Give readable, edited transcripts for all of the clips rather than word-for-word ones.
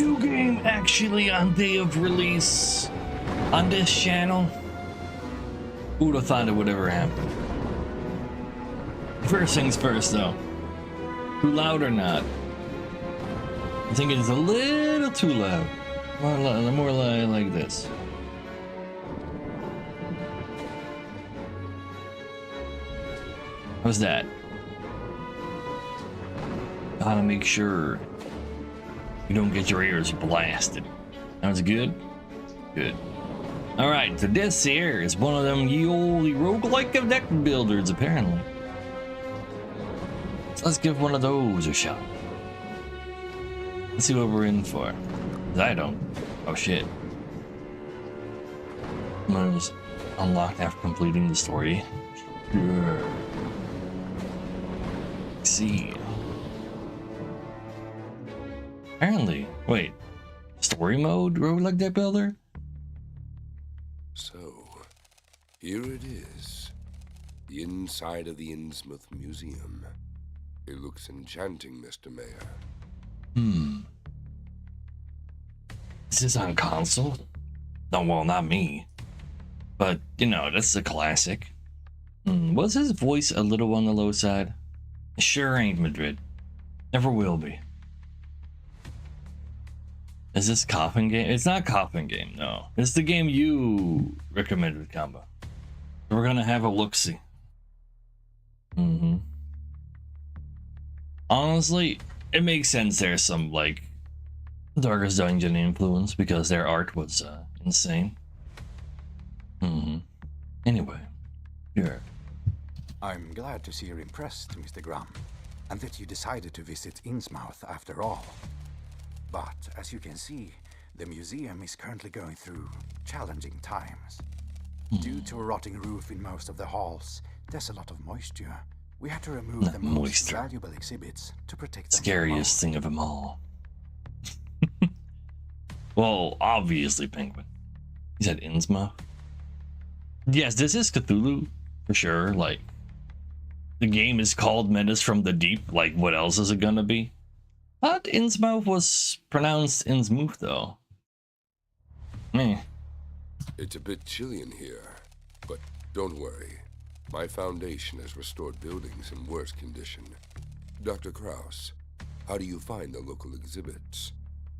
new game actually on day of release on this channel. Who would have thought it would ever happen? First things first, though. Too loud or not? I think it's a little too loud. More like this. How's that? Gotta make sure you don't get your ears blasted. Sounds good? Good. Alright, so this here is one of them ye olde roguelike deck builders, apparently. So let's give one of those a shot. Let's see what we're in for. I don't. Oh shit. Was unlocked after completing the story. Sure. Let's see. Apparently. Wait. Story mode roguelike deck builder? So, here it is. The inside of the Innsmouth Museum. It looks enchanting, Mr. Mayor. Is this on console? No, well, not me. But, you know, that's a classic. Was his voice a little on the low side? It sure ain't Madrid. Never will be. Is this Coffin Game? It's not Coffin Game, no. It's the game you recommended, Combo. We're gonna have a look-see. Honestly, it makes sense there's some, like, Darkest Dungeon influence because their art was insane. Anyway, here. I'm glad to see you're impressed, Mr. Graham, and that you decided to visit Innsmouth after all. But as you can see, the museum is currently going through challenging times. Due to a rotting roof in most of the halls, there's a lot of moisture. We had to remove the most valuable exhibits to protect them. Scariest thing of them all. Well, obviously Penguin. He said Innsmouth. Yes, this is Cthulhu for sure. Like, the game is called Menace from the Deep. Like, what else is it gonna be? But Innsmouth was pronounced Innsmouth though. Meh. It's a bit chilly in here, but don't worry. My foundation has restored buildings in worse condition. Dr. Krauss, how do you find the local exhibits?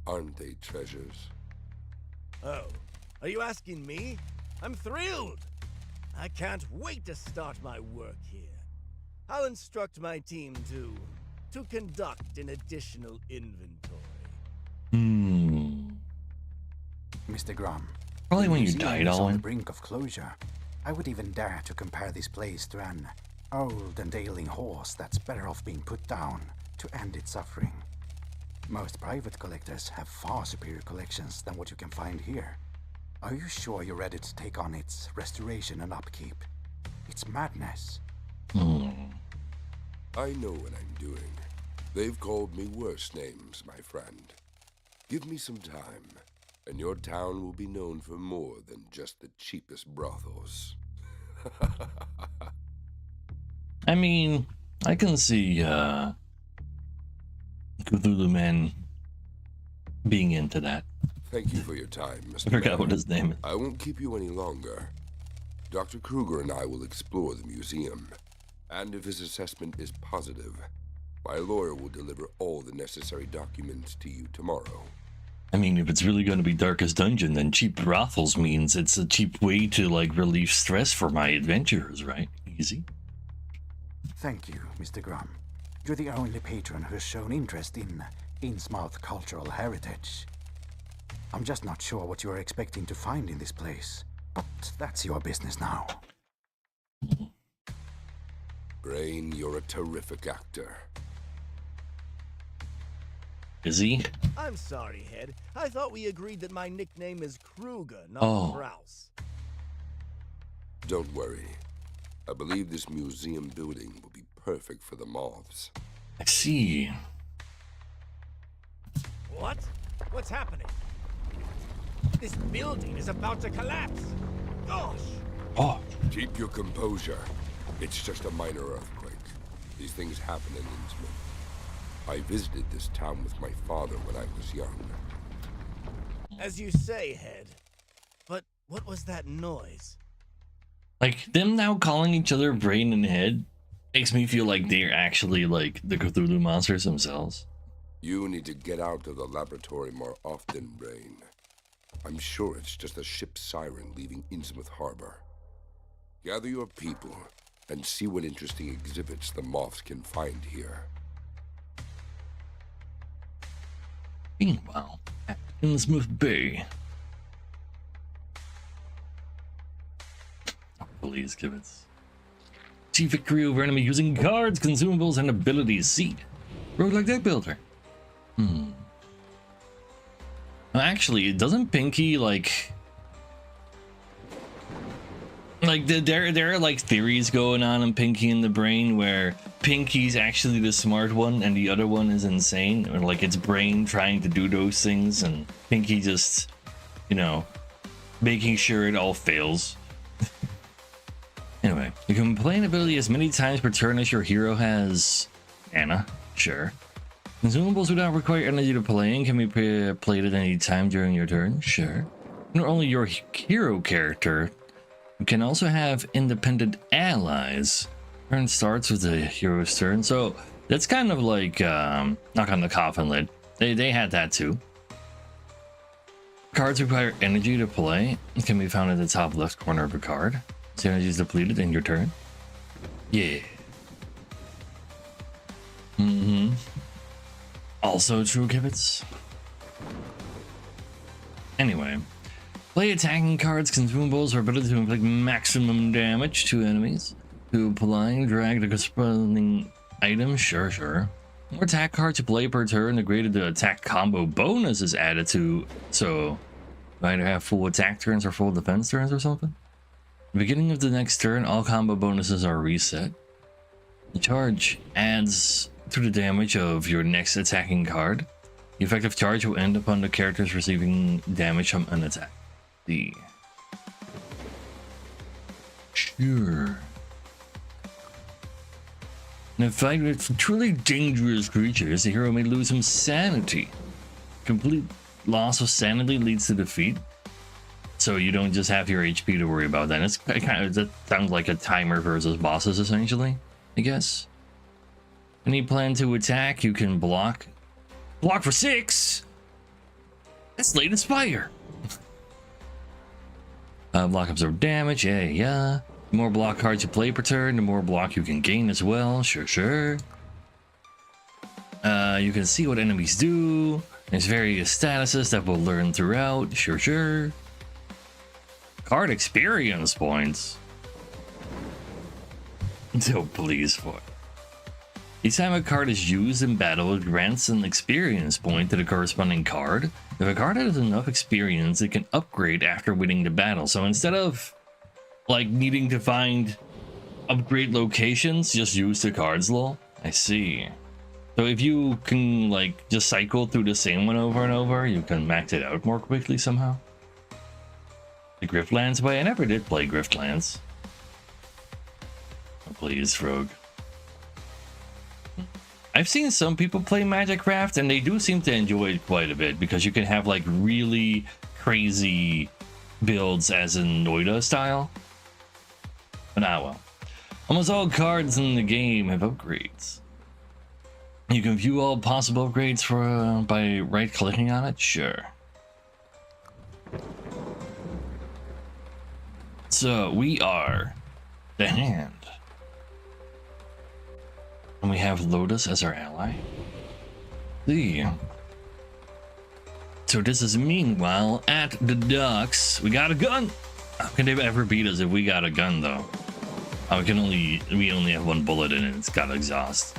Aren't they treasures? Oh, are you asking me? I'm thrilled! I can't wait to start my work here. I'll instruct my team to conduct an additional inventory. Mr. Graham, Probably when you museum died, is on Owen. the brink of closure. I would even dare to compare this place to an old and ailing horse that's better off being put down to end its suffering. Most private collectors have far superior collections than what you can find here. Are you sure you're ready to take on its restoration and upkeep? It's madness. I know what I'm doing. They've called me worse names, my friend. Give me some time, and your town will be known for more than just the cheapest brothels. I mean, I can see Cthulhu Man being into that. Thank you for your time, Mr. I forgot Mayor. what his name is. I won't keep you any longer. Dr. Kruger and I will explore the museum. And if his assessment is positive, my lawyer will deliver all the necessary documents to you tomorrow. I mean, if it's really going to be Darkest Dungeon, then cheap brothels means it's a cheap way to, like, relieve stress for my adventurers, right? Easy. Thank you, Mr. Graham. You're the only patron who has shown interest in Innsmouth cultural heritage. I'm just not sure what you are expecting to find in this place, but that's your business now. Brain, you're a terrific actor. Is he? I'm sorry, Head. I thought we agreed that my nickname is Kruger, not Krauss. Don't worry. I believe this museum building will be perfect for the moths. I see. What? What's happening? This building is about to collapse. Gosh! Oh, Keep your composure. It's just a minor earthquake. These things happen in Innsmouth. I visited this town with my father when I was young. As you say, Head. But what was that noise? Like, them now calling each other Brain and Head makes me feel like they're actually like the Cthulhu monsters themselves. You need to get out of the laboratory more often, Brain. I'm sure it's just a ship's siren leaving Innsmouth Harbor. Gather your people and see what interesting exhibits the moths can find here. Meanwhile, at Innsmouth Bay. Please give it. Achieve victory over enemy using cards, consumables, and abilities. Seed. Roguelike deck builder. Well, actually, doesn't Pinky like there are like theories going on in Pinky and the Brain where Pinky's actually the smart one and the other one is insane, or like it's Brain trying to do those things and Pinky just, you know, making sure it all fails. Anyway, you can play an ability as many times per turn as your hero has Anna. Sure. Consumables do not require energy to play and can be played at any time during your turn. Sure. Not only your hero character, you can also have independent allies. Turn starts with the hero's turn, so that's kind of like knock on the coffin lid. They had that too. Cards require energy to play. It can be found at the top left corner of a card. So energy is depleted in your turn. Yeah. Also true, Gibbets. Anyway, play attacking cards, consumables, or ability to inflict maximum damage to enemies. To apply, drag the corresponding item. Sure. More attack cards you play per turn, the greater the attack combo bonus is added to. So, you either have full attack turns or full defense turns or something. At the beginning of the next turn, all combo bonuses are reset. The charge adds to the damage of your next attacking card. The effective charge will end upon the characters receiving damage from an attack. Sure. In a fight with truly dangerous creatures, the hero may lose some sanity. Complete loss of sanity leads to defeat. So you don't just have your HP to worry about that. It's kind of, that sounds like a timer versus bosses essentially, I guess. Any plan to attack, you can block. Block for 6? That's late Inspire. Block absorb damage, yeah. The more block cards you play per turn, the more block you can gain as well. Sure. You can see what enemies do. There's various statuses that we'll learn throughout. Sure. Card experience points. So please for it. Each time a card is used in battle, it grants an experience point to the corresponding card. If a card has enough experience, it can upgrade after winning the battle. So instead of like needing to find upgrade locations, just use the cards, lol. I see. So if you can like just cycle through the same one over and over, you can max it out more quickly somehow. The Griftlands way? I never did play Griftlands. Oh, please, Rogue. I've seen some people play Magicraft and they do seem to enjoy it quite a bit because you can have like really crazy builds as in Noida style. But well. Almost all cards in the game have upgrades. You can view all possible upgrades for by right clicking on it? Sure. So we are the hand. And we have Lotus as our ally. See. So this is meanwhile at the docks. We got a gun. How can they ever beat us if we got a gun though? We only have one bullet in it. It's got exhaust.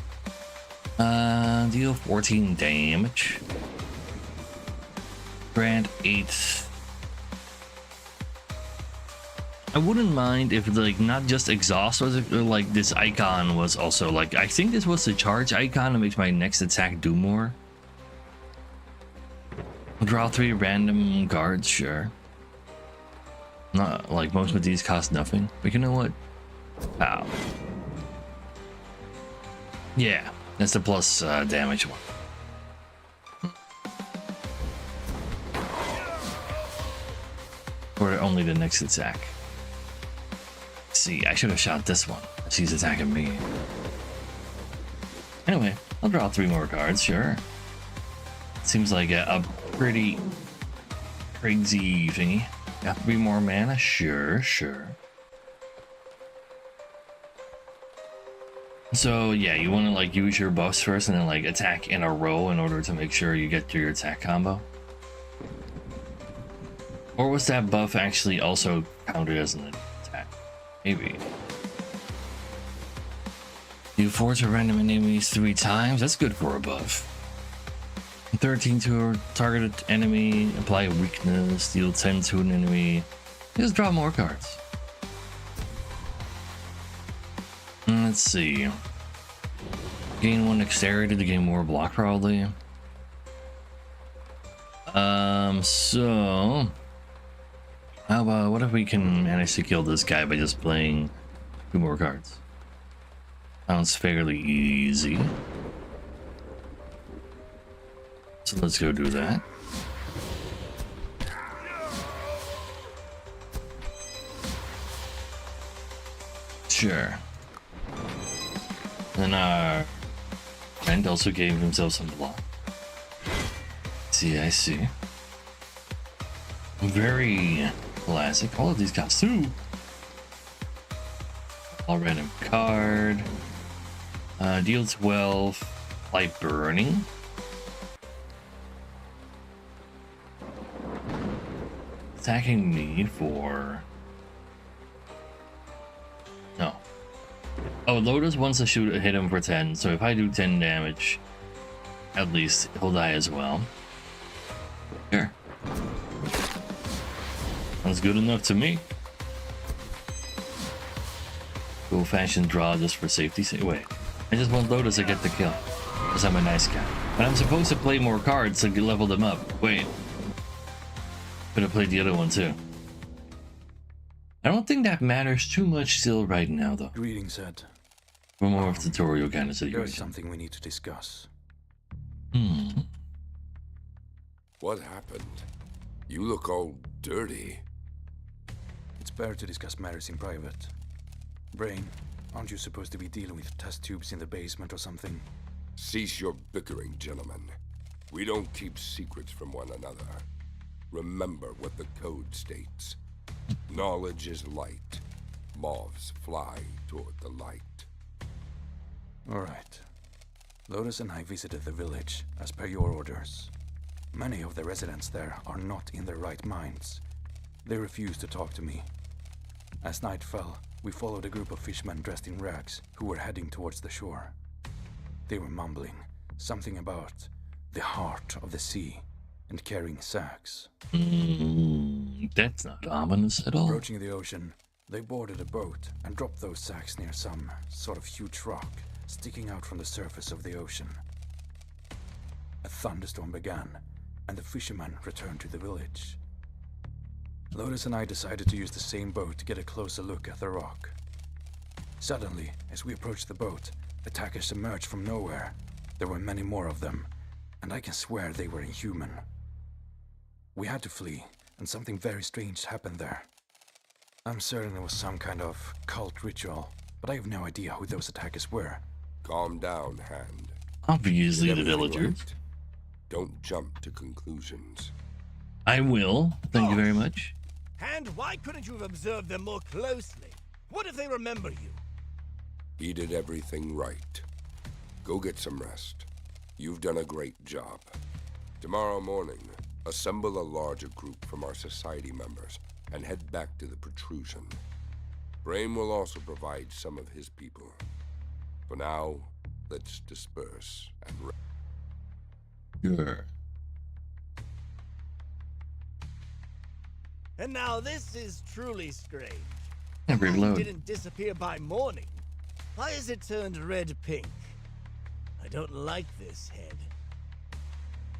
Deal 14 damage. Grant 8. I wouldn't mind if like not just exhaust was like this icon was also like, I think this was the charge icon that makes my next attack do more. Draw 3 random cards, sure. Not like most of these cost nothing, but you know what? Ow. Yeah, that's the plus damage one. Or only the next attack? See, I should have shot this one. She's attacking me. Anyway, I'll draw 3 more cards, sure. Seems like a pretty crazy thingy. Got 3 more mana? Sure. So yeah, you want to like use your buffs first and then like attack in a row in order to make sure you get to your attack combo? Or was that buff actually also counted as an attack? Maybe. Do 4 to random enemies 3 times? That's good for a buff. 13 to a targeted enemy, apply a weakness, deal 10 to an enemy. Just draw more cards. Let's see. Gain 1 dexterity to gain more block, probably. So how about, what if we can manage to kill this guy by just playing 2 more cards? Sounds fairly easy. So let's go do that. Sure. Then our friend also gave himself some block. See, I see. Very classic. All of these guys too. All random card. Deal 12. Light burning. Attacking me for... No. Oh, Lotus wants to hit him for 10, so if I do 10 damage, at least he'll die as well. Sure. Sounds good enough to me. Old fashioned draw just for safety's sake. Wait, I just want Lotus to get the kill, because I'm a nice guy. But I'm supposed to play more cards to level them up. Wait. Could have played the other one too. I don't think that matters too much still right now, though. Greetings, Ed. We're more of a tutorial kind of There is situation. something we need to discuss. What happened? You look all dirty. It's better to discuss matters in private. Brain, aren't you supposed to be dealing with test tubes in the basement or something? Cease your bickering, gentlemen. We don't keep secrets from one another. Remember what the code states. Knowledge is light. Moths fly toward the light. All right. Lotus and I visited the village, as per your orders. Many of the residents there are not in their right minds. They refused to talk to me. As night fell, we followed a group of fishermen dressed in rags who were heading towards the shore. They were mumbling something about the heart of the sea and carrying sacks. That's not ominous at all. Approaching the ocean, they boarded a boat and dropped those sacks near some sort of huge rock sticking out from the surface of the ocean. A thunderstorm began, and the fishermen returned to the village. Lotus and I decided to use the same boat to get a closer look at the rock. Suddenly, as we approached the boat, attackers emerged from nowhere. There were many more of them, and I can swear they were inhuman. We had to flee, and something very strange happened there. I'm certain it was some kind of cult ritual, but I have no idea who those attackers were. Calm down, Hand. Obviously Did the everything villagers. right? Don't jump to conclusions. I will. Thank you very much. And why couldn't you have observed them more closely? What if they remember you? He did everything right. Go get some rest. You've done a great job. Tomorrow morning, assemble a larger group from our society members and head back to the protrusion. Brain will also provide some of his people. For now, let's disperse and Sure. And now this is truly strange. And Why reload. didn't disappear by morning? Why is it turned red-pink? I don't like this, Head.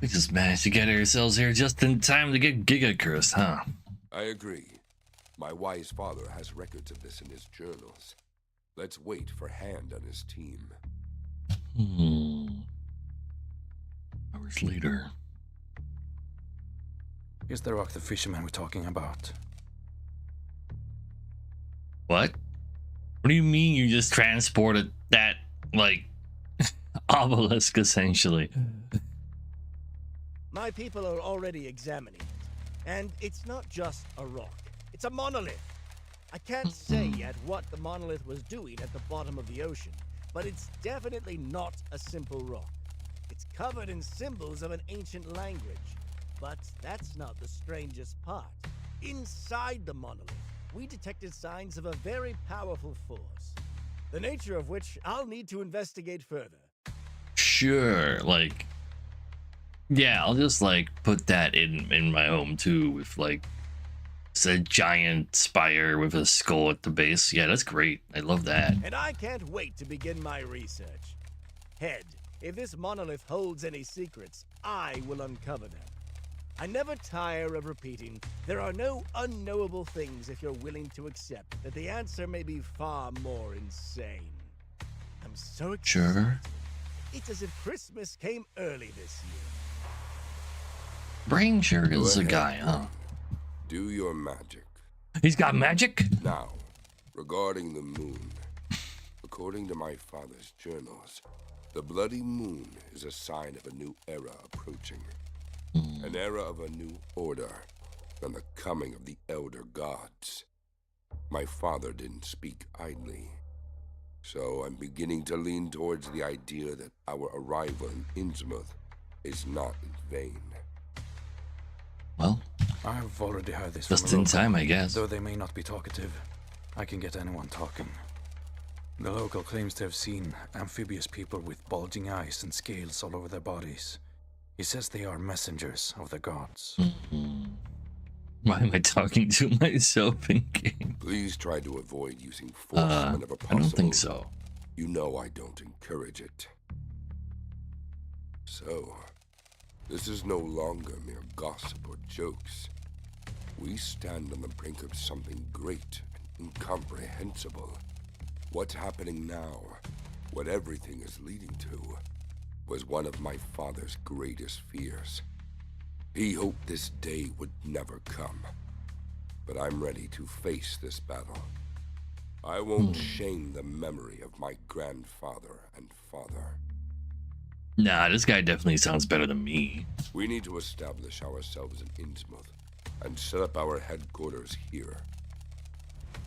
We just managed to get ourselves here just in time to get Giga cursed, huh? I agree. My wise father has records of this in his journals. Let's wait for Hand on his team. Hours later. Here's the rock the fishermen were talking about. What? What do you mean you just transported that, like, obelisk, essentially? My people are already examining it. And it's not just a rock. It's a monolith. I can't say yet what the monolith was doing at the bottom of the ocean, but it's definitely not a simple rock. It's covered in symbols of an ancient language. But that's not the strangest part. Inside the monolith, we detected signs of a very powerful force, the nature of which I'll need to investigate further. Sure, like, yeah, I'll just like put that in my home too, with like it's a giant spire with a skull at the base. Yeah, that's great. I love that. And I can't wait to begin my research. Head, if this monolith holds any secrets, I will uncover them. I never tire of repeating, there are no unknowable things if you're willing to accept that the answer may be far more insane. I'm so excited. Sure. It's as if Christmas came early this year. Brain sure Go is a ahead, guy, huh? Do your magic. He's got magic? Now, regarding the moon, according to my father's journals, the bloody moon is a sign of a new era approaching. An era of a new order, and the coming of the elder gods. My father didn't speak idly, so I'm beginning to lean towards the idea that our arrival in Innsmouth is not in vain. Well, I've already heard this just from a in local, time, I guess. though they may not be talkative. I can get anyone talking. The local claims to have seen amphibious people with bulging eyes and scales all over their bodies. He says they are messengers of the gods. Why am I talking to myself in game? Please try to avoid using force whenever possible. I don't think so. You know I don't encourage it. So, this is no longer mere gossip or jokes. We stand on the brink of something great and incomprehensible. What's happening now, what everything is leading to, was one of my father's greatest fears. He hoped this day would never come. But I'm ready to face this battle. I won't shame the memory of my grandfather and father. Nah, this guy definitely sounds better than me. We need to establish ourselves in Innsmouth and set up our headquarters here.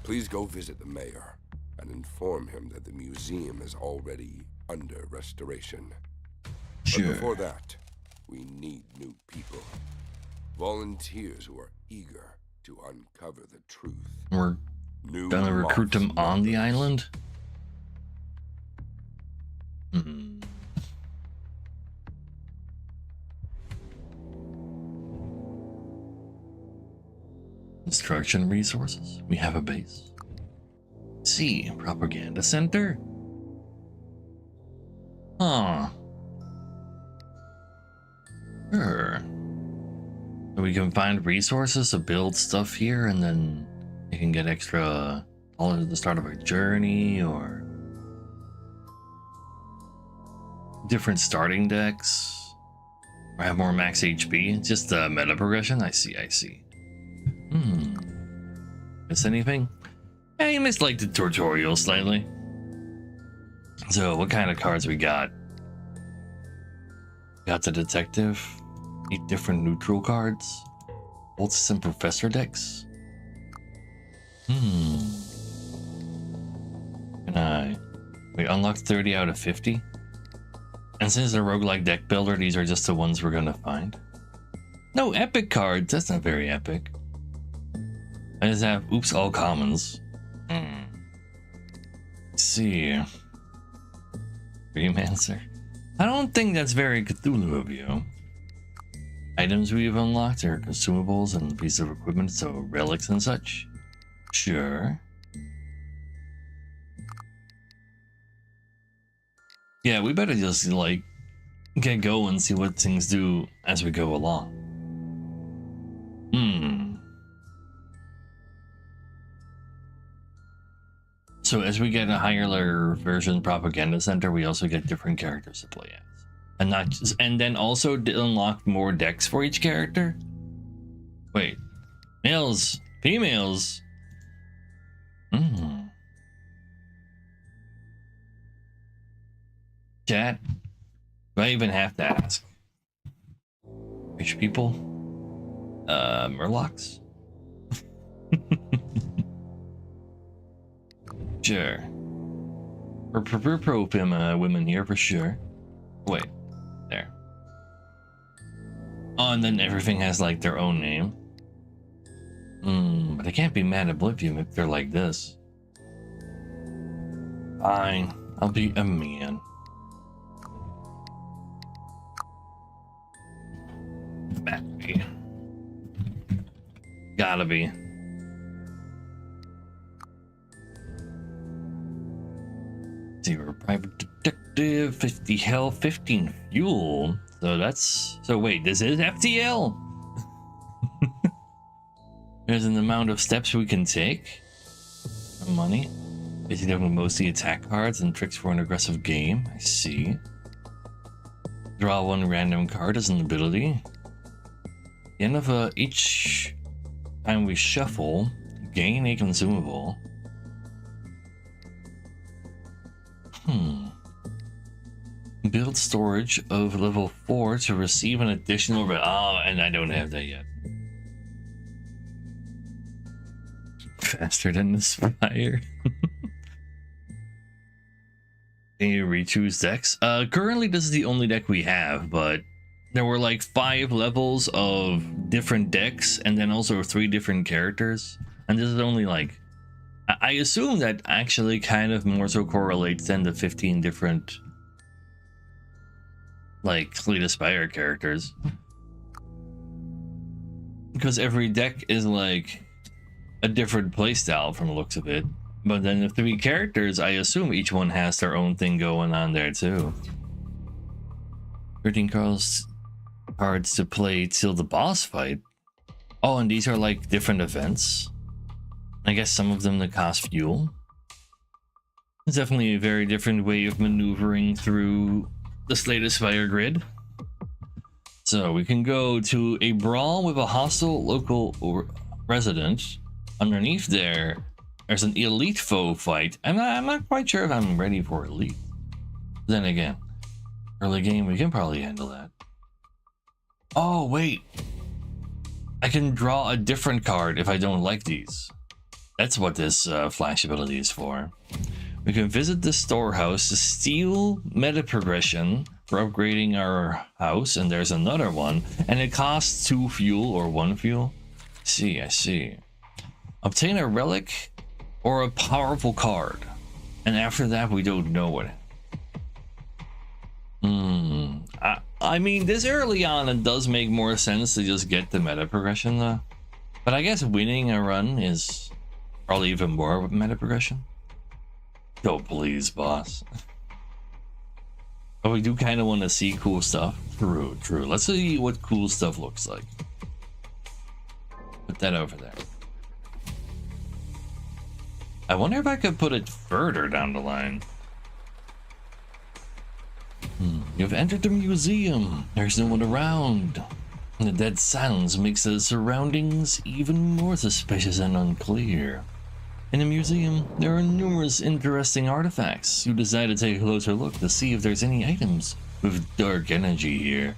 Please go visit the mayor and inform him that the museum is already under restoration. Sure. But before that, we need new people. Volunteers who are eager to uncover the truth. We're New gonna recruit them moths on the numbers. island? Hmm. Instruction resources. We have a base. C. Propaganda center. Huh. Sure. So we can find resources to build stuff here, and then you can get extra dollars at the start of our journey, or different starting decks, or have more max HP. It's just meta progression. I see. Miss anything? Yeah, you missed like the tutorial slightly. So what kind of cards we got? Got the detective, 8 different neutral cards, Bolts and Professor decks. We unlocked 30 out of 50. And since it's a roguelike deck builder, these are just the ones we're gonna find. No epic cards, that's not very epic. I just have, oops, all commons. Let's see. Dreamancer. I don't think that's very Cthulhu of you. Items we've unlocked are consumables and pieces of equipment, so relics and such. Sure. Yeah, we better just like get going and see what things do as we go along. So as we get a higher layer version propaganda center, we also get different characters to play as, and not just, and then also unlock more decks for each character. Wait, males, females. Chat, do I even have to ask? Rich people? Murlocs? Sure. We're pro women here for sure. Wait, there. Oh, and then everything has like their own name. But I can't be mad at Oblivion if they're like this. Fine, I'll be a man. Gotta be. Zero private detective, 50 health, 15 fuel. So that's. So wait, this is FTL? There's an amount of steps we can take. Money. Busy doing mostly attack cards and tricks for an aggressive game. I see. Draw one random card as an ability. At the end of each time we shuffle, gain a consumable. Build storage of level 4 to receive an additional. Oh, and I don't have that yet. Faster than the Spire. Can you re-choose decks? Currently this is the only deck we have, but there were like 5 levels of different decks and then also 3 different characters. And this is only like, I assume that actually kind of more so correlates than the 15 different like Slay the Spire characters. Because every deck is like a different playstyle from the looks of it. But then the 3 characters, I assume each one has their own thing going on there too. 13 cards to play till the boss fight. Oh, and these are like different events. I guess some of them that cost fuel. It's definitely a very different way of maneuvering through the Slay the Spire grid. So we can go to a brawl with a hostile local resident. Underneath there's an elite foe fight. I'm not quite sure if I'm ready for elite. Then again, early game, we can probably handle that. Oh, wait. I can draw a different card if I don't like these. That's what this flash ability is for. We can visit the storehouse to steal meta progression for upgrading our house, and there's another one, and it costs 2 fuel or 1 fuel. I see. Obtain a relic or a powerful card, and after that we don't know it. I mean, this early on it does make more sense to just get the meta progression though, but I guess winning a run is probably even more meta progression. Oh please, boss. But we do kind of want to see cool stuff. True. Let's see what cool stuff looks like. Put that over there. I wonder if I could put it further down the line. You've entered the museum. There's no one around. The dead silence makes the surroundings even more suspicious and unclear. In the museum, there are numerous interesting artifacts. You decide to take a closer look to see if there's any items with dark energy here.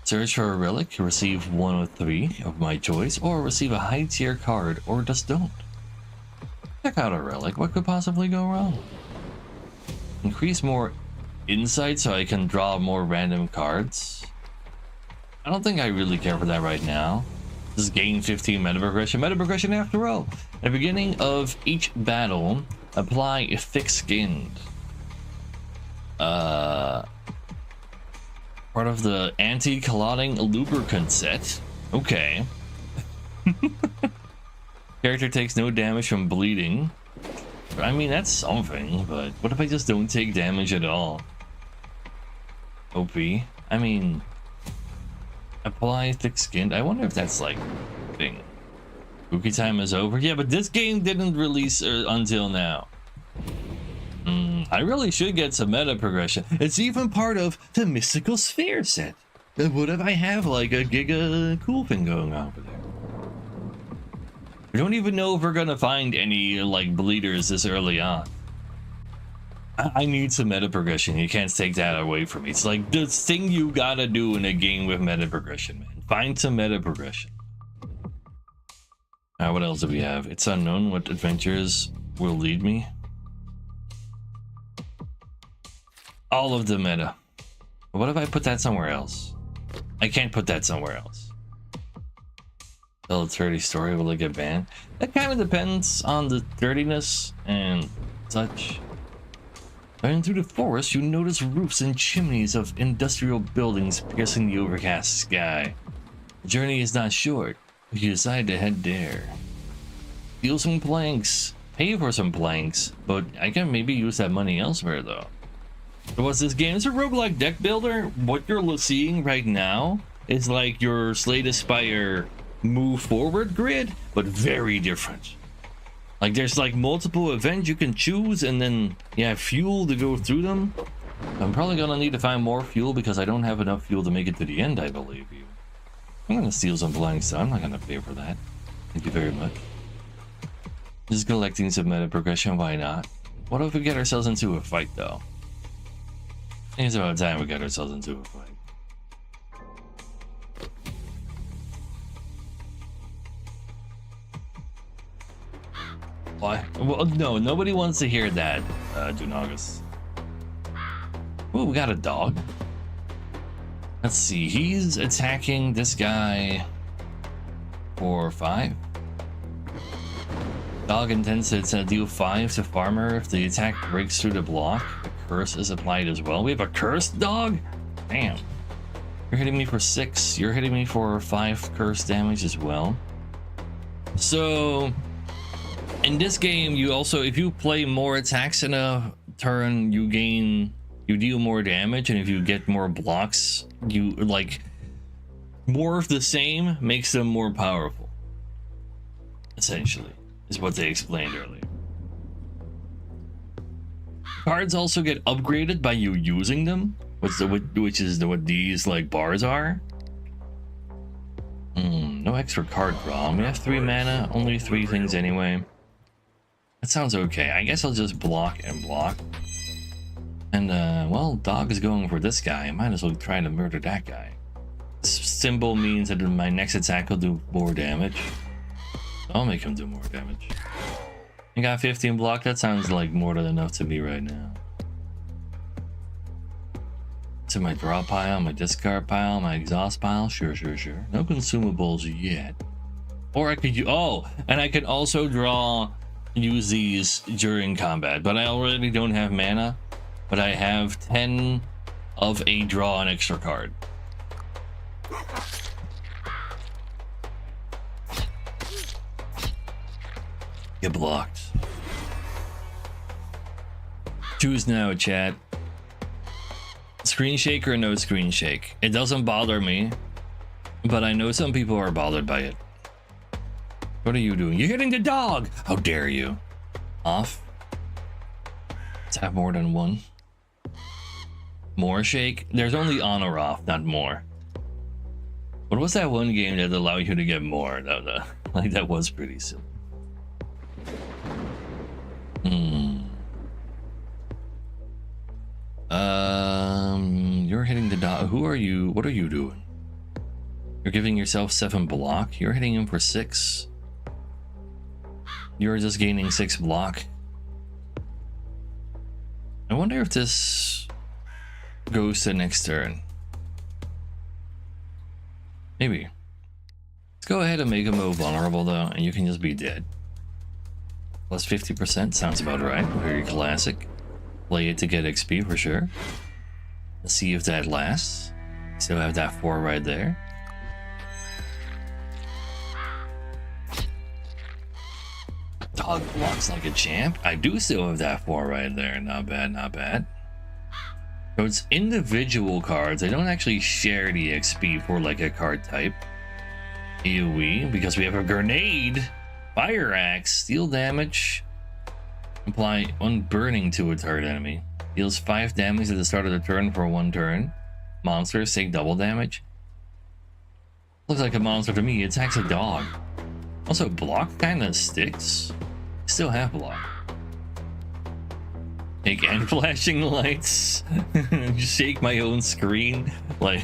Search for a relic, receive 1 of 3 of my choice, or receive a high tier card, or just don't. Check out a relic, what could possibly go wrong? Increase more insight so I can draw more random cards. I don't think I really care for that right now. Just gain 15 meta progression. Meta progression after all. At the beginning of each battle, apply thick-skinned. Part of the anti-clotting lubricant set. Okay. Character takes no damage from bleeding. I mean, that's something, but what if I just don't take damage at all? OP. I mean, apply thick-skinned. I wonder if that's like thing. Spooky time is over. Yeah, but this game didn't release until now. I really should get some meta progression. It's even part of the Mystical Sphere set. What if I have like a giga cool thing going on over there? We don't even know if we're gonna find any like bleeders this early on. I need some meta progression. You can't take that away from me. It's like the thing you gotta do in a game with meta progression, man. Find some meta progression. What else do we have? It's unknown what adventures will lead me. All of the meta. What if I put that somewhere else? I can't put that somewhere else. Tell a 30 story, will it get banned? That kind of depends on the dirtiness and such. Driving through the forest, you notice roofs and chimneys of industrial buildings piercing the overcast sky. The journey is not short, but you decide to head there. Steal some planks, pay for some planks, but I can maybe use that money elsewhere though. So what's this game? It's a roguelike deck builder. What you're seeing right now is like your Slay the Spire move forward grid, but very different. Like there's like multiple events you can choose, and then you have fuel to go through them. I'm probably gonna need to find more fuel because I don't have enough fuel to make it to the end, I believe you. I'm gonna steal some blanks, so I'm not gonna pay for that. Thank you very much. Just collecting some meta progression, why not? What if we get ourselves into a fight though? I think it's about time we get ourselves into a fight. Why? Well, no, nobody wants to hear that, Dunagus. Oh, we got a dog. Let's see, he's attacking this guy for 5. Dog intends to deal 5 to Farmer if the attack breaks through the block. A curse is applied as well. We have a cursed dog? Damn. You're hitting me for 6. You're hitting me for 5 curse damage as well. So in this game, you also, if you play more attacks in a turn, you deal more damage, and if you get more blocks, you like more of the same makes them more powerful. Essentially, is what they explained earlier. Cards also get upgraded by you using them, which is what these like bars are. No extra card draw. We have 3 mana, only 3 things anyway. That sounds okay. I guess I'll just block and block. And well, dog is going for this guy. I might as well try to murder that guy. This symbol means that my next attack will do more damage. I'll make him do more damage. You got 15 block? That sounds like more than enough to me right now. To my draw pile, my discard pile, my exhaust pile. Sure. No consumables yet. Or I could and I could also use these during combat, but I already don't have mana. But I have 10 of a draw an extra card. Get blocked. Choose now, chat. Screen shake or no screen shake? It doesn't bother me, but I know some people are bothered by it. What are you doing? You're hitting the dog! How dare you? Off. Let's have more than one. More shake? There's only on or off, not more. What was that one game that allowed you to get more? No. Like that was pretty silly. You're hitting the dog. Who are you? What are you doing? You're giving yourself 7 block. You're hitting him for 6. You're just gaining 6 block. I wonder if this goes to next turn. Maybe. Let's go ahead and make him more vulnerable though, and you can just be dead. Plus 50% sounds about right. Very classic. Play it to get XP for sure. Let's see if that lasts. Still have that 4 right there. Dog blocks like a champ. I do still have that 4 right there. Not bad. So it's individual cards. They don't actually share the XP for like a card type. AoE, because we have a grenade. Fire axe, steal damage. Apply unburning to a target enemy. Deals 5 damage at the start of the turn for 1 turn. Monsters take double damage. Looks like a monster to me. It attacks a dog. Also, block kind of sticks. Still have block. And flashing lights. Shake my own screen. Like.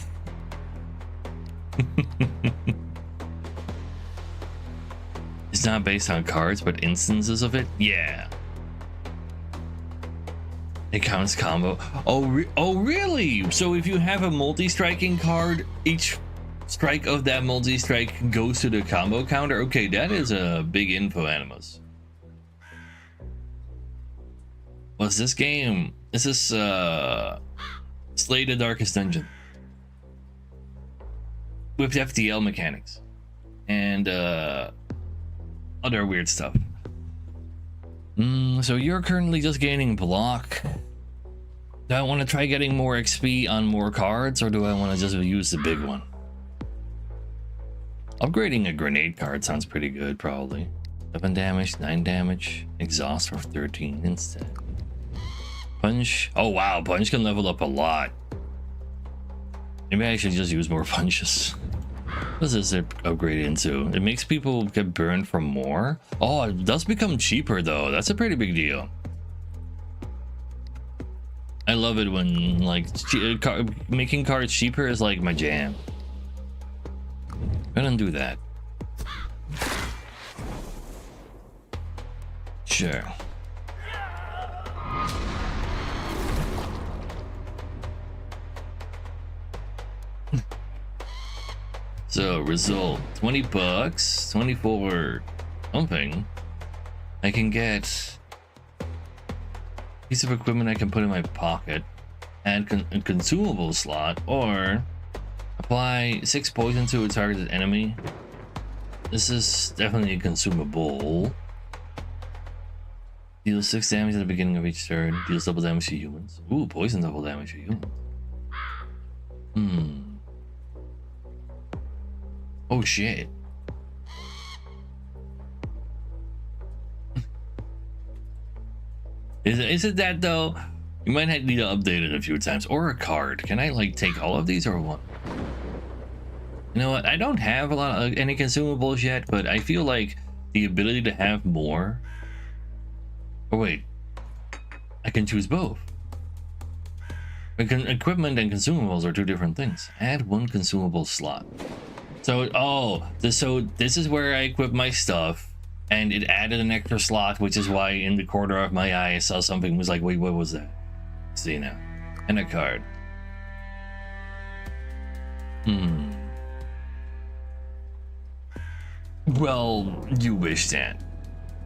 It's not based on cards, but instances of it? Yeah. It counts combo. Oh, really? So if you have a multi-striking card, each strike of that multi-strike goes to the combo counter? Okay, that is a big info, Animus. What's this game? This is Slay the Darkest Dungeon. With FTL mechanics. And other weird stuff. So you're currently just gaining block. Do I want to try getting more XP on more cards, or do I want to just use the big one? Upgrading a grenade card sounds pretty good, probably. 7 damage, 9 damage, exhaust for 13 instead. Punch. Oh wow, punch can level up a lot. Maybe I should just use more punches. What does this upgrade into? It makes people get burned for more. Oh, it does become cheaper though. That's a pretty big deal. I love it when like making cards cheaper is like my jam. I'm gonna do that. Sure. So result 20 bucks, 24 something. I can get a piece of equipment I can put in my pocket, add a consumable slot, or apply 6 poison to a targeted enemy. This is definitely a consumable. Deals 6 damage at the beginning of each turn. Deals double damage to humans. Ooh, poison double damage to humans. Oh shit. Is it that though? You might need to update it a few times. Or a card. Can I like take all of these or what? You know what? I don't have a lot of any consumables yet, but I feel like the ability to have more. Oh wait. I can choose both. Equipment and consumables are two different things. Add 1 consumable slot. So, this is where I equip my stuff, and it added an extra slot, which is why in the corner of my eye I saw something was like, wait, what was that? See now. And a card. Well, you wish that.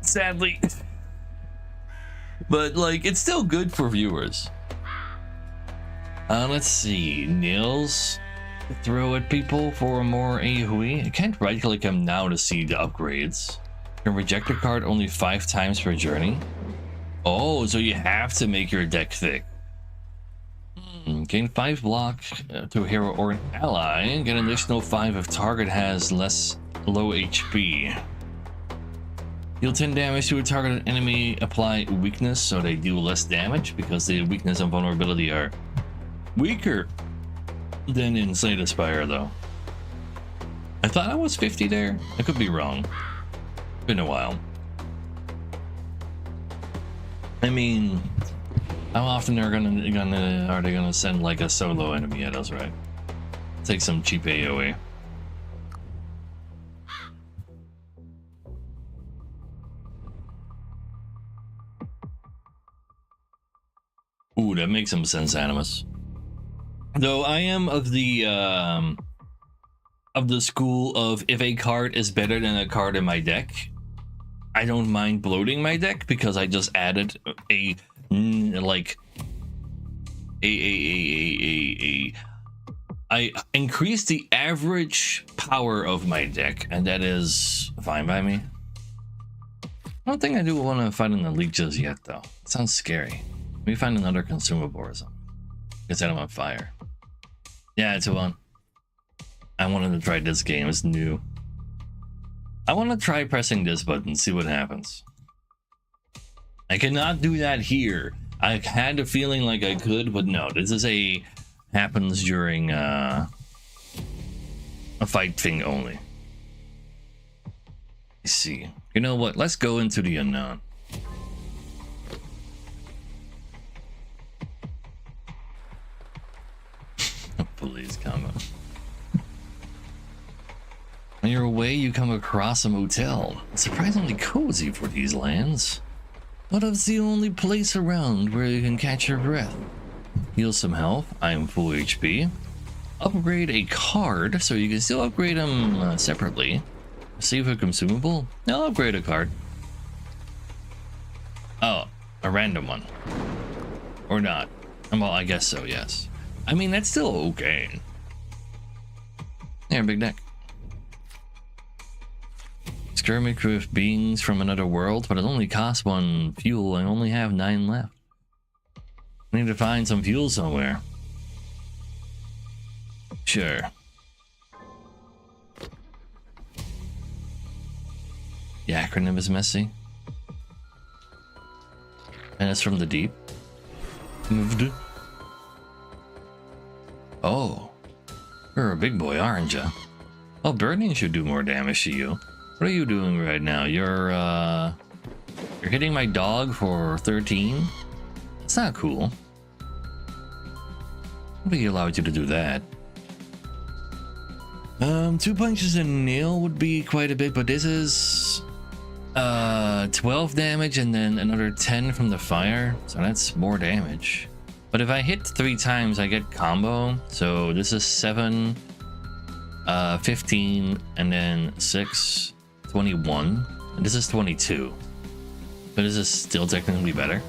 Sadly. But, like, it's still good for viewers. Let's see. Nails. Throw at people for more AoE. I can't right click them now to see the upgrades. You can reject a card only 5 times per journey. Oh, so you have to make your deck thick. Gain 5 block to a hero or an ally. Get an additional 5 if target has less low HP. Deal 10 damage to a targeted enemy. Apply weakness so they do less damage because the weakness and vulnerability are weaker than in Slay the Spire, though. I thought I was 50 there. I could be wrong. Been a while. I mean, how often are they gonna send like a solo enemy at us, right? Take some cheap AoE. Ooh, that makes some sense, Animus. Though I am of the school of if a card is better than a card in my deck, I don't mind bloating my deck because I just added I increased the average power of my deck, and that is fine by me. I don't think I do want to fight an elite just yet, though. It sounds scary. Let me find another consumable or something. Get that on fire. Yeah, it's one. I wanted to try this game. It's new. I want to try pressing this button, see what happens. I cannot do that here. I had a feeling like I could, but no. This is happens during a fight thing only. Let's see. You know what? Let's go into the unknown. Please come. On your way, you come across a motel. It's surprisingly cozy for these lands. But it's the only place around where you can catch your breath. Heal some health. I am full HP. Upgrade a card, so you can still upgrade them separately. Receive a consumable. I'll upgrade a card. Oh, a random one. Or not. Well, I guess so, yes. I mean, that's still okay. There, big deck. Skirmish with beings from another world, but it only costs 1 fuel. I only have 9 left. I need to find some fuel somewhere. Sure. The acronym is messy. And it's from the deep. Moved. Oh. You're a big boy, aren't you? Well, burning should do more damage to you. What are you doing right now? You're hitting my dog for 13? That's not cool. Nobody allowed you to do that. 2 punches and a nail would be quite a bit, but this is 12 damage and then another 10 from the fire, so that's more damage. But if I hit 3 times, I get combo. So this is 7, 15, and then 6, 21, and this is 22. But this is still technically better.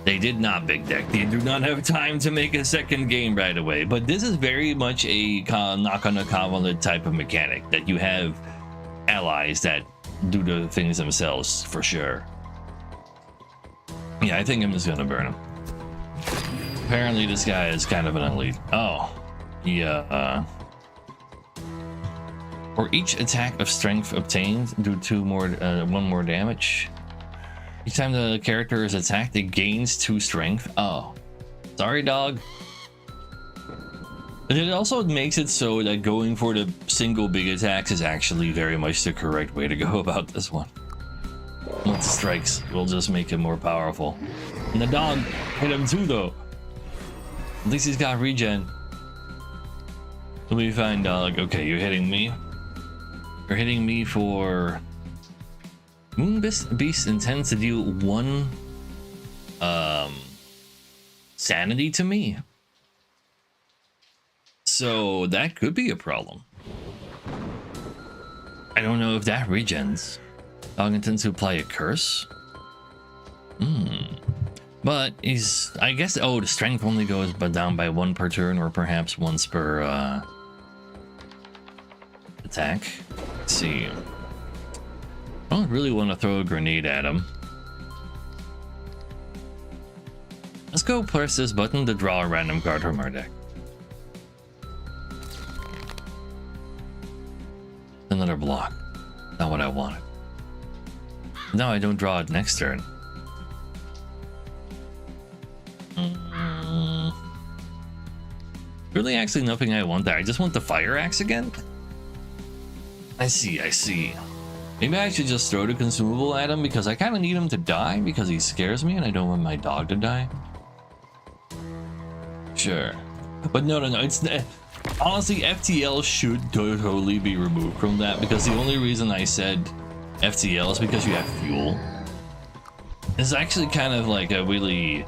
They did not big deck. They do not have time to make a second game right away. But this is very much a knock on the gauntlet type of mechanic, that you have allies that do the things themselves for sure. Yeah, I think I'm just gonna burn him. Apparently this guy is kind of an elite. Oh, yeah. For each attack of strength obtained, do 1 more damage. Each time the character is attacked, it gains 2 strength. Oh, sorry, dog. But it also makes it so that going for the single big attacks is actually very much the correct way to go about this one. Once it strikes, will just make it more powerful. And the dog hit him too, though. At least he's got regen. Let me find dog. Okay, you're hitting me. You're hitting me for... Moon Beast intends to deal 1 sanity to me. So that could be a problem. I don't know if that regens. Dog intends to apply a curse. But he's, I guess, oh, the strength only goes down by 1 per turn, or perhaps once per attack. Let's see. I don't really want to throw a grenade at him. Let's go press this button to draw a random card from our deck. Another block. Not what I wanted. No, I don't draw it next turn. Really, actually, nothing I want there. I just want the fire axe again. I see. Maybe I should just throw the consumable at him, because I kind of need him to die because he scares me and I don't want my dog to die. Sure. But no, it's... Honestly, FTL should totally be removed from that, because the only reason I said FTL is because you have fuel. It's actually kind of like a really...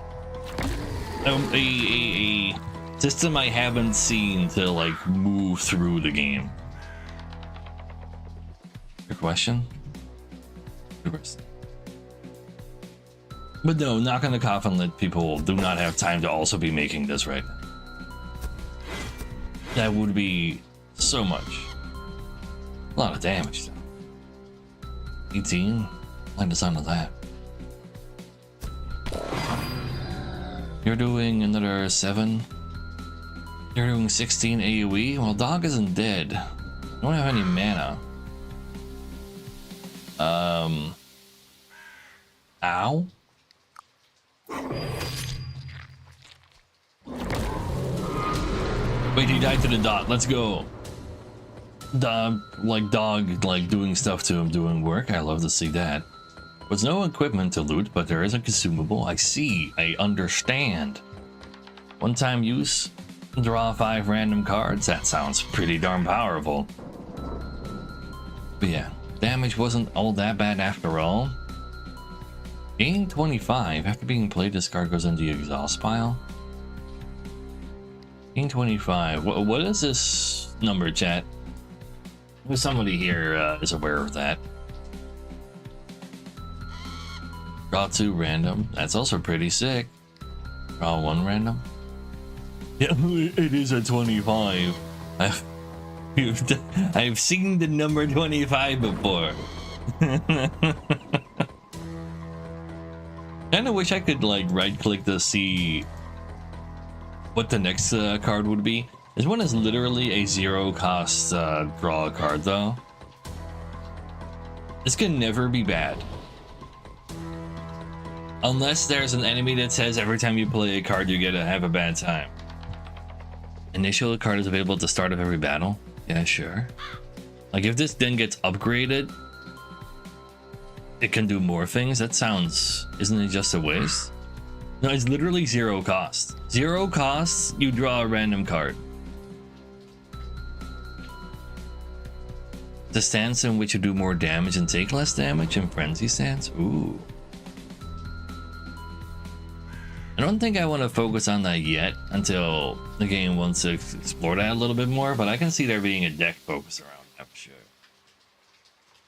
a system I haven't seen to, like, move through the game. Your question? But no, knock on the coffin that people do not have time to also be making this right now. That would be so much. A lot of damage though. 18? Like the sound of that. You're doing another 7. You're doing 16 AoE? Well, dog isn't dead. I don't have any mana. Ow. Wait, he died to the dot. Let's go. Dog, like doing stuff to him, doing work. I love to see that. There's no equipment to loot, but there is a consumable. I see. I understand. One-time use. Draw 5 random cards. That sounds pretty darn powerful. But yeah, damage wasn't all that bad after all. Gain 25. After being played, this card goes into the exhaust pile. Gain 25. What is this number, chat? If somebody here is aware of that. Draw 2 random. That's also pretty sick. Draw 1 random. Yeah, it is a 25. I've seen the number 25 before. Kinda wish I could like right click to see what the next card would be. This one is literally a 0 cost draw card though. This can never be bad. Unless there's an enemy that says every time you play a card you get to have a bad time. Initial card is available at the start of every battle. Yeah, sure. Like if this then gets upgraded, it can do more things. That sounds, isn't it just a waste? No, it's literally 0 cost. 0 costs, you draw a random card. The stance in which you do more damage and take less damage in frenzy stance. Ooh. I don't think I want to focus on that yet until the game wants to explore that a little bit more, but I can see there being a deck focus around that for sure.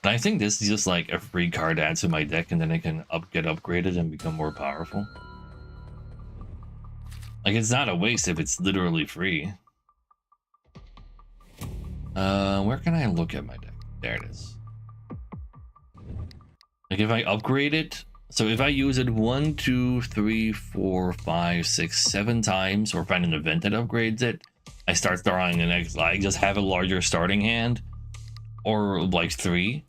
But I think this is just like a free card to add to my deck and then it can get upgraded and become more powerful. Like it's not a waste if it's literally free. Where can I look at my deck? There it is. Like if I upgrade it, so if I use it 1, 2, 3, 4, 5, 6, 7 times, or find an event that upgrades it, I start drawing the next. I just have a larger starting hand, or like 3,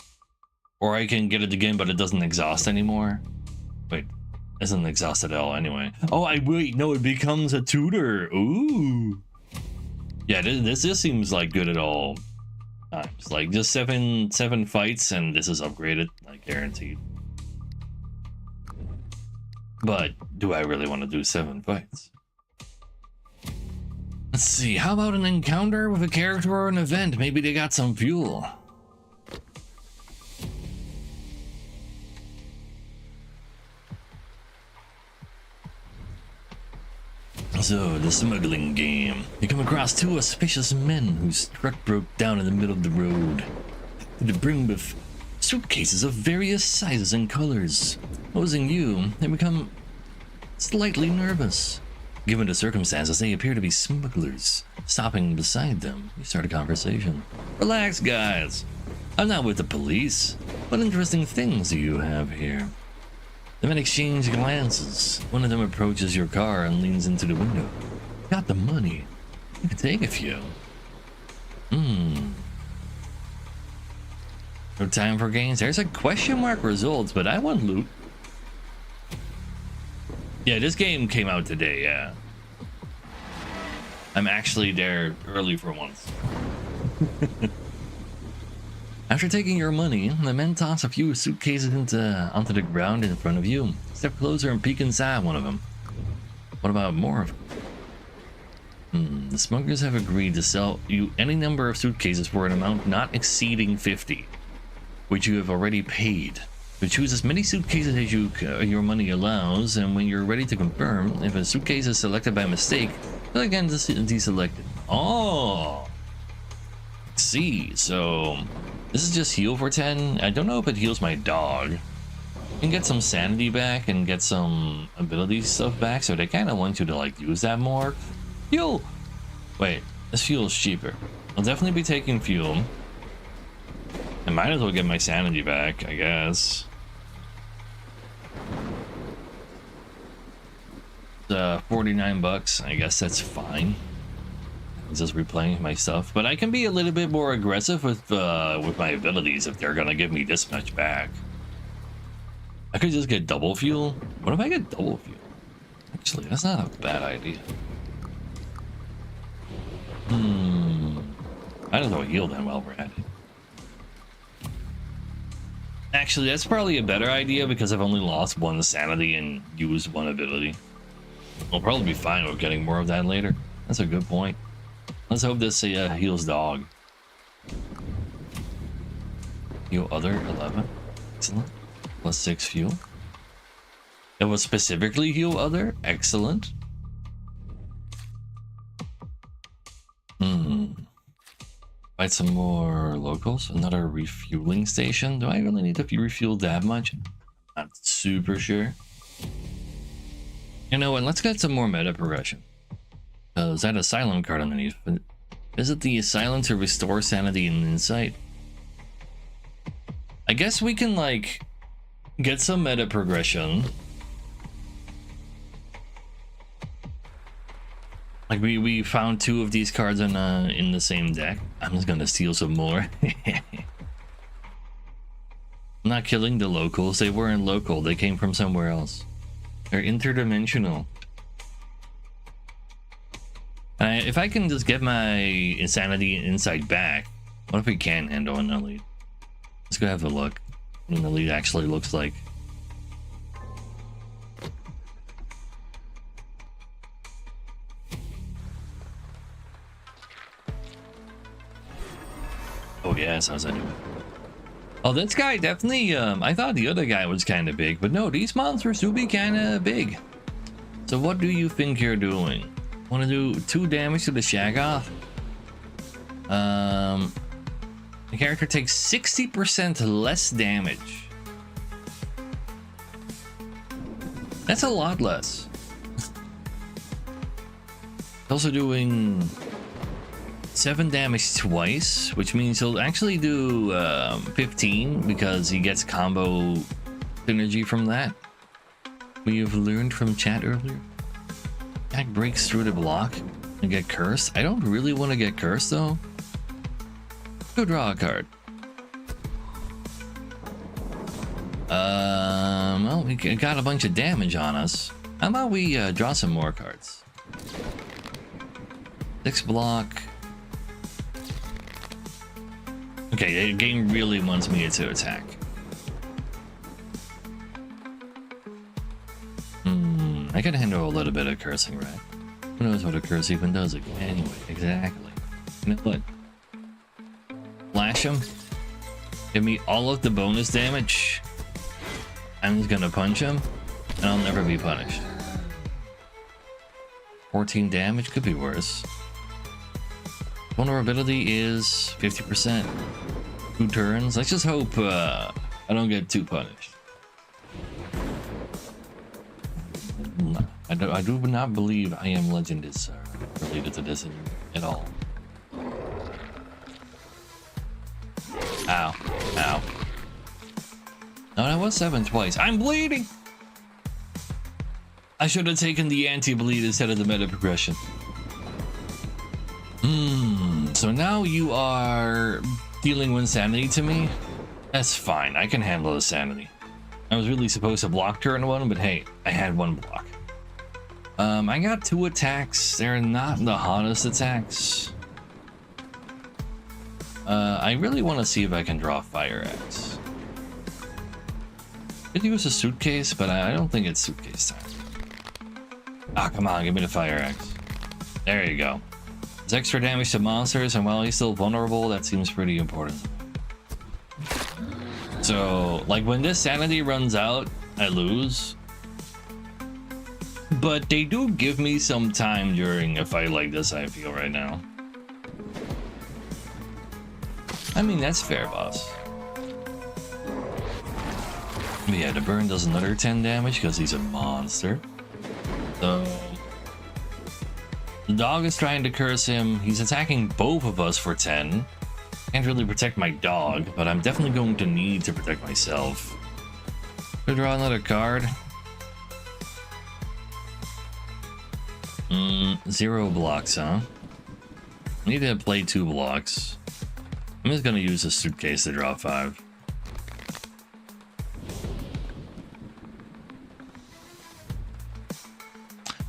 or I can get it again, but it doesn't exhaust anymore. Wait, it doesn't exhaust at all anyway. Oh, wait, no, it becomes a tutor. Ooh, yeah, this seems like good at all times. Like just seven fights, and this is upgraded, like guaranteed. But do I really want to do 7 fights? Let's see, how about an encounter with a character or an event? Maybe they got some fuel. So, the smuggling game. You come across 2 auspicious men whose truck broke down in the middle of the road. They bring with suitcases of various sizes and colors. Opposing you, they become slightly nervous. Given the circumstances, they appear to be smugglers. Stopping beside them, you start a conversation. Relax, guys. I'm not with the police. What interesting things do you have here? The men exchange glances. One of them approaches your car and leans into the window. Got the money. You can take a few. No time for games. There's a question mark results, but I want loot. Yeah, this game came out today, yeah. I'm actually there early for once. After taking your money, the men toss a few suitcases onto the ground in front of you. Step closer and peek inside one of them. What about more of them? The smugglers have agreed to sell you any number of suitcases for an amount not exceeding 50, which you have already paid. You choose as many suitcases as your money allows, and when you're ready to confirm, if a suitcase is selected by mistake, then again deselect it. Oh! See, so this is just heal for 10. I don't know if it heals my dog. You can get some sanity back and get some ability stuff back, so they kind of want you to like use that more. Fuel! Wait, this fuel is cheaper. I'll definitely be taking fuel. I might as well get my sanity back, I guess. 49 bucks. I guess that's fine. I'm just replaying my stuff, but I can be a little bit more aggressive with my abilities if they're gonna give me this much back. I could just get double fuel. What if I get double fuel? Actually, that's not a bad idea. I don't know, heal them while we're at it. Actually, that's probably a better idea because I've only lost 1 sanity and used 1 ability. I'll probably be fine with getting more of that later. That's a good point. Let's hope this heals dog. Heal other 11. Excellent. Plus 6 fuel. It was specifically heal other. Excellent. Find some more locals. Another refueling station. Do I really need to refuel that much? Not super sure. You know what? Let's get some more meta progression. Because that asylum card underneath. Visit the asylum to restore sanity and insight. I guess we can like get some meta progression. Like we found 2 of these cards in the same deck. I'm just gonna steal some more. I'm not killing the locals. They weren't local. They came from somewhere else. They're interdimensional. If I can just get my insanity and insight back, what if we can handle an elite? Let's go have a look what an elite actually looks like. Oh yes, how's that doing? Oh, this guy definitely, I thought the other guy was kind of big, but no, these monsters do be kind of big. So what do you think you're doing? Want to do 2 damage to the Shaggoth? The character takes 60% less damage. That's a lot less. Also doing 7 damage twice, which means he'll actually do 15 because he gets combo synergy from that. We have learned from chat earlier. Attack breaks through the block and get cursed. I don't really want to get cursed though. Go draw a card. Well, we got a bunch of damage on us. How about we draw some more cards? 6 block. Okay, the game really wants me to attack. I can handle a little bit of cursing, right? Who knows what a curse even does again? Anyway, exactly. You know what? Flash him. Give me all of the bonus damage. I'm just gonna punch him, and I'll never be punished. 14 damage, could be worse. Vulnerability is 50%. 2 turns. Let's just hope I don't get too punished. I do not believe I Am Legend is related to this at all. Ow. Ow. No, that was 7 twice. I'm bleeding! I should have taken the anti-bleed instead of the meta progression. So now you are dealing with sanity to me? That's fine. I can handle the sanity. I was really supposed to block turn 1, but hey, I had 1 block. I got 2 attacks. They're not the hottest attacks. I really want to see if I can draw Fire Axe. Could use a suitcase, but I don't think it's suitcase time. Ah, come on, give me the Fire Axe. There you go. It's extra damage to monsters, and while he's still vulnerable, that seems pretty important. So, like, when this sanity runs out, I lose. But they do give me some time during a fight like this, I feel, right now. I mean, that's fair, boss. But yeah, the burn does another 10 damage because he's a monster. So the dog is trying to curse him. He's attacking both of us for 10. Can't really protect my dog, but I'm definitely going to need to protect myself. Could draw another card. 0 blocks, huh? I need to play 2 blocks. I'm just gonna use a suitcase to draw 5.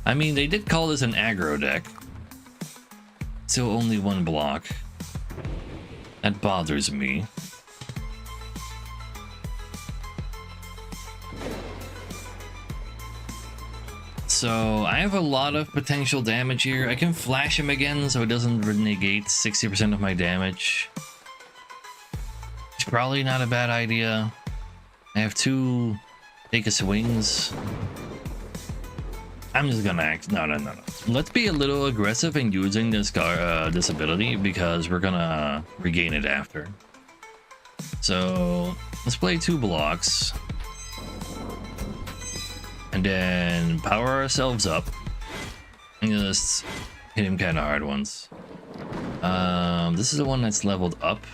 I mean, they did call this an aggro deck. Still only 1 block. That bothers me. So I have a lot of potential damage here. I can flash him again so it doesn't negate 60% of my damage. It's probably not a bad idea. I have 2 take a swings. I'm just gonna act. No. Let's be a little aggressive in using this this ability because we're gonna regain it after. So let's play 2 blocks. And then power ourselves up and just hit him kind of hard once. This is the one that's leveled up.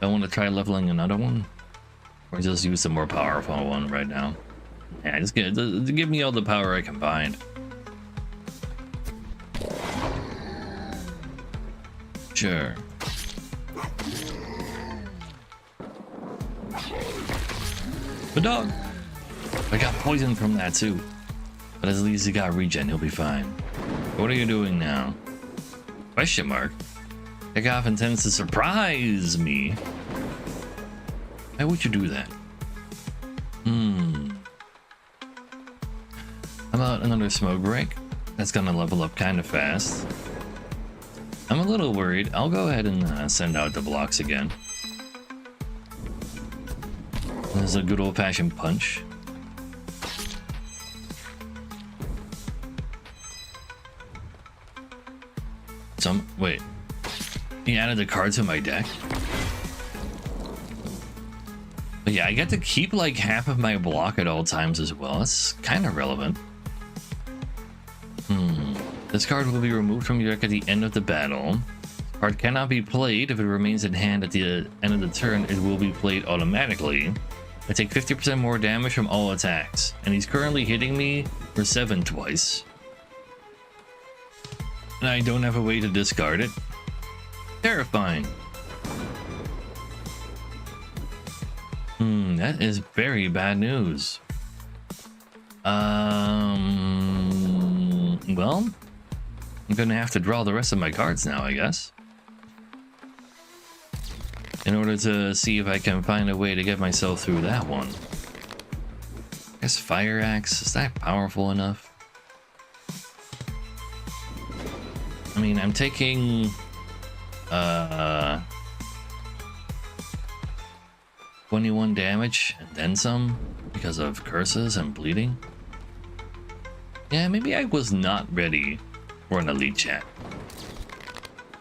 I want to try leveling another one, or just use the more powerful one right now. Yeah, just give me all the power I can find. Sure. The dog. I got poisoned from that too, but at least he got regen. He'll be fine. What are you doing now? Question mark. Takeoff intends to surprise me. Why would you do that? How about another smoke break? That's gonna level up kind of fast. I'm a little worried. I'll go ahead and send out the blocks again. There's a good old-fashioned punch. Wait. He added a card to my deck? But yeah, I get to keep like half of my block at all times as well. That's kind of relevant. This card will be removed from your deck at the end of the battle. Card cannot be played. If it remains in hand at the end of the turn, it will be played automatically. I take 50% more damage from all attacks, and he's currently hitting me for 7 twice. And I don't have a way to discard it. Terrifying. That is very bad news. Well, I'm gonna have to draw the rest of my cards now, I guess, in order to see if I can find a way to get myself through that one. I guess Fire Axe, is that powerful enough? I mean, I'm taking 21 damage and then some because of curses and bleeding. Yeah, maybe I was not ready for an elite chat.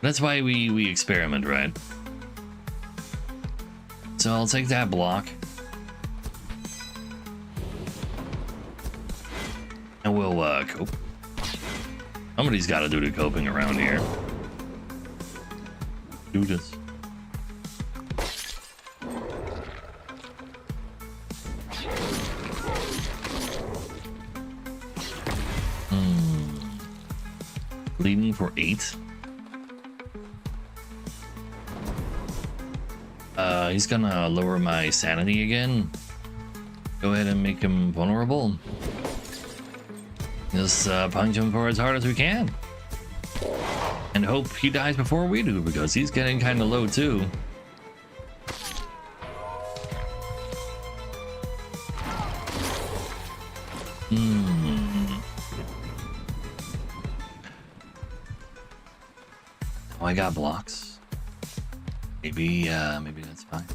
That's why we experiment, right? So I'll take that block. And we'll cope. Somebody's got to do the coping around here. Do this. Bleeding for 8. He's gonna lower my sanity again. Go ahead and make him vulnerable. Just punch him for as hard as we can. And hope he dies before we do, because he's getting kind of low too. Oh, I got blocks. Maybe that's fine.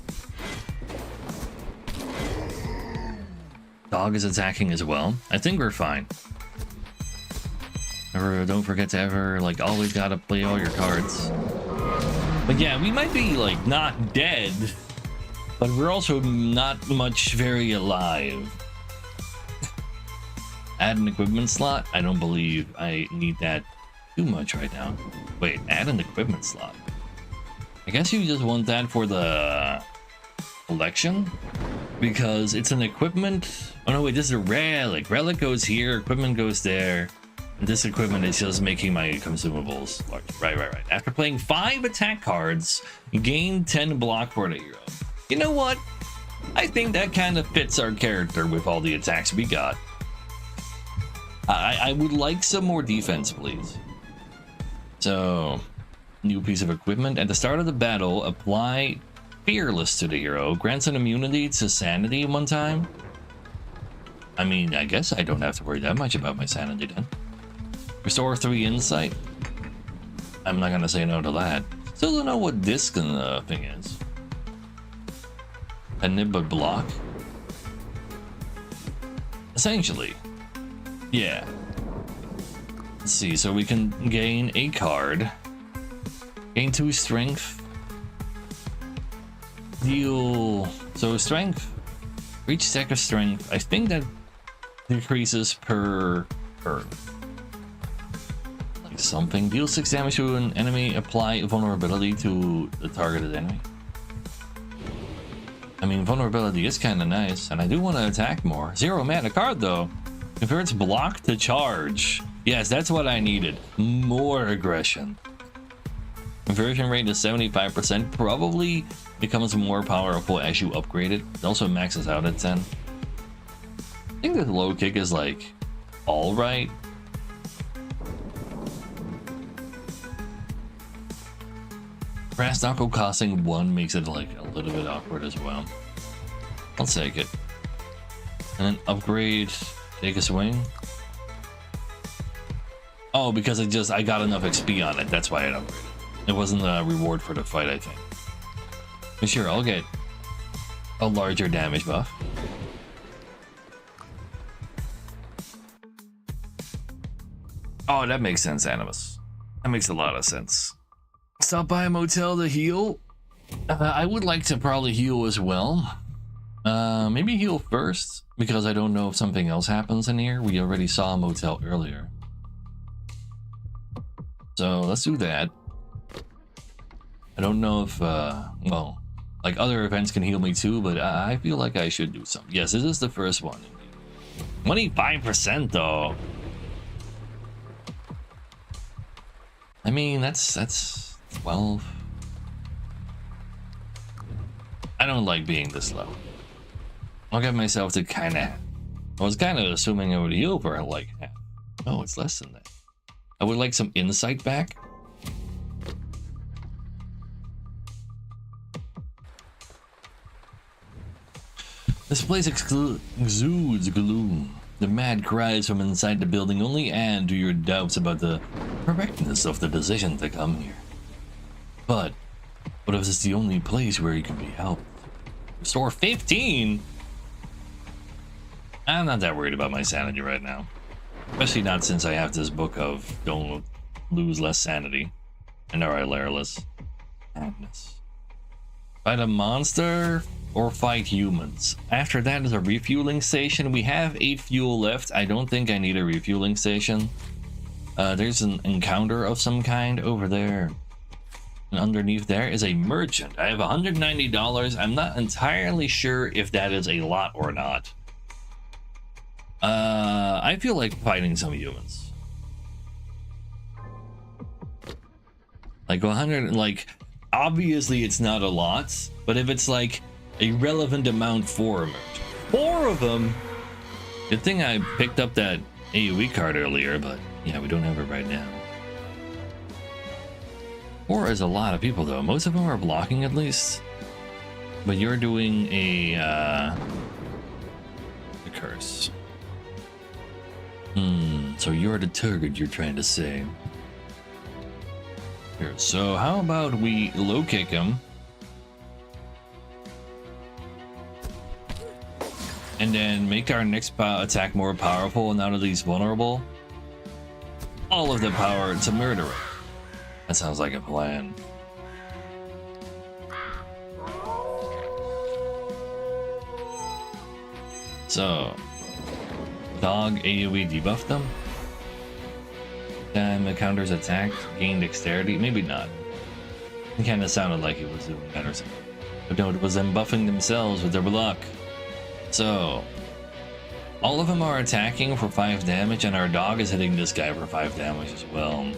Dog is attacking as well. I think we're fine. Don't forget to ever, like, always gotta play all your cards. But yeah, we might be, like, not dead, but we're also not much very alive. Add an equipment slot? I don't believe I need that too much right now. Wait, add an equipment slot. I guess you just want that for the collection, because it's an equipment. Oh no, wait, this is a relic. Relic goes here, equipment goes there. And this equipment is just making my consumables large. Right. After playing 5 attack cards, you gain 10 block for the hero. You know what? I think that kind of fits our character with all the attacks we got. I would like some more defense, please. So, new piece of equipment. At the start of the battle, apply Fearless to the hero. Grants an immunity to sanity one time. I mean, I guess I don't have to worry that much about my sanity then. Restore 3 insight. I'm not gonna say no to that. Still don't know what this thing is. A nib but block. Essentially. Yeah. Let's see, so we can gain a card. Gain 2 strength. Deal. So strength. For each stack of strength. I think that decreases per turn. Like something. Deal 6 damage to an enemy. Apply vulnerability to the targeted enemy. I mean, vulnerability is kind of nice, and I do want to attack more. 0 mana card though. Converts block to charge. Yes, that's what I needed. More aggression. Conversion rate is 75%. Probably becomes more powerful as you upgrade it. It also maxes out at 10. I think the low kick is like all right. Brass knuckle costing 1 makes it like a little bit awkward as well. I'll take it. And then upgrade, take a swing. Oh, because I got enough XP on it. That's why I upgraded. It wasn't a reward for the fight, I think. But sure, I'll get a larger damage buff. Oh, that makes sense, Animus. That makes a lot of sense. Stop by a motel to heal. I would like to probably heal as well. Maybe heal first, because I don't know if something else happens in here. We already saw a motel earlier. So let's do that. I don't know if, well, like other events can heal me too, but I feel like I should do something. Yes, this is the first one. 25% though. I mean, that's 12. I don't like being this low. I'll get myself to kind of... I was kind of assuming I would heal for like half. No, it's less than that. I would like some insight back. This place exudes gloom. The mad cries from inside the building only add to your doubts about the correctness of the decision to come here. But what if it's the only place where you can be helped? Restore 15? I'm not that worried about my sanity right now. Especially not since I have this book of don't lose less sanity. And are I lareless? Madness. Fight a monster or fight humans. After that is a refueling station. We have 8 fuel left. I don't think I need a refueling station. There's an encounter of some kind over there. And underneath there is a merchant. I have $190. I'm not entirely sure if that is a lot or not. I feel like fighting some humans. Like 100, like, obviously it's not a lot, but if it's like a relevant amount for a merchant. 4 of them! Good thing I picked up that AoE card earlier, but yeah, we don't have it right now. 4 is a lot of people though. Most of them are blocking at least. But you're doing a curse. So you're the target you're trying to say. Here, so how about we low kick him? And then make our next attack more powerful, and now that he's vulnerable, all of the power to murder him. That sounds like a plan. So, dog AoE debuffed them. Time counters attack, gain dexterity. Maybe not. It kind of sounded like it was doing that or something. But no, it was them buffing themselves with their block. So, all of them are attacking for 5 damage, and our dog is hitting this guy for 5 damage as well.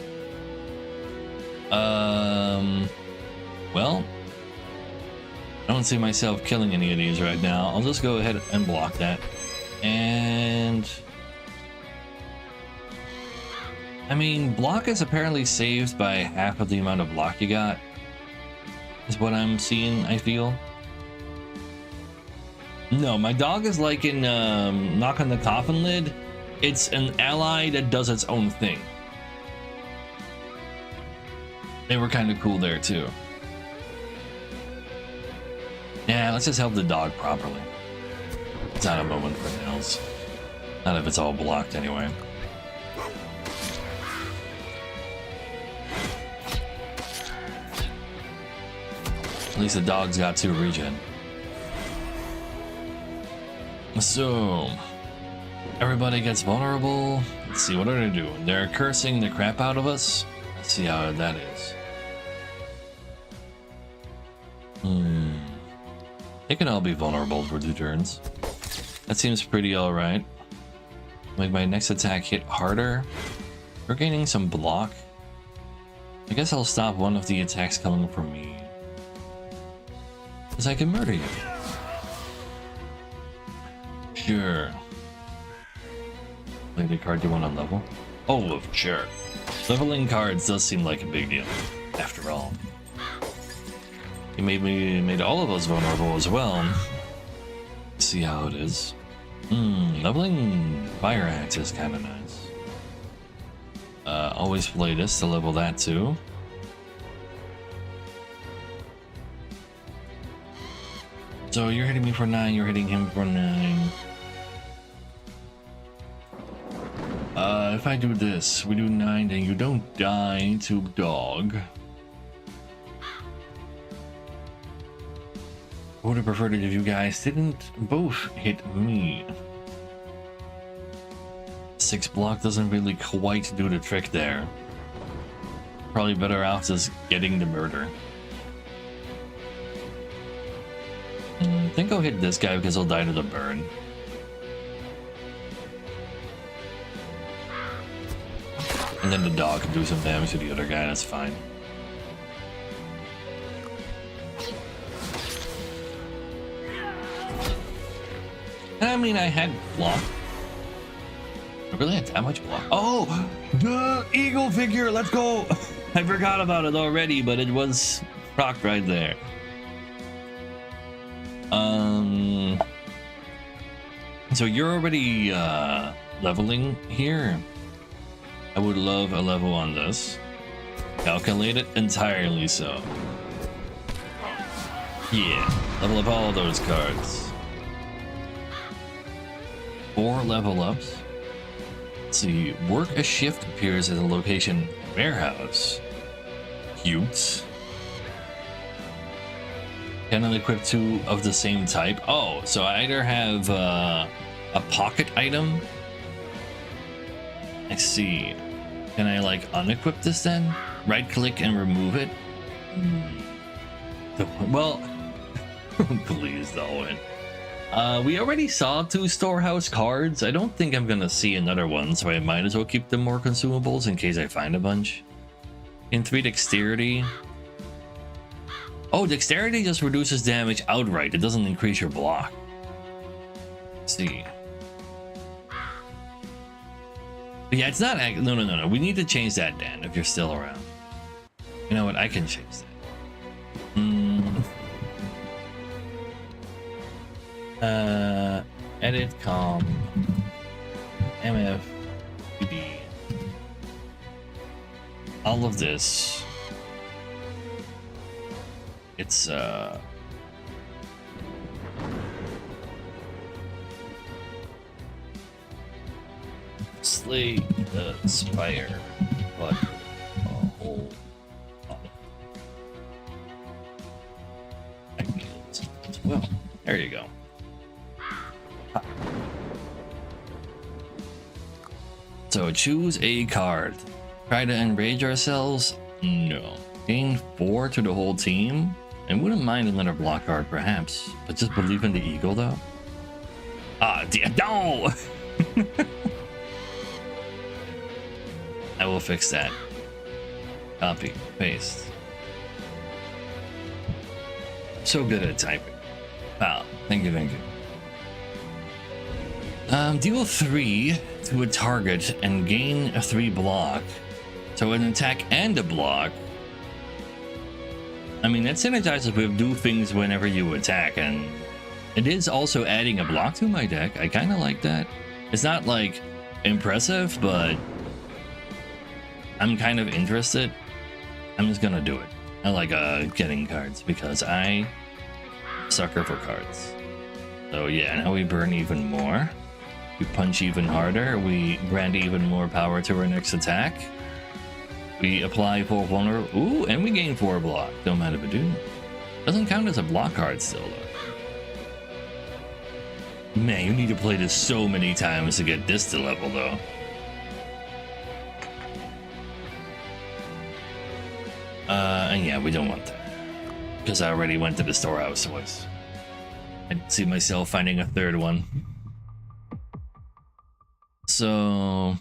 Well, I don't see myself killing any of these right now. I'll just go ahead and block that. And I mean, block is apparently saved by half of the amount of block you got, is what I'm seeing, I feel. No, my dog is like in Knock on the Coffin Lid. It's an ally that does its own thing. They were kind of cool there too. Yeah, let's just help the dog properly. It's not a moment for nails. Not if it's all blocked anyway. At least the dog's got 2 regen. So, everybody gets vulnerable. Let's see, what are they doing? They're cursing the crap out of us. Let's see how that is. They can all be vulnerable for 2 turns. That seems pretty alright. Make my next attack hit harder. We're gaining some block. I guess I'll stop one of the attacks coming from me. Because I can murder you. Sure. Play the card you want on level? Oh, sure. Leveling cards does seem like a big deal, after all. He made all of us vulnerable as well. See how it is. Leveling Fire Axe is kind of nice. Always play this to level that too. So you're hitting me for 9, you're hitting him for 9. If I do this, we do 9, then you don't die to dog. I would have preferred it if you guys didn't both hit me. 6 block doesn't really quite do the trick there. Probably better off just getting the murder. I think I'll hit this guy because he'll die to the burn. And then the dog can do some damage to the other guy, that's fine. And I mean, I had block. I really had that much block. Oh, the eagle figure, let's go! I forgot about it already, but it was procced right there. So you're already leveling here. I would love a level on this. Calculate it entirely so. Yeah, level up all those cards. 4 level ups. Let's see, work a shift appears at a location warehouse. Cute. Can I equip 2 of the same type? Oh, so I either have a pocket item. I see. Can I like unequip this then? Right click and remove it? Well, please don't. We already saw 2 storehouse cards. I don't think I'm gonna see another one, so I might as well keep them more consumables in case I find a bunch. In 3 dexterity. Oh, dexterity just reduces damage outright. It doesn't increase your block. Let's see. But yeah, it's not. No. We need to change that, Dan, if you're still around. You know what? I can change that. Edit com mf all of this. It's slay the spire, but a whole lot of ideas as well. There you go. So choose a card. Try to enrage ourselves? No. Gain 4 to the whole team? I wouldn't mind another block card perhaps, but just believe in the eagle though? Ah, no! I will fix that. Copy, paste. So good at typing. Wow, thank you. Deal 3 to a target and gain a 3 block. So an attack and a block. I mean, that synergizes with do things whenever you attack, and It is also adding a block to my deck. I kind of like that. It's not like impressive, but I'm kind of interested. I'm just gonna do it. I like getting cards because I sucker for cards. So yeah, now we burn even more. We punch even harder. We grant even more power to our next attack. We apply 4 vulnerable. Ooh, and we gain 4 block. Don't matter if it do. Doesn't count as a block card still though. Man, you need to play this so many times to get this to level though. And yeah, we don't want that. Because I already went to the storehouse twice. I didn't see myself finding a third one. So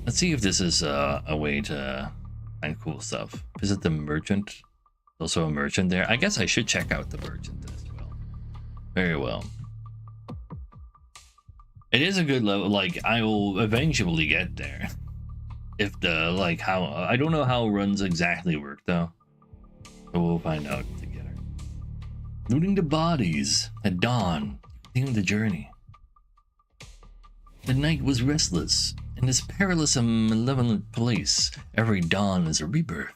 let's see if this is a way to find cool stuff. Visit the merchant. There's also a merchant there. I guess I should check out the merchant as well. Very well. It is a good level. Like, I will eventually get there. If the, like, how, I don't know how runs exactly work though. But we'll find out together. Looting the bodies at dawn. Continuing the journey. The night was restless. In this perilous and malevolent place, every dawn is a rebirth.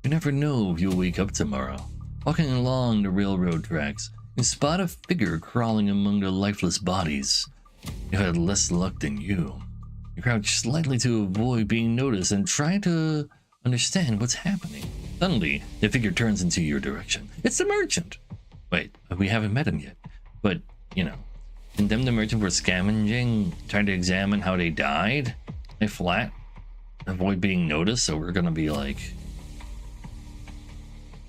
You never know if you'll wake up tomorrow. Walking along the railroad tracks, you spot a figure crawling among the lifeless bodies. You had less luck than you. You crouch slightly to avoid being noticed and try to understand what's happening. Suddenly, the figure turns into your direction. It's the merchant! Wait, we haven't met him yet. But, you know, condemn the merchant for scavenging, trying to examine how they died. Lay flat, avoid being noticed, so we're gonna be like...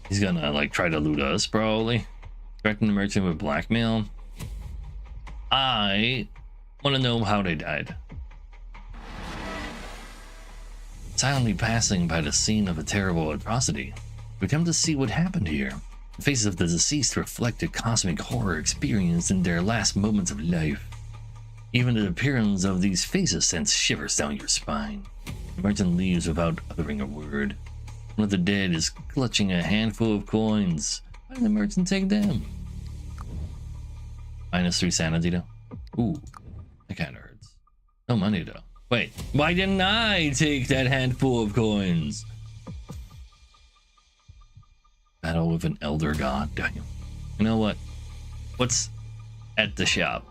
He's gonna, like, try to loot us, probably. Threaten the merchant with blackmail. I want to know how they died. Silently passing by the scene of a terrible atrocity, we attempt to see what happened here. The faces of the deceased reflect the cosmic horror experienced in their last moments of life. Even the appearance of these faces sends shivers down your spine. The merchant leaves without uttering a word. One of the dead is clutching a handful of coins. Why did the merchant take them? -3 sanity though. Ooh, that kind of hurts. No money though. Wait, why didn't I take that handful of coins? Battle with an elder god. Damn. You know what? What's at the shop?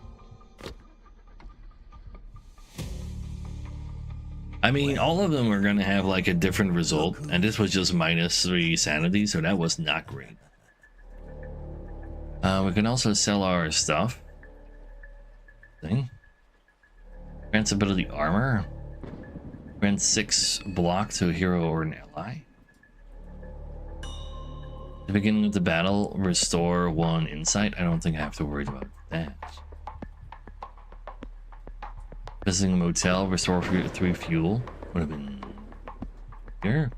I mean, all of them are gonna have like a different result, and this was just -3 sanity, so that was not great. We can also sell our stuff. Thing. Grants ability armor. Grants 6 block to a hero or an ally. At the beginning of the battle, restore 1 insight. I don't think I have to worry about that. Visiting a motel, restore 3 fuel. Would have been here.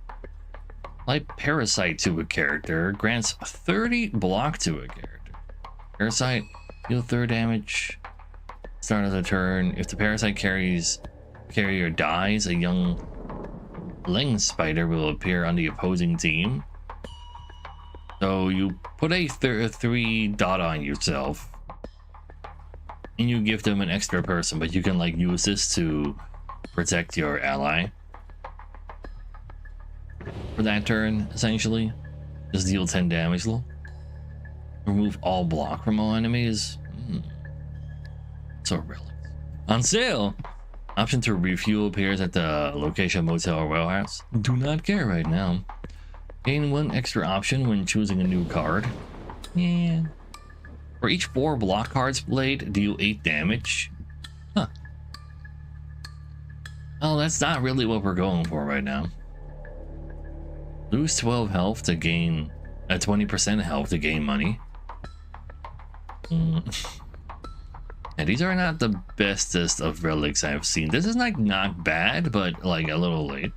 Light parasite to a character. Grants 30 block to a character. Parasite, deal 3 damage. Start of the turn. If the parasite carrier dies, a young Ling spider will appear on the opposing team. So you put a 3 dot on yourself, and you give them an extra person, but you can like use this to protect your ally for that turn. Essentially, just deal 10 damage. Remove all block from all enemies. So relics on sale. Option to refuel appears at the location motel or warehouse. Do not care right now. Gain 1 extra option when choosing a new card. Yeah. For each 4 block cards played, deal 8 damage. Huh. Oh, that's not really what we're going for right now. Lose 12 health to gain 20% health to gain money. And these are not the bestest of relics I've seen. This is like not bad, but like a little late.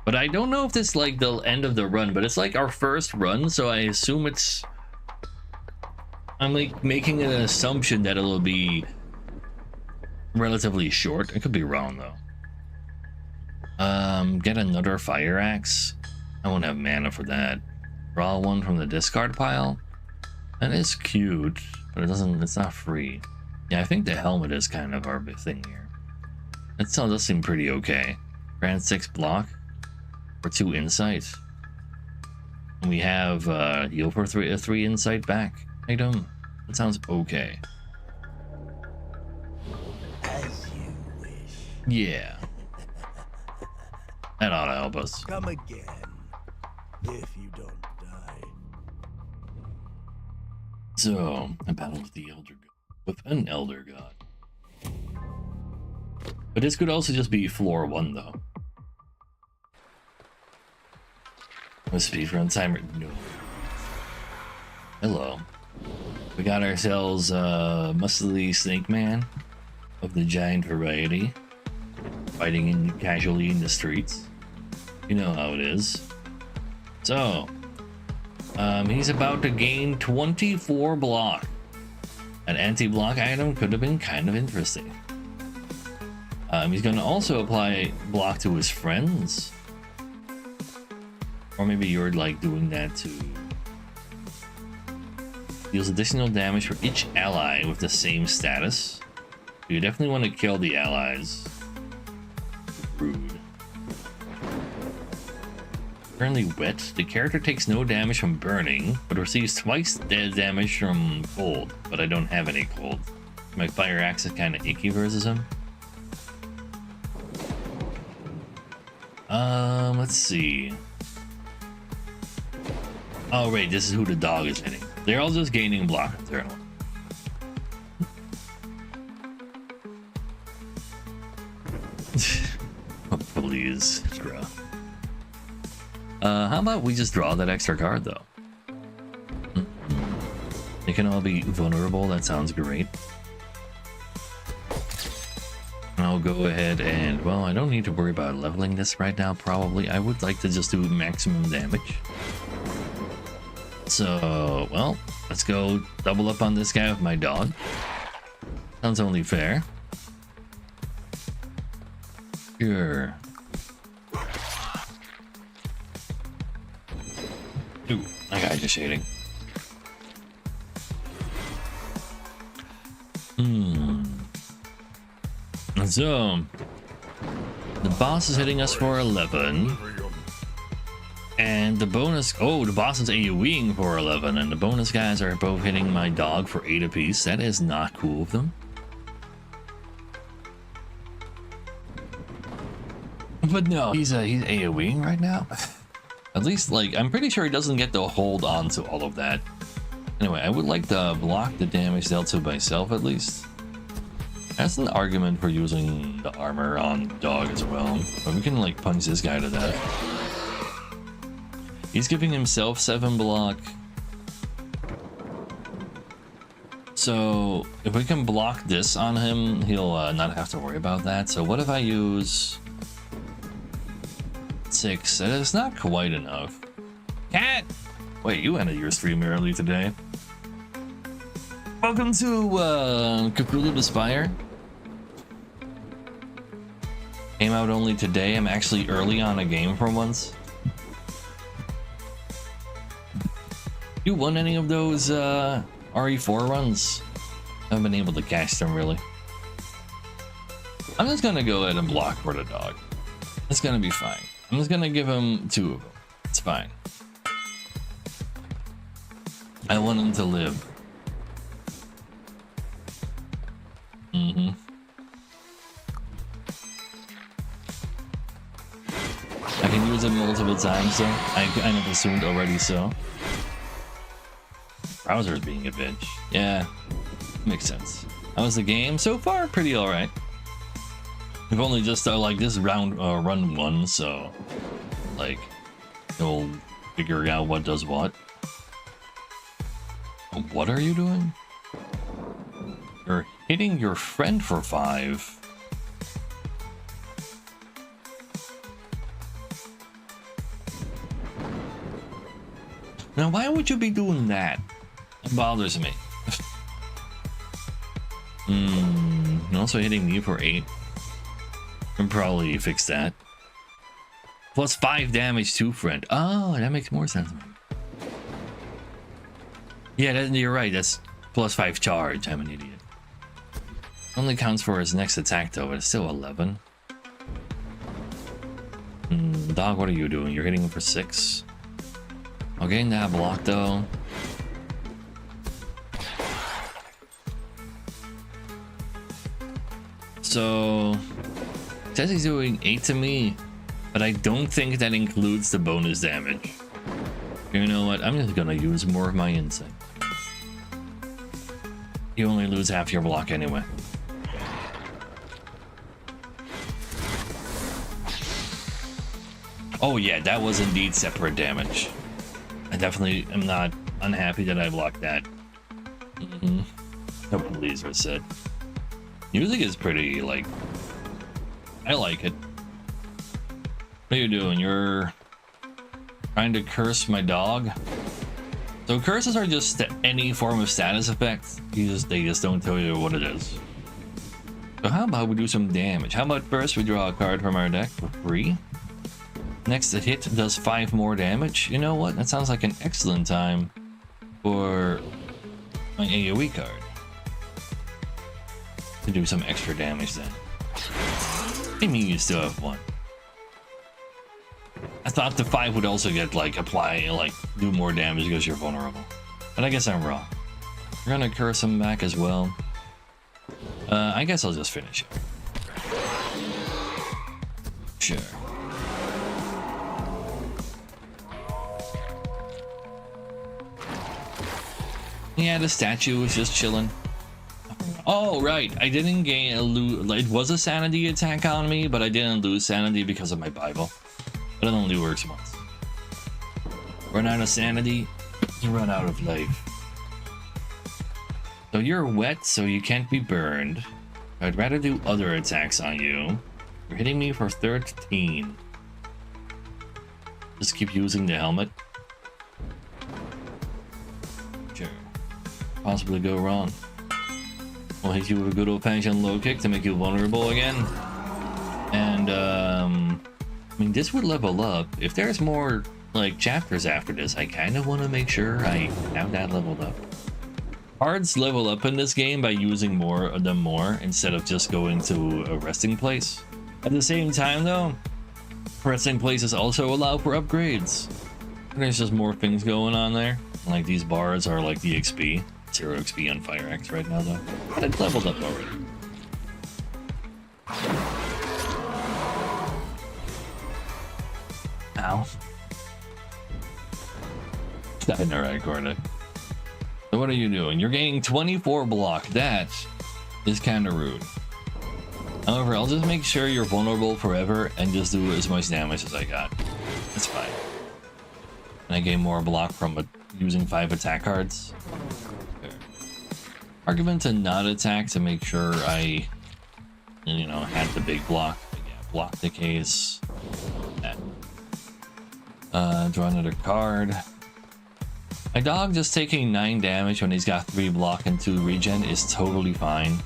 But I don't know if this is like the end of the run, but it's like our first run, so I assume it's... I'm like making an assumption that it'll be relatively short. I could be wrong though. Get another fire axe. I won't have mana for that. Draw 1 from the discard pile. That is cute, but it's not free. Yeah, I think the helmet is kind of our big thing here. That still does seem pretty okay. Grant 6 block for 2 insight. And we have heal for 3 insight back item. That sounds okay. As you wish. Yeah. That ought to help us. Come again, if you don't die. So, a battle with the Elder God. With an Elder God. But this could also just be floor 1 though. A speedrun timer? No. Hello. We got ourselves muscly snake man of the giant variety. Fighting casually in the streets. You know how it is. So, he's about to gain 24 block. An anti-block item could have been kind of interesting. He's going to also apply block to his friends. Or maybe you're like doing that to deals additional damage for each ally with the same status. You definitely want to kill the allies. Rude. Currently wet. The character takes no damage from burning, but receives twice the damage from cold. But I don't have any cold. My fire axe is kind of icky versus him. Let's see. Oh, wait, this is who the dog is hitting. They're all just gaining block in turn 1. Please, bro. How about we just draw that extra card, though? They can all be vulnerable. That sounds great. I'll go ahead and, well, I don't need to worry about leveling this right now, probably. I would like to just do maximum damage. So, well, let's go double up on this guy with my dog. Sounds only fair. Sure. Ooh, that guy just shading. So, the boss is hitting us for 11. And the bonus, oh, the boss is AoEing for 11. And the bonus guys are both hitting my dog for 8 apiece. That is not cool of them. But no, he's AoEing right now. At least, like, I'm pretty sure he doesn't get to hold on to all of that. Anyway, I would like to block the damage dealt to myself at least. That's an argument for using the armor on dog as well. But we can like punch this guy to death. He's giving himself 7 block. So if we can block this on him, he'll not have to worry about that. So what if I use 6? That is not quite enough. Cat! Wait, you ended your stream early today. Welcome to Cthulhu the Spire. Came out only today. I'm actually early on a game for once. You won any of those RE4 runs? I haven't been able to catch them really. I'm just gonna go ahead and block for the dog. It's gonna be fine. I'm just gonna give him 2 of them. It's fine. I want him to live. I can use it multiple times though. I kind of assumed already so. Browser's being a bitch. Yeah, makes sense. How was the game? So far, pretty alright. We've only just like this round run 1, so like you'll figure out what does what. What are you doing? You're hitting your friend for 5. Now, why would you be doing that? It bothers me. Also hitting me for 8. Can probably fix that. Plus 5 damage to friend. Oh, that makes more sense. Yeah, you're right. That's +5 charge. I'm an idiot. Only counts for his next attack though, but it's still 11. Dog, what are you doing? You're hitting him for 6. I'm getting that block though. So, it says he's doing 8 to me, but I don't think that includes the bonus damage. You know what? I'm just gonna use more of my insight. You only lose half your block anyway. Oh yeah, that was indeed separate damage. I definitely am not unhappy that I blocked that. No police was said. Music is pretty, like, I like it. What are you doing? You're trying to curse my dog? So curses are just any form of status effect. They just don't tell you what it is. So how about we do some damage? How about first we draw a card from our deck for free? Next hit does 5 more damage. You know what? That sounds like an excellent time for my AoE card to do some extra damage then. I mean, you still have 1. I thought the 5 would also get like do more damage because you're vulnerable, but I guess I'm wrong. We're gonna curse him back as well. I guess I'll just finish it. Sure. Yeah, the statue was just chilling. Oh, right. I didn't gain it was a sanity attack on me, but I didn't lose sanity because of my Bible. But it only works once. Run out of sanity, you run out of life. So you're wet, so you can't be burned. I'd rather do other attacks on you. You're hitting me for 13. Just keep using the helmet. Sure. Possibly go wrong. We'll hit you with a good old-fashioned low kick to make you vulnerable again. And, I mean, this would level up. If there's more, like, chapters after this, I kind of want to make sure I have that leveled up. Cards level up in this game by using more of them instead of just going to a resting place. At the same time, though, resting places also allow for upgrades. There's just more things going on there. Like, these bars are like the XP. 0 XP on Fire Axe right now, though. But it's leveled up already. Ow. I know, right, Corda? So what are you doing? You're gaining 24 block. That is kind of rude. However, I'll just make sure you're vulnerable forever and just do as much damage as I got. It's fine. And I gain more block from using 5 attack cards. Fair. Argument to not attack to make sure I, you know, had the big block. Yeah, block the case. Draw another card. My dog just taking 9 damage when he's got 3 block and 2 regen is totally fine.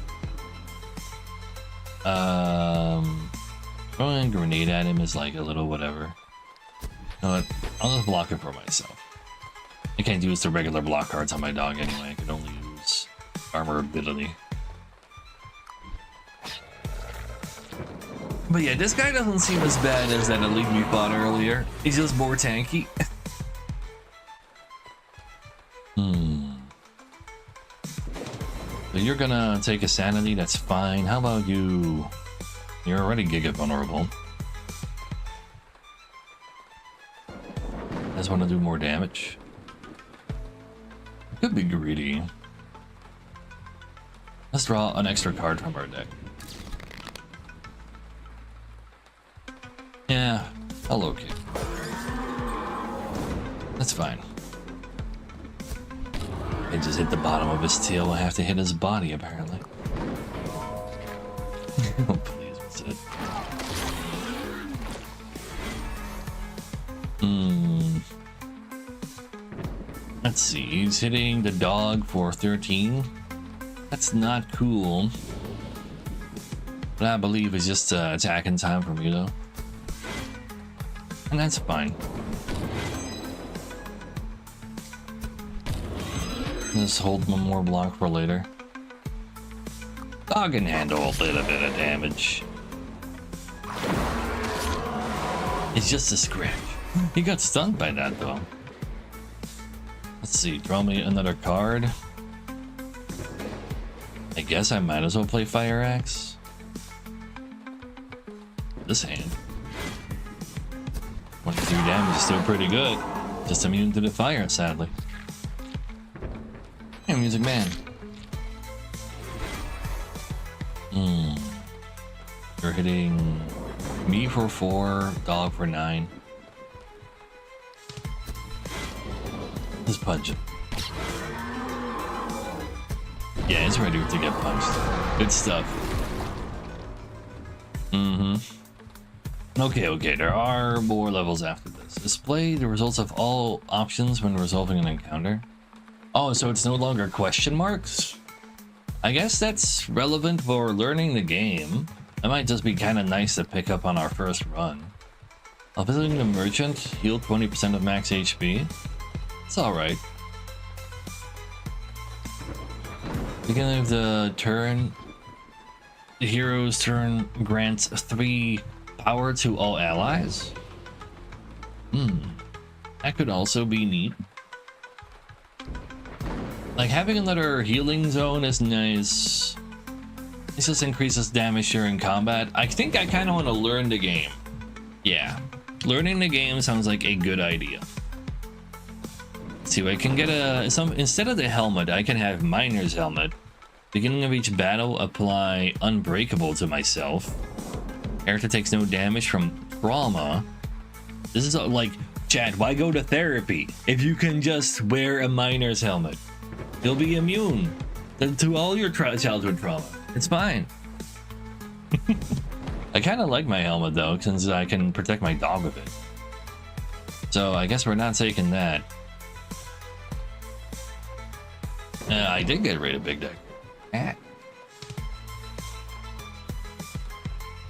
Throwing a grenade at him is like a little whatever. You know what? I'll just block it for myself. I can't use the regular block cards on my dog anyway. I can only use armor ability. But yeah, this guy doesn't seem as bad as that elite we fought earlier. He's just more tanky. So you're gonna take a sanity, that's fine. How about you? You're already Giga vulnerable. Just want to do more damage. Could be greedy. Let's draw an extra card from our deck. Yeah, a low kick. That's fine. I just hit the bottom of his tail. I have to hit his body, apparently. Oh, please, what's it? Let's see. He's hitting the dog for 13. That's not cool. But I believe it's just attacking time from you, though. And that's fine. Just hold one more block for later. Dog can handle a little bit of damage. It's just a scratch. He got stunned by that though. Let's see, draw me another card. I guess I might as well play Fire Axe. This hand. 23 damage is still pretty good. Just immune to the fire, sadly. Hey, Music Man. You're hitting me for 4, dog for 9. Let's punch it. Yeah, it's ready to get punched. Good stuff. Okay, there are more levels after this. Display the results of all options when resolving an encounter. Oh, so it's no longer question marks? I guess that's relevant for learning the game. That might just be kind of nice to pick up on our first run. Visiting the merchant, heal 20% of max HP. It's alright. Beginning of the turn, the hero's turn grants 3 power to all allies. That could also be neat. Like having another healing zone is nice. This just increases damage during combat. I think I kind of want to learn the game. Yeah, learning the game sounds like a good idea. Let's see, I can get instead of the helmet, I can have Miner's helmet. Beginning of each battle, apply Unbreakable to myself. Character takes no damage from trauma. This is like, Chad, why go to therapy if you can just wear a Miner's helmet? You'll be immune to all your childhood trauma. It's fine. I kind of like my helmet though, since I can protect my dog with it. So I guess we're not taking that. I did get rid of Big Deck.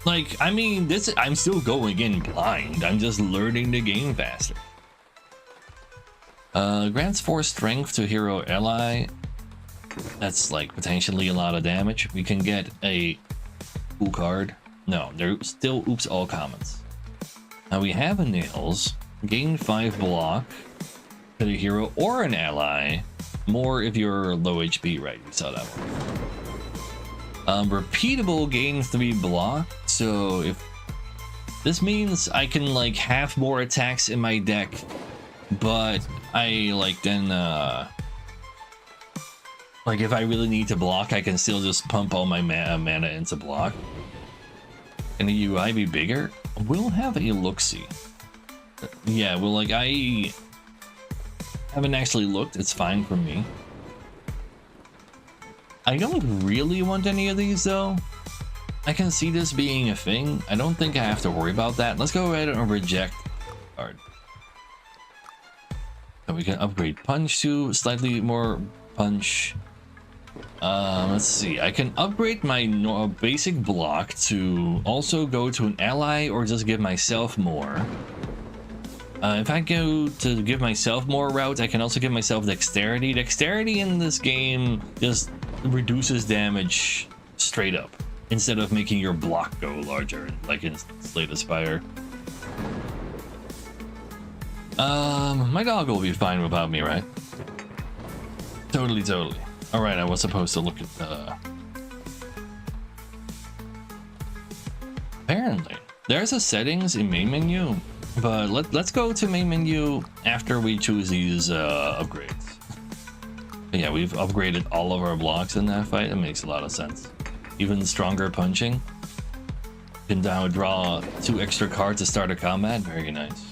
Like, I mean, I'm still going in blind. I'm just learning the game faster. Grants 4 strength to hero ally. That's like potentially a lot of damage. We can get a cool card. No, they're still oops all commons. Now we have a nails. Gain 5 block to the hero or an ally. More if you're low HP, right? We saw that one. Repeatable gain 3 block. So if this means I can like have more attacks in my deck, but I like then like if I really need to block, I can still just pump all my mana into block. Can the UI be bigger? We'll have a look-see. Yeah, well, like I haven't actually looked. It's fine for me. I don't really want any of these though. I can see this being a thing. I don't think I have to worry about that. Let's go ahead and reject card. So we can upgrade punch to slightly more punch. Let's see. I can upgrade my basic block to also go to an ally or just give myself more. If I go to give myself more routes, I can also give myself dexterity. Dexterity in this game just reduces damage straight up instead of making your block go larger like in Slay the Spire. My dog will be fine without me, right? Totally. All right, I was supposed to look at the... Apparently, there's a settings in main menu, but let's go to main menu after we choose these upgrades. But yeah, we've upgraded all of our blocks in that fight. It makes a lot of sense. Even stronger punching. You can now draw 2 extra cards to start a combat. Very nice.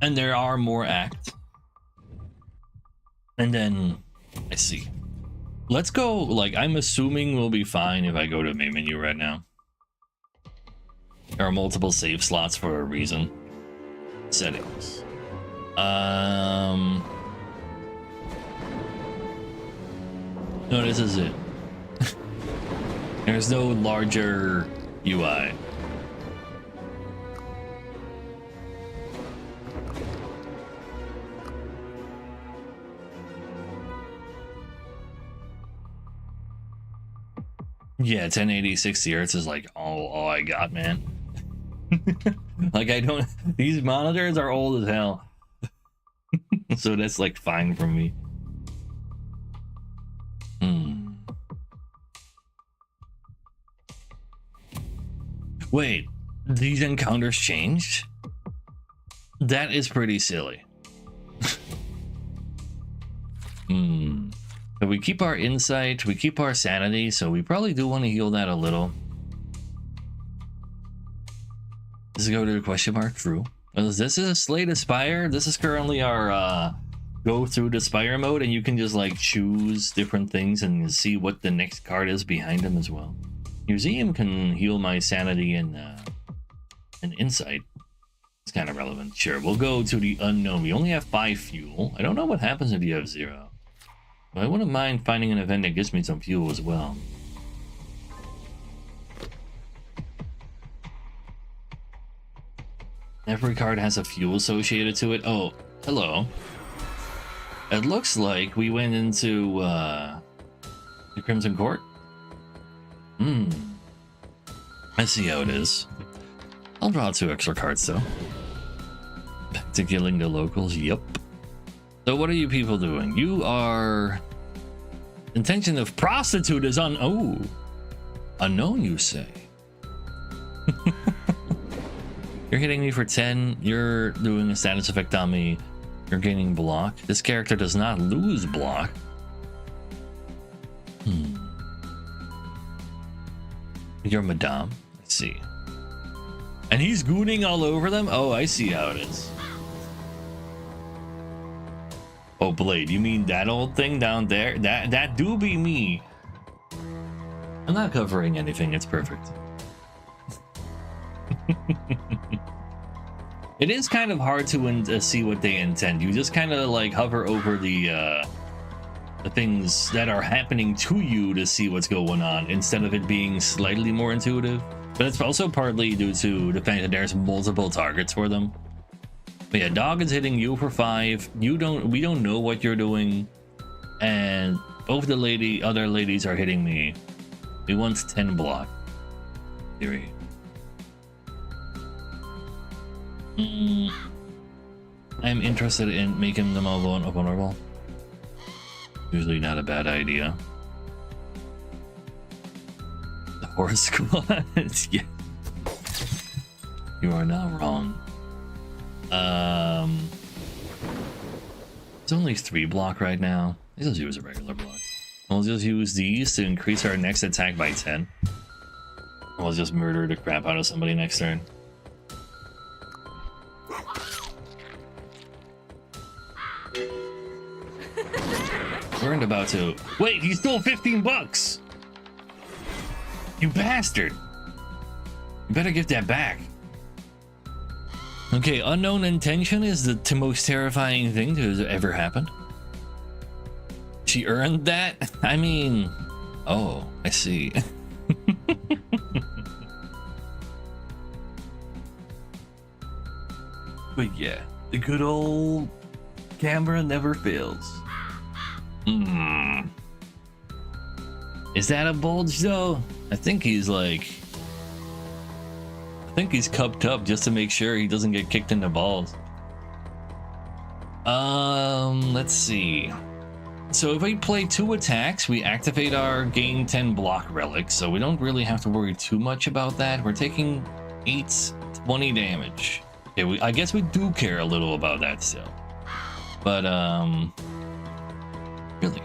And there are more acts. And then, I see. Let's go, like, I'm assuming we'll be fine if I go to main menu right now. There are multiple save slots for a reason. Settings. No, this is it. There's no larger UI. Yeah, 1080 60 hertz is like all I got, man. Like I don't. These monitors are old as hell, so that's like fine for me. Wait, these encounters changed? That is pretty silly. So we keep our insight, we keep our sanity, so we probably do want to heal that a little. Does it go to the question mark? True. This is a Slay the Spire. This is currently our go through the Spire mode, and you can just like choose different things and see what the next card is behind them as well. Museum can heal my sanity and insight. It's kind of relevant. Sure, we'll go to the unknown. We only have 5 fuel. I don't know what happens if you have 0. But I wouldn't mind finding an event that gives me some fuel as well. Every card has a fuel associated to it. Oh, hello. It looks like we went into the Crimson Court. I see how it is. I'll draw 2 extra cards though. Back to killing the locals. Yup. So what are you people doing? You are... Intention of prostitute is unknown, you say. You're hitting me for 10. You're doing a status effect on me. You're gaining block. This character does not lose block. You're Madame. I see. And he's gooning all over them? Oh, I see how it is. Oh, Blade, you mean that old thing down there? That do be me. I'm not covering anything. It's perfect. It is kind of hard to see what they intend. You just kind of like hover over the things that are happening to you to see what's going on instead of it being slightly more intuitive. But it's also partly due to the fact that there's multiple targets for them. But yeah, dog is hitting you for 5. We don't know what you're doing, and both the other ladies are hitting me. We want 10 block. Theory. I'm interested in making them all vulnerable. Usually not a bad idea. The horse squad. Yeah. You are not wrong. It's only 3 block right now. Let's just use a regular block. We'll just use these to increase our next attack by 10. We'll just murder the crap out of somebody next turn. Weren't about to. Wait, he stole 15 bucks! You bastard! You better give that back. Okay, unknown intention is the most terrifying thing to have ever happened. She earned that? I mean... Oh, I see. But yeah, the good old camera never fails. Is that a bulge though? I think he's cupped up just to make sure he doesn't get kicked in the balls. Let's see. So if we play 2 attacks, we activate our gain 10 block relic, so we don't really have to worry too much about that. We're taking 20 damage. Okay, I guess we do care a little about that still. But really,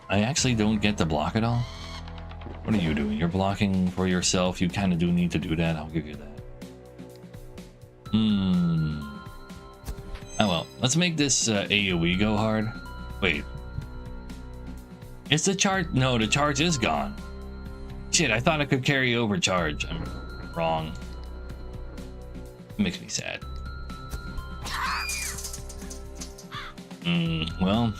I actually don't get to block at all. What are you doing? You're blocking for yourself. You kind of do need to do that. I'll give you that. Oh well, let's make this AoE go hard. Wait. Is the charge? No, the charge is gone. Shit, I thought I could carry over charge. I'm wrong. It makes me sad. Well,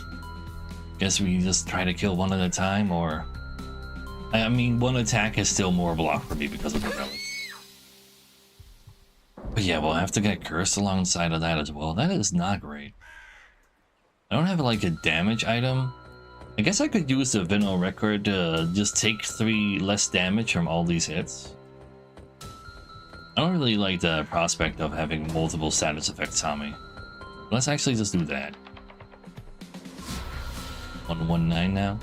guess we just try to kill one at a time, or... I mean, one attack is still more block for me because of the relic. But yeah, we'll have to get cursed alongside of that as well. That is not great. I don't have like a damage item, I guess I could use the Vinyl record to just take 3 less damage from all these hits. I don't really like the prospect of having multiple status effects on me. Let's actually just do that. 119 now?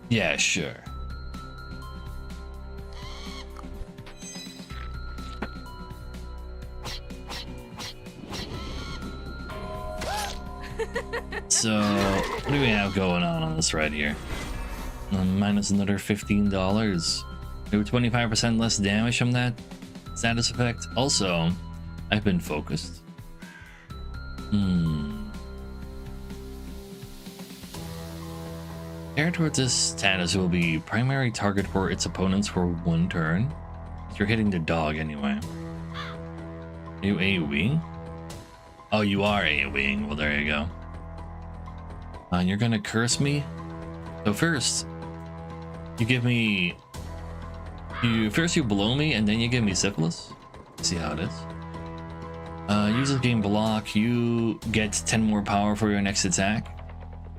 Yeah, sure. So, what do we have going on this right here? Minus another $15. Do 25% less damage from that status effect. Also, I've been focused. Character with this status will be primary target for its opponents for 1 turn. You're hitting the dog anyway. Are you AoEing? Oh, you are AoEing. Well, there you go. You're gonna curse me. So first, you give me. First you blow me, and then you give me syphilis. See how it is. Use this game block. You get 10 more power for your next attack.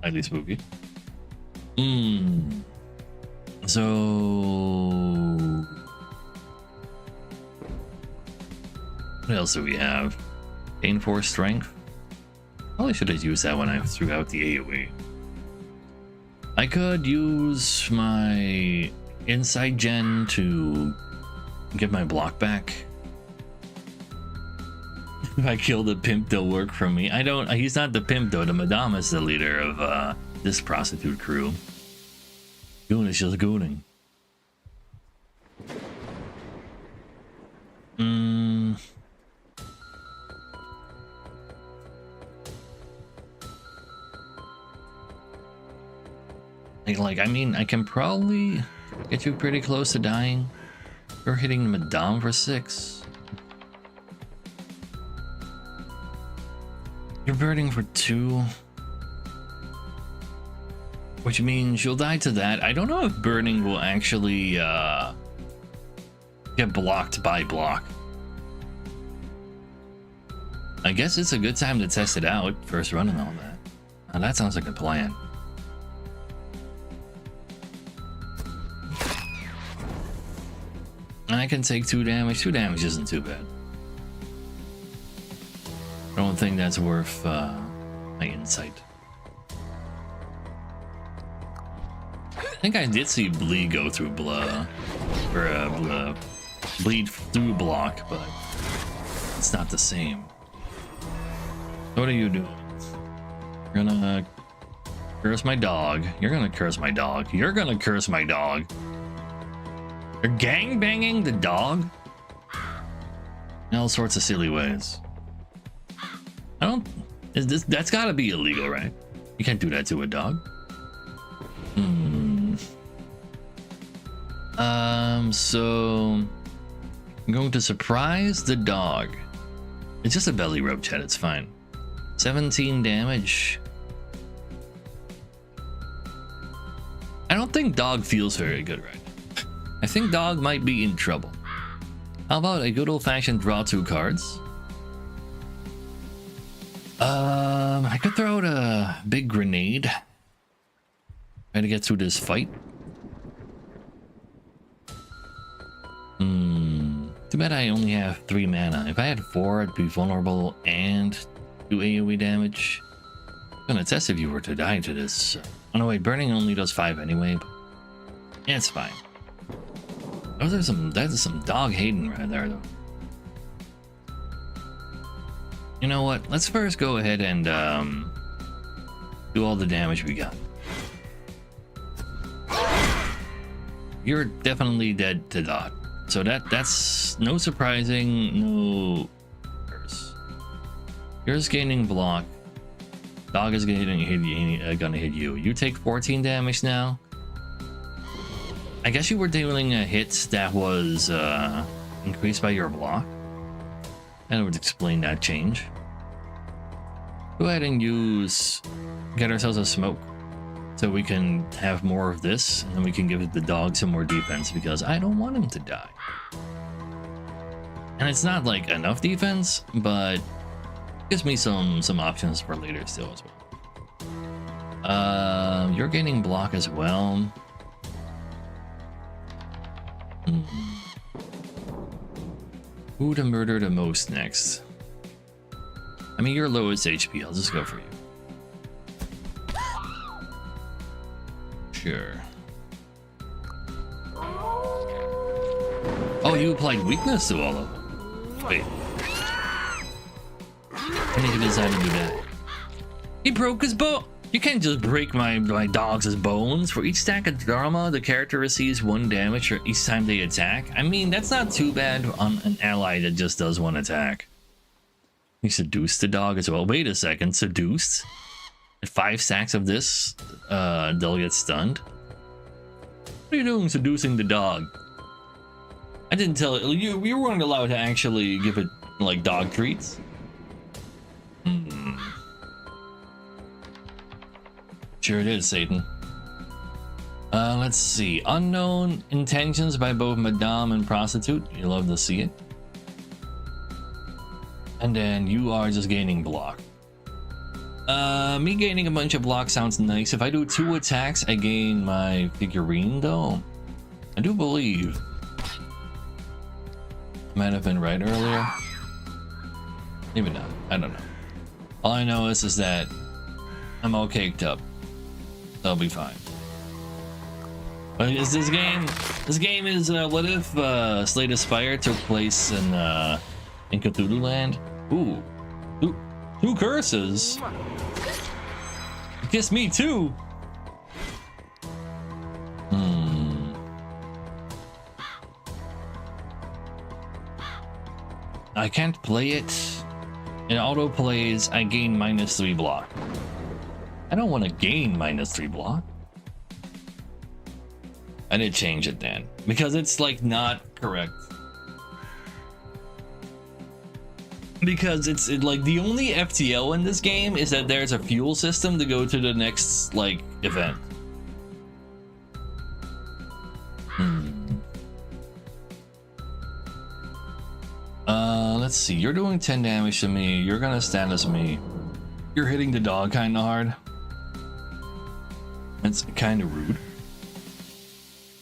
Slightly spooky. So what else do we have? Gain 4 strength. Probably should have used that when I threw out the AoE. I could use my insight gen to get my block back. If I kill the pimp, they'll work for me. I don't. He's not the pimp though. The madame is the leader of this prostitute crew. Goon is just gooning. Like, I mean, I can probably get you pretty close to dying. You're hitting the madame for 6. You're burning for 2. Which means you'll die to that. I don't know if burning will actually get blocked by block. I guess it's a good time to test it out. First run and all that. Now that sounds like a plan. I can take 2 damage. 2 damage isn't too bad. I don't think that's worth my insight. I think I did see bleed go through blood, or bleed through block, but it's not the same. What are you doing? You're gonna curse my dog. You're gonna curse my dog. You're gonna curse my dog. You're gangbanging the dog? In all sorts of silly ways. I don't. That's gotta be illegal, right? You can't do that to a dog. So I'm going to surprise the dog. It's just a belly rub, chat. It's fine. 17 damage. I don't think dog feels very good, right? I think dog might be in trouble. How about a good old-fashioned draw 2 cards? I could throw out a big grenade. Try to get through this fight. Too bad I only have 3 mana. If I had 4, I'd be vulnerable and do AoE damage. I'm gonna test if you were to die to this. Oh no, wait, burning only does 5 anyway. But yeah, it's fine. That's some dog hating right there, though. You know what? Let's first go ahead and do all the damage we got. You're definitely dead to dot. So that's no surprising, no curse. Yours gaining block. Dog is gonna hit you. You take 14 damage now. I guess you were dealing a hit that was increased by your block. That would explain that change. Go ahead and get ourselves a smoke. So we can have more of this, and then we can give the dog some more defense because I don't want him to die. And it's not like enough defense, but gives me some options for later still as well. You're gaining block as well. Who to murder the most next? I mean, you're lowest HP. I'll just go for you. Sure. Oh, you applied weakness to all of them. Wait. I need to decide to do that. He broke his bone. You can't just break my dog's bones. For each stack of drama, the character receives 1 damage for each time they attack. I mean, that's not too bad on an ally that just does 1 attack. You seduced the dog as well. Wait a second, seduced? At 5 stacks of this, they'll get stunned. What are you doing seducing the dog? I didn't tell it. You weren't allowed to actually give it like dog treats. Sure it is, Satan. Let's see. Unknown intentions by both Madame and Prostitute. You love to see it. And then you are just gaining block. Me gaining a bunch of block sounds nice. If I do 2 attacks, I gain my figurine though. I do believe. Might have been right earlier. Maybe not. I don't know. All I know is that I'm all caked up. That'll be fine. But is this game? This game is what if Slay Spire took place in Cthulhu Land? Ooh, two curses. Kiss me too. I can't play it. It auto plays. I gain -3 block. I don't want to gain -3 block. I did change it then because it's like not correct. Because it's like the only FTL in this game is that there's a fuel system to go to the next like event. Let's see. You're doing 10 damage to me. You're gonna status me. You're hitting the dog kind of hard. It's kind of rude.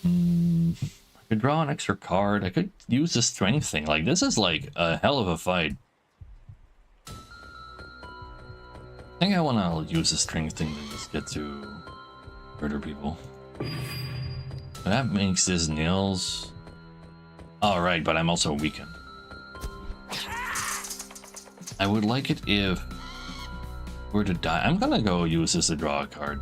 I could draw an extra card. I could use the strength thing. Like, this is like a hell of a fight. I think I want to use the strength thing to just get to murder people. But that makes this nails. Alright, but I'm also weakened. I would like it if we're to die. I'm gonna go use this to draw a card.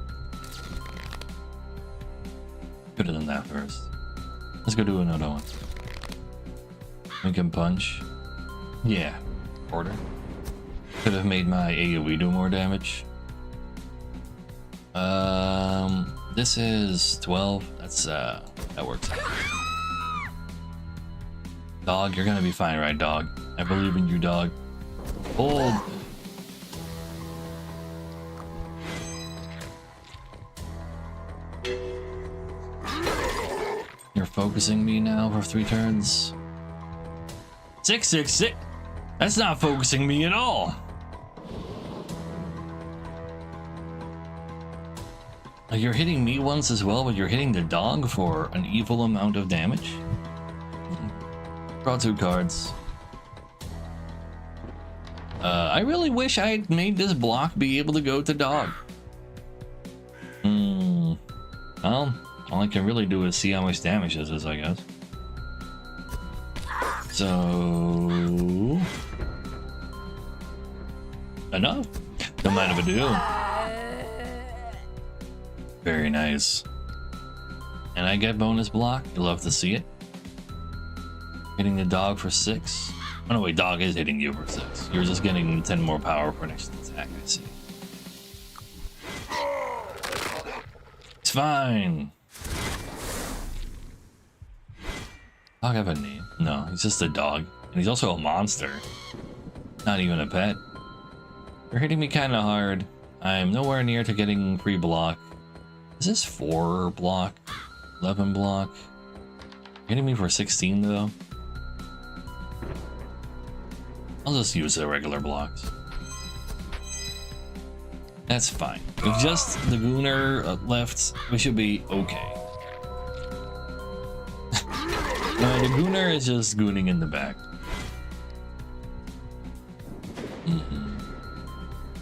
Could have done that first. Let's go do another one. We can punch. Yeah. Order. Could have made my AoE do more damage. This is 12. That's that works out. Dog, you're gonna be fine, right, dog? I believe in you, dog. Hold. You're focusing me now for 3 turns. 666. That's not focusing me at all. Like, you're hitting me once as well, but you're hitting the dog for an evil amount of damage. Draw 2 cards. I really wish I had made this block be able to go to dog. Well, all I can really do is see how much damage this is, I guess. So... enough. No mind of a deal. Very nice. And I get bonus block. You love to see it. Hitting the dog for 6. Oh no, wait, dog is hitting you for 6. You're just getting 10 more power for next attack, I see. It's fine. Dog have a name? No, he's just a dog. And he's also a monster. Not even a pet. You're hitting me kind of hard. I'm nowhere near to getting free block. Is this 4 block? 11 block? You're hitting me for 16 though? I'll just use the regular blocks. That's fine. With just the Gooner left, we should be okay. The Gooner is just gooning in the back.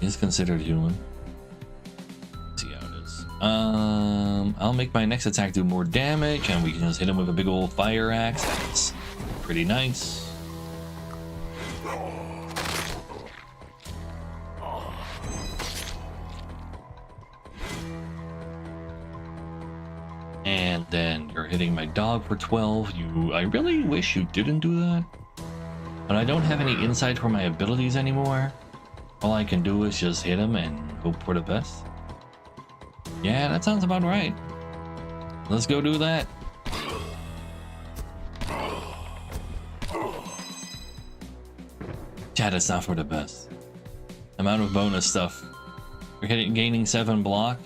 He's considered human. Let's see how it is. I'll make my next attack do more damage, and we can just hit him with a big old fire axe. That's pretty nice. And then you're hitting my dog for 12. I really wish you didn't do that. But I don't have any insight for my abilities anymore. All I can do is just hit him and hope for the best. Yeah, that sounds about right. Let's go do that. Chat, it's not for the best. Amount of bonus stuff. We're gaining 7 block.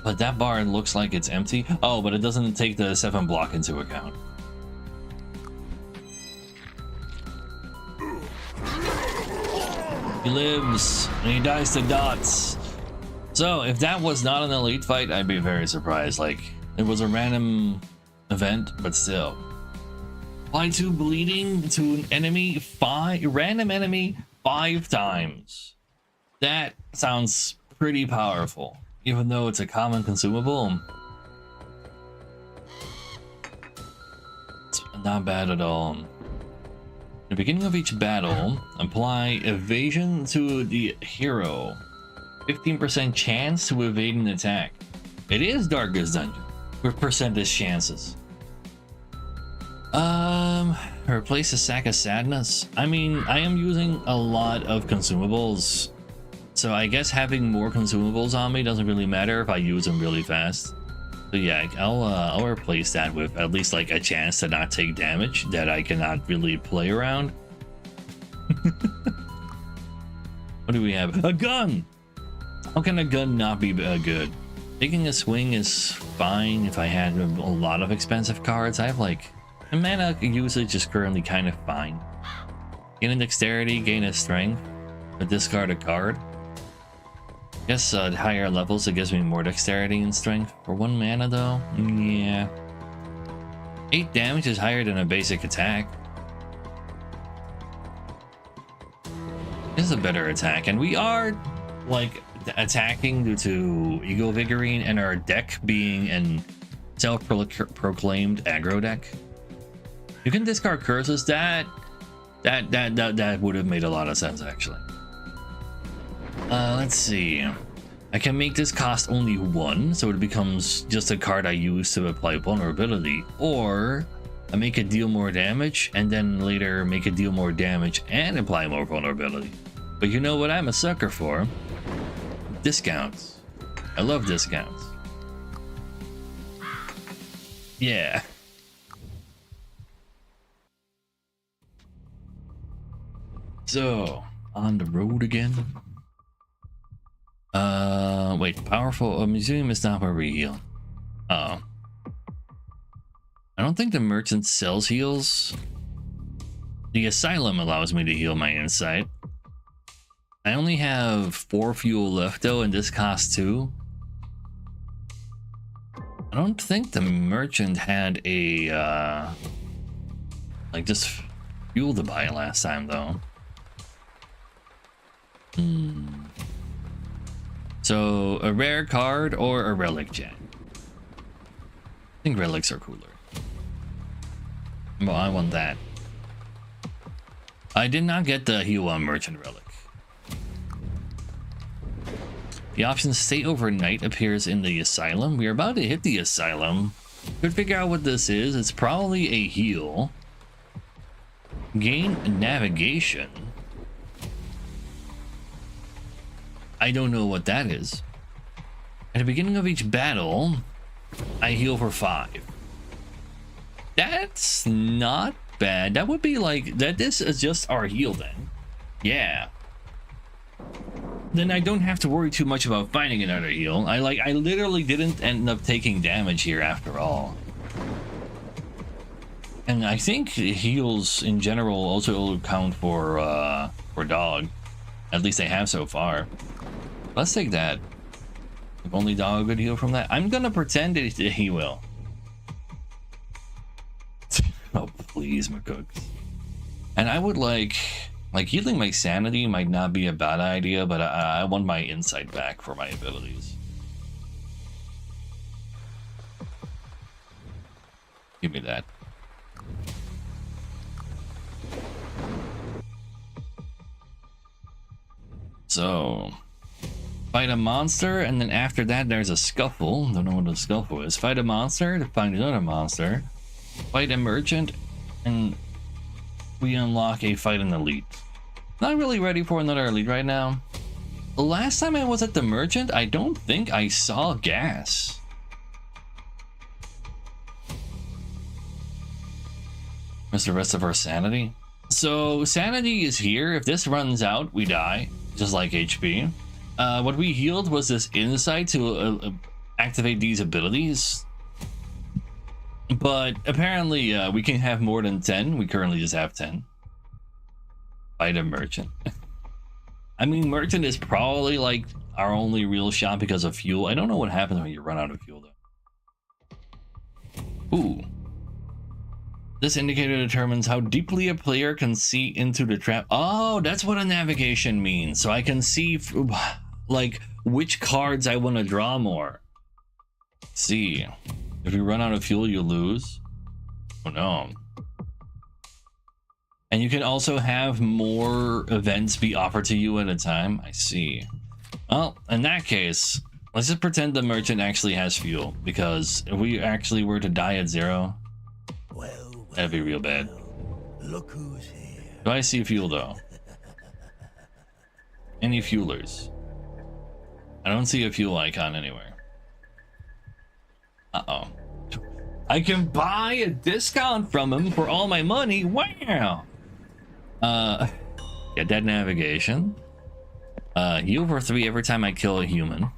But that bar looks like it's empty. Oh, but it doesn't take the 7 block into account. He lives, and he dies to dots. So, if that was not an elite fight, I'd be very surprised. Like, it was a random event, but still. Apply 2 bleeding to an enemy, random enemy 5 times. That sounds pretty powerful. Even though it's a common consumable, it's not bad at all. At the beginning of each battle, apply evasion to the hero. 15% chance to evade an attack. It is Darkest Dungeon with percentage chances. Replace a sack of sadness. I mean, I am using a lot of consumables. So I guess having more consumables on me doesn't really matter if I use them really fast. So yeah, I'll replace that with at least like a chance to not take damage that I cannot really play around. What do we have? A gun! How can a gun not be good? Taking a swing is fine if I had a lot of expensive cards. I have like, and mana usage is currently kind of fine. Gain a dexterity, gain a strength, but discard a card. I guess at higher levels it gives me more dexterity and strength. For 1 mana though, yeah. 8 damage is higher than a basic attack. This is a better attack, and we are like attacking due to Ego Vigorine and our deck being an self-proclaimed aggro deck. You can discard curses. That would have made a lot of sense actually. Let's see. I can make this cost only 1, so it becomes just a card I use to apply vulnerability, or I make it deal more damage and then later make it deal more damage and apply more vulnerability. But you know what I'm a sucker for? Discounts. I love discounts. Yeah. So, on the road again. Wait, powerful. A museum is not where we heal. I don't think the merchant sells heals. The asylum allows me to heal my insight. I only have 4 fuel left though, and this costs 2. I don't think the merchant had a like just fuel to buy last time though. So a rare card or a relic gen. I think relics are cooler. Well, I want that. I did not get the heal on merchant relic. The option stay overnight appears in the asylum. We are about to hit the asylum. Could figure out what this is. It's probably a heal. Gain navigation. I don't know what that is. At the beginning of each battle, I heal for 5. That's not bad. That would be like that. This is just our heal then. Yeah. Then I don't have to worry too much about finding another heal. I literally didn't end up taking damage here after all. And I think heals in general also count for dog. At least they have so far. Let's take that. If only dog could heal from that. I'm gonna pretend that he will. Oh, please, McCook. And I would like healing my sanity might not be a bad idea, but I want my insight back for my abilities. Give me that. So, fight a monster, and then after that there's a scuffle. Don't know what a scuffle is. Fight a monster to find another monster. Fight a merchant, and we unlock a fight an elite. Not really ready for another elite right now. The last time I was at the merchant, I don't think I saw gas. Where's the rest of our sanity? So sanity is here. If this runs out, we die, just like HP. What we healed was this insight to activate these abilities. But apparently we can have more than 10. We currently just have 10. Fight a merchant. I mean, merchant is probably like our only real shot because of fuel. I don't know what happens when you run out of fuel though. Ooh. This indicator determines how deeply a player can see into the trap. Oh, that's what a navigation means. So I can see like which cards I want to draw more. Let's see. If you run out of fuel, you lose. Oh no. And you can also have more events be offered to you at a time. I see. Well, in that case, let's just pretend the merchant actually has fuel, because if we actually were to die at 0, that'd be real bad. Look who's here. Do I see fuel though? Any fuelers? I don't see a fuel icon anywhere. Uh-oh. I can buy a discount from him for all my money. Wow. Yeah, dead navigation. Heal for 3 every time I kill a human.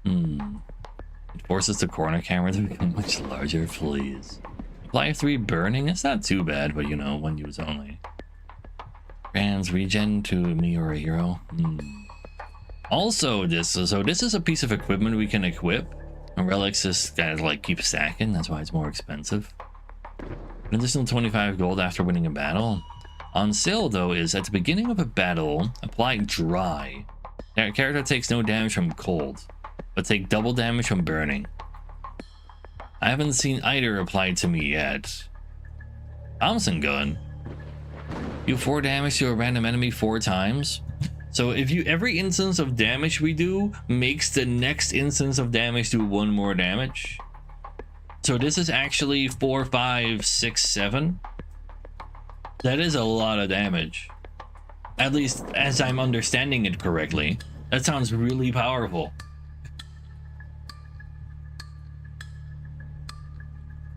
It forces the corner camera to become much larger, please. Apply 3 burning. It's not too bad, but you know, one use only. Grants regen to me or a hero. Also, this is a piece of equipment we can equip. And relics just kind of like keep stacking. That's why it's more expensive. An additional 25 gold after winning a battle. On sale though is at the beginning of a battle, apply dry. That character takes no damage from cold, but take double damage from burning. I haven't seen either applied to me yet. Thompson gun. You 4 damage to a random enemy 4 times. So if you every instance of damage we do makes the next instance of damage do 1 more damage. So this is actually 4, 5, 6, 7. That is a lot of damage. At least as I'm understanding it correctly. That sounds really powerful.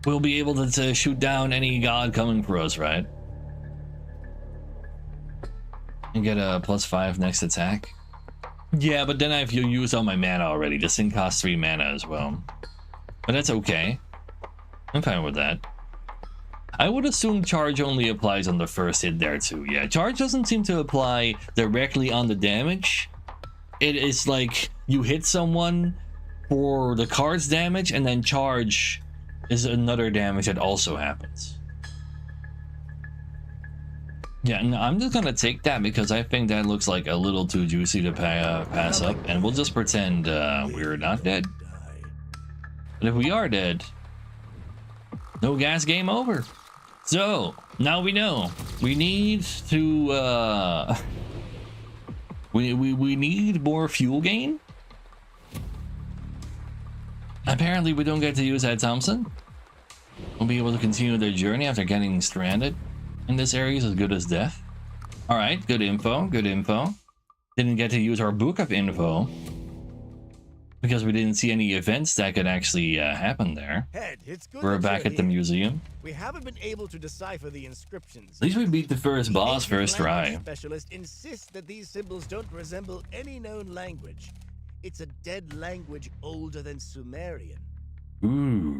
We'll be able to shoot down any god coming for us, right? And get a +5 next attack. Yeah, but then I've used all my mana already. This thing costs 3 mana as well. But that's okay. I'm fine with that. I would assume charge only applies on the first hit there too. Yeah, charge doesn't seem to apply directly on the damage. It is like you hit someone for the card's damage, and then charge is another damage that also happens. Yeah, no, I'm just gonna take that because I think that looks like a little too juicy to pass up, and we'll just pretend we're not dead. But if we are dead, no gas, game over. So now we know we need to we need more fuel gain. Apparently we don't get to use that Thompson. We'll be able to continue their journey after getting stranded in this area is as good as death. All right, good info, good info. Didn't get to use our book of info because we didn't see any events that could actually happen there. We're back at the museum. We haven't been able to decipher the inscriptions. At least we beat the first boss first try. Specialist insists that these symbols don't resemble any known language. It's a dead language older than Sumerian. Ooh.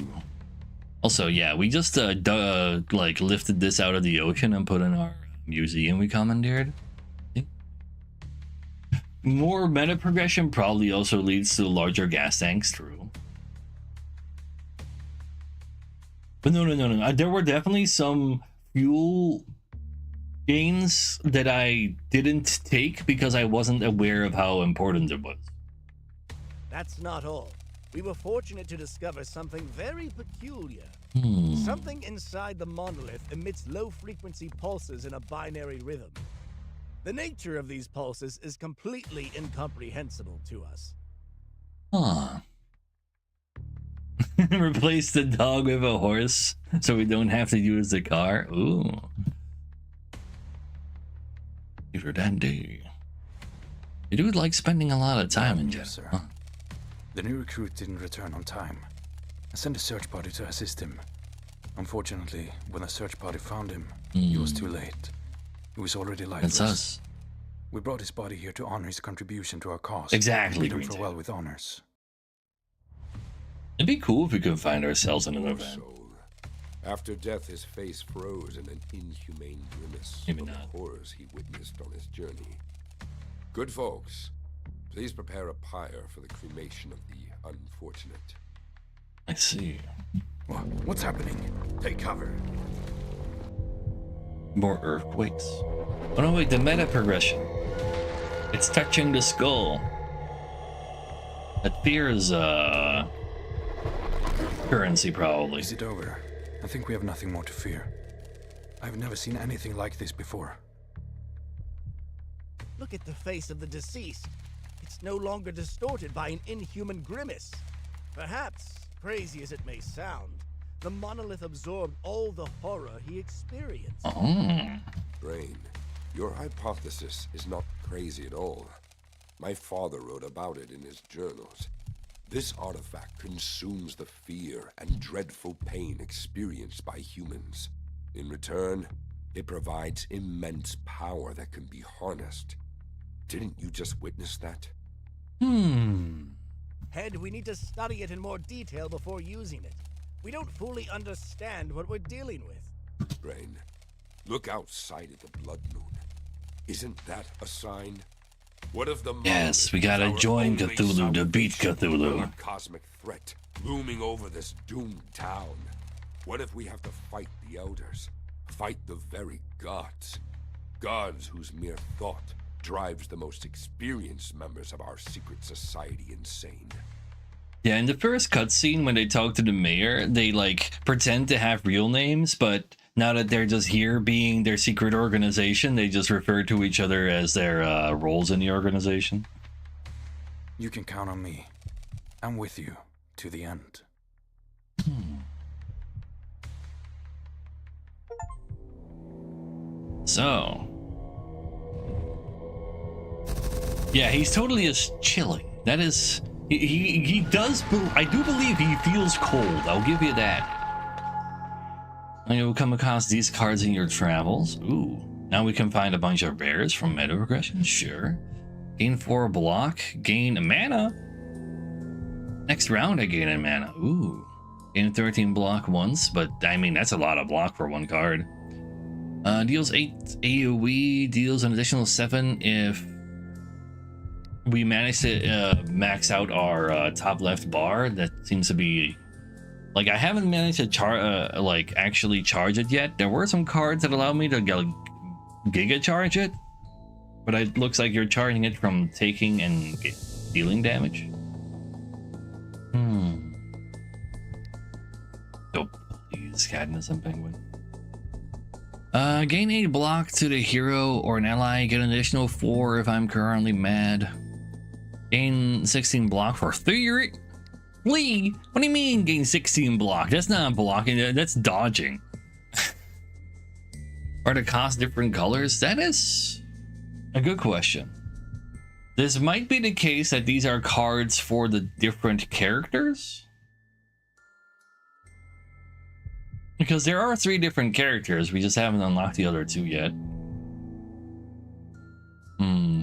Also, yeah, we just like lifted this out of the ocean and put in our museum we commandeered. More meta progression probably also leads to larger gas tanks, true. But no. There were definitely some fuel gains that I didn't take because I wasn't aware of how important it was. That's not all. We were fortunate to discover something very peculiar. Something inside the monolith emits low-frequency pulses in a binary rhythm. The nature of these pulses is completely incomprehensible to us. Huh. Replace the dog with a horse so we don't have to use the car. Ooh. Either dandy. You do like spending a lot of time in jail. Sir. Huh? The new recruit didn't return on time. I sent a search party to assist him. Unfortunately, when the search party found him, it was too late. He was already lifeless. That's us. We brought his body here to honor his contribution to our cause. Exactly, Treat him Green farewell with honors. It'd be cool if we could find ourselves in an Poor event. soul. After death, his face froze in an inhumane grimace Maybe from the not. horrors he witnessed on his journey. Good folks, please prepare a pyre for the cremation of the unfortunate. I see. What's happening? Take cover. More earthquakes. Oh no, wait, the meta progression. It's touching the skull. That fears, currency, probably. Is it over? I think we have nothing more to fear. I've never seen anything like this before. Look at the face of the deceased. It's no longer distorted by an inhuman grimace. Perhaps, crazy as it may sound, the monolith absorbed all the horror he experienced. Oh. Brain, your hypothesis is not crazy at all. My father wrote about it in his journals. This artifact consumes the fear and dreadful pain experienced by humans. In return, it provides immense power that can be harnessed. Didn't you just witness that? Head, we need to study it in more detail before using it. We don't fully understand what we're dealing with. Brain, look outside at the blood moon. Isn't that a sign? What if the Yes, we monolith gotta is our join only Cthulhu to beat salvation Cthulhu. from a cosmic threat looming over this doomed town? What if we have to fight the elders? Fight the very gods? Gods whose mere thought drives the most experienced members of our secret society insane. Yeah, in the first cutscene when they talk to the mayor, they like pretend to have real names, but now that they're just here being their secret organization, they just refer to each other as their roles in the organization. You can count on me. I'm with you to the end. So, yeah, he's totally just chilling. That is, he does. I do believe he feels cold. I'll give you that. And you'll come across these cards in your travels. Ooh, now we can find a bunch of rares from meta regression. Sure. Gain 4 block. Gain a mana. Next round, I gain a mana. Ooh. Gain 13 block once, but I mean that's a lot of block for one card. Deals 8 AoE. Deals an additional 7 if we manage to max out our top left bar. That seems to be like I haven't managed to like actually charge it yet. There were some cards that allow me to giga charge it, but it looks like you're charging it from taking and dealing damage. Oh please, Cadmus and Penguin. Gain 8 block to the hero or an ally. Get an additional 4 if I'm currently mad. Gain 16 block for 3. Lee, what do you mean gain 16 block? That's not blocking, that's dodging. Are the costs different colors? That is a good question. This might be the case that these are cards for the different characters. Because there are 3 different characters, we just haven't unlocked the other 2 yet.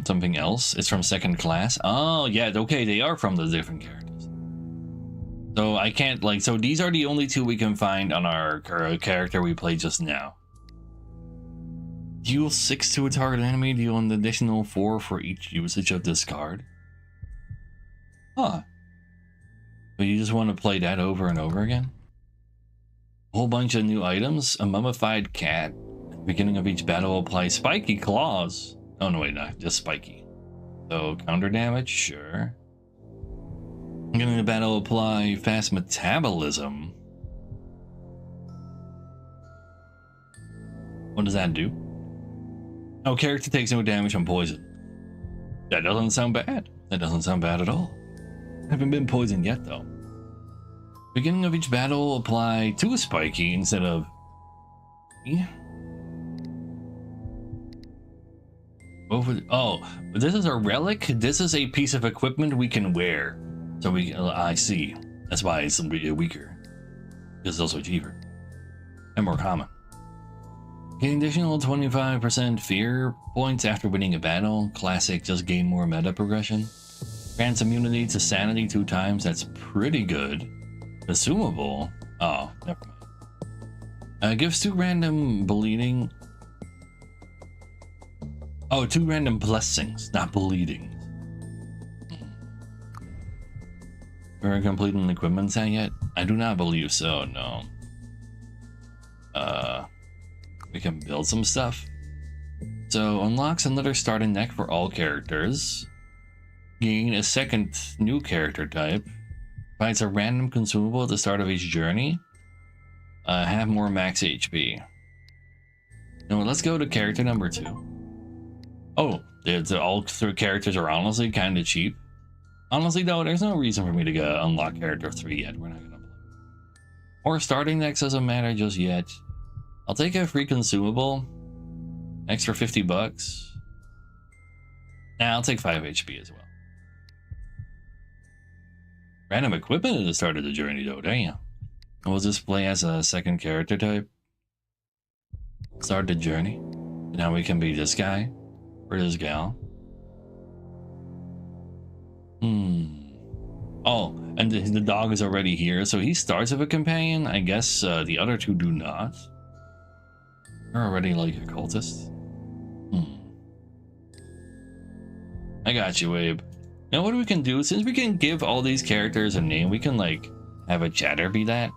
Something else? It's from second class? Oh, yeah, okay, they are from the different characters. So I can't, like, so these are the only 2 we can find on our character we played just now. Deal 6 to a target enemy, deal an additional 4 for each usage of this card. Huh. But you just want to play that over and over again? A whole bunch of new items. A mummified cat. At the beginning of each battle, apply spiky claws. Oh no, wait, not just spiky. So counter damage, sure. Beginning of the battle, apply fast metabolism. What does that do? Oh, character takes no damage from poison. That doesn't sound bad. That doesn't sound bad at all. Haven't been poisoned yet, though. Beginning of each battle, apply 2 spiky instead of... Yeah. Oh, but this is a relic? This is a piece of equipment we can wear. So I see. That's why it's weaker. This is also cheaper. And more common. Gain additional 25% fear points after winning a battle. Classic, just gain more meta progression. Grants immunity to sanity 2 times. That's pretty good. Consumable. Oh, never mind. Gives 2 random bleeding. Oh, 2 random blessings, not bleeding. We're completing an equipment set yet? I do not believe so, no. We can build some stuff. So, unlocks another starting deck for all characters. Gain a second new character type. Finds a random consumable at the start of each journey. Have more max HP. Now, let's go to character number 2. Oh, all 3 characters are honestly kind of cheap. Honestly, though, there's no reason for me to unlock character 3 yet. We're not gonna play. Or starting decks doesn't matter just yet. I'll take a free consumable. Extra 50 bucks. Nah, I'll take 5 HP as well. Random equipment at the start of the journey, though, damn. And we'll just play as a second character type. Start the journey. Now we can be this guy. Or this gal. Oh, and the dog is already here, so he starts with a companion. I guess the other 2 do not. They're already like a cultist. I got you, Abe. Now what we can do, since we can give all these characters a name, we can like have a chatter be that.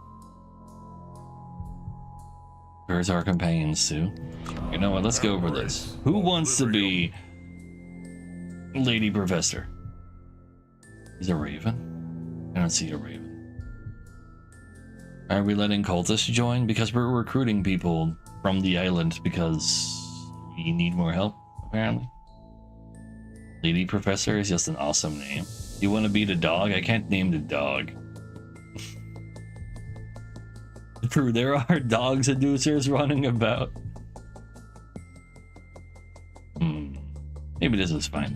There's our companions too. You know what, let's go over this. Who wants to be Lady Professor? He's a raven? I don't see a raven. Are we letting cultists join? Because we're recruiting people from the island because we need more help, apparently. Lady Professor is just an awesome name. You want to be the dog? I can't name the dog. True, there are dog seducers running about. Maybe this is fine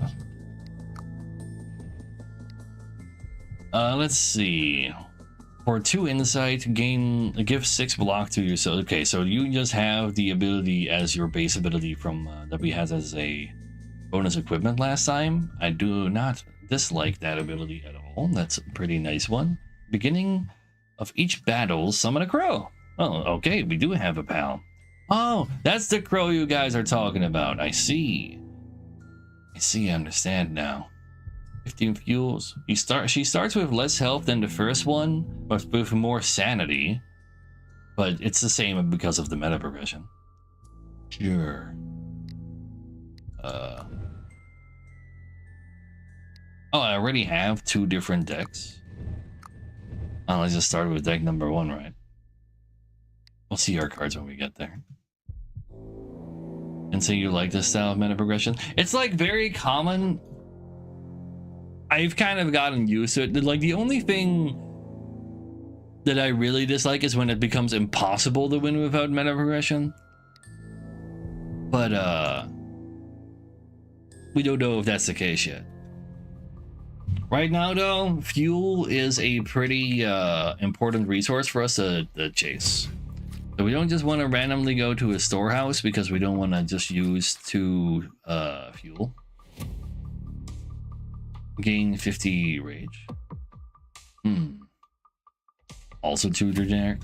though. Let's see. For 2 insight, give 6 block to yourself. Okay, so you just have the ability as your base ability from that we had as a bonus equipment last time. I do not dislike that ability at all. That's a pretty nice one. Beginning of each battle, summon a crow. Oh, okay, we do have a pal. Oh, that's the crow you guys are talking about. I see. I understand now. 15 fuels. She starts with less health than the first one, but with more sanity. But it's the same because of the meta progression. Sure. Oh, I already have 2 different decks. Oh, let's just start with deck number 1, right? We'll see our cards when we get there. And so you like this style of meta progression? It's like very common. I've kind of gotten used to it. Like the only thing that I really dislike is when it becomes impossible to win without meta progression. But we don't know if that's the case yet. Right now though, fuel is a pretty important resource for us to chase. So we don't just want to randomly go to a storehouse because we don't want to just use 2 fuel. Gain 50 rage. Also 2 generic.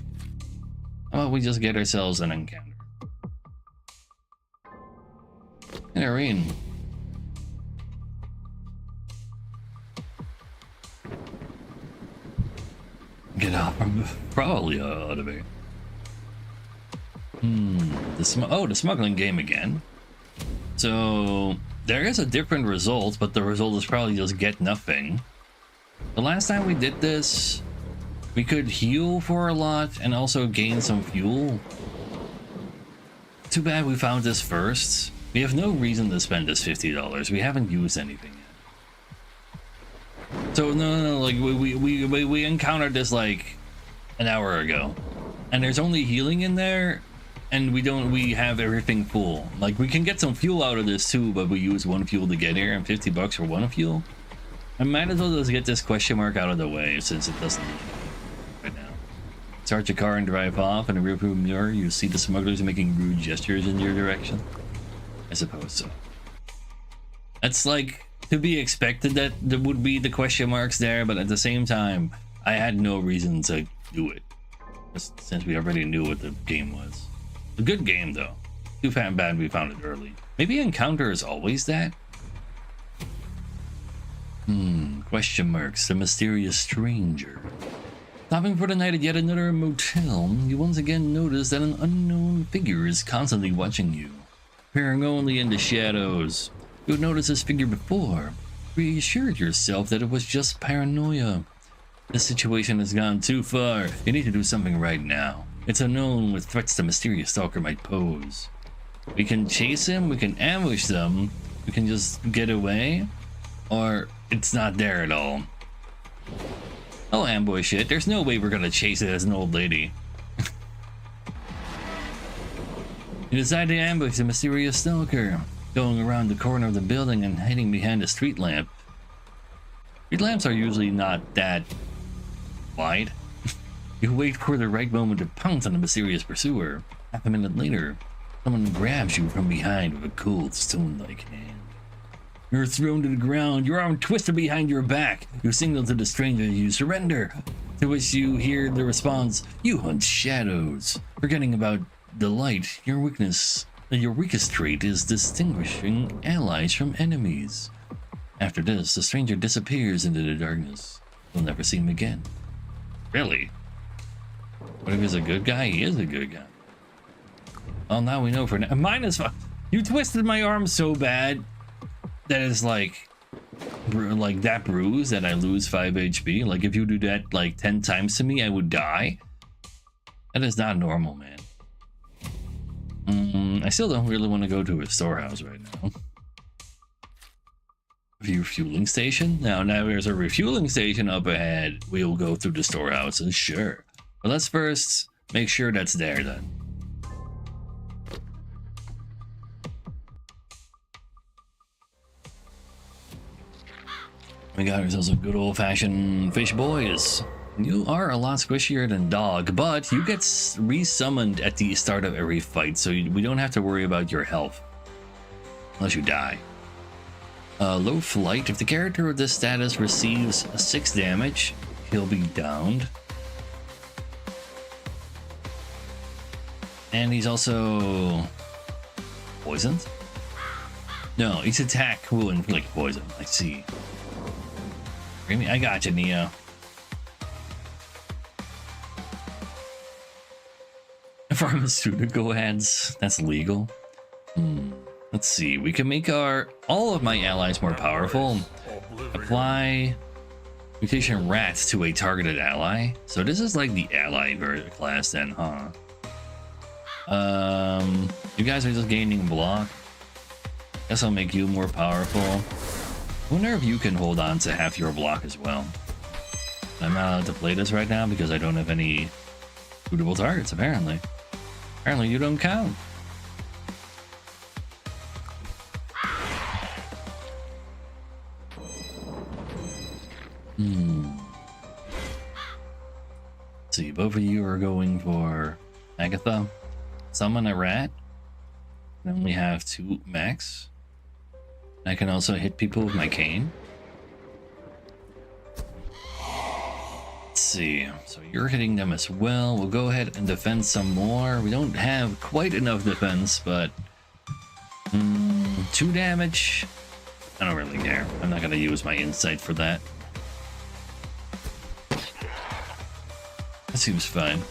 How about we just get ourselves an encounter? Yeah, rain. Get off. Probably ought to be. The smuggling game again. So there is a different result, but the result is probably just get nothing. The last time we did this, we could heal for a lot and also gain some fuel. Too bad we found this first. We have no reason to spend this $50. We haven't used anything yet. So no, like we encountered this like an hour ago, and there's only healing in there, and we have everything full. Like we can get some fuel out of this too, but we use one fuel to get here and $50 for one fuel. I might as well just get this question mark out of the way since it doesn't right now. Start your car and drive off. In the rearview mirror, you see the smugglers making rude gestures in your direction. I suppose so. That's like to be expected that there would be the question marks there, but at the same time, I had no reason to do it, just since we already knew what the game was. A good game though. Too bad we found it early. Maybe encounter is always that. Question marks. The mysterious stranger. Stopping for the night at yet another motel, you once again notice that an unknown figure is constantly watching you, appearing only in the shadows. You had noticed this figure before, reassured yourself that it was just paranoia. This situation has gone too far. You need to do something right now. It's unknown what threats the mysterious stalker might pose. We can chase him, we can ambush them, we can just get away, or it's not there at all. I'll ambush it. There's no way we're gonna chase it as an old lady. You decide to ambush the mysterious stalker, going around the corner of the building and hiding behind a street lamp. Street lamps are usually not that wide. You wait for the right moment to pounce on the mysterious pursuer. Half a minute later, someone grabs you from behind with a cold, stone-like hand. You're thrown to the ground, your arm twisted behind your back. You signal to the stranger you surrender, to which you hear the response, "You hunt shadows." Forgetting about the light, your weakest trait is distinguishing allies from enemies. After this, the stranger disappears into the darkness. You'll never see him again. Really? What if he's a good guy? He is a good guy. Well, now we know for now. -5. You twisted my arm so bad that it's like that bruise that I lose 5 HP. Like if you do that like 10 times to me, I would die. That is not normal, man. I still don't really want to go to a storehouse right now. Refueling station? Now there's a refueling station up ahead. We'll go through the storehouses, sure. But let's first make sure that's there then. We got ourselves a good old-fashioned fish boys. You are a lot squishier than dog, but you get resummoned at the start of every fight, so we don't have to worry about your health. Unless you die. Low flight. If the character with this status receives 6 damage, he'll be downed. And he's also poisoned? No, each attack will inflict poison. I see. I got you, Neo. Pharmaceutical ads. That's legal. Let's see. We can make all of my allies more powerful. Apply mutation rat to a targeted ally. So this is like the ally class then, huh? You guys are just gaining block. Guess I'll make you more powerful. I wonder if you can hold on to half your block as well. I'm not allowed to play this right now because I don't have any suitable targets, apparently. Apparently you don't count. Let's see, both of you are going for Agatha. Summon a rat. I only have 2 max. I can also hit people with my cane. Let's see. So you're hitting them as well. We'll go ahead and defend some more. We don't have quite enough defense, but 2 damage. I don't really care. I'm not gonna use my insight for that. That seems fine.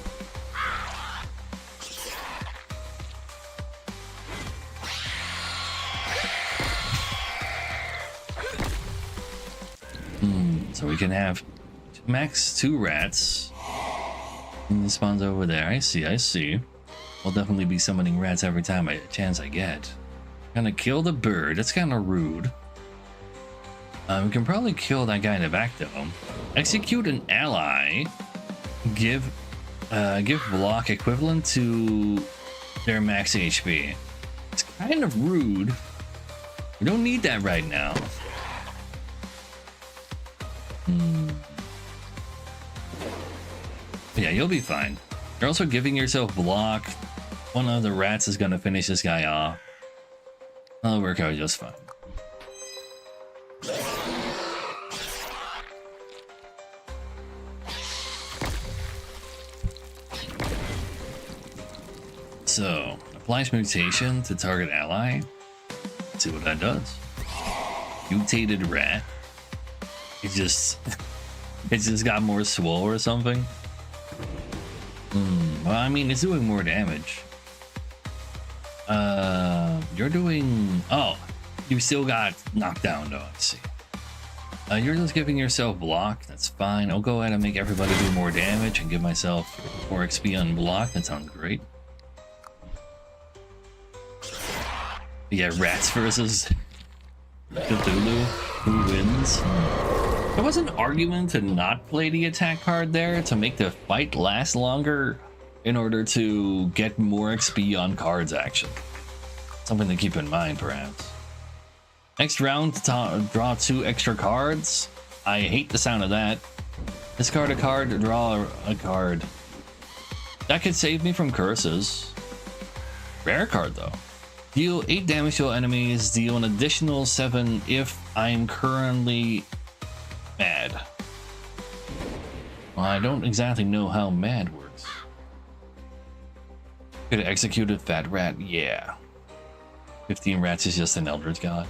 So we can have max 2 rats. And it spawns over there. I see. I'll definitely be summoning rats every time chance I get. Gonna kill the bird. That's kind of rude. We can probably kill that guy in the back though. Execute an ally. Give block equivalent to their max HP. It's kind of rude. We don't need that right now. Yeah, you'll be fine. You're also giving yourself block. One of the rats is gonna finish this guy off. That'll work out just fine. So, applies mutation to target ally. Let's see what that does. Mutated rat. It just got more swole or something. Well, I mean, it's doing more damage. You're doing... Oh, you still got knocked down though, I see. You're just giving yourself block. That's fine. I'll go ahead and make everybody do more damage and give myself more XP on block. That sounds great. Yeah, rats versus Cthulhu. Who wins? There was an argument to not play the attack card there to make the fight last longer in order to get more XP on cards action. Something to keep in mind, perhaps. Next round, draw 2 extra cards. I hate the sound of that. Discard a card, draw a card. That could save me from curses. Rare card though. Deal 8 damage to enemies, deal an additional 7 if I'm currently mad. Well, I don't exactly know how mad works. Could have executed Fat Rat, yeah. 15 rats is just an Eldritch God.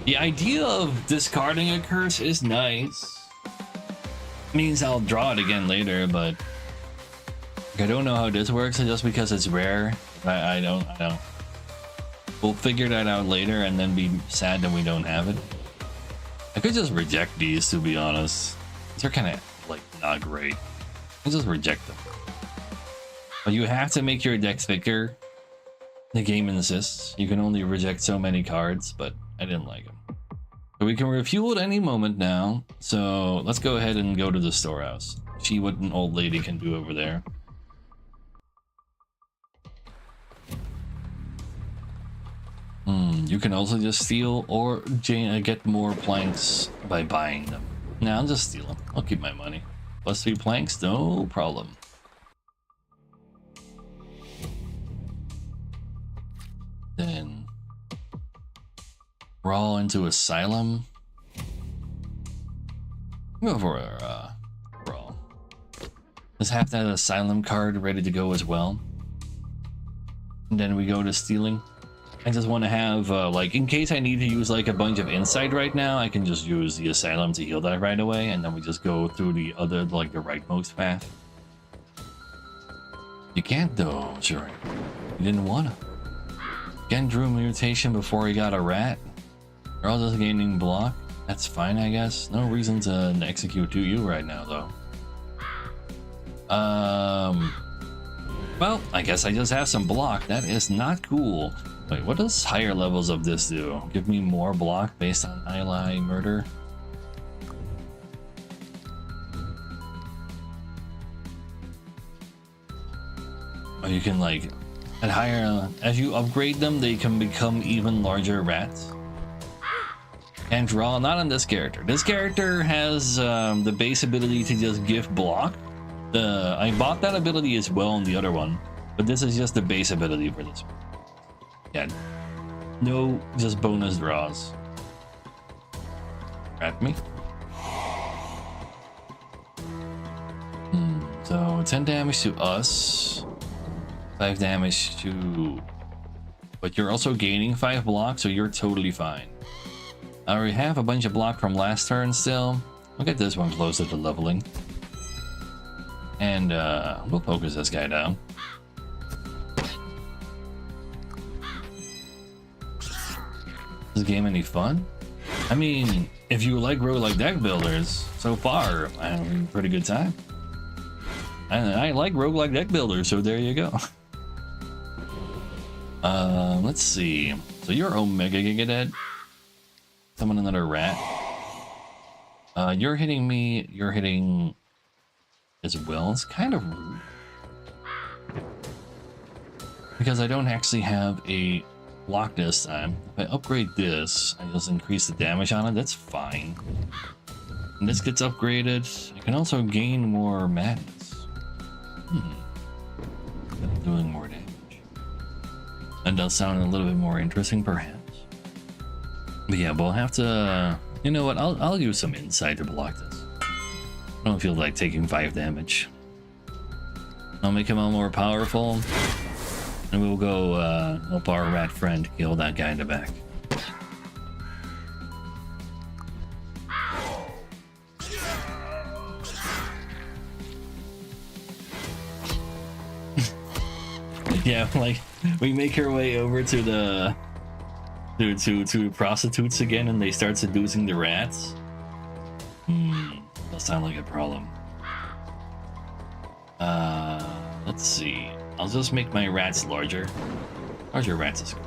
The idea of discarding a curse is nice. Means I'll draw it again later, but I don't know how this works just because it's rare. I don't. We'll figure that out later and then be sad that we don't have it. I could just reject these, to be honest. They're kind of like not great. I just reject them. But you have to make your deck thicker. The game insists. You can only reject so many cards, but I didn't like them. So we can refuel at any moment now. So let's go ahead and go to the storehouse. See what an old lady can do over there. You can also just steal or get more planks by buying them. Nah, I'll just steal them. I'll keep my money. Plus 3 planks, no problem. Then crawl into Asylum. Go for a crawl. Just have that Asylum card ready to go as well. And then we go to stealing. I just want to have, like, in case I need to use, like, a bunch of insight right now, I can just use the Asylum to heal that right away, and then we just go through the other, like, the rightmost path. You can't, though, sure. You didn't want to. Again, drew a mutation before he got a rat. They're all just gaining block. That's fine, I guess. No reason to execute to you right now, though. Well, I guess I just have some block. That is not cool. Wait, what does higher levels of this do? Give me more block based on ally murder? Oh, you can, like, at higher, as you upgrade them, they can become even larger rats. And draw, not on this character. This character has the base ability to just give block. I bought that ability as well on the other one, but this is just the base ability for this one. Yeah, no, just bonus draws. At me. So 10 damage to us. 5 damage to... But you're also gaining 5 blocks, so you're totally fine. I already have a bunch of block from last turn still. We'll get this one closer to leveling. And we'll focus this guy down. Is this game any fun? I mean, if you like roguelike deck builders, so far, I'm having a pretty good time. I like roguelike deck builders, so there you go. Let's see. So you're Omega Gigadead. Summon another rat. You're hitting me. You're hitting as well. It's kind of rude. Because I don't actually have a block this time. If I upgrade this, I just increase the damage on it. That's fine. And this gets upgraded. I can also gain more madness. Doing more damage. That does sound a little bit more interesting, perhaps. But yeah, we'll have to... You know what? I'll use some insight to block this. I don't feel like taking 5 damage. I'll make him all more powerful. And we'll go help our rat friend kill that guy in the back. Yeah, like we make our way over to the to prostitutes again, and they start seducing the rats. That sounds like a problem. Let's see. I'll just make my rats larger. Larger rats is cool.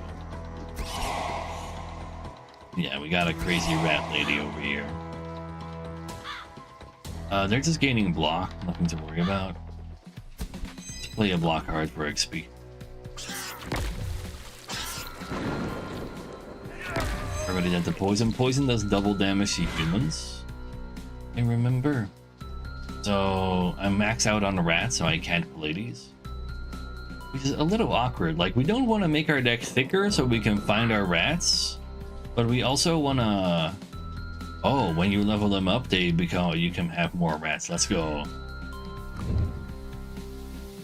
Yeah, we got a crazy rat lady over here. They're just gaining block, nothing to worry about. Let's play a block card for XP. Already did the poison. Poison does double damage to humans. I remember. So I'm maxed out on the rat, so I can't play these. Which is a little awkward. Like, we don't want to make our deck thicker so we can find our rats, but we also want to... Oh, when you level them up, you can have more rats. Let's go.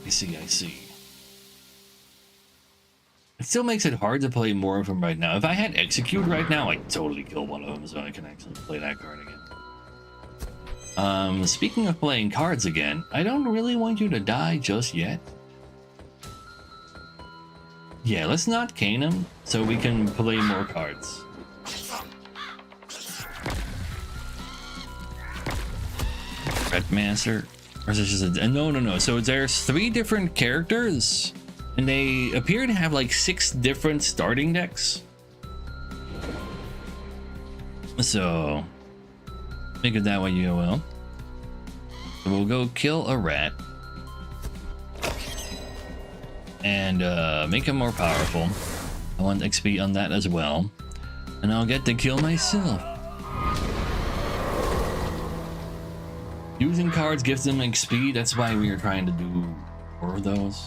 I see. It still makes it hard to play more of them right now. If I had Execute right now, I'd totally kill one of them so I can actually play that card again. Speaking of playing cards again, I don't really want you to die just yet. Yeah, let's not cane him so we can play more cards. Redmaster? Or is it just a... No. So there's 3 different characters, and they appear to have like 6 different starting decks. So, make it that way you will. So we'll go kill a rat. And make him more powerful. I want XP on that as well. And I'll get to kill myself. Using cards gives them XP. That's why we are trying to do more of those.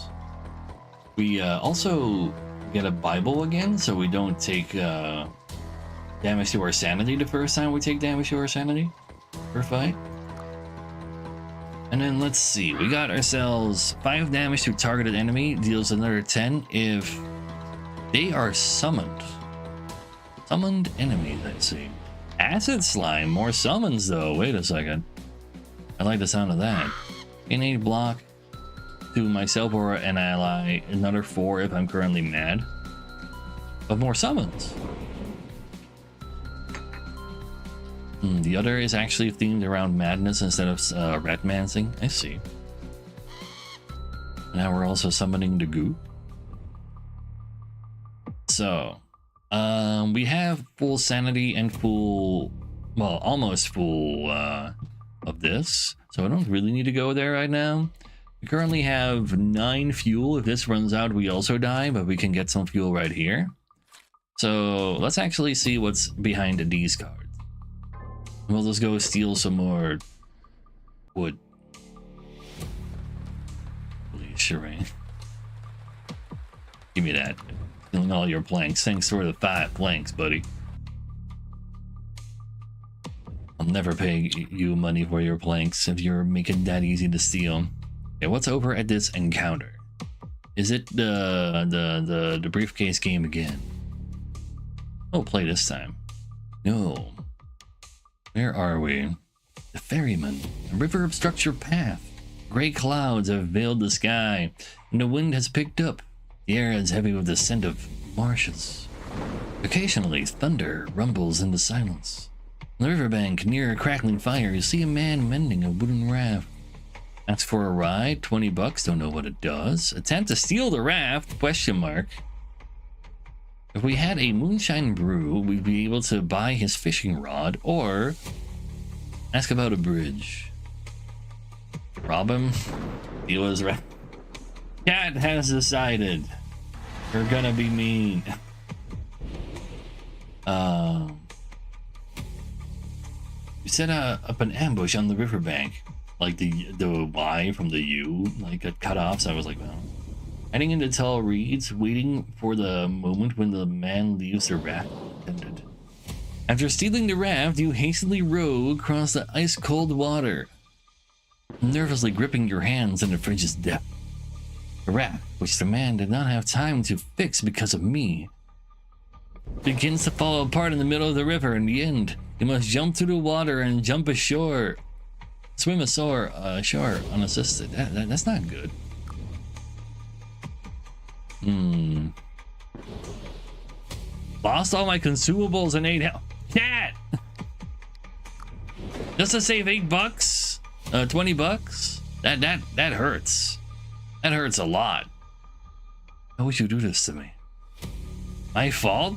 We also get a Bible again, so we don't take damage to our sanity the first time we take damage to our sanity per fight. And then let's see, we got ourselves 5 damage to targeted enemy, deals another 10 if they are summoned. Summoned enemies, I see. Acid Slime, more summons though. Wait a second. I like the sound of that. Innate block to myself or an ally, another 4 if I'm currently mad. But more summons. The other is actually themed around madness instead of ratmancing. I see. Now we're also summoning the goo. So, we have full sanity and full, well, almost full of this. So I don't really need to go there right now. We currently have 9 fuel. If this runs out, we also die, but we can get some fuel right here. So let's actually see what's behind these cards. We'll just go steal some more wood. Please, Shireen. Give me that. Stealing all your planks. Thanks for the 5 planks, buddy. I'll never pay you money for your planks if you're making that easy to steal. Okay, what's over at this encounter? Is it the briefcase game again? Oh, play this time. No. Where are we? The ferryman. A river obstructs your path. Gray clouds have veiled the sky, and the wind has picked up. The air is heavy with the scent of marshes. Occasionally, thunder rumbles in the silence. On the riverbank, near a crackling fire, you see a man mending a wooden raft. Ask for a ride, $20, don't know what it does. Attempt to steal the raft, question mark. If we had a moonshine brew, we'd be able to buy his fishing rod, or ask about a bridge. Rob him, steal his raft. Cat has decided. We're gonna be mean. You set up an ambush on the riverbank. Like the Y from the U, like got cut off, so I was like, well. Heading into tall reeds, waiting for the moment when the man leaves the raft ended. After stealing the raft, you hastily row across the ice-cold water, nervously gripping your hands in the fringe's depth. The raft, which the man did not have time to fix because of me, begins to fall apart in the middle of the river. In the end, you must jump through the water and jump ashore. Swim ashore unassisted. That's not good. Lost all my consumables and 8 health. Cat! Just to save $8? $20? That hurts. That hurts a lot. How would you do this to me? My fault?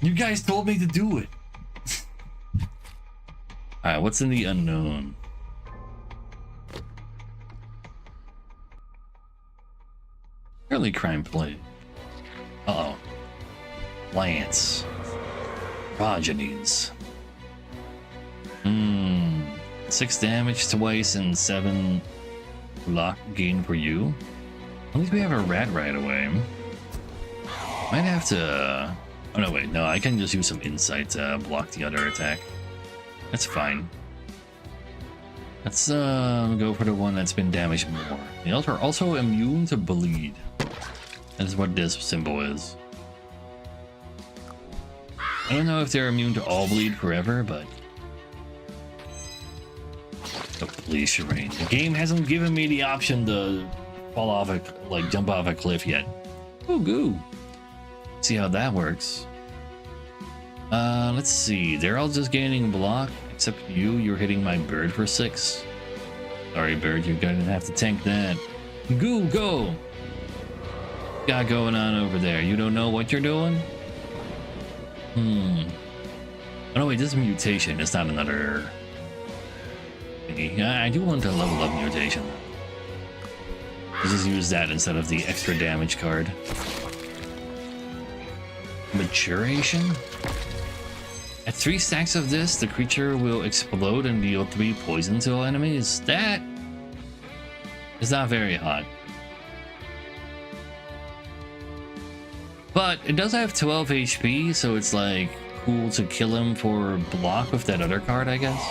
You guys told me to do it. Alright, what's in the unknown? Early crime play. Uh-oh. Lance. Progenies. 6 damage twice and 7 block gain for you. At least we have a rat right away. Might have to... Oh no, wait. No, I can just use some insight to block the other attack. That's fine. Let's go for the one that's been damaged more. They are also immune to bleed. That is what this symbol is. I don't know if they're immune to all bleed forever, but... Oh, please, Shireen. The game hasn't given me the option to fall off a... like, jump off a cliff yet. Ooh, goo. See how that works. Let's see. They're all just gaining block, except you're hitting my bird for 6. Sorry, bird, you're gonna have to tank that. Goo, go! Got going on over there? You don't know what you're doing? Oh no, wait, this is mutation. It's not another thingy. I do want to level up mutation. Let's just use that instead of the extra damage card. Maturation? At 3 stacks of this, the creature will explode and deal 3 poison to all enemies. That is not very hot. But it does have 12 HP, so it's like cool to kill him for block with that other card, I guess.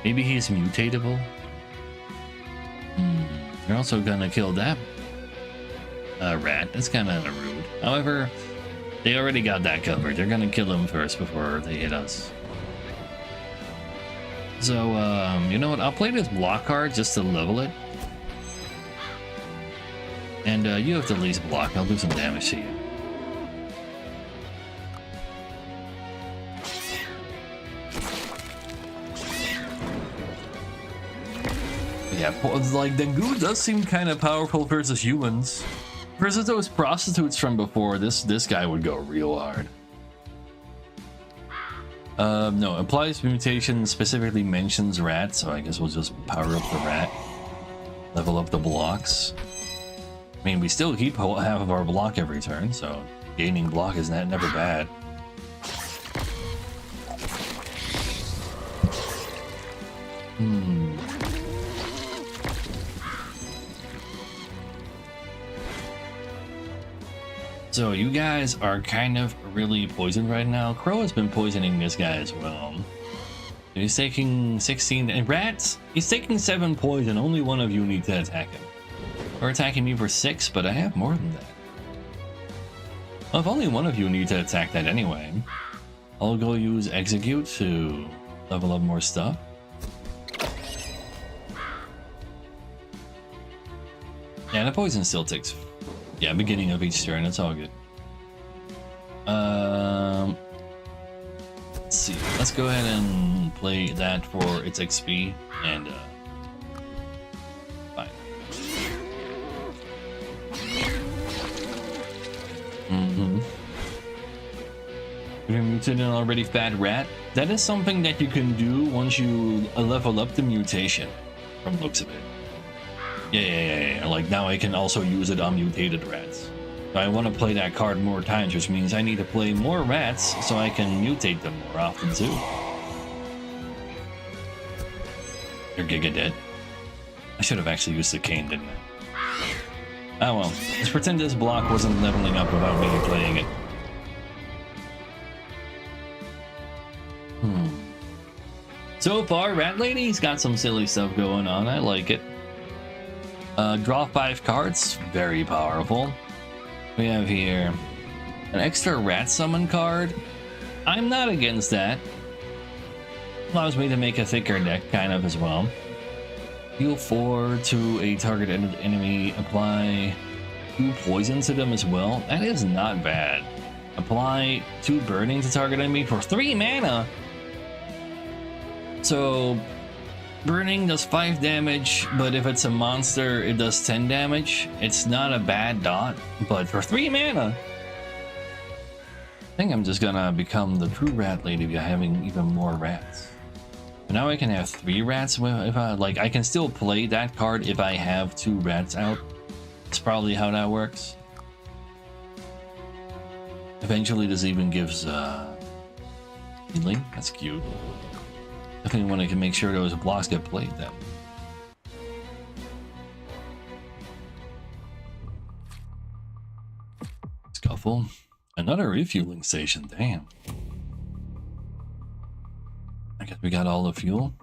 Maybe he's mutatable. You're also gonna kill that rat. That's kind of rude. However, they already got that covered. They're gonna kill him first before they hit us. So, you know what? I'll play this block card just to level it. And you have to at least block. I'll do some damage to you. Yeah, like the goo does seem kind of powerful versus humans. Versus those prostitutes from before, this guy would go real hard. No, applies mutation specifically mentions rat, so I guess we'll just power up the rat. Level up the blocks. I mean, we still keep half of our block every turn, so gaining block is never bad. So you guys are kind of really poisoned right now. Crow has been poisoning this guy as well. He's taking 16 and rats. He's taking 7 poison. Only one of you need to attack him. Or attacking me for 6, but I have more than that. Well, if only one of you need to attack that anyway, I'll go use Execute to level up more stuff. Yeah, the poison still takes... Yeah, beginning of each turn, it's all good. Let's see. Let's go ahead and play that for its XP and fine. You're muted an already fat rat. That is something that you can do once you level up the mutation, from the looks of it. Yeah. Like now I can also use it on mutated rats. I want to play that card more times, which means I need to play more rats so I can mutate them more often too. You're Giga dead. I should have actually used the cane, didn't I? Oh well, let's pretend this block wasn't leveling up without me playing it. So far, Rat Lady's got some silly stuff going on. I like it. Draw 5 cards, very powerful. We have here an extra rat summon card. I'm not against that. Allows me to make a thicker deck, kind of, as well. Heal 4 to a targeted enemy. Apply 2 poison to them as well. That is not bad. Apply 2 burning to target enemy for 3 mana. So burning does 5 damage, but if it's a monster, it does 10 damage. It's not a bad dot, but for 3 mana. I think I'm just gonna become the true rat lady by having even more rats. But now I can have 3 rats if I like. I can still play that card if I have 2 rats out. That's probably how that works. Eventually, this even gives healing. That's cute. Definitely want to make sure those blocks get played then. Scuffle. Another refueling station, damn. I guess we got all the fuel.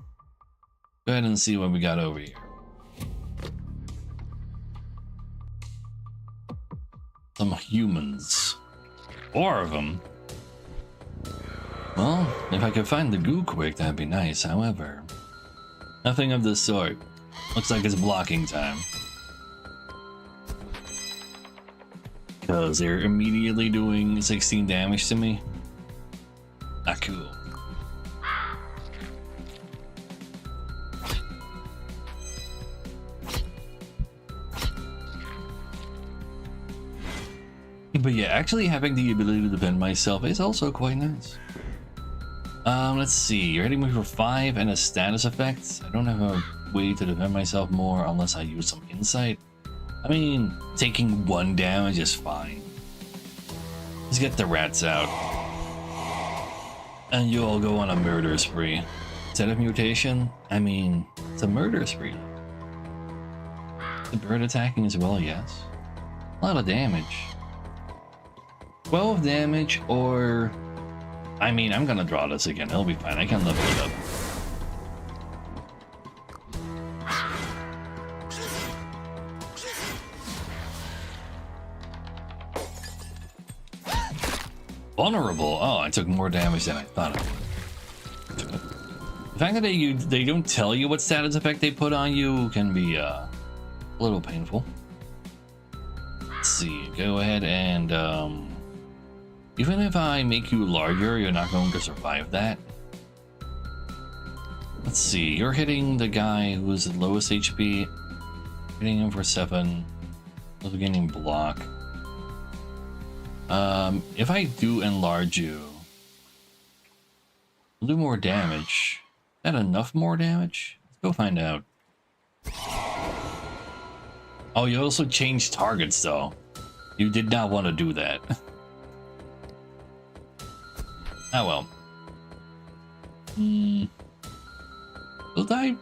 Go ahead and see what we got over here. Some humans. 4 of them. Well, if I could find the goo quick, that'd be nice. However, nothing of the sort. Looks like it's blocking time. Because they're immediately doing 16 damage to me. Not cool. But yeah, actually having the ability to defend myself is also quite nice. Let's see. You're hitting me for 5 and a status effect. I don't have a way to defend myself more unless I use some insight. I mean, taking 1 damage is fine. Let's get the rats out. And you all go on a murder spree. Instead of mutation, I mean, it's a murder spree. The bird attacking as well, yes. A lot of damage. 12 damage or... I mean, I'm gonna draw this again. It'll be fine. I can level it up. Vulnerable. Oh, I took more damage than I thought I would. The fact that they don't tell you what status effect they put on you can be a little painful. Let's see. Go ahead and even if I make you larger, you're not going to survive that. Let's see. You're hitting the guy who's the lowest HP. Hitting him for 7. Still getting block. If I do enlarge you, I'll do more damage. Is that enough more damage? Let's go find out. Oh, you also changed targets though. You did not want to do that. Oh well. We'll die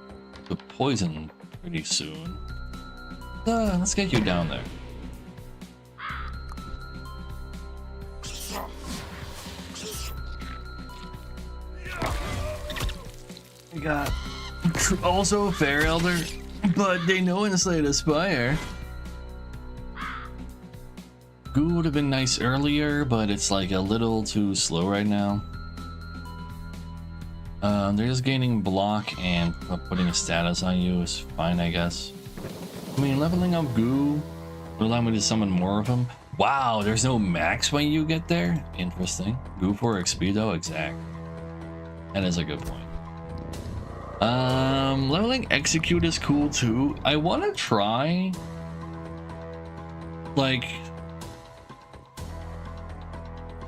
to poison pretty soon. Let's get you down there. We got also Fair Elder, but they know Enslaved Aspire. Goo would have been nice earlier, but it's like a little too slow right now. They're just gaining block and putting a status on you is fine, I guess. I mean, leveling up Goo will allow me to summon more of them. Wow, there's no max when you get there? Interesting. Goo for XP though, exact. That is a good point. Leveling Execute is cool too. I want to try, like,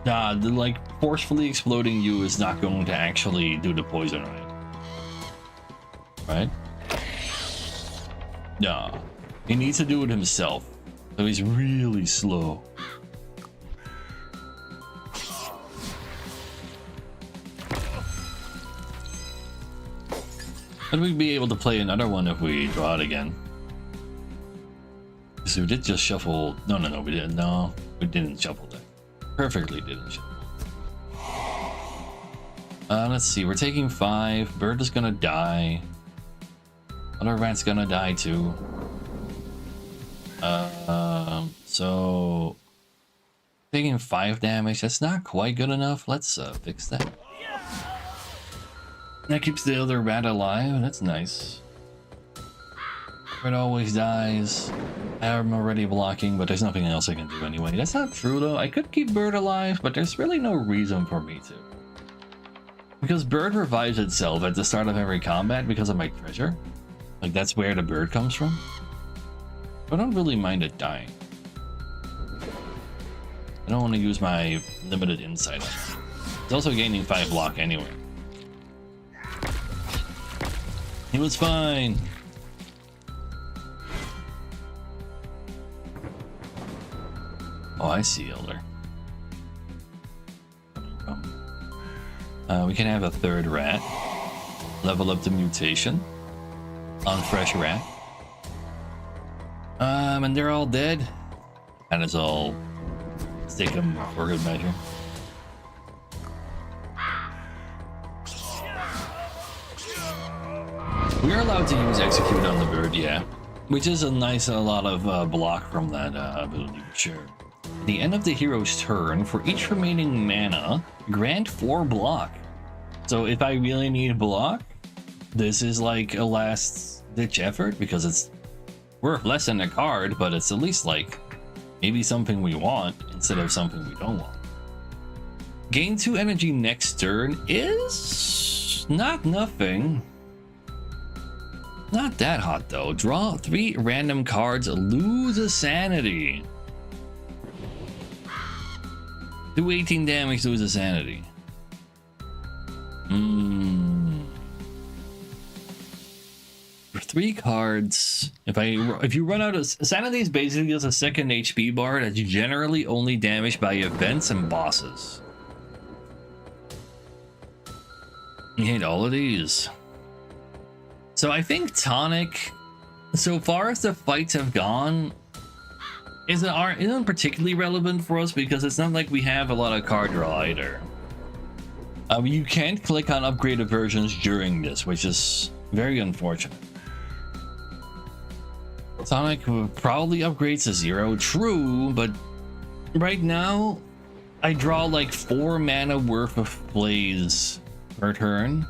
like forcefully exploding you is not going to actually do the poison, right? No, he needs to do it himself, so he's really slow. And we'd be able to play another one if we draw it again. So we did just shuffle. No, we didn't. No, we didn't shuffle that. Perfectly didn't shuffle. Let's see. We're taking 5. Bird is gonna die. Other rat's gonna die too. So taking 5 damage. That's not quite good enough. Let's fix that. That keeps the other rat alive. That's nice. Rat always dies. I'm already blocking, but there's nothing else I can do anyway. That's not true though. I could keep Bird alive, but there's really no reason for me to. Because Bird revives itself at the start of every combat because of my treasure. Like, that's where the bird comes from. I don't really mind it dying. I don't want to use my limited insight on it. It's also gaining 5 block anyway. He was fine. Oh, I see, Elder. We can have a 3rd rat. Level up the mutation on fresh rat. And they're all dead. And it's all stick them for good measure. We are allowed to use Execute on the bird, yeah. Which is a lot of block from that ability, for sure. At the end of the hero's turn, for each remaining mana, grant 4 block. So if I really need block, this is like a last-ditch effort because it's worth less than a card, but it's at least like maybe something we want instead of something we don't want. Gain 2 energy next turn is not nothing. Not that hot though. Draw 3 random cards, lose a sanity. Do 18 damage, lose a sanity. For 3 cards, if you run out of sanity, is basically just a 2nd HP bar that's generally only damaged by events and bosses. You hate all of these. So I think Tonic, so far as the fights have gone, isn't particularly relevant for us because it's not like we have a lot of card draw either. You can't click on upgraded versions during this, which is very unfortunate. Tonic probably upgrades to 0, true, but right now I draw like 4 mana worth of plays per turn.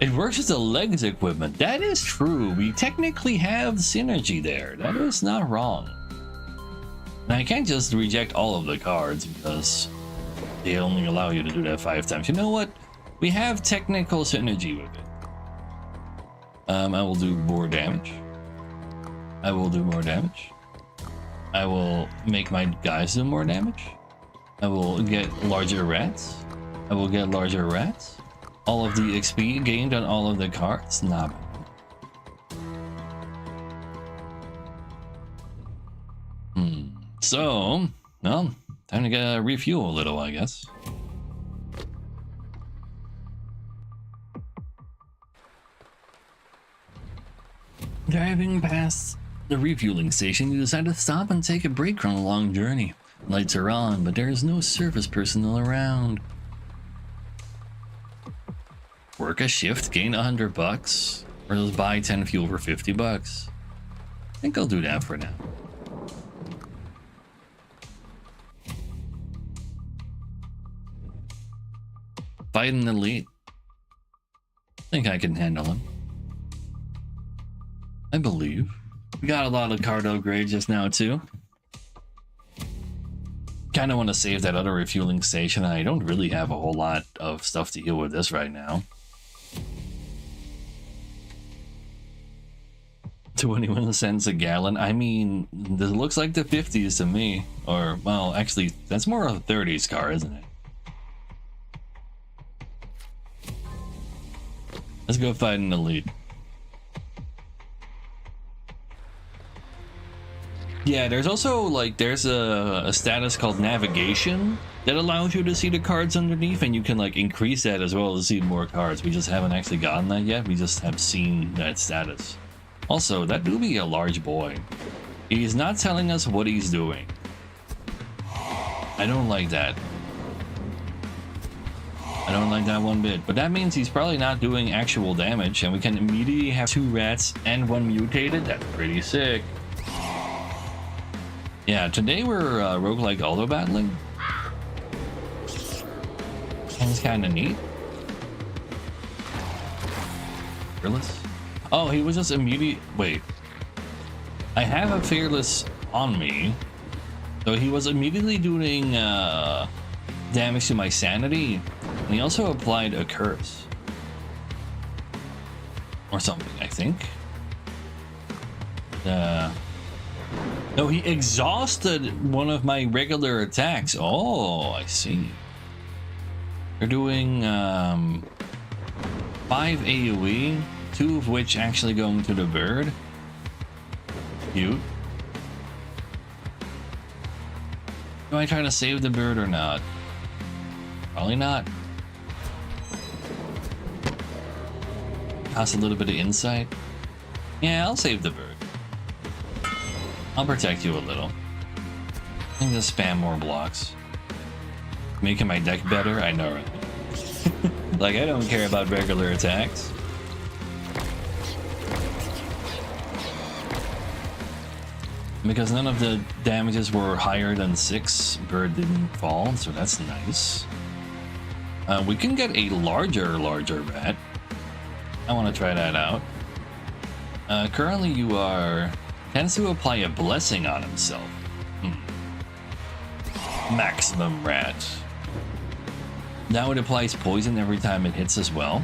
It works as a legs equipment. That is true. We technically have synergy there. That is not wrong. And I can't just reject all of the cards because they only allow you to do that 5 times. You know what? We have technical synergy with it. I will do more damage. I will do more damage. I will make my guys do more damage. I will get larger rats. I will get larger rats. All of the XP gained on all of the cards. Nah. So, well, time to get refuel a little, I guess. Driving past the refueling station, you decide to stop and take a break from a long journey. Lights are on, but there is no service personnel around. Work a shift, gain $100, or just buy 10 fuel for $50. I think I'll do that for now. fight an elite. I think I can handle him. I believe. We got a lot of card upgrades just now too. Kind of want to save that other refueling station. I don't really have a whole lot of stuff to deal with this right now. 21 cents a gallon. I mean, this looks like the 50s to me. Or, well, actually, that's more of a 30s car, isn't it? Let's go fight an elite. Yeah, there's also, like, there's a status called navigation that allows you to see the cards underneath, and you can, like, increase that as well to see more cards. We just haven't actually gotten that yet. We just have seen that status. Also, that do be a large boy. He's not telling us what he's doing. I don't like that. I don't like that one bit. But that means he's probably not doing actual damage, and we can immediately have 2 rats and 1 mutated. That's pretty sick. Yeah, today we're roguelike auto battling. And it's kind of neat. Fearless? Oh, he was just immediate. Wait. I have a fearless on me. So he was immediately doing damage to my sanity. And he also applied a curse. Or something, I think. No, he exhausted one of my regular attacks. Oh, I see. They're doing 5 AoE, 2 of which actually going to the bird. Cute. Do I try to save the bird or not? Probably not. Cost a little bit of insight. Yeah, I'll save the bird. I'll protect you a little. And just spam more blocks. Making my deck better? I know, right? Like, I don't care about regular attacks. Because none of the damages were higher than 6, bird didn't fall, so that's nice. We can get a larger rat. I want to try that out. Currently you are... tends to apply a blessing on himself. Maximum rat. Now it applies poison every time it hits as well.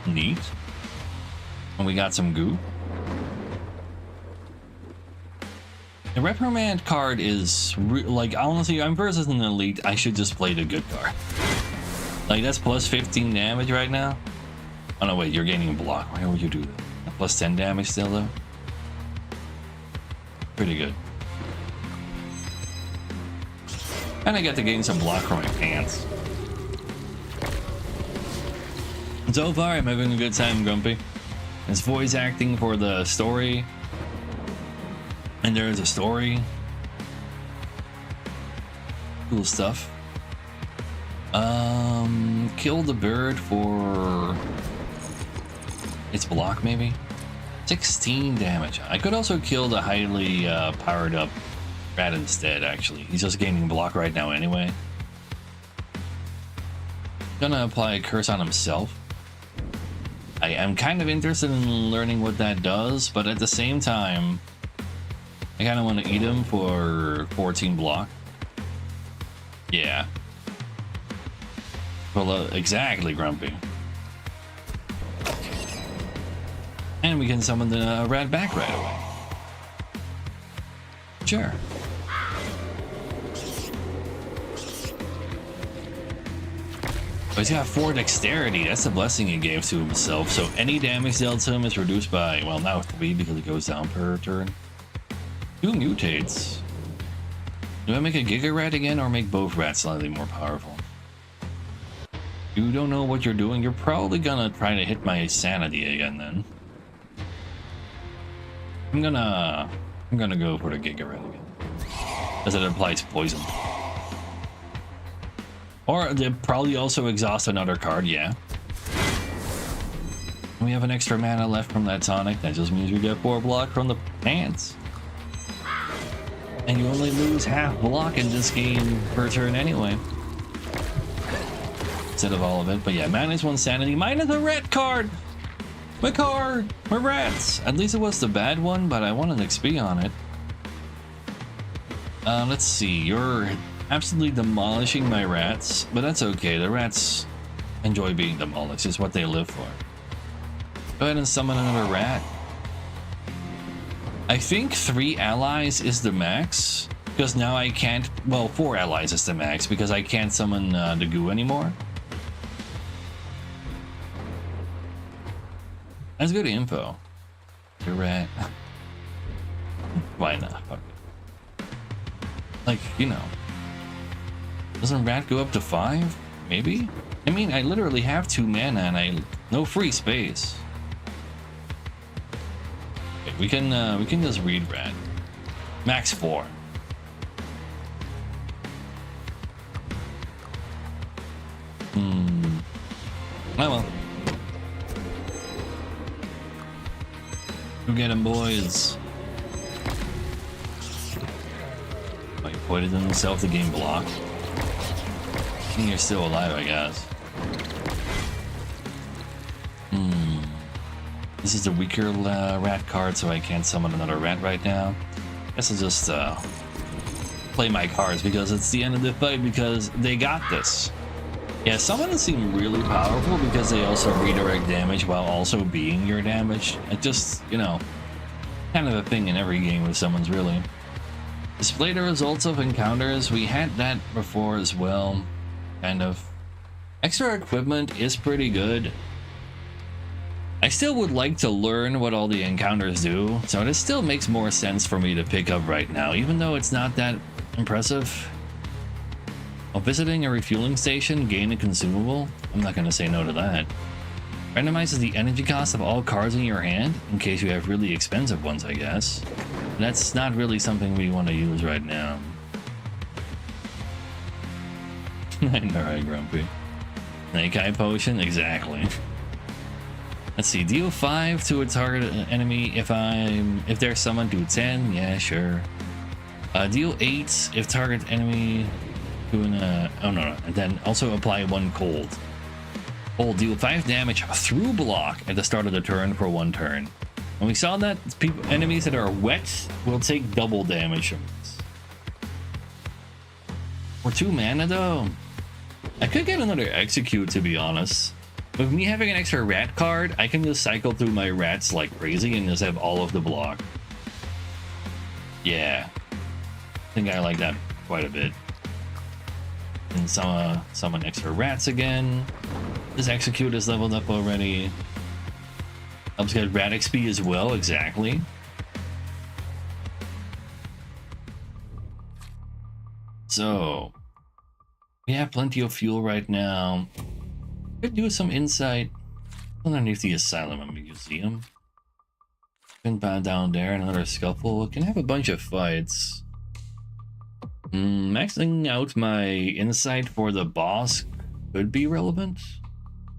Neat. And we got some goo. The reprimand card is like, honestly, I'm versus an elite. I should just play the good card. Like, that's plus 15 damage right now. Oh no, wait, you're gaining block. Why would you do that? Plus 10 damage still though. Pretty good. And I get to gain some block from my pants. So far, I'm having a good time, Grumpy. It's voice acting for the story. And there is a story. Cool stuff. Kill the bird for its block, maybe? 16 damage. I could also kill the highly powered up rat instead, actually. He's just gaining block right now anyway. Gonna apply a curse on himself. I am kind of interested in learning what that does, but at the same time, I kind of want to eat him for 14 block. Yeah. Well, exactly, Grumpy. And we can summon the rat back right away. Sure. But he's got 4 dexterity. That's the blessing he gave to himself. So any damage dealt to him is reduced by, well, now 3 because it goes down per turn. 2 mutates. Do I make a Giga Rat again or make both rats slightly more powerful? You don't know what you're doing. You're probably gonna try to hit my sanity again then. I'm gonna go for the Giga Rat again. As it applies poison. Or they probably also exhaust another card, yeah. We have an extra mana left from that tonic. That just means we get 4 block from the pants. And you only lose half block in this game per turn anyway. instead of all of it. But yeah, -1 sanity, minus a rat card. My card, my rats. At least it was the bad one, but I want an XP on it. Let's see. You're absolutely demolishing my rats, but that's okay. The rats enjoy being demolished. It's what they live for. Go ahead and summon another rat. I think 3 allies is the max, because now I can't, well, 4 allies is the max, because I can't summon the goo anymore. That's good info. Your rat. Why not? Fuck it. Like, you know. Doesn't rat go up to 5? Maybe? I mean, I literally have 2 mana and no free space. Okay, we can just read rat. Max 4. Oh well. Go get him, boys. Oh, you pointed himself, the game blocked. I think you're still alive, I guess. This is the weaker rat card, so I can't summon another rat right now. Guess I'll just play my cards because it's the end of the fight, because they got this. Yeah, summons seem really powerful because they also redirect damage while also being your damage. It just, you know, kind of a thing in every game with summons, really. Display the results of encounters. We had that before as well, kind of. Extra equipment is pretty good. I still would like to learn what all the encounters do, so this still makes more sense for me to pick up right now, even though it's not that impressive. While visiting a refueling station, gain a consumable. I'm not going to say no to that. Randomizes the energy cost of all cards in your hand, in case you have really expensive ones, I guess. That's not really something we want to use right now. Alright, Grumpy. Snake Eye Potion? Exactly. Let's see, deal 5 to a target enemy if they're summoned, do 10. Yeah, sure. Deal 8 if target enemy doing oh no, and then also apply 1 cold. Cold, deal 5 damage through block at the start of the turn for 1 turn. And we saw that enemies that are wet will take double damage from this. For 2 mana though, I could get another execute, to be honest. With me having an extra rat card, I can just cycle through my rats like crazy and just have all of the block. Yeah, I think I like that quite a bit. And summon extra rats again. This execute is leveled up already. Helps get rat XP as well, exactly. So, we have plenty of fuel right now. Could do some insight underneath the asylum and museum. Been down there, another scuffle. Can have a bunch of fights. Maxing out my insight for the boss could be relevant.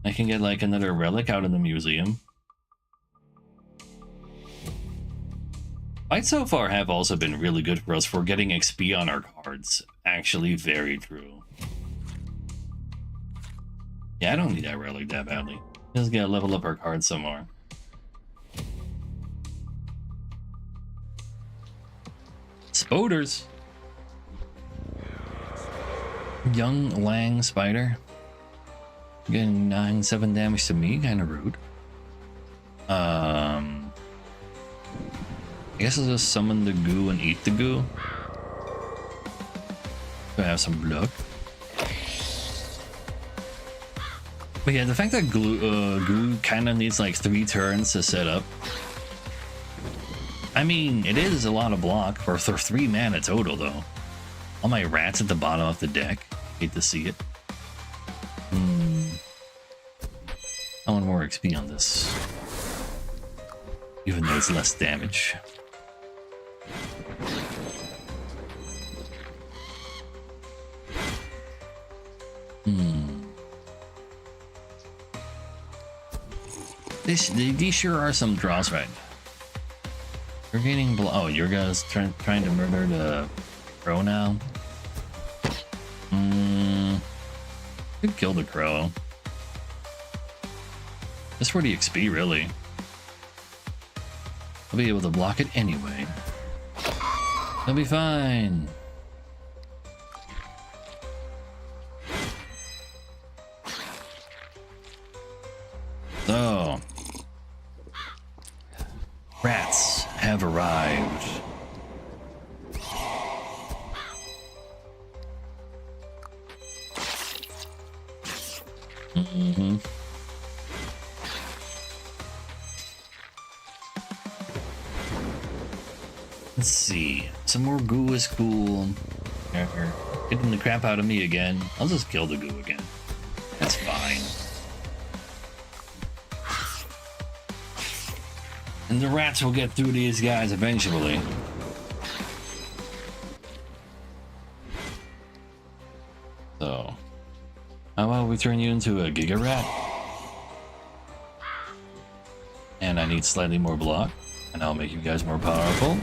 I can get like another relic out in the museum. Fights so far have also been really good for us for getting XP on our cards. Actually, very true. Yeah, I don't need that relic that badly. Just gotta level up our cards some more. Spoders. Young Lang Spider. Getting 9-7 damage to me, kind of rude. I guess I'll just summon the goo and eat the goo. So I have some luck. But yeah, the fact that goo kind of needs like 3 turns to set up. I mean, it is a lot of block for 3 mana total though. All my rats at the bottom of the deck. Hate to see it. I want more XP on this. Even though it's less damage. These sure are some draws right now. You're gaining oh, you're guys trying to murder the pro now? Could kill the crow. Just for the XP, really. I'll be able to block it anyway. It'll be fine. So, rats have arrived. Let's see. Some more goo is cool. They're hitting the crap out of me again. I'll just kill the goo again. That's fine. And the rats will get through these guys eventually. So, how about we turn you into a Giga Rat? And I need slightly more block, and I'll make you guys more powerful.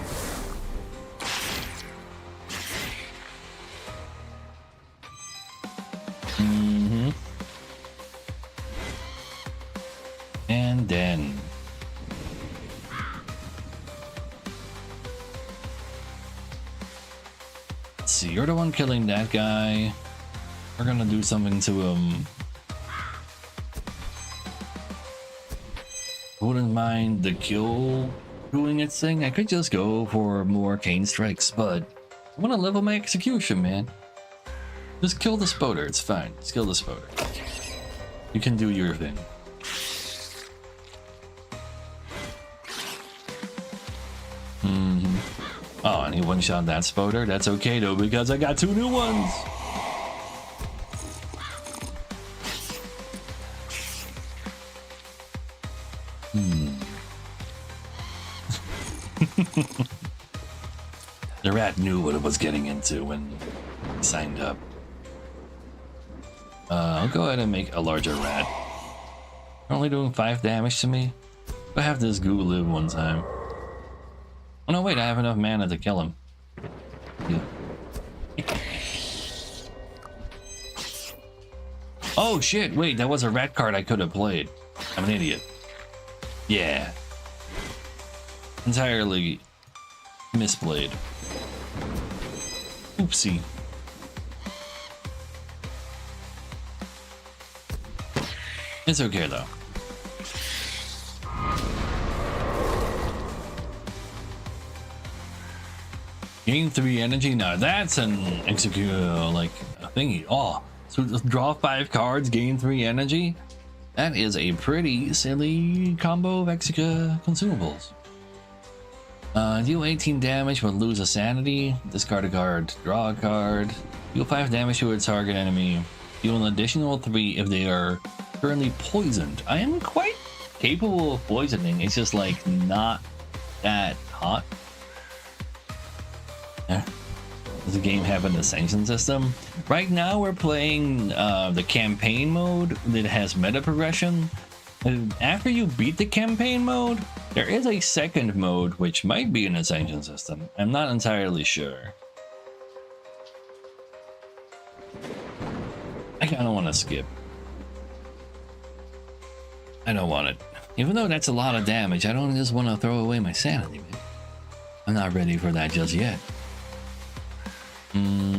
And then let's see, you're the one killing that guy. We're gonna do something to him. Wouldn't mind the kill doing its thing. I could just go for more cane strikes, but I want to level my execution, man. Just kill the spoder, it's fine. Just kill the spoder. You can do your thing. Oh, and he one-shot that spoder. That's okay though, because I got 2 new ones. The rat knew what it was getting into when he signed up. I'll go ahead and make a larger rat. Only doing 5 damage to me. I have this goo live one time. Oh no, wait, I have enough mana to kill him. Yeah. Oh shit, wait, that was a rat card I could have played. I'm an idiot. Yeah. Entirely misplayed. Oopsie. It's okay though. Gain 3 energy. Now that's an execute like a thingy. Oh, so just draw 5 cards, gain 3 energy. That is a pretty silly combo of execute consumables. Deal 18 damage but lose a sanity. Discard a card, draw a card. Deal 5 damage to a target enemy. Deal an additional 3 if they are currently poisoned. I am quite capable of poisoning. It's just like not that hot. Does the game have an ascension system? Right now we're playing the campaign mode that has meta progression. And after you beat the campaign mode, there is a second mode which might be an ascension system. I'm not entirely sure. I kind of want to skip. I don't want it. Even though that's a lot of damage, I don't just want to throw away my sanity, man. I'm not ready for that just yet.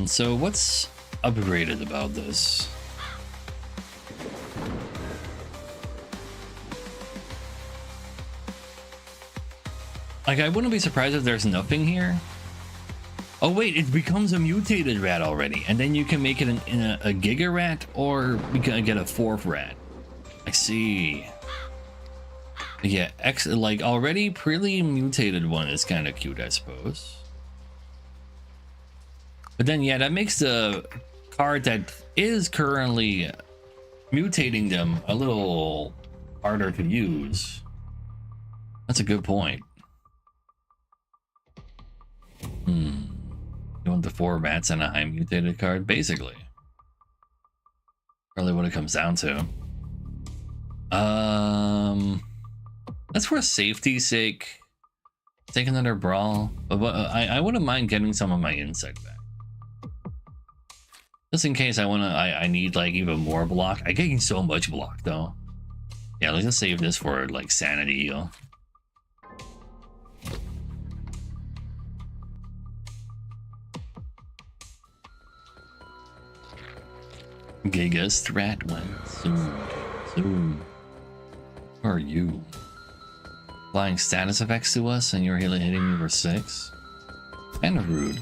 So what's upgraded about this? Like, I wouldn't be surprised if there's nothing here. Oh wait, it becomes a mutated rat already, and then you can make it a Giga Rat, or we can get a 4th rat. I see. Yeah, like already pretty mutated one is kind of cute, I suppose. But then, yeah, that makes the card that is currently mutating them a little harder to use. That's a good point. You want the 4 rats and a high mutated card? Basically. Really what it comes down to. That's for safety's sake. Take another brawl. But I wouldn't mind getting some of my insect back. Just in case I need like even more block. I'm getting so much block though. Yeah, let's just save this for like sanity heal. Giga's threat went soon. Who are you? Applying status effects to us and you're hitting me for 6? Kind of rude.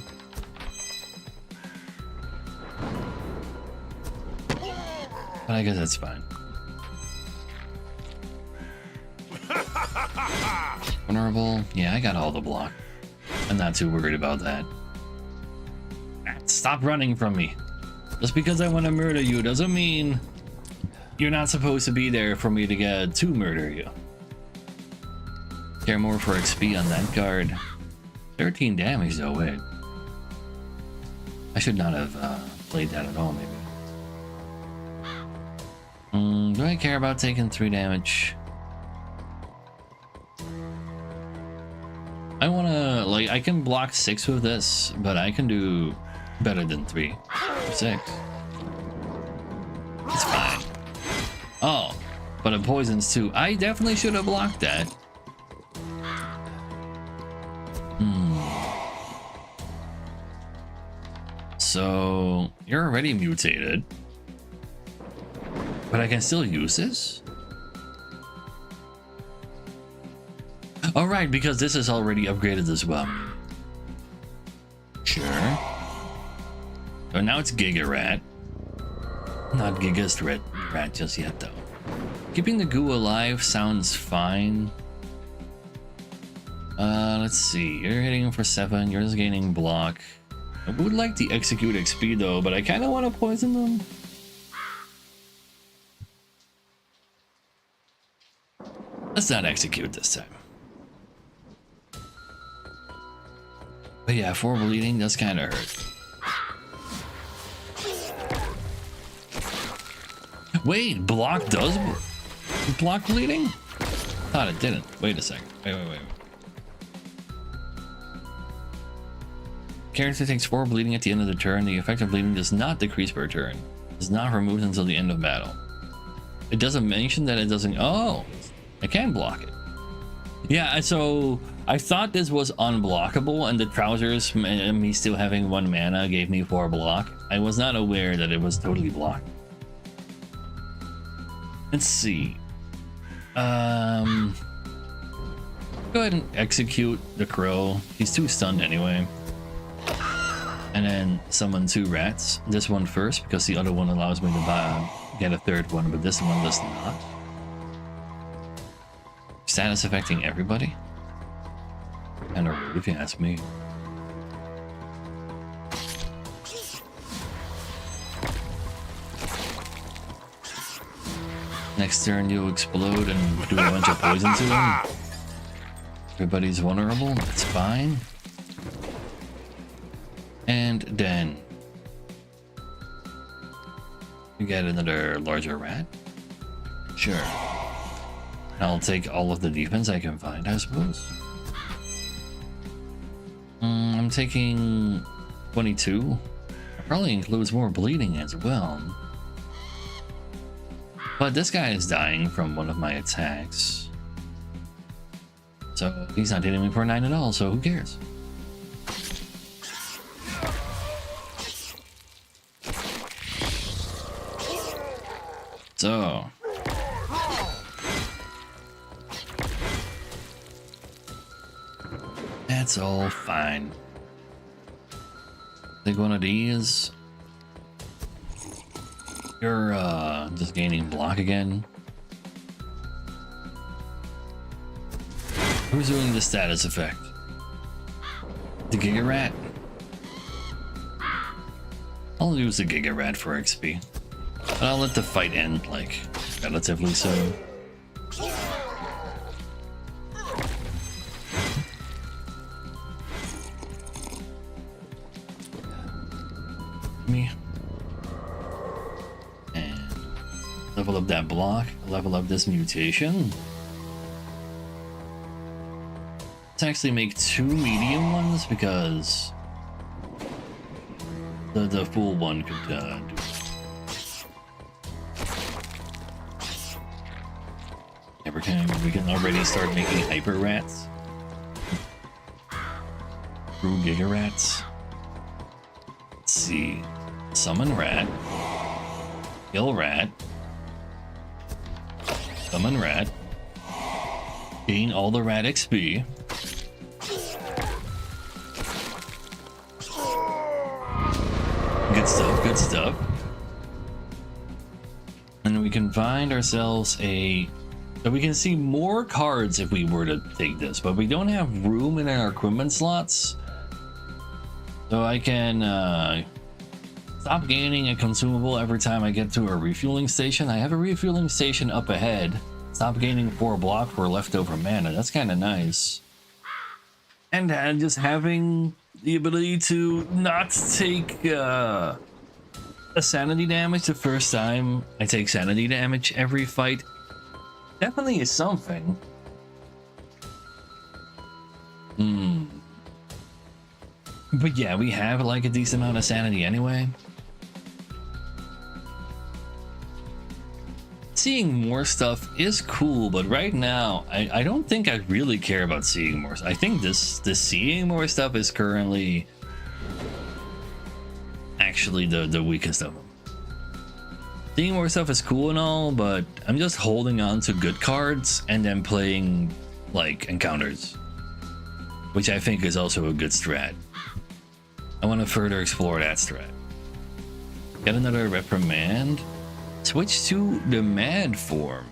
But I guess that's fine. Vulnerable? Yeah, I got all the block. I'm not too worried about that. Stop running from me. Just because I want to murder you doesn't mean you're not supposed to be there for me to get to murder you. Care more for XP on that guard. 13 damage though, wait. I should not have played that at all, maybe. Do I care about taking 3 damage? I wanna, like, I can block 6 with this, but I can do better than 3 or 6. It's fine. Oh, but it poisons too. I definitely should have blocked that. So, you're already mutated. But I can still use this? All right, because this is already upgraded as well. Sure. So now it's Giga Rat. Not Giga's Rat just yet, though. Keeping the goo alive sounds fine. Let's see. You're hitting for 7. You're just gaining block. I would like the execute XP though, but I kind of want to poison them. Let's not execute this time. But yeah, 4 bleeding does kind of hurt. Wait, block does block bleeding? Thought it didn't. Wait a second. Wait. Character takes 4 bleeding at the end of the turn. The effect of bleeding does not decrease per turn. It is not removed until the end of battle. It doesn't mention that it doesn't. Oh, I can block it. Yeah, so I thought this was unblockable, and the trousers, and me still having 1 mana, gave me 4 block. I was not aware that it was totally blocked. Let's see. Go ahead and execute the crow. He's too stunned anyway. And then summon 2 rats. This one first, because the other one allows me to get a 3rd one, but this one does not. Status affecting everybody? Kinda rude if you ask me. Next turn you explode and do a bunch of poison to them. Everybody's vulnerable, that's fine. And then we get another larger rat. Sure. I'll take all of the defense I can find, I suppose. I'm taking 22. That probably includes more bleeding as well. But this guy is dying from one of my attacks. So he's not hitting me for 9 at all, so who cares? So that's all fine. Take one of these. You're just gaining block again. Who's doing the status effect? The Giga Rat? I'll use the Giga Rat for XP. But I'll let the fight end, like, relatively soon. Me. And level up that block, level up this mutation. Let's actually make 2 medium ones because the full one could do it. Yeah, we can already start making hyper rats. True giga rats. Let's see. Summon rat. Kill rat. Summon rat. Gain all the rat XP. Good stuff, good stuff. And we can find ourselves a... So we can see more cards if we were to take this, but we don't have room in our equipment slots. So I can stop gaining a consumable every time I get to a refueling station. I have a refueling station up ahead. Stop gaining 4 block for leftover mana. That's kind of nice. And just having the ability to not take a sanity damage the first time I take sanity damage every fight definitely is something. But yeah, we have like a decent amount of sanity anyway. Seeing more stuff is cool, but right now I don't think I really care about seeing more. I think this seeing more stuff is currently actually the weakest of them. Seeing more stuff is cool and all, but I'm just holding on to good cards and then playing like encounters, which I think is also a good strat. I want to further explore that strat. Get another reprimand. Switch to the mad form.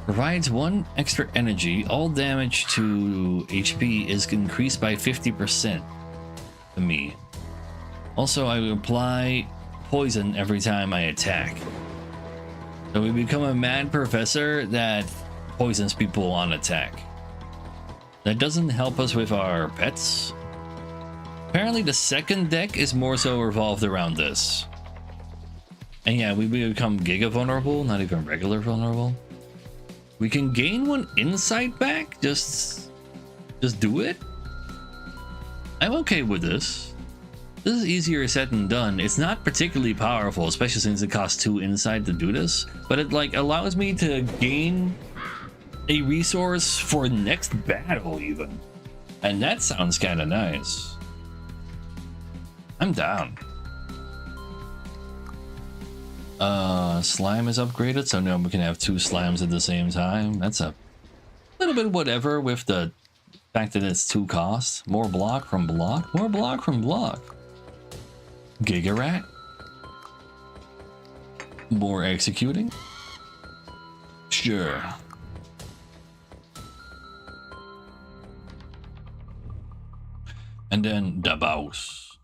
Provides 1 extra energy. All damage to HP is increased by 50% to me. Also, I apply poison every time I attack. So we become a mad professor that poisons people on attack. That doesn't help us with our pets. Apparently the second deck is more so revolved around this. And yeah, we become giga vulnerable, not even regular vulnerable. We can gain 1 insight back, just do it. I'm okay with this. This is easier said than done. It's not particularly powerful, especially since it costs 2 insight to do this, but it like allows me to gain a resource for next battle even. And that sounds kind of nice. I'm down. Slime is upgraded, so now we can have 2 slimes at the same time. That's a little bit whatever with the fact that it's 2 costs. More block from block, more block from block. Giga rat. More executing. Sure. And then the boss.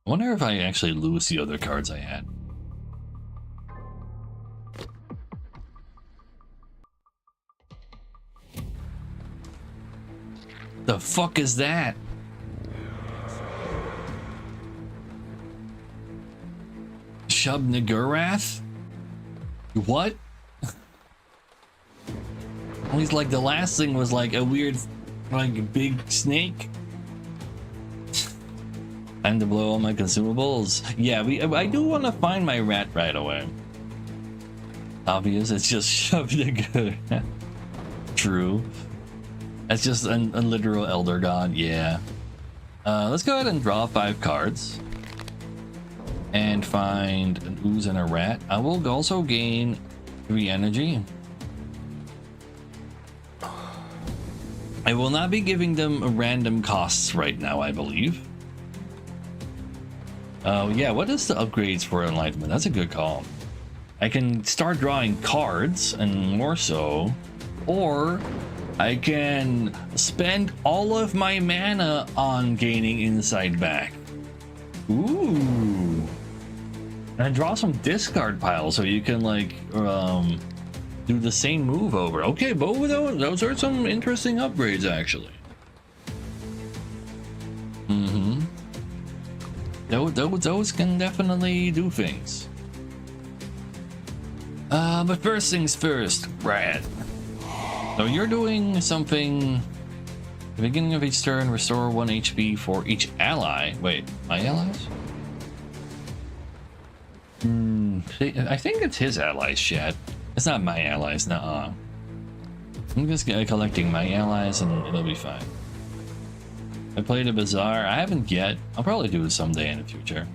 I wonder if I actually lose the other cards I had. The fuck is that? Shub Nagurath? What? He's like, the last thing was like a weird, like big snake. Time to blow all my consumables. Yeah, I do want to find my rat right away. Obvious, it's just Shub Nagurath. True. That's just a literal elder god, yeah. Let's go ahead and draw 5 cards. And find an ooze and a rat. I will also gain 3 energy. I will not be giving them random costs right now, I believe. Yeah, what is the upgrades for Enlightenment? That's a good call. I can start drawing cards, and more so, or I can spend all of my mana on gaining insight back. Ooh. And draw some discard piles so you can like do the same move over. Okay, both of those are some interesting upgrades actually. Those can definitely do things. But first things first, Brad. So you're doing something. At the beginning of each turn, restore 1 HP for each ally. Wait, my allies? I think it's his allies, chat. It's not my allies, nuh-uh. I'm just collecting my allies and it'll be fine. I played a Bazaar. I haven't yet. I'll probably do it someday in the future.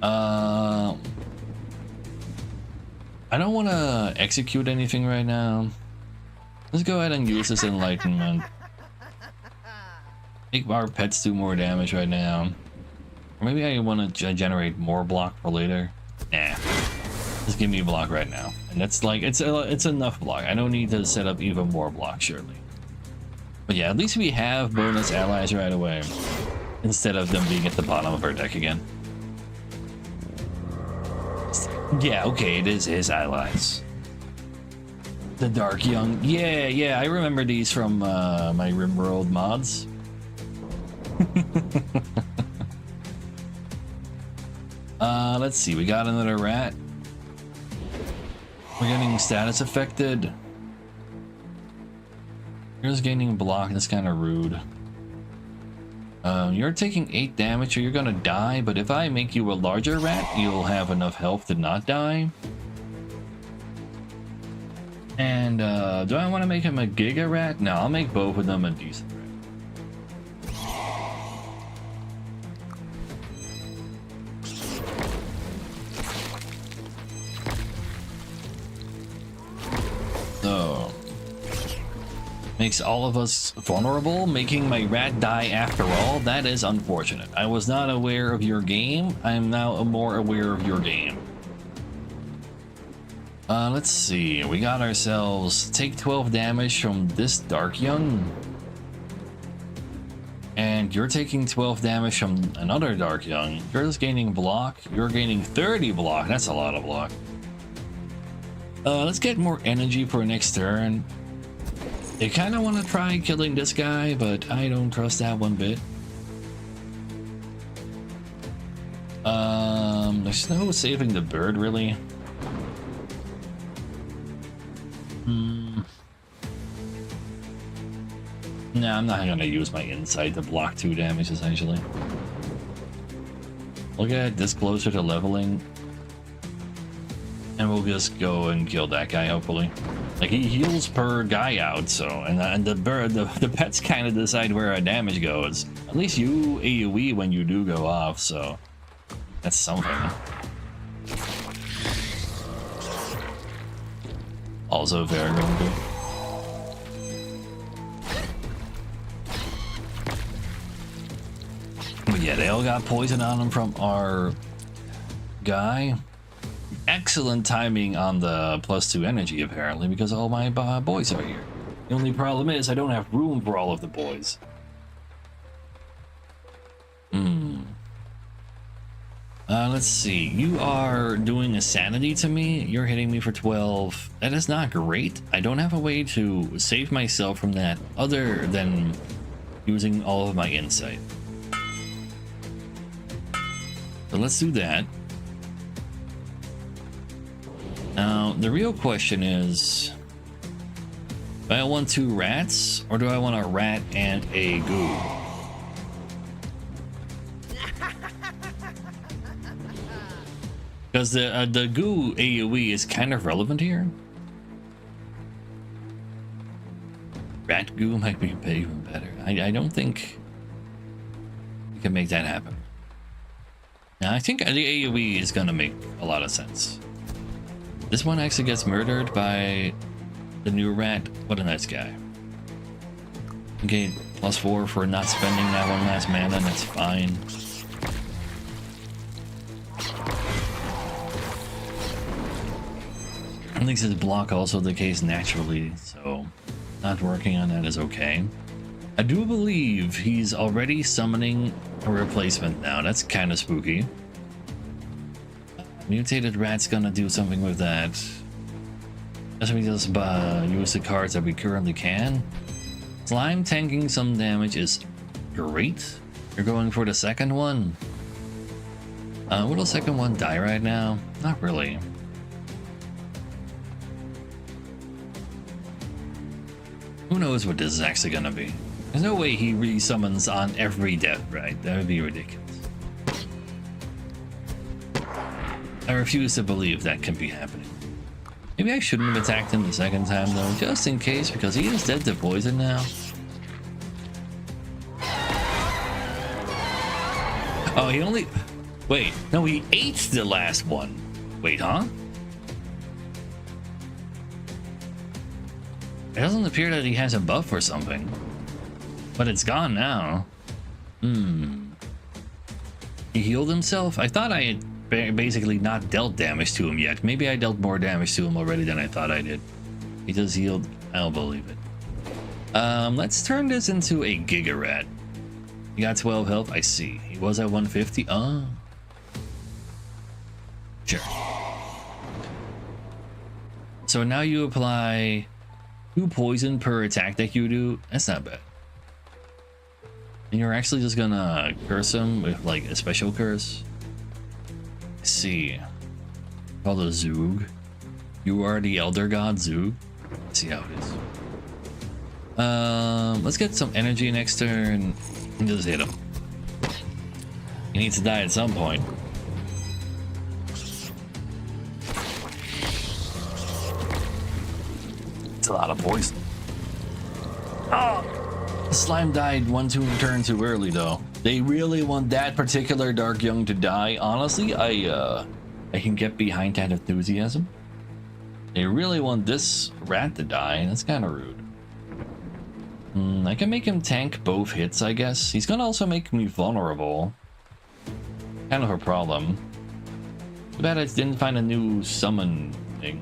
I don't want to execute anything right now. Let's go ahead and use this enlightenment. Make our pets do more damage right now. Or maybe I want to generate more block for later. Nah. Just give me a block right now. And that's like, it's enough block. I don't need to set up even more block, surely. But yeah, at least we have bonus allies right away. Instead of them being at the bottom of our deck again. Yeah, okay, it is his allies. The Dark Young. Yeah, I remember these from my RimWorld mods. Let's see, we got another rat. We're getting status affected. Here's gaining block, that's kind of rude. You're taking 8 damage, so you're gonna die, but if I make you a larger rat, you'll have enough health to not die. And do I want to make him a Giga Rat? No, I'll make both of them a decent rat. So, makes all of us vulnerable, making my rat die after all. That is unfortunate. I was not aware of your game. I am now more aware of your game. Let's see. We got ourselves take 12 damage from this Dark Young. And you're taking 12 damage from another Dark Young. You're just gaining block. You're gaining 30 block. That's a lot of block. Let's get more energy for next turn. They kind of want to try killing this guy, but I don't trust that one bit. There's no saving the bird, really. Nah, I'm not gonna use my insight to block 2 damage, essentially. We'll get this closer to leveling. And we'll just go and kill that guy, hopefully. Like, he heals per guy out, so... And the bird, the pets kind of decide where our damage goes. At least you AoE when you do go off, so... That's something. Also very good. But yeah, they all got poison on them from our guy. Excellent timing on the +2 energy, apparently, because all my boys are here. The only problem is I don't have room for all of the boys. Let's see. You are doing a sanity to me. You're hitting me for 12. That is not great. I don't have a way to save myself from that other than using all of my insight. So let's do that. Now, the real question is, do I want 2 rats, or do I want a rat and a goo? Because the goo AoE is kind of relevant here. Rat goo might be even better. I don't think we can make that happen. Now, I think the AoE is gonna make a lot of sense. This one actually gets murdered by the new rat. What a nice guy. Okay, +4 for not spending that one last mana, that's fine. I think his block also decays naturally, so not working on that is okay. I do believe he's already summoning a replacement now. That's kind of spooky. Mutated rat's gonna do something with that. As we just use the cards that we currently can. Slime tanking some damage is great. You're going for the second one. Will the second one die right now? Not really. Who knows what this is actually gonna be? There's no way he resummons on every death, right? That would be ridiculous. I refuse to believe that can be happening. Maybe I shouldn't have attacked him the second time though, just in case, because he is dead to poison now. Oh, he only... Wait, no, he ate the last one. Wait, huh? It doesn't appear that he has a buff or something. But it's gone now. He healed himself? I thought I had basically not dealt damage to him yet. Maybe I dealt more damage to him already than I thought I did. He just healed. I don't believe it. Let's turn this into a Giga Rat. He got 12 health. I see. He was at 150. Oh. Sure. So now you apply 2 poison per attack that you do. That's not bad. And you're actually just gonna curse him with like a special curse. Let's see. Called a Zoog. You are the Elder God Zoog. Let's see how it is. Let's get some energy next turn and just hit him. He needs to die at some point. It's a lot of poison. Oh! The slime died 1 turn too early though. They really want that particular Dark Young to die. Honestly, I can get behind that enthusiasm. They really want this rat to die. That's kind of rude. I can make him tank both hits, I guess. He's gonna also make me vulnerable. Kind of a problem. Too bad I didn't find a new summon thing.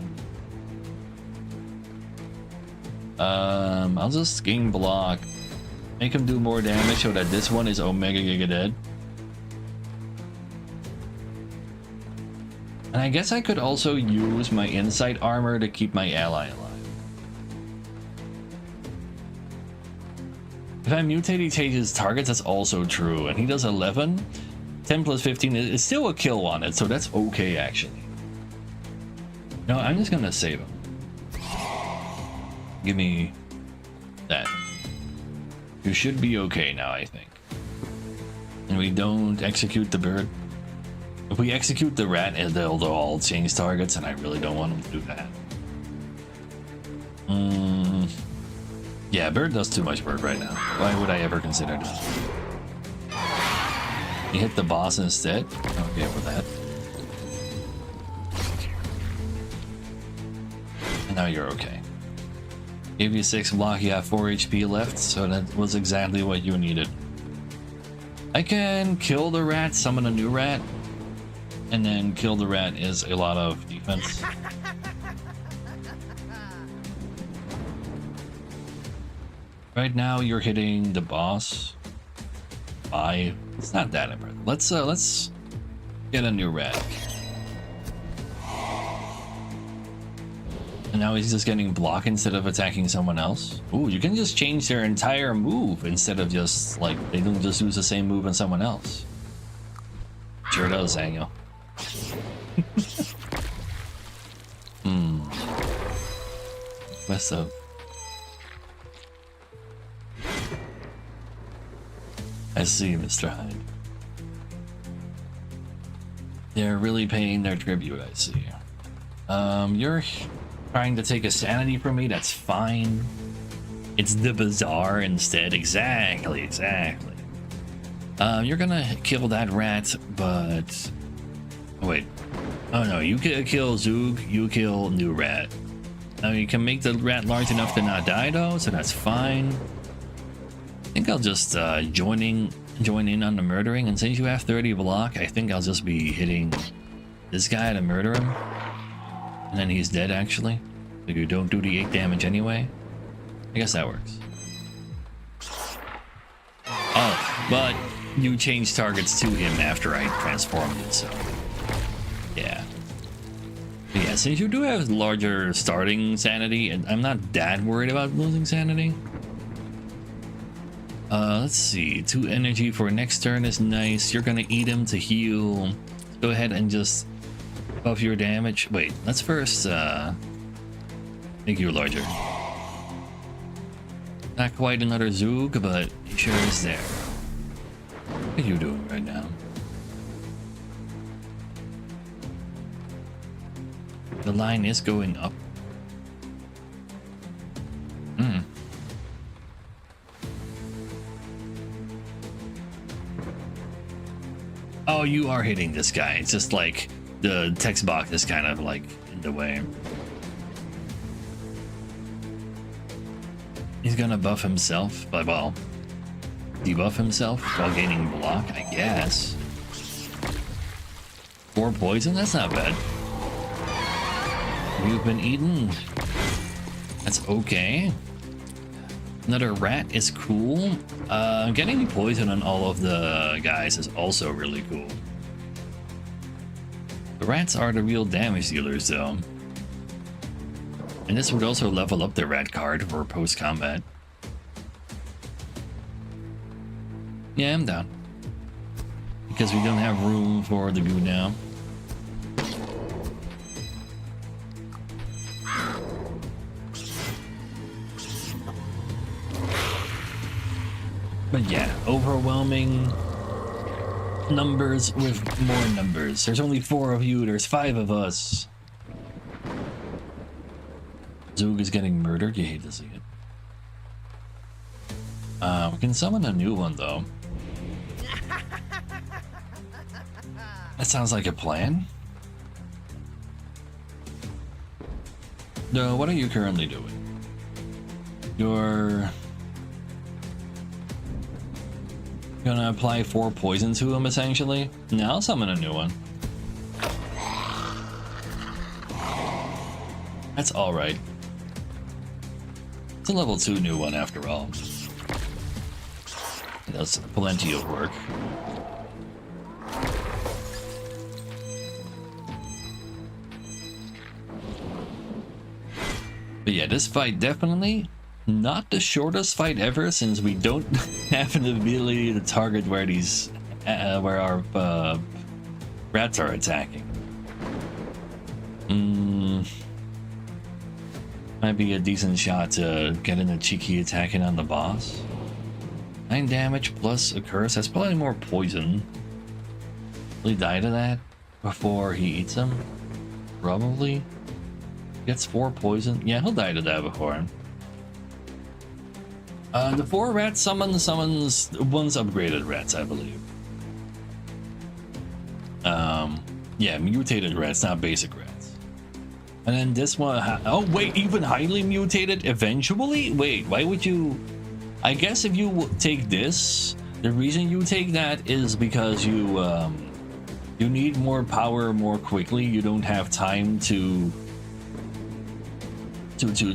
I'll just game block. Make him do more damage so that this one is Omega Giga dead. And I guess I could also use my insight armor to keep my ally alive. If I mutate, he changes targets. That's also true. And he does 11. 10 plus 15 is still a kill on it, so that's okay actually. No, I'm just gonna save him. Give me that. You should be okay now, I think. And we don't execute the bird. If we execute the rat, they'll all change targets, and I really don't want them to do that. Yeah, bird does too much work right now. Why would I ever consider that? You hit the boss instead? Okay with that. And now you're okay. Gave you 6 block, you have 4 HP left, so that was exactly what you needed. I can kill the rat, summon a new rat, and then kill the rat is a lot of defense. Right now you're hitting the boss. 5. It's not that impressive. Let's get a new rat. And now he's just getting blocked instead of attacking someone else. Ooh, you can just change their entire move instead of just like they don't just use the same move on someone else. Sure does, Daniel. Best of. I see, Mr. Hyde. They're really paying their tribute, I see. You're trying to take a sanity from me, that's fine. It's the bazaar instead. Exactly. You're gonna kill that rat, but... Oh, wait. Oh no, you kill Zoog, you kill new rat. Now you can make the rat large enough to not die though, so that's fine. I think I'll just join in on the murdering, and since you have 30 block, I think I'll just be hitting this guy to murder him. And then he's dead actually. So you don't do the 8 damage anyway. I guess that works. Oh, but you change targets to him after I transformed it, so yeah. But yeah, since you do have larger starting sanity, and I'm not that worried about losing sanity. Let's see, 2 energy for next turn is nice. You're gonna eat him to heal. Go ahead and just buff your damage. Wait, let's first make you larger. Not quite another Zoog, but he sure is there. What are you doing right now? The line is going up. Hmm. Oh, you are hitting this guy. It's just like the text box is kind of like in the way. He's gonna buff himself, but well, debuff himself while gaining block, I guess. 4 poison, that's not bad. You've been eaten. That's okay. Another rat is cool. Getting poison on all of the guys is also really cool. The rats are the real damage dealers though. And this would also level up the rat card for post-combat. Yeah, I'm down. Because we don't have room for the goo now. But yeah, overwhelming numbers with more numbers. There's only 4 of you, there's 5 of us. Zoog is getting murdered, you hate to see it. We can summon a new one though. That sounds like a plan. No, what are you currently doing? You're gonna apply 4 poison to him essentially. Now I'll summon a new one. That's alright. It's a level 2 new one after all. It does plenty of work. But yeah, this fight definitely not the shortest fight ever, since we don't have the ability to target where these where our rats are attacking. Might be a decent shot to get in a cheeky attacking on the boss. 9 damage plus a curse. That's probably more poison. Will he die to that before he eats him? Probably. Gets 4 poison. Yeah, he'll die to that before. The 4 rats summons once upgraded rats, I believe. Yeah, mutated rats, not basic rats. And then this one, oh wait, even highly mutated eventually? Wait, why would you? I guess if you take this, the reason you take that is because you need more power more quickly. You don't have time to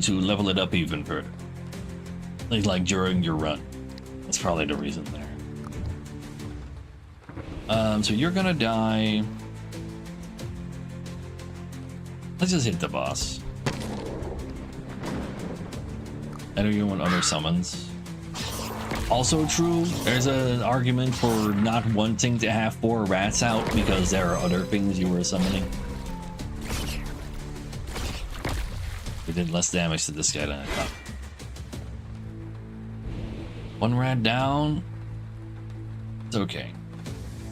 level it up even further. Like during your run. That's probably the reason there. So you're gonna die. Let's just hit the boss. I know you want other summons. Also true, there's an argument for not wanting to have 4 rats out because there are other things you were summoning. We did less damage to this guy than I thought. 1 rat down. It's okay.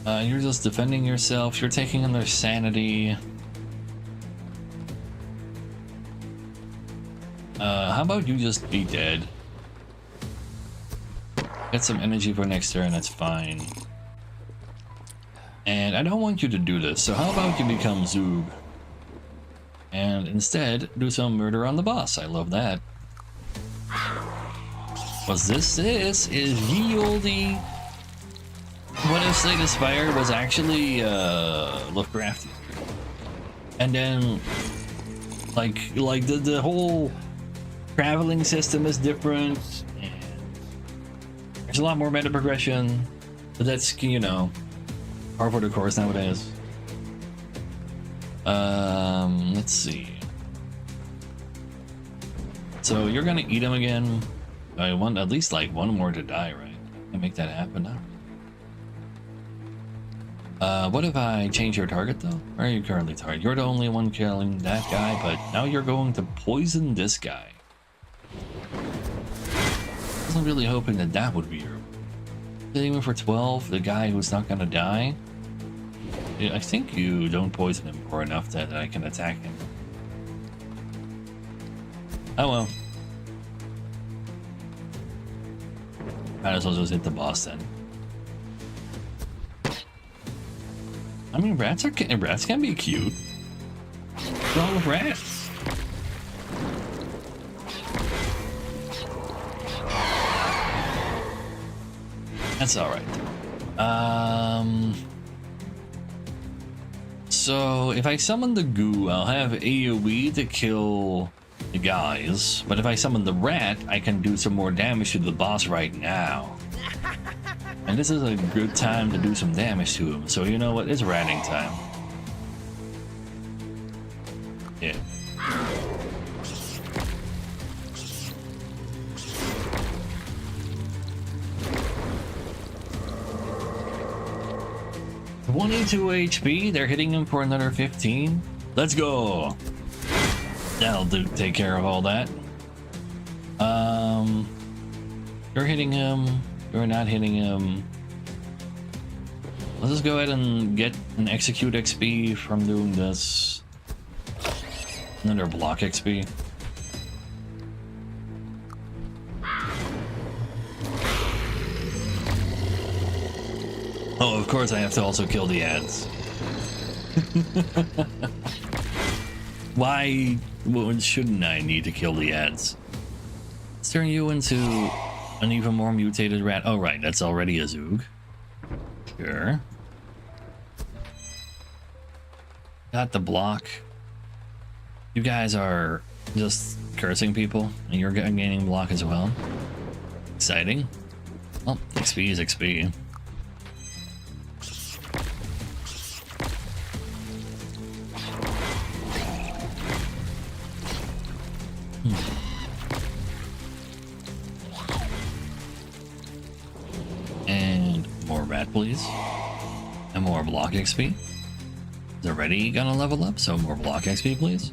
You're just defending yourself. You're taking on their sanity. How about you just be dead? Get some energy for next turn, that's fine. And I don't want you to do this, so how about you become Zoog? And instead, do some murder on the boss. I love that. Was this is ye olde. What if Slay the Spire was actually Lovecraftian? And then like the whole traveling system is different, and there's a lot more meta progression, but that's, you know, par for the course nowadays. Let's see. So you're gonna eat him again. I want at least like 1 more to die, right? Can make that happen now. What if I change your target though? Where are you currently targeted? You're the only one killing that guy, but now you're going to poison this guy. I wasn't really hoping that that would be your... Aiming for 12, the guy who's not gonna die. I think you don't poison him for enough that I can attack him. Oh well. Might as well just hit the boss then. I mean, rats can be cute. What's wrong with rats? That's all right. So if I summon the goo, I'll have AoE to kill the guys. But if I summon the rat, I can do some more damage to the boss right now. And this is a good time to do some damage to him. So you know what? It's ratting time. Yeah. $22 HP. They're hitting him for another 15. Let's go. That'll take care of all that. You're hitting him. You're not hitting him. Let's just go ahead and get an execute XP from doing this. Another block XP. Oh, of course I have to also kill the ads. Why shouldn't I need to kill the ads? Let's turn you into an even more mutated rat. Oh, right, that's already a Zoog. Sure. Got the block. You guys are just cursing people, and you're gaining block as well. Exciting. Well, XP is XP. And more rat, please. And more block XP. Is already gonna level up, so more block XP, please.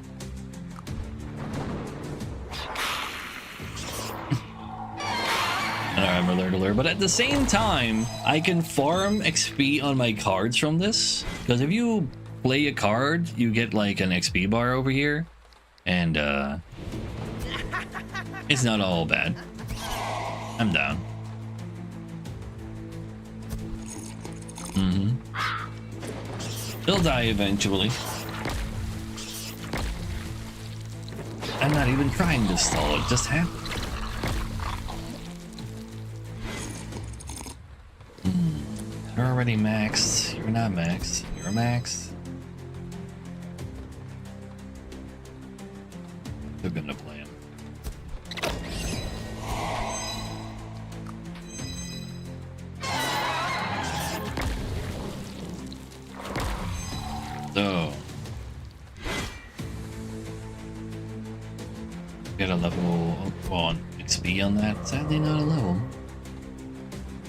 I'm alert, but at the same time, I can farm XP on my cards from this. Because if you play a card, you get like an XP bar over here. And it's not all bad. I'm down. He'll die eventually. I'm not even trying to stall it, just happened. You're already maxed. You're not maxed. You're maxed. They're gonna play him. So get a level on XP on that. Sadly, not a level.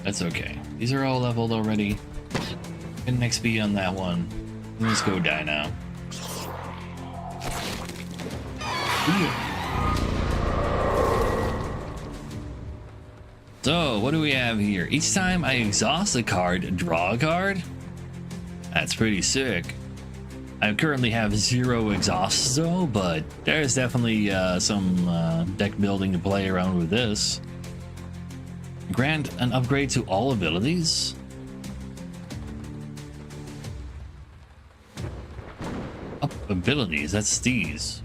That's okay. These are all leveled already. Get an XP on that one. Let's go die now. So, what do we have here? Each time I exhaust a card, draw a card? That's pretty sick. I currently have 0 exhausts though, but there's definitely some deck building to play around with this. Grant an upgrade to all abilities. Up abilities, that's these.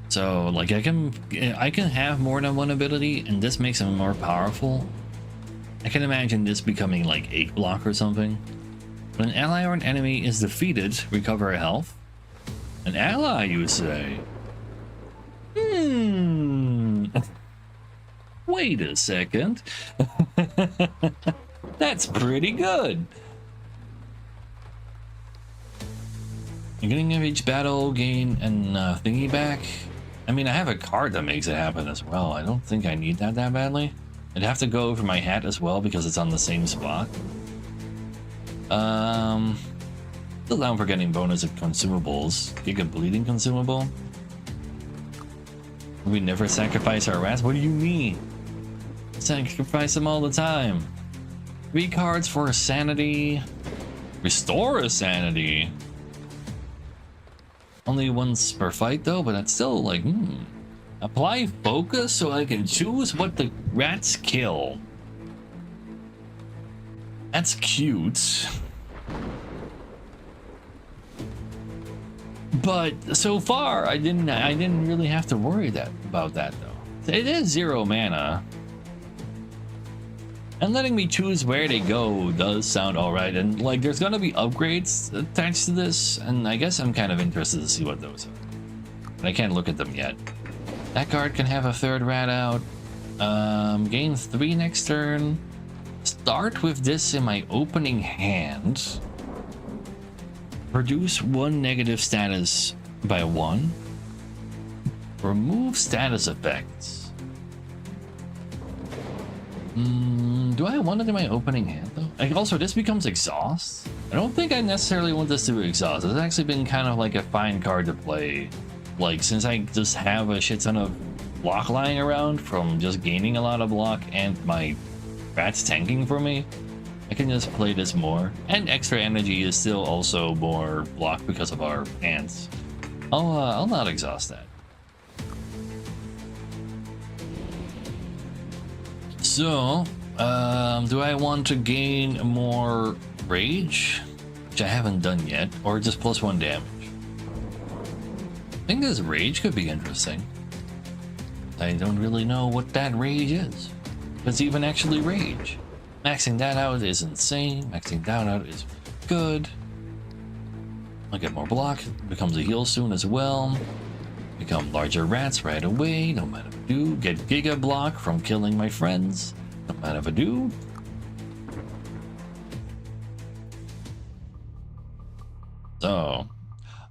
So like I can have more than one ability, and this makes them more powerful. I can imagine this becoming like 8 block or something. When an ally or an enemy is defeated, recover health. An ally, you say? Wait a second. That's pretty good. Beginning of each battle, gain and thingy back. I mean, I have a card that makes it happen as well. I don't think I need that badly. I'd have to go over my hat as well because it's on the same spot. Still down for getting bonus of consumables. Giga bleeding consumable. We never sacrifice our rats? What do you mean? Sacrifice them all the time. 3 cards for a sanity. Restore a sanity. Only once per fight though, but that's still like, Apply focus so I can choose what the rats kill. That's cute. But so far, I didn't really have to worry about that though. It is 0 mana. And letting me choose where they go does sound alright. And like there's gonna be upgrades attached to this, and I guess I'm kind of interested to see what those are. But I can't look at them yet. That card can have a 3rd rat out. Gain 3 next turn. Start with this in my opening hand. Reduce 1 negative status by 1. Remove status effects. Do I want it in my opening hand though? Like, also, this becomes exhaust. I don't think I necessarily want this to exhaust. It's actually been kind of like a fine card to play. Like, since I just have a shit ton of block lying around from just gaining a lot of block and my rats tanking for me, I can just play this more. And extra energy is still also more block because of our hands. I'll not exhaust that. So, do I want to gain more rage? Which I haven't done yet, or just +1 damage? I think this rage could be interesting. I don't really know what that rage is. If it's even actually rage. Maxing that out is insane. Maxing that out is good. I'll get more block. Becomes a heal soon as well. Become larger rats right away. No matter what I do. Get Giga Block from killing my friends. No matter what I do. So,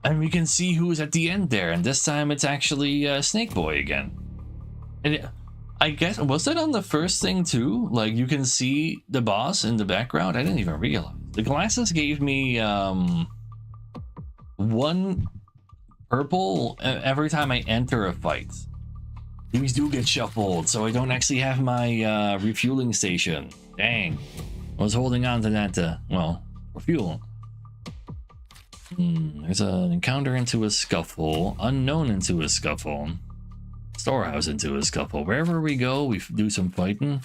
and we can see who's at the end there. And this time it's actually Snake Boy again. And I guess, was it on the first thing too? Like, you can see the boss in the background? I didn't even realize. The glasses gave me 1 purple every time I enter a fight. These do get shuffled, so I don't actually have my refueling station. Dang. I was holding on to that, well, refuel. There's an encounter into a scuffle, unknown into a scuffle. Storehouse into a scuffle. Wherever we go, we do some fighting.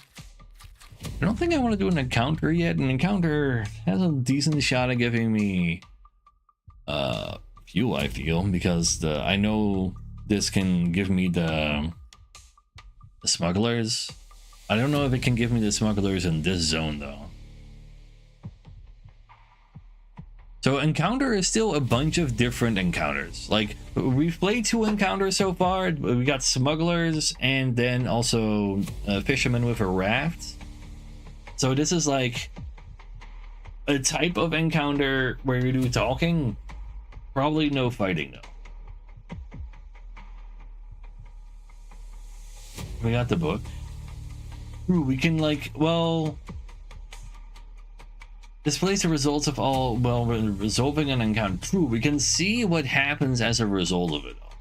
I don't think I want to do an encounter yet. An encounter has a decent shot at giving me fuel, I feel, because I know this can give me the smugglers. I don't know if it can give me the smugglers in this zone though. So encounter is still a bunch of different encounters. Like, we've played 2 encounters so far. We got smugglers and then also a fisherman with a raft. So this is like a type of encounter where you do talking. Probably no fighting though. We got the book. Ooh, we can like, well... displays the results of all, well, resolving an encounter. True, we can see what happens as a result of it all.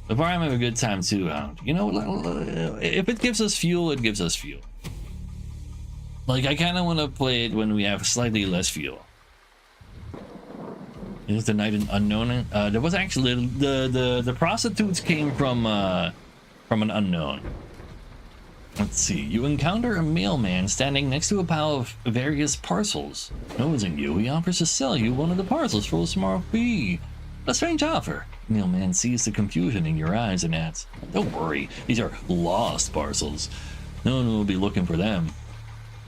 So far, I'm having a good time too, Hound. You know, if it gives us fuel, it gives us fuel. Like, I kind of want to play it when we have slightly less fuel. Is the Night Unknown? There was actually the prostitutes came from an unknown. Let's see. You encounter a mailman standing next to a pile of various parcels. Noticing you, he offers to sell you one of the parcels for a small fee. A strange offer. Mailman sees the confusion in your eyes and adds, "Don't worry, these are lost parcels. No one will be looking for them."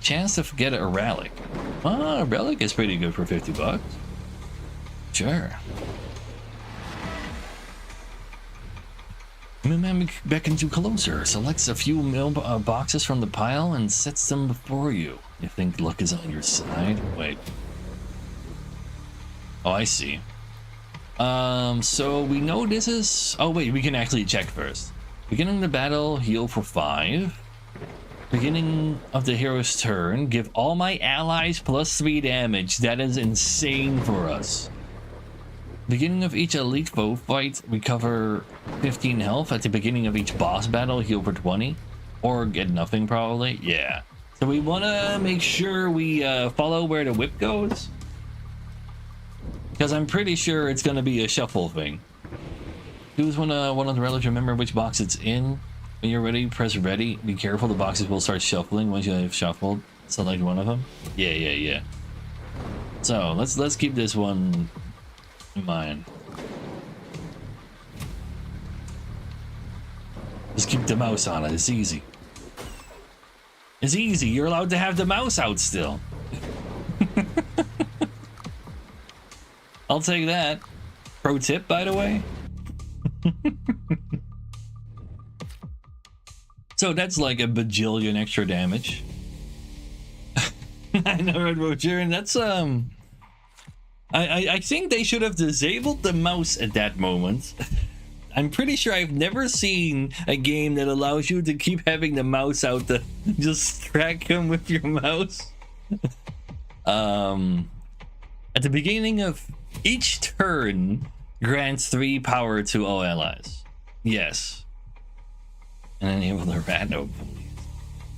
Chance to get a relic. A relic is pretty good for 50 bucks. Sure. Mailman beckons you closer, selects a few mail boxes from the pile, and sets them before you. You think luck is on your side? Wait. Oh, I see. So we know this is... oh, wait, we can actually check first. Beginning the battle, heal for 5. Beginning of the hero's turn, give all my allies +3 damage. That is insane for us. Beginning of each elite foe fight, recover 15 health. At the beginning of each boss battle, heal for 20. Or get nothing, probably. Yeah. So we want to make sure we follow where the whip goes. Because I'm pretty sure it's gonna be a shuffle thing. Choose one of the relics. Remember which box it's in. When you're ready, press ready. Be careful, the boxes will start shuffling once you have shuffled. Select one of them. Yeah. So let's keep this one in mind. Just keep the mouse on it. It's easy. It's easy. You're allowed to have the mouse out still. I'll take that. Pro tip, by the way. So that's like a bajillion extra damage. I know, Red Roger, and that's I think they should have disabled the mouse at that moment. I'm pretty sure I've never seen a game that allows you to keep having the mouse out to just track him with your mouse. At the beginning of each turn grants 3 power to all allies. Yes. And enable the rando police.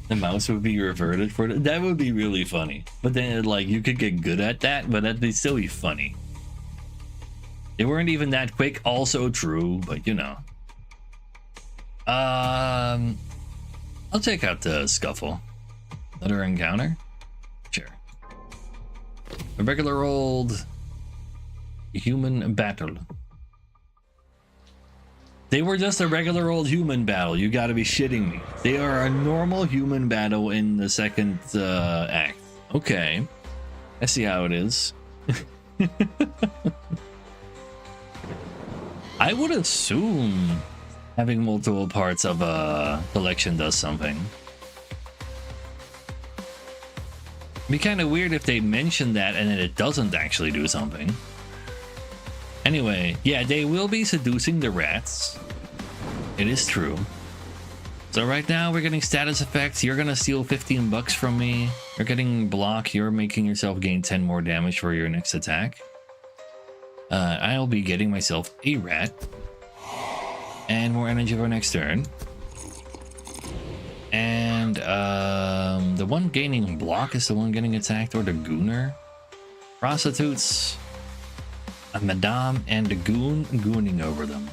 The mouse would be reverted for it. That would be really funny. But then like you could get good at that, but that'd still be funny. They weren't even that quick, also true, but you know. I'll check out the scuffle. Another encounter? Sure. A regular old human battle. They were just a regular old human battle. You gotta be shitting me. They are a normal human battle in the second act. Okay. I see how it is. I would assume having multiple parts of a collection does something. It'd be kind of weird if they mention that and then it doesn't actually do something. Anyway, yeah, they will be seducing the rats. It is true. So right now we're getting status effects. You're gonna steal 15 bucks from me. You're getting block. You're making yourself gain 10 more damage for your next attack. I'll be getting myself a rat. And more energy for next turn. And the one gaining block is the one getting attacked, or the gooner. Prostitutes. A madame and a goon gooning over them.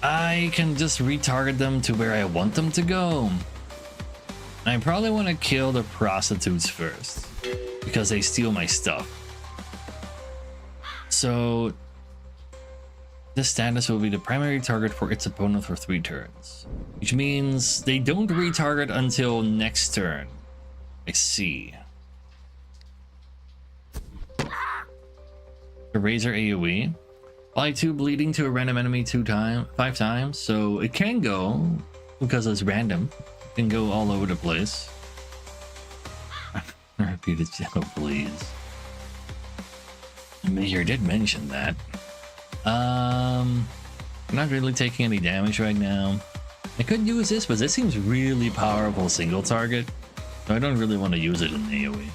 I can just retarget them to where I want them to go. I probably want to kill the prostitutes first because they steal my stuff. So this status will be the primary target for its opponent for 3 turns, which means they don't retarget until next turn. I see. The Razor AoE. Apply 2 bleeding to a random enemy 5 times, so it can go, because it's random, it can go all over the place. Repeat it, please. Mayor did mention that. I'm not really taking any damage right now. I could use this, but this seems really powerful single target, so I don't really want to use it in AoE.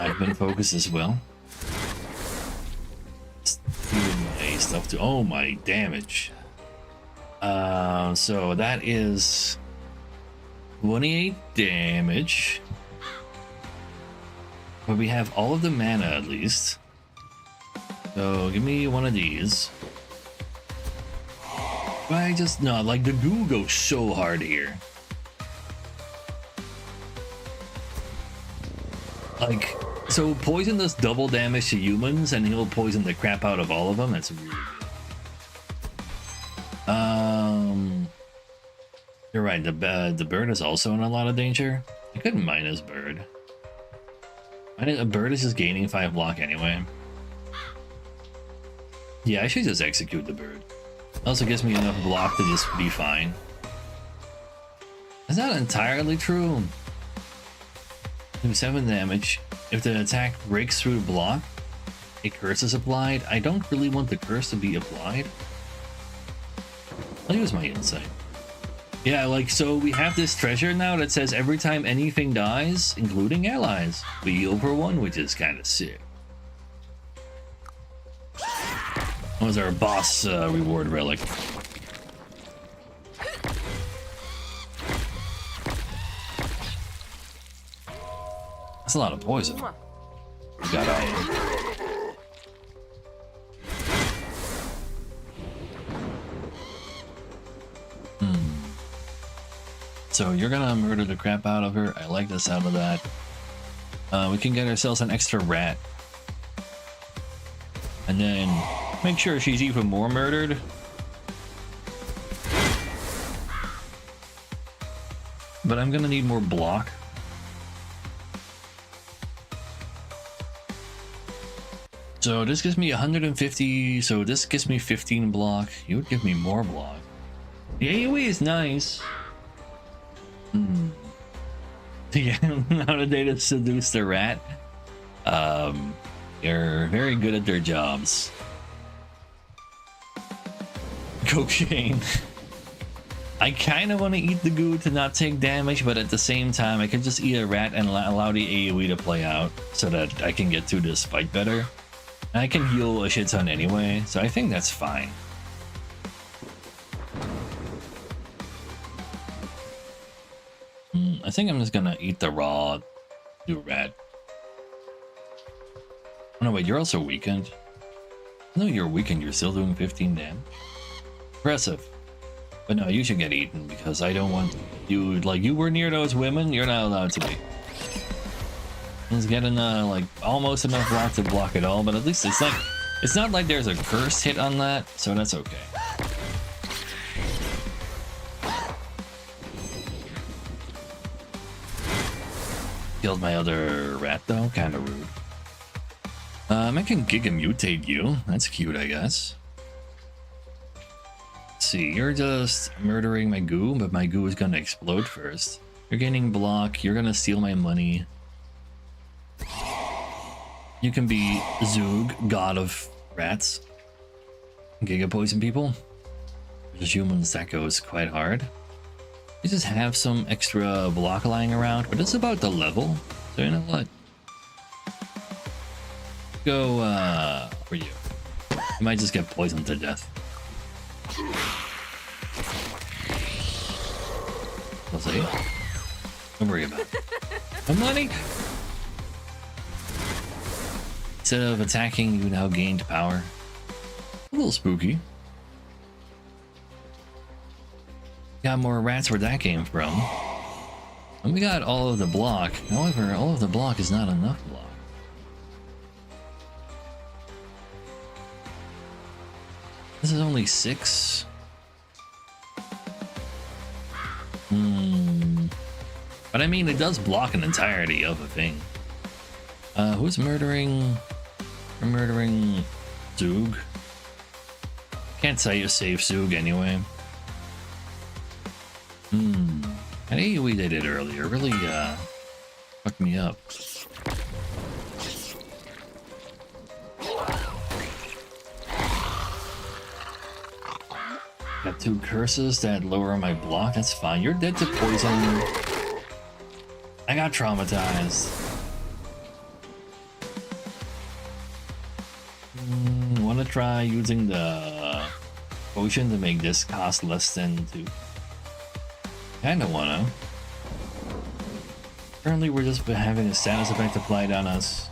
I've been focused as well. Stealing my stuff to oh my damage. So that is 28 damage. But we have all of the mana at least. So give me one of these. I just no, like the goo goes so hard here. Like, so poison does double damage to humans, and he'll poison the crap out of all of them. That's really good. You're right. The bird is also in a lot of danger. I couldn't mind this bird. A bird is just gaining 5 block anyway. Yeah, I should just execute the bird. Also gives me enough block to just be fine. That's not entirely true. Do 7 damage. If the attack breaks through the block, a curse is applied. I don't really want the curse to be applied. I'll use my insight. Yeah, like, so we have this treasure now that says every time anything dies, including allies, we heal for 1, which is kind of sick. That was our boss reward relic. That's a lot of poison. You got So you're gonna murder the crap out of her. I like the sound of that. We can get ourselves an extra rat. And then make sure she's even more murdered. But I'm gonna need more block. So this gives me 150, so this gives me 15 block. You would give me more block. The AoE is nice. Yeah, how did they just seduce the rat? They're very good at their jobs. Cocaine. I kind of want to eat the goo to not take damage, but at the same time, I could just eat a rat and allow the AoE to play out so that I can get through this fight better. And I can heal a shit ton anyway, so I think that's fine. I think I'm just gonna eat the raw new rat. Oh no, wait, you're also weakened. No, you're weakened, you're still doing 15 damage. Impressive. But no, you should get eaten because I don't want you, like, you were near those women, you're not allowed to be. He's getting like almost enough block to block it all, but at least it's not like there's a cursed hit on that, so that's okay. Killed my other rat though, kind of rude. I can Giga Mutate you. That's cute, I guess. Let's see, you're just murdering my goo, but my goo is gonna explode first. You're gaining block. You're gonna steal my money. You can be Zug, god of rats. Giga poison people. There's humans that goes quite hard. You just have some extra block lying around, but it's about the level. So you know what? Go for you. You might just get poisoned to death. We'll see. Don't worry about it. My money! Instead of attacking, you now gained power. A little spooky. Got more rats where that came from. And we got all of the block. However, all of the block is not enough block. This is only 6. But I mean, it does block an entirety of a thing. Who's murdering? We're murdering Zug. Can't say you save Zug anyway. That AoE they did earlier really fucked me up. Got 2 curses that lower my block. That's fine. You're dead to poison. I got traumatized. Want to try using the potion to make this cost less than 2? Kinda wanna. Currently, we're just having a status effect applied on us.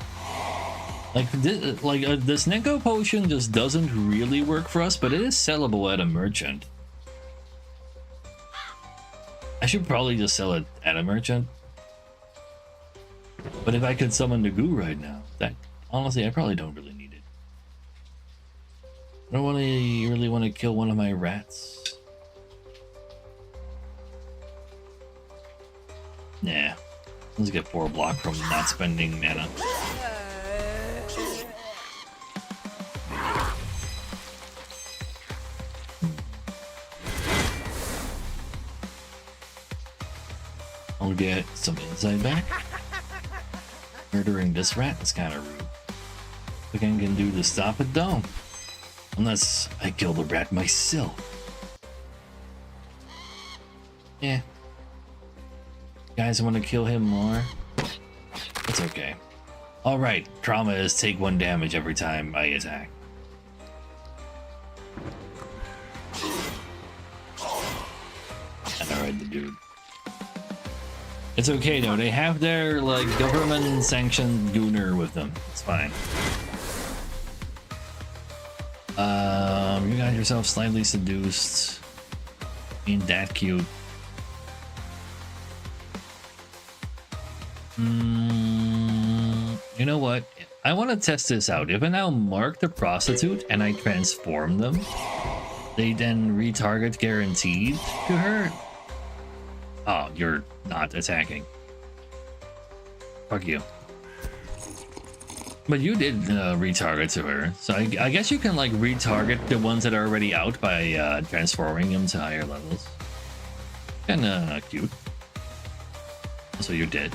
Like this Neko potion just doesn't really work for us, but it is sellable at a merchant. I should probably just sell it at a merchant. But if I could summon the goo right now, that honestly, I probably don't really need it. I don't really want to kill one of my rats. Nah, let's get 4 block from not spending mana. I'll get some insight back. Murdering this rat is kind of rude. What I can do to stop it though? Unless I kill the rat myself. Yeah. Guys want to kill him more? It's okay. Alright, trauma is take 1 damage every time I attack. And alright, the dude. It's okay though. They have their like government-sanctioned gooner with them. It's fine. You got yourself slightly seduced. Ain't that cute? You know what? I want to test this out. If I now mark the prostitute and I transform them, they then retarget guaranteed to her. Oh, you're not attacking. Fuck you. But you did retarget to her, so I guess you can like retarget the ones that are already out by transforming them to higher levels. Kinda cute. So you're dead.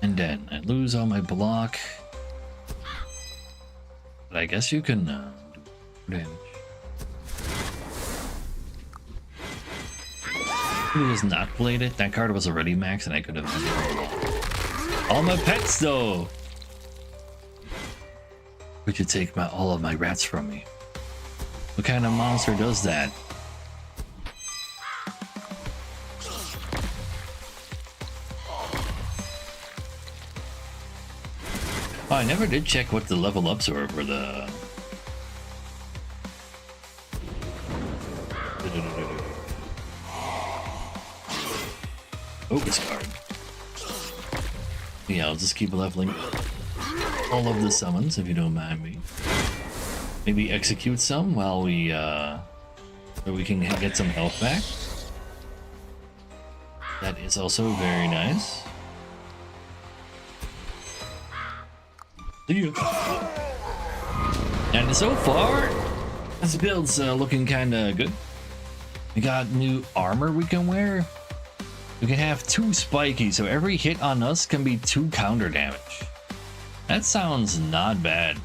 And then I lose all my block. But I guess you can do damage. He was not bladed. That card was already max and I could have had all my pets though. Would you take all of my rats from me? What kind of monster does that? Oh, I never did check what the level ups were for the... Focus card. Yeah, I'll just keep leveling all of the summons if you don't mind me. Maybe execute some while we can get some health back. That is also very nice. And so far, this build's looking kinda good. We got new armor we can wear. We can have 2 spiky, so every hit on us can be 2 counter damage. That sounds not bad.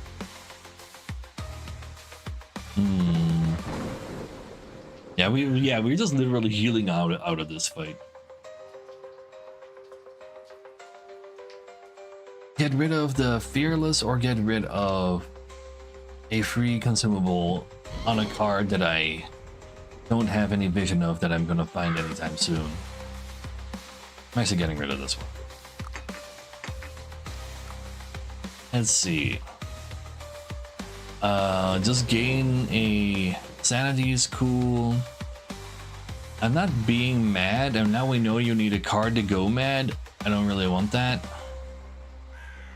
Yeah, we're just literally healing out of this fight. Get rid of the fearless or get rid of a free consumable on a card that I don't have any vision of that I'm gonna find anytime soon. I'm actually getting rid of this one. Let's see. Just gain a sanity is cool. I'm not being mad, and now we know you need a card to go mad. I don't really want that.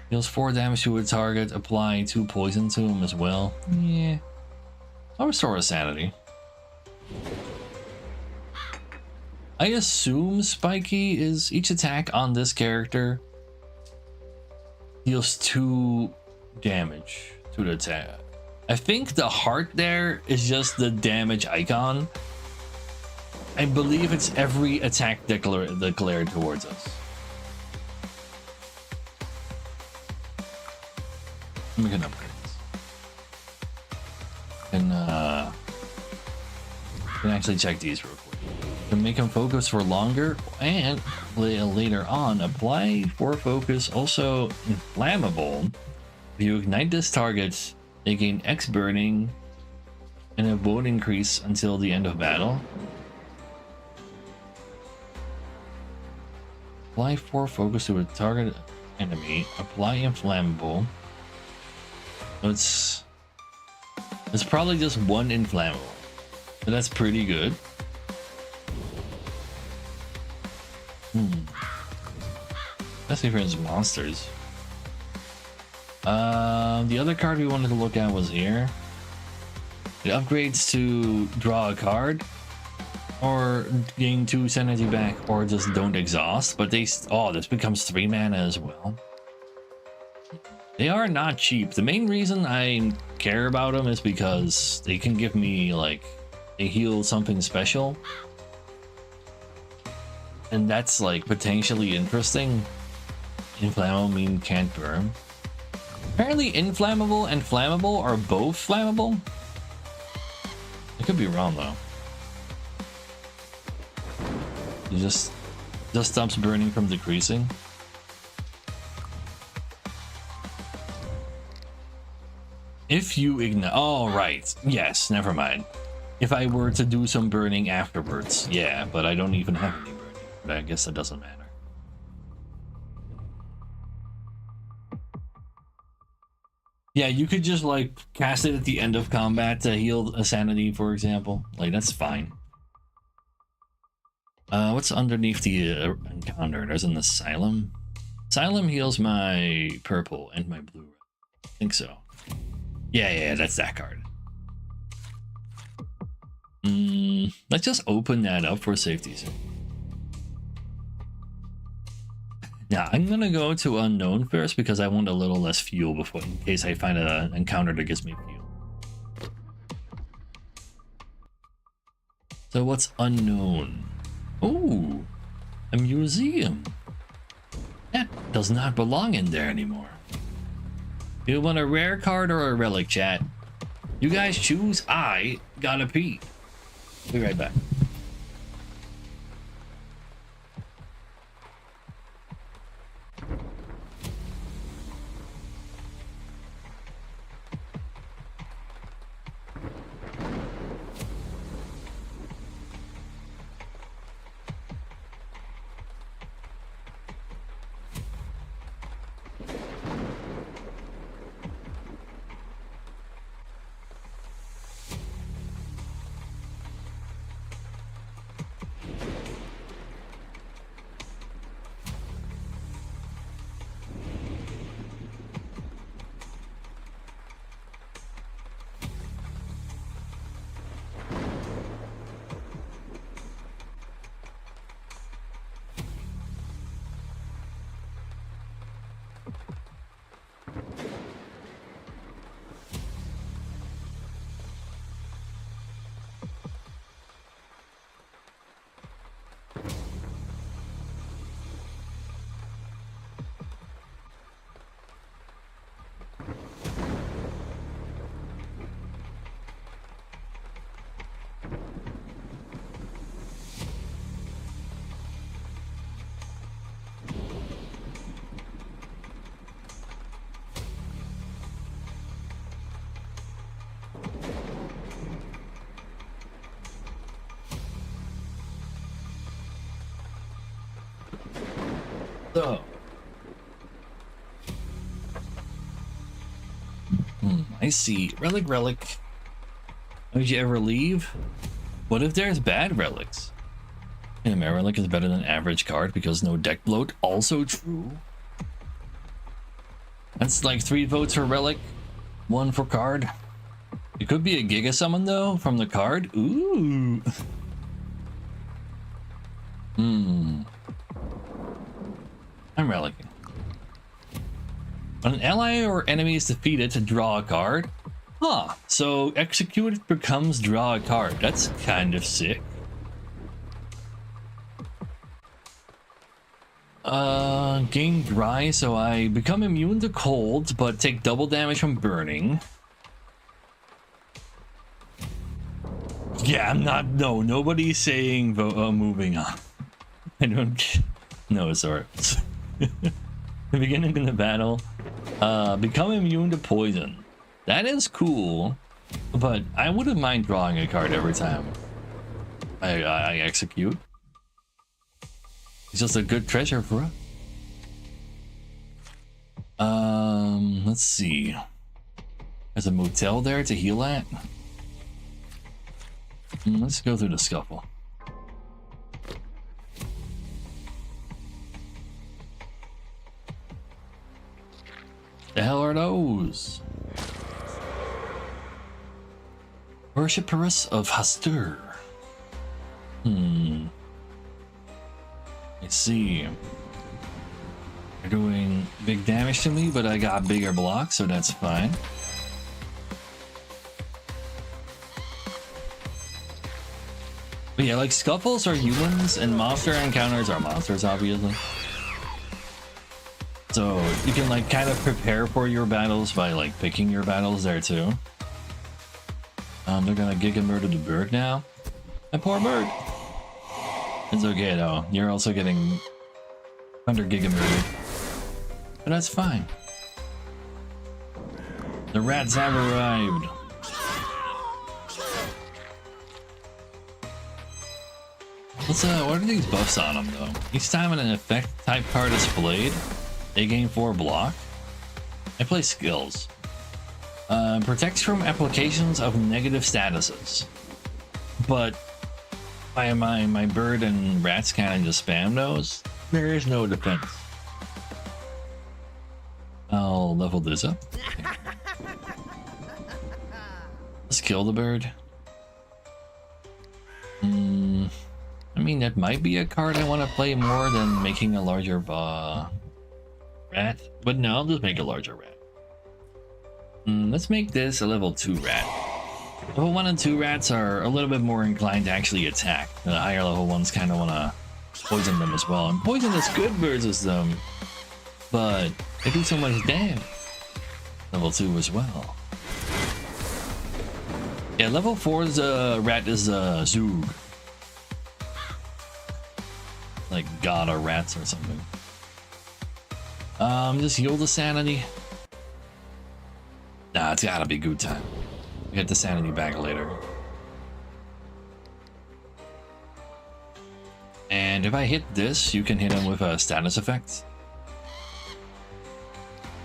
Deals 4 damage to a target, apply 2 poison to him as well. Yeah. I'll restore his sanity. I assume Spiky is each attack on this character deals 2 damage to the attack. I think the heart there is just the damage icon. I believe it's every attack declared towards us. We can upgrade this. Can actually check these real quick. Can make them focus for longer, and later on apply for focus. Also inflammable. If you ignite this target, they gain X burning and a wound increase until the end of battle. Apply 4 focus to a target enemy. Apply inflammable. It's probably just 1 inflammable, but that's pretty good. Especially for his monsters. The other card we wanted to look at was here. It upgrades to draw a card, or gain 2 sanity back, or just don't exhaust. But this becomes 3 mana as well. They are not cheap. The main reason I care about them is because they can give me, like, they heal something special. And that's, like, potentially interesting. Inflammable mean can't burn. Apparently inflammable and flammable are both flammable. I could be wrong, though. It just stops burning from decreasing. If you ignite, oh right, yes, never mind. If I were to do some burning afterwards, yeah, but I don't even have any burning. But I guess that doesn't matter. Yeah, you could just like cast it at the end of combat to heal a sanity, for example. Like that's fine. What's underneath the encounter? There's an asylum. Asylum heals my purple and my blue. I think so. Yeah, that's that card. Let's just open that up for safety's sake. Now I'm gonna go to unknown first because I want a little less fuel before, in case I find an encounter that gives me fuel. So what's unknown? Oh, a museum. That does not belong in there anymore. You want a rare card or a relic, chat? You guys choose. I gotta pee. Be right back. So, I see. Relic. Would you ever leave? What if there's bad relics? And a relic is better than average card because no deck bloat. Also true. That's like 3 votes for relic, 1 for card. It could be a Giga Summon though from the card. Ooh. I'm relicking. When an ally or enemy is defeated to draw a card. Huh. So execute becomes draw a card. That's kind of sick. Gain dry, so I become immune to cold, but take double damage from burning. Yeah, I'm not. No, nobody's saying moving on. I don't. No, sorry. The beginning of the battle, become immune to poison. That is cool, but I wouldn't mind drawing a card every time I execute. It's just a good treasure for us. Let's see. There's a motel there to heal at. Let's go through the scuffle. The hell are those? Worshipperess of Hastur. I see. They're doing big damage to me, but I got bigger blocks, so that's fine. But yeah, like scuffles are humans and monster encounters are monsters, obviously. So you can like kind of prepare for your battles by like picking your battles there too. They're gonna Giga murder the bird now. My poor bird. It's okay though. You're also getting under Giga murdered. But that's fine. The rats have arrived. What are these buffs on them though? Each time an effect type card is played, they gain 4 block. I play skills. Protects from applications of negative statuses. But my bird and rats kind of just spam those. There is no defense. I'll level this up. Let's kill the bird. I mean, that might be a card I want to play more than making a larger rat. But no, I'll just make a larger rat. Let's make this a level 2 rat. Level 1 and 2 rats are a little bit more inclined to actually attack. The higher level ones kind of want to poison them as well. And poison is good versus them, but they do so much damage. Level 2 as well. Yeah, level 4's rat is Zoog. Like god of rats or something. Just heal the sanity. Nah, it's gotta be good time. Get the sanity back later. And if I hit this, you can hit him with a status effect.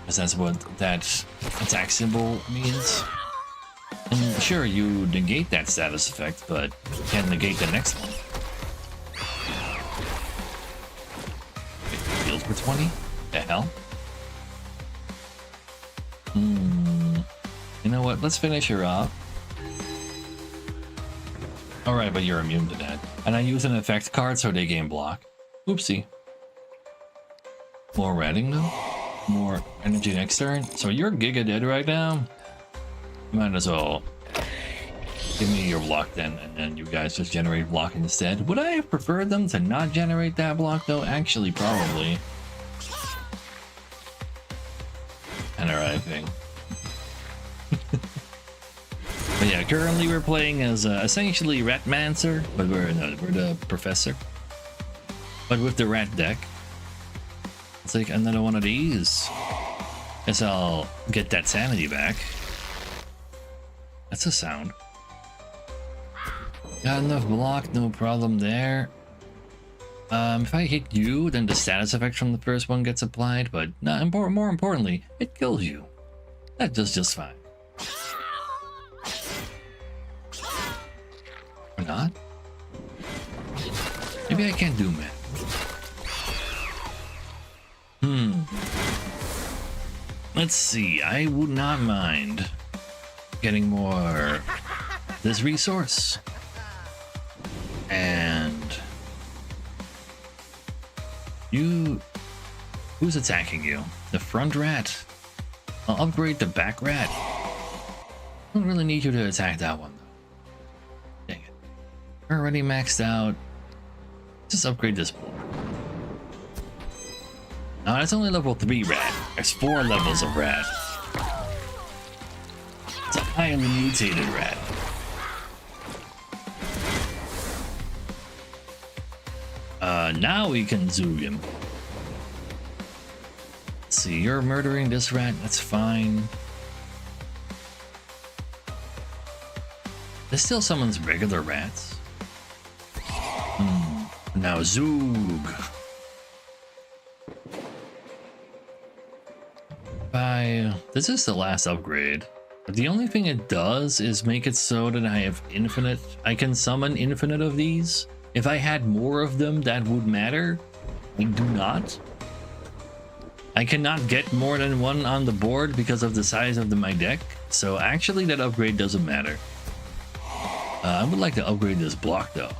Because that's what that attack symbol means. And sure, you negate that status effect, but you can't negate the next one. Heals for 20? The hell? You know what? Let's finish her off. Alright, but you're immune to that. And I use an effect card so they gain block. Oopsie. More ratting though? More energy next turn? So you're giga dead right now? Might as well give me your block then, and then you guys just generate block instead. Would I have preferred them to not generate that block though? Actually, probably. And arriving. But yeah, currently we're playing as essentially Ratmancer, but we're the professor. But with the rat deck. Let's take another one of these. Guess I'll get that sanity back. That's a sound. Got enough block, no problem there. If I hit you, then the status effect from the first one gets applied, but more importantly, it kills you. That does just fine. Or not? Maybe I can't do man. Let's see, I would not mind getting more this resource. And who's attacking you? The front rat. I'll upgrade the back rat. I don't really need you to attack that one though. Dang it. We're already maxed out. Just upgrade this floor. No, that's only level 3 rat. There's 4 levels of rat. It's a highly mutated rat. Now we can zoom him. Let's see, you're murdering this rat, that's fine. This still summons regular rats. Now Zoog. This is the last upgrade. But the only thing it does is make it so that I can summon infinite of these. If I had more of them, that would matter. I do not. I cannot get more than one on the board because of the size of my deck. So actually that upgrade doesn't matter. I would like to upgrade this block though.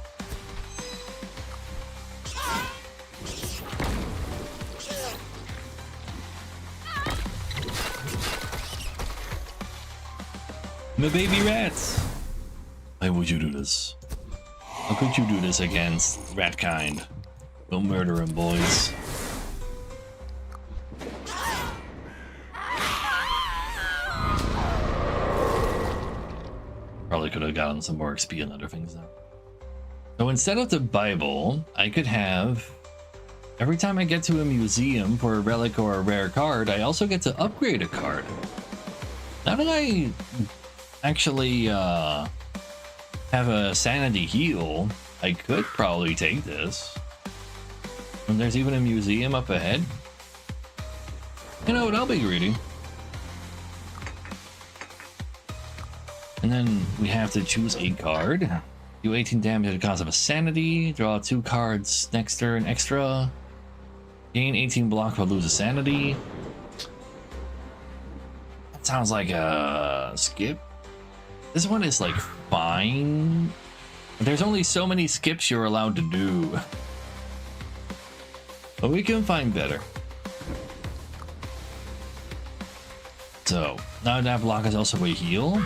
My baby rats! Why would you do this? How could you do this against rat kind? Don't murder him, boys. Probably could have gotten some more XP and other things though. So instead of the Bible, I could have... Every time I get to a museum for a relic or a rare card, I also get to upgrade a card. Now that I actually have a sanity heal, I could probably take this. And there's even a museum up ahead. You know what, I'll be greedy. And then we have to choose a card. Do 18 damage at the cost of a sanity. Draw 2 cards next turn extra. Gain 18 block but lose a sanity. That sounds like a skip. This one is like fine. There's only so many skips you're allowed to do. But we can find better. So now that block is also a heal.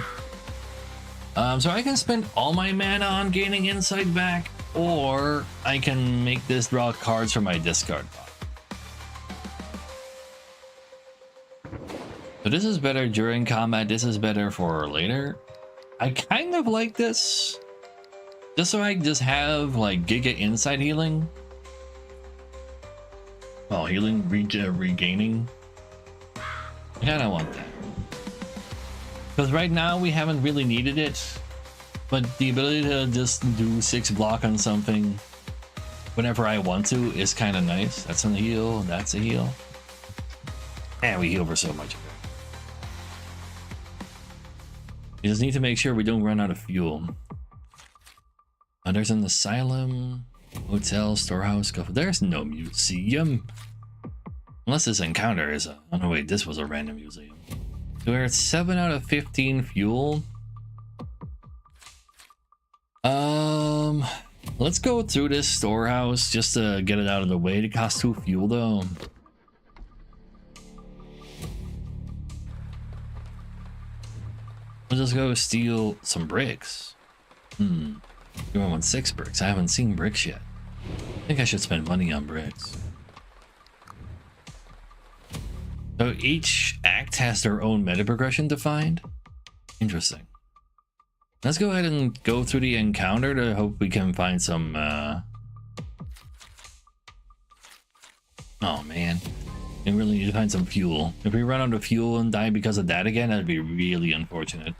So I can spend all my mana on gaining insight back, or I can make this draw cards from my discard pile. So this is better during combat, this is better for later. I kind of like this. Just so I just have like Giga Insight healing. Well, healing, regaining. I kinda want that. Because right now we haven't really needed it, but the ability to just do 6 block on something whenever I want to is kind of nice. That's a heal, that's a heal. And we heal for so much of it. We just need to make sure we don't run out of fuel. There's an asylum, hotel, storehouse, there's no museum. Unless this encounter is a, oh no wait, this was a random museum. So we're at 7 out of 15 fuel. Let's go through this storehouse just to get it out of the way. It costs 2 fuel though. We'll just go steal some bricks. You want 6 bricks? I haven't seen bricks yet. I think I should spend money on bricks. So each act has their own meta progression defined? Interesting. Let's go ahead and go through the encounter to hope we can find some oh man. We really need to find some fuel. If we run out of fuel and die because of that again, that'd be really unfortunate.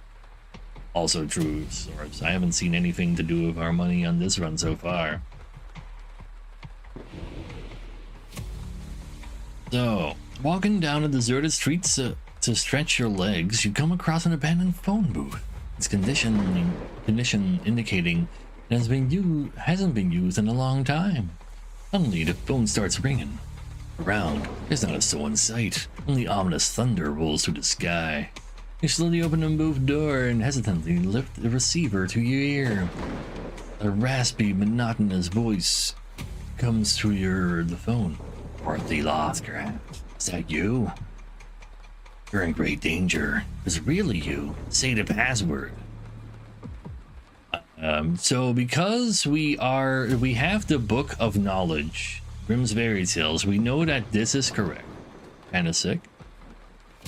Also true, source. I haven't seen anything to do with our money on this run so far. So, walking down a deserted street to stretch your legs, you come across an abandoned phone booth. Its condition indicating it hasn't been used in a long time. Suddenly, the phone starts ringing. Around, there's not a soul in sight. Only ominous thunder rolls through the sky. You slowly open the booth door and hesitantly lift the receiver to your ear. A raspy, monotonous voice comes through the phone. Dorothy Lothcraft, is that you? You're in great danger. Is it really you? Say the password. So because we have the Book of Knowledge, Grimm's Fairy Tales, we know that this is correct. Kinda sick.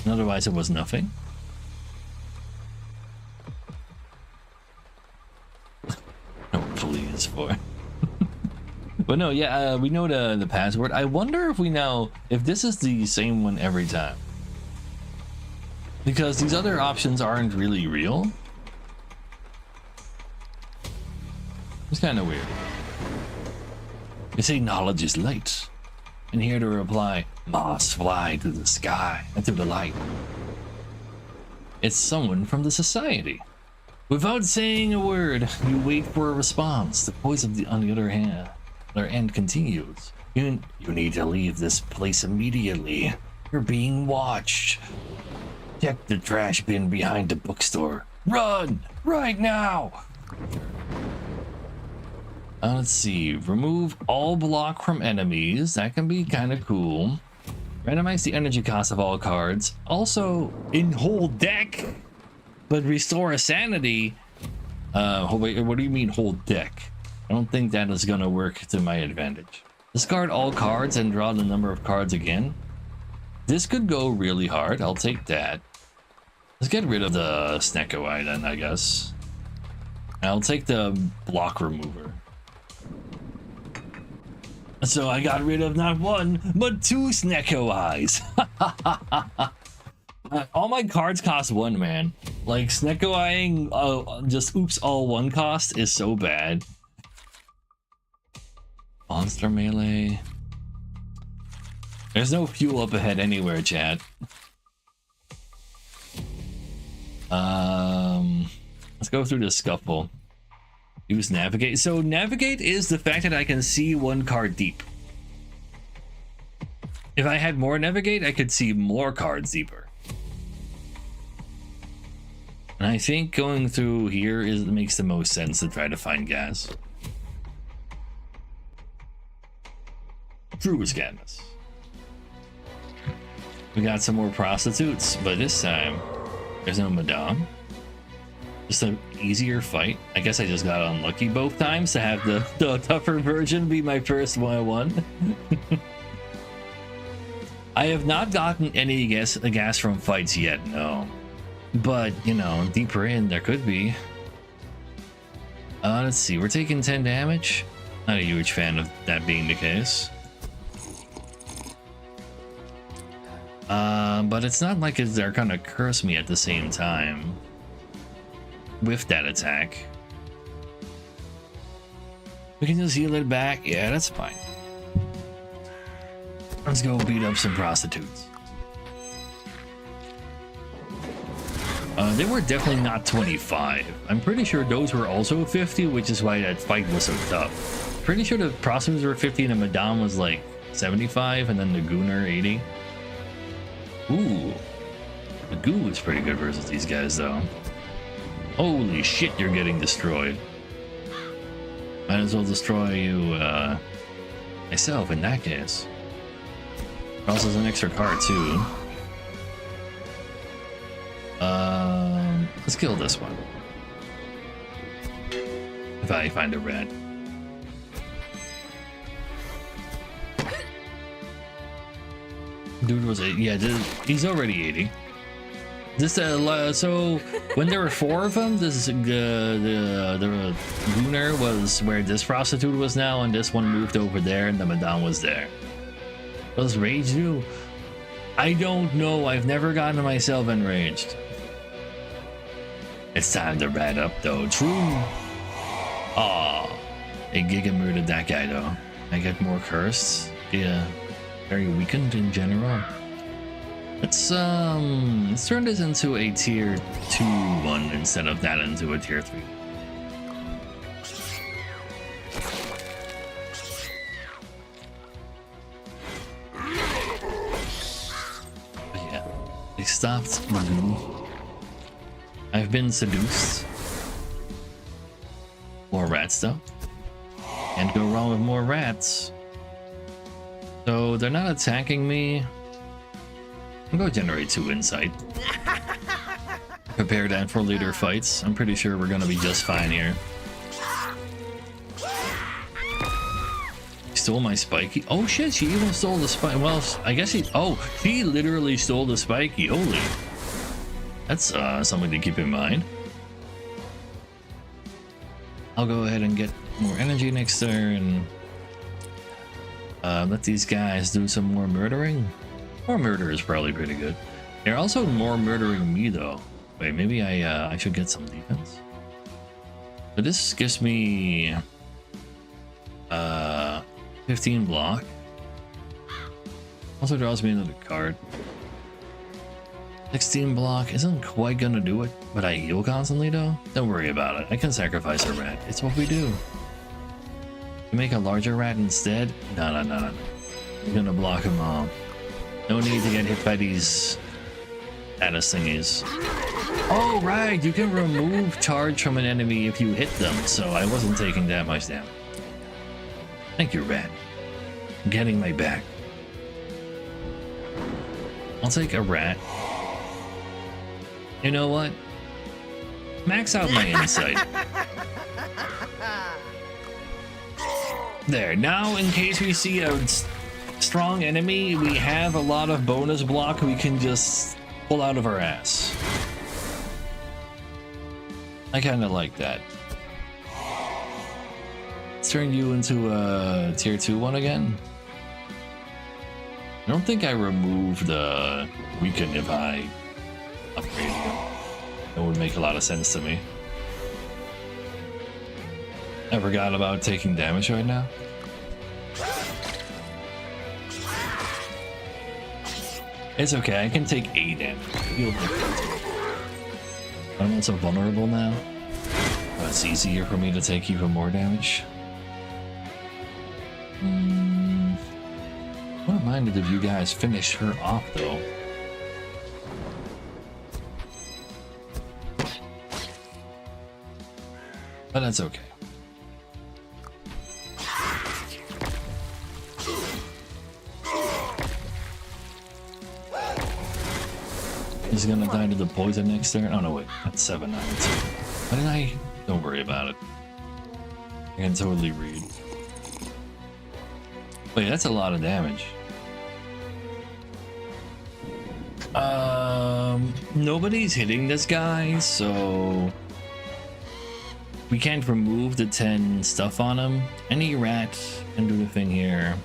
Otherwise it was nothing. No, please for. But no, yeah, we know the password. I wonder if this is the same one every time. Because these other options aren't really real. It's kind of weird. They say knowledge is light. And here to reply, moths fly through the sky and through the light. It's someone from the society. Without saying a word, you wait for a response. The voice on the other end continues. You need to leave this place immediately. You're being watched. Check the trash bin behind the bookstore. Run! Right now! Let's see. Remove all block from enemies. That can be kind of cool. Randomize the energy cost of all cards. Also, in whole deck, but restore a sanity. Wait, what do you mean whole deck? I don't think that is gonna work to my advantage. Discard all cards and draw the number of cards again. This could go really hard. I'll take that. Let's get rid of the Snecko then, I guess. I'll take the block remover. So I got rid of not one, but 2 Snecko eyes. All my cards cost 1, man. Like, Snecko-eyeing just oops all 1 cost is so bad. Monster melee. There's no fuel up ahead anywhere, chat. Let's go through the scuffle. Use navigate. So navigate is the fact that I can see 1 card deep. If I had more navigate, I could see more cards deeper. And I think going through here makes the most sense to try to find gas. Through Menace. We got some more prostitutes, but this time there's no madame. Just an easier fight. I guess I just got unlucky both times to have the tougher version be my first 1-1. I have not gotten any gas from fights yet, no. But, you know, deeper in, there could be. Let's see, we're taking 10 damage. Not a huge fan of that being the case. But it's not like they're gonna curse me at the same time with that attack. We can just heal it back. Yeah, that's fine. Let's go beat up some prostitutes. They were definitely not 25. I'm pretty sure those were also 50, which is why that fight was so tough. Pretty sure the prostitutes were 50 and the madame was like 75, and then the gooner 80. Ooh, the goo is pretty good versus these guys though. Holy shit, you're getting destroyed. Might as well destroy you myself in that case. Also, an extra card too. Let's kill this one. If I find a rat. Dude was 80. Yeah, he's already 80. This so when there were 4 of them, this the Lunar was where this prostitute was now, and this one moved over there, and the Madame was there. What does rage do? I don't know. I've never gotten myself enraged. It's time to rat up though. True. Aw, a Giga murdered that guy though. I get more cursed. Yeah, very weakened in general. Let's turn this into a tier 2 one instead of that into a tier 3. But yeah, they stopped. I've been seduced. More rats though. Can't go wrong with more rats. So they're not attacking me. I'm going to generate 2 insight. Prepare that for later fights. I'm pretty sure we're going to be just fine here. Stole my spiky. Oh shit, she even stole the spike. Well, I guess she literally stole the spiky. Holy. That's something to keep in mind. I'll go ahead and get more energy next turn. Let these guys do some more murdering. More murder is probably pretty good. They're also more murdering me though. Wait, maybe I should get some defense. But this gives me 15 block. Also draws me another card. 16 block isn't quite gonna do it, but I heal constantly though. Don't worry about it. I can sacrifice a rat. It's what we do. You make a larger rat instead? No. I'm gonna block them all. No need to get hit by these status thingies. Oh right, you can remove charge from an enemy if you hit them, so I wasn't taking that much damage. Thank you, rat. I'm getting my back. I'll take a rat. You know what? Max out my insight. There, now in case we see a strong enemy, we have a lot of bonus block we can just pull out of our ass. I kind of like that. Let's turn you into a tier 2 one again. I don't think I remove the weaken if I upgrade you. That would make a lot of sense to me. I forgot about taking damage right now. It's okay, I can take 8 damage. I'm also vulnerable now. It's easier for me to take even more damage. Wouldn't mind it if you guys finish her off though. But that's okay. He's gonna die to the poison next turn. Oh no, wait, that's 7 9. Why didn't I? Don't worry about it. I can totally read. Wait, that's a lot of damage. Nobody's hitting this guy, so we can't remove the 10 stuff on him. Any rat can do the thing here.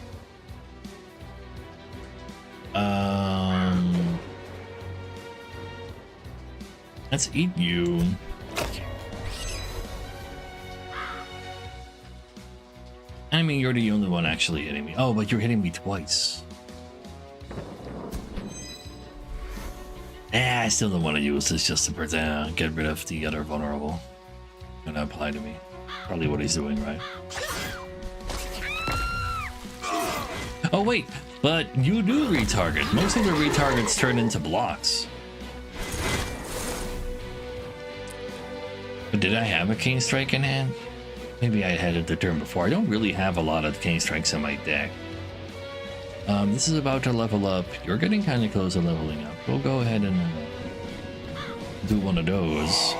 Let's eat you. I mean, you're the only one actually hitting me. Oh, but you're hitting me twice. I still don't want to use this just to pretend, get rid of the other vulnerable. Gonna apply to me. Probably what he's doing, right? Oh wait, but you do retarget. Most of the retargets turn into blocks. But did I have a Cane Strike in hand? Maybe I had it the turn before. I don't really have a lot of Cane Strikes in my deck. This is about to level up. You're getting kind of close to leveling up. We'll go ahead and do one of those.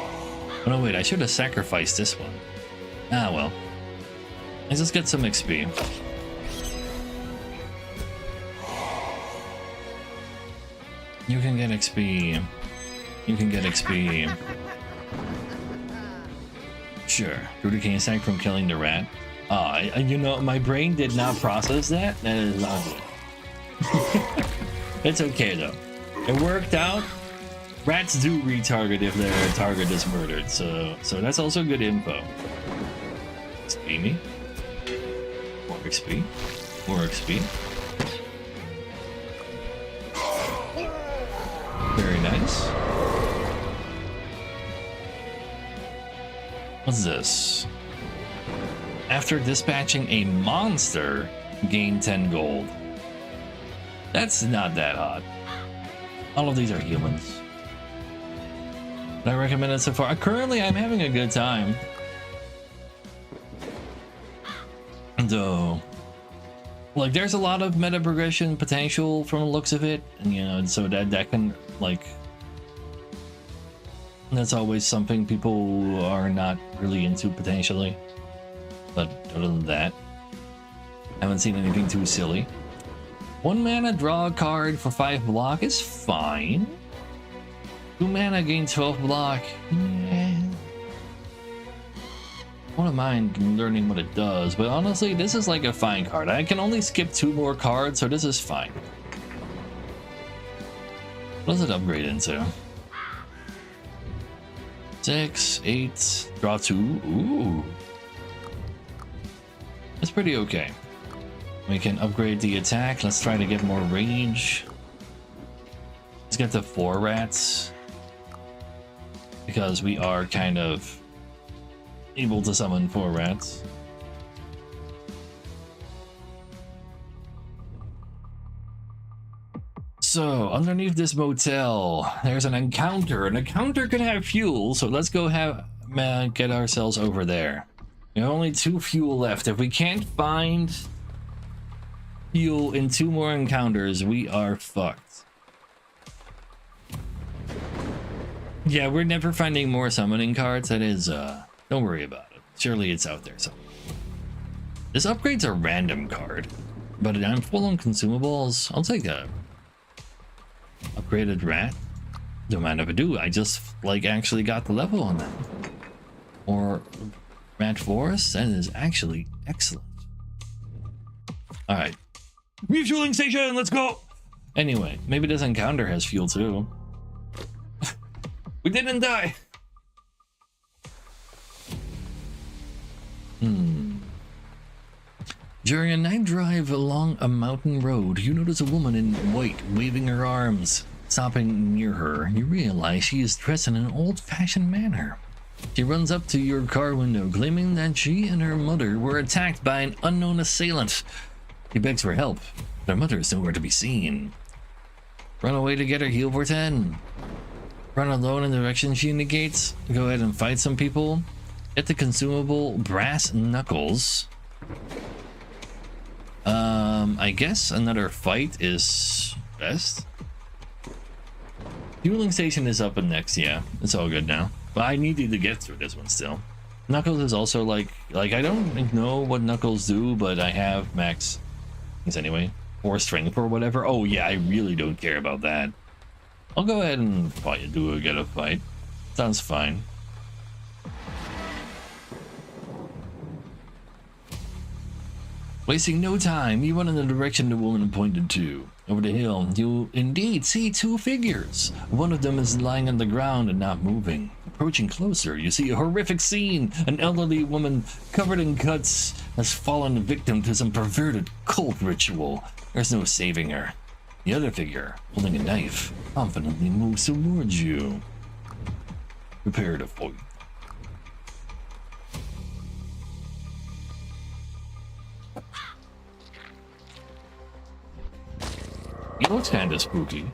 Oh no, wait, I should have sacrificed this one. Ah, well. Let's just get some XP. You can get XP. You can get XP. Sure. Do the Cane Strike from killing the rat. You know, my brain did not process that. That is not good. It's okay though. It worked out. Rats do retarget if their target is murdered, so that's also good info. XP me. More XP. More XP. Very nice. What's this? After dispatching a monster, gain 10 gold. That's not that hot. All of these are humans. I recommend it so far. Currently, I'm having a good time. Though, like, there's a lot of meta progression potential from the looks of it, and you know, so that can like. That's always something people are not really into potentially. But other than that, I haven't seen anything too silly. 1 mana, draw a card for 5 block is fine. 2 mana, gain 12 block. Yeah. I wouldn't mind learning what it does, but honestly, this is like a fine card. I can only skip 2 more cards, so this is fine. What does it upgrade into? 6, 8, draw 2. Ooh. It's pretty okay. We can upgrade the attack. Let's try to get more range. Let's get to 4 rats. Because we are kind of able to summon 4 rats. So, underneath this motel, there's an encounter. An encounter can have fuel, so let's go get ourselves over there. We have only 2 fuel left. If we can't find fuel in 2 more encounters, we are fucked. Yeah, we're never finding more summoning cards. That is, don't worry about it. Surely it's out there somewhere. This upgrade's a random card, but I'm full on consumables. I'll take a upgraded rat. Don't mind if I do. I just, like, actually got the level on that. Or rat forest. That is actually excellent. All right. Refueling station, let's go. Anyway, maybe this encounter has fuel too. We didn't die. During a night drive along a mountain road, you notice a woman in white waving her arms. Stopping near her, you realize she is dressed in an old-fashioned manner. She runs up to your car window, claiming that she and her mother were attacked by an unknown assailant. She begs for help, but her mother is nowhere to be seen. Run away to get her, heal for 10. Run alone in the direction she indicates. Go ahead and fight some people. Get the consumable brass knuckles. I guess another fight is best. Fueling station is up and next, yeah. It's all good now. But I needed to get through this one still. Knuckles is also like I don't know what Knuckles do, but I have max things anyway. Or strength or whatever. Oh yeah, I really don't care about that. I'll go ahead and get a fight. Sounds fine. Wasting no time, you run in the direction the woman pointed to. Over the hill, you indeed see two figures. One of them is lying on the ground and not moving. Approaching closer, you see a horrific scene. An elderly woman covered in cuts has fallen victim to some perverted cult ritual. There's no saving her. The other figure, holding a knife, confidently moves towards you. Prepare to fight. He looks kinda spooky.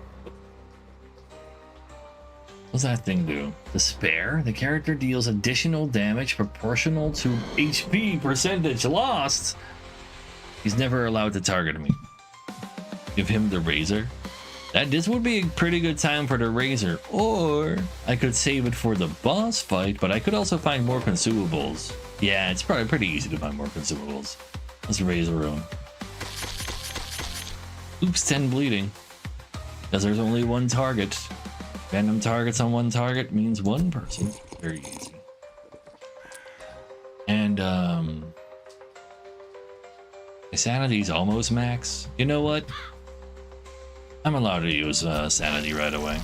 What's that thing do? Despair? The character deals additional damage proportional to HP percentage lost. He's never allowed to target me. Give him the razor. This would be a pretty good time for the razor. Or I could save it for the boss fight, but I could also find more consumables. Yeah, it's probably pretty easy to find more consumables. Let's razor him. Oops, 10 bleeding. Because there's only one target. Random targets on one target means one person. Very easy. And, my sanity's almost max. You know what? I'm allowed to use sanity right away.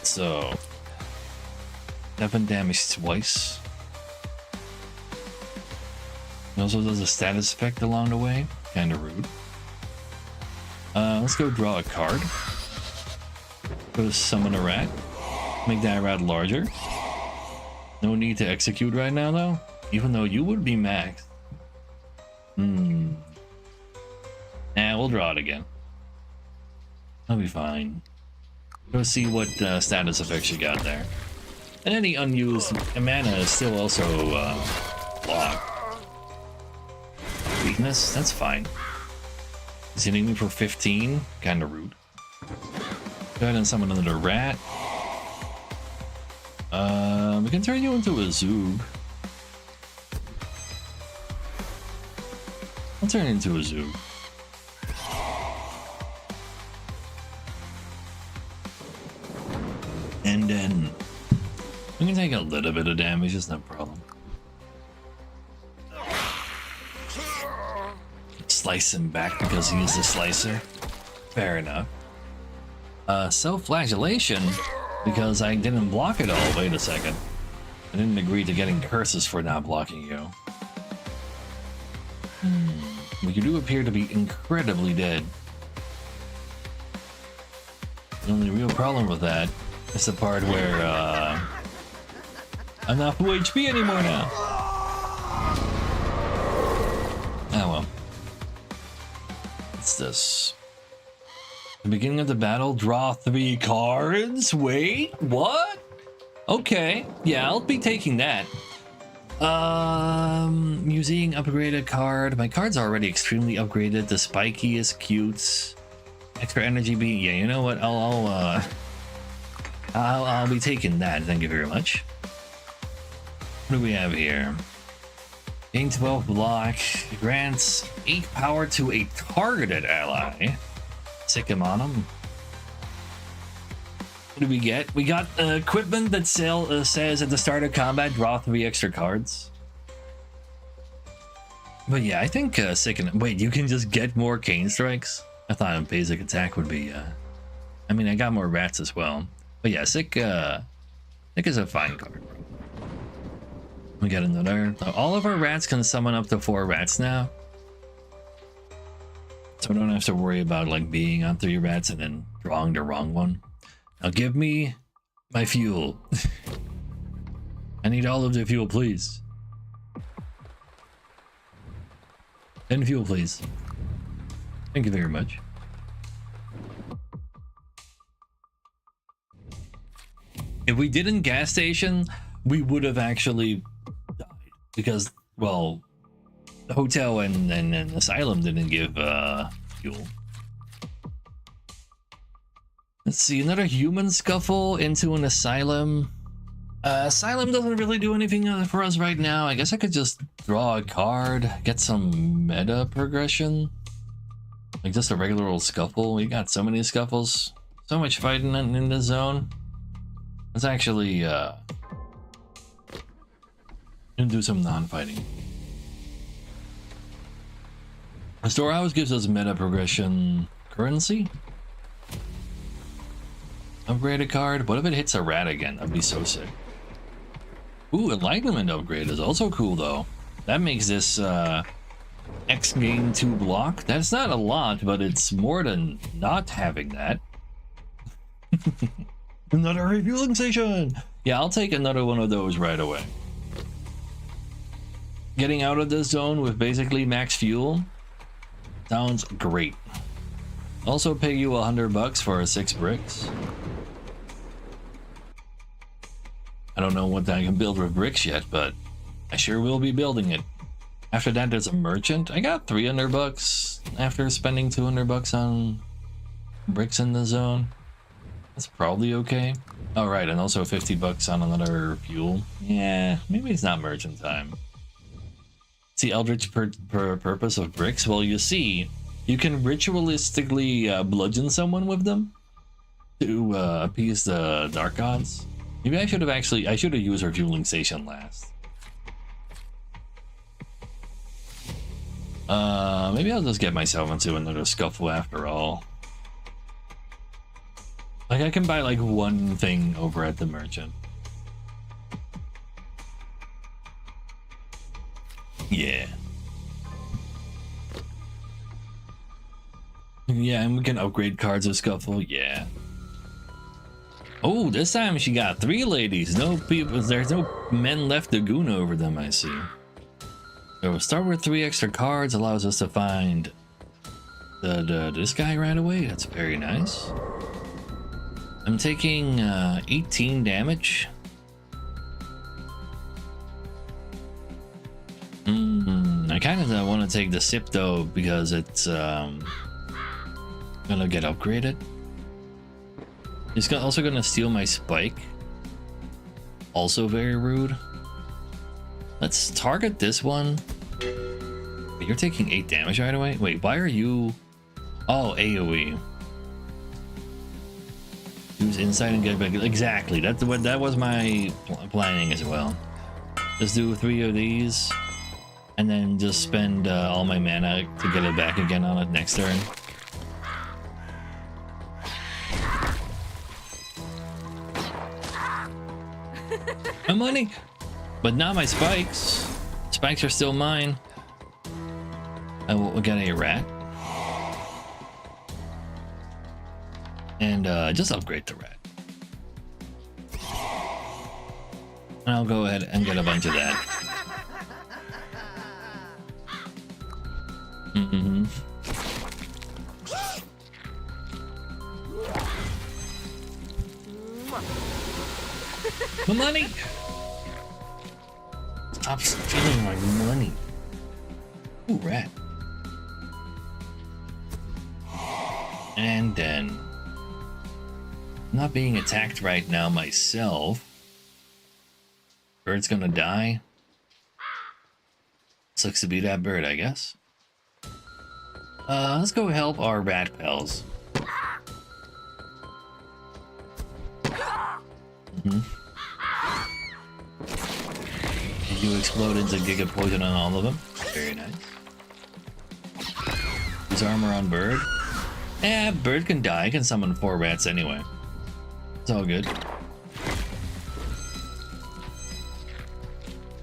So... 7 damage twice. It also does a status effect along the way. Kinda rude. Let's go draw a card. Go to summon a rat. Make that rat larger. No need to execute right now though. Even though you would be maxed. Nah, we'll draw it again. I'll be fine. Go see what status effects you got there. And any unused mana is still also blocked. Weakness? That's fine. He's hitting me for 15? Kinda rude. Go ahead and summon another rat. We can turn you into a Zoog. I'll turn into a Zoog. And then we can take a little bit of damage, it's no problem. Slice him back because he is a slicer. Fair enough. Self-flagellation because I didn't block it all. Wait a second. I didn't agree to getting curses for not blocking you. But you do appear to be incredibly dead. The only real problem with that is the part where I'm not full HP anymore now. Oh well. What's this? The beginning of the battle, draw 3 cards. Wait, what? Okay, yeah, I'll be taking that. Using upgraded card. My card's already extremely upgraded. The spiky is cute. Extra energy beam. Yeah, you know what? I'll be taking that. Thank you very much. What do we have here? Gain 12 block. Grants 8 power to a targeted ally. Sick him on him. What do we get? We got equipment that says at the start of combat, draw 3 extra cards. But yeah, I think sick and wait, you can just get more cane strikes. I thought a basic attack would be. I mean, I got more rats as well. But yeah, sick. Sick is a fine card, bro. We got another. All of our rats can summon up to 4 rats now, so I don't have to worry about like being on 3 rats and then drawing the wrong one. Now give me my fuel. I need all of the fuel, please. 10 fuel, please. Thank you very much. If we didn't gas station, we would have actually died because, well, the hotel and asylum didn't give fuel. Let's see, another human scuffle into an asylum. Asylum doesn't really do anything for us right now. I guess I could just draw a card, get some meta progression. Like just a regular old scuffle. We got so many scuffles. So much fighting in the zone. Let's actually do some non-fighting. The storehouse gives us meta progression currency. Upgrade a card. What if it hits a rat again? That'd be so sick. Ooh, enlightenment upgrade is also cool though. That makes this X gain 2 block. That's not a lot, but it's more than not having that. Another refueling station. Yeah, I'll take another one of those right away. Getting out of this zone with basically max fuel sounds great. Also pay you $100 for 6 bricks. I don't know what I can build with bricks yet, but I sure will be building it. After that, there's a merchant. I got $300 after spending $200 on bricks in the zone. That's probably okay. All right, and also $50 on another fuel. Yeah, maybe it's not merchant time. See, Eldritch purpose of bricks. Well, you see, you can ritualistically bludgeon someone with them to appease the dark gods. Maybe I should have used our fueling station last. Maybe I'll just get myself into another scuffle after all. Like I can buy like one thing over at the merchant. Yeah. Yeah, and we can upgrade cards of scuffle. Yeah. Oh, this time she got 3 ladies. No people. There's no men left to goon over them. I see. So we'll start with 3 extra cards. Allows us to find this guy right away. That's very nice. I'm taking 18 damage. I kind of want to take the sip though because it's gonna get upgraded. He's also gonna steal my spike. Also very rude. Let's target this one. You're taking 8 damage right away. Wait, why are you? Oh, AoE. Use insight and get back. Exactly. That was my planning as well. Let's do 3 of these, and then just spend all my mana to get it back again on it next turn. My money, but not my spikes. Spikes are still mine. We got a rat. And just upgrade the rat. And I'll go ahead and get a bunch of that. My money! Stop stealing my money. Ooh, rat. And then, not being attacked right now myself. Bird's gonna die. Sucks to be that bird, I guess. Let's go help our rat pals. You explode into Giga Poison on all of them. Very nice. Use armor on bird. Eh, bird can die. I can summon 4 rats anyway. It's all good.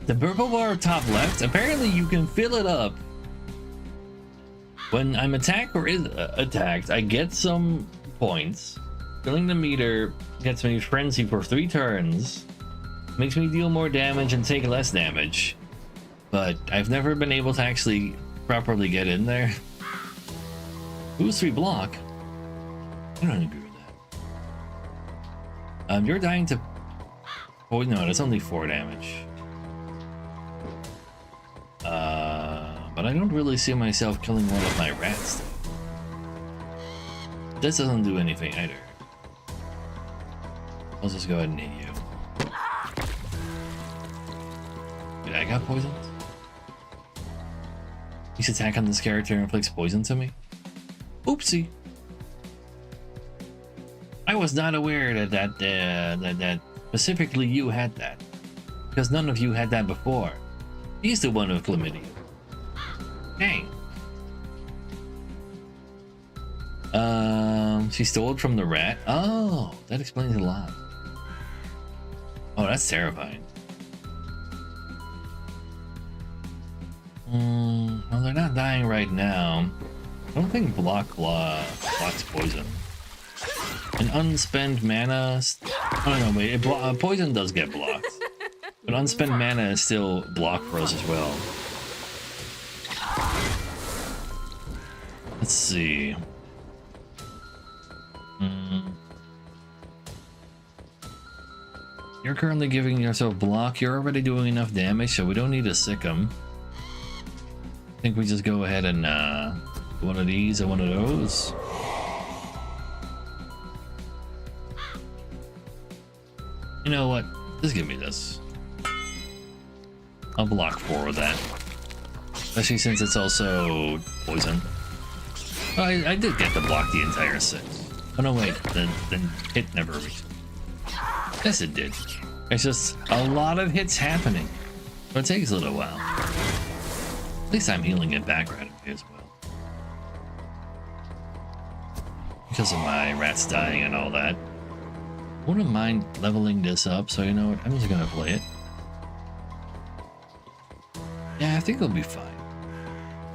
The purple bar top left, apparently you can fill it up. When I'm attacked or is attacked, I get some points. Filling the meter gets me frenzy for 3 turns. Makes me deal more damage and take less damage. But I've never been able to actually properly get in there. Boost 3 block. I don't agree with that. You're dying to... Oh no, that's only 4 damage. But I don't really see myself killing one of my rats though. This doesn't do anything either. I'll just go ahead and hit you. Wait, I got poisoned? Each attack on this character inflicts poison to me? Oopsie. I was not aware that specifically you had that. Because none of you had that before. He's the one with chlamydia. Dang. She stole it from the rat. Oh, that explains a lot. Oh, that's terrifying. Well, they're not dying right now. I don't think blocks poison. An unspent mana. Oh no, wait. Poison does get blocked, but unspent mana is still blocked for us as well. Let's see. You're currently giving yourself block. You're already doing enough damage, so we don't need to sick him. I think we just go ahead and one of these and one of those. You know what? Just give me this. I'll block 4 with that. Especially since it's also poison. Oh, I did get to block the entire 6. Oh no, wait. Then hit never reached. Yes, it did. It's just a lot of hits happening. But it takes a little while. At least I'm healing it back right away as well. Because of my rats dying and all that. Wouldn't mind leveling this up, so you know what? I'm just gonna play it. Yeah, I think it'll be fine.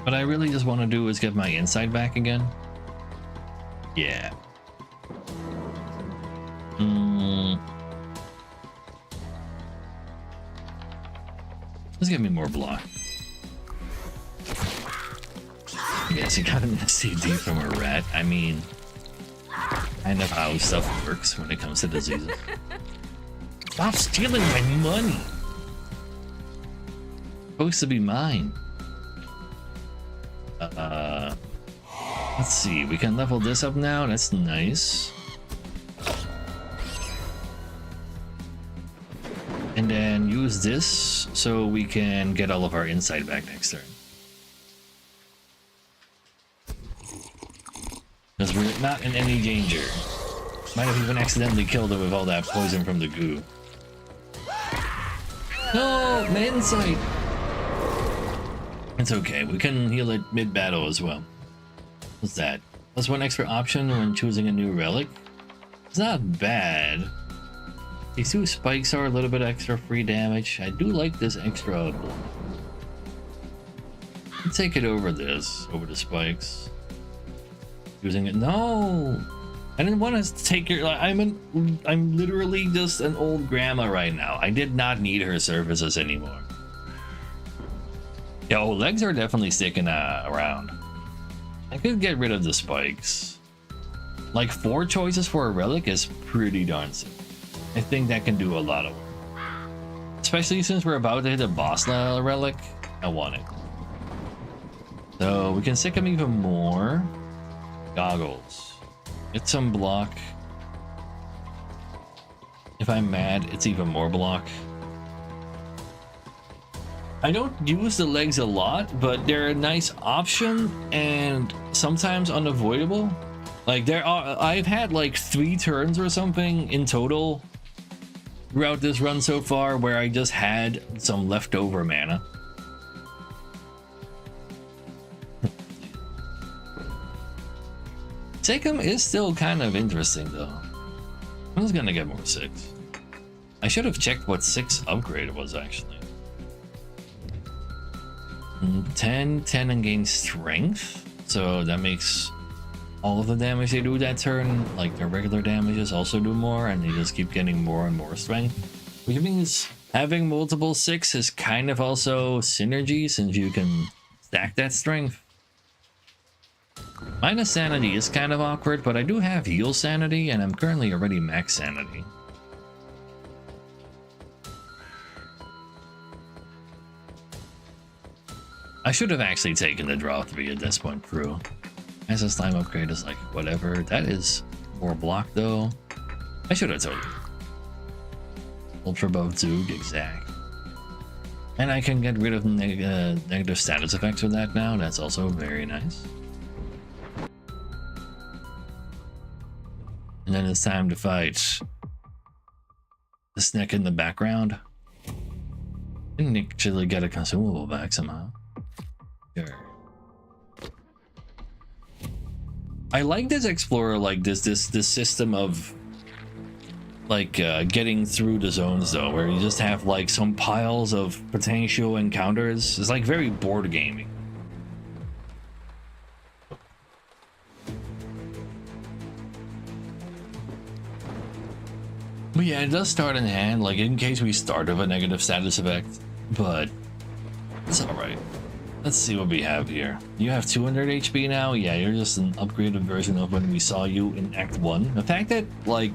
What I really just want to do is get my insight back again. Yeah. Let's give me more block. Yes, you got an STD from a rat. I mean, kind of how stuff works when it comes to diseases. Stop stealing my money! It's supposed to be mine. Let's see, we can level this up now. That's nice. And then use this so we can get all of our insight back next turn. Because we're not in any danger. Might have even accidentally killed it with all that poison from the goo. No, my insight! It's okay, we can heal it mid-battle as well. What's that? Plus 1 extra option when choosing a new relic? It's not bad. These 2 spikes are a little bit extra free damage. I do like this extra block. I'll take it over this, over the spikes. Using it. No! I didn't want to take your. I'm literally just an old grandma right now. I did not need her services anymore. Yeah, oh, legs are definitely sticking around. I could get rid of the spikes. Like 4 choices for a relic is pretty darn sick. I think that can do a lot of work. Especially since we're about to hit a boss level relic. I want it. So we can stick him even more. Goggles. Get some block. If I'm mad, it's even more block. I don't use the legs a lot, but they're a nice option and sometimes unavoidable. Like I've had like 3 turns or something in total throughout this run so far where I just had some leftover mana. Take him is still kind of interesting though. I'm just gonna get more 6. I should have checked what 6 upgrade was actually. 10 and gain strength. So that makes all of the damage they do that turn, like their regular damages, also do more, and they just keep getting more and more strength. Which means having multiple 6 is kind of also synergy, since you can stack that strength. Minus sanity is kind of awkward, but I do have heal sanity, and I'm currently already max sanity. I should have actually taken the draw 3 at this point, crew. As a slime upgrade is like, whatever. That is more block though. I should have told you. Ultra buff Zug, exact. And I can get rid of negative status effects with that now. That's also very nice. And then it's time to fight the snake in the background. Didn't actually get a consumable back somehow. Sure. I like this explorer, like this system of like getting through the zones though, where you just have like some piles of potential encounters. It's like very board gaming. But yeah, it does start in hand, like in case we start with a negative status effect, but it's alright. Let's see what we have here. You have 200 HP now? Yeah, you're just an upgraded version of when we saw you in Act 1. The fact that, like,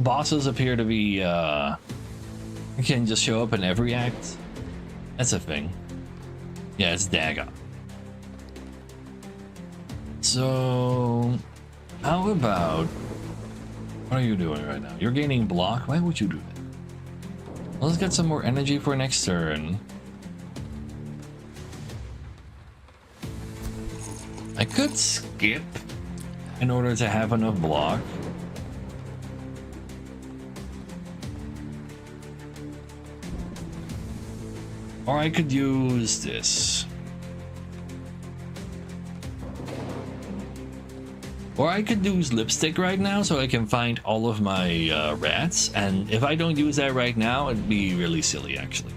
bosses appear to be, can just show up in every act, that's a thing. Yeah, it's Daga. So, how about... What are you doing right now? You're gaining block? Why would you do that? Let's get some more energy for next turn. I could skip in order to have enough block. Or I could use this. Or I could use lipstick right now so I can find all of my rats. And if I don't use that right now, it'd be really silly actually.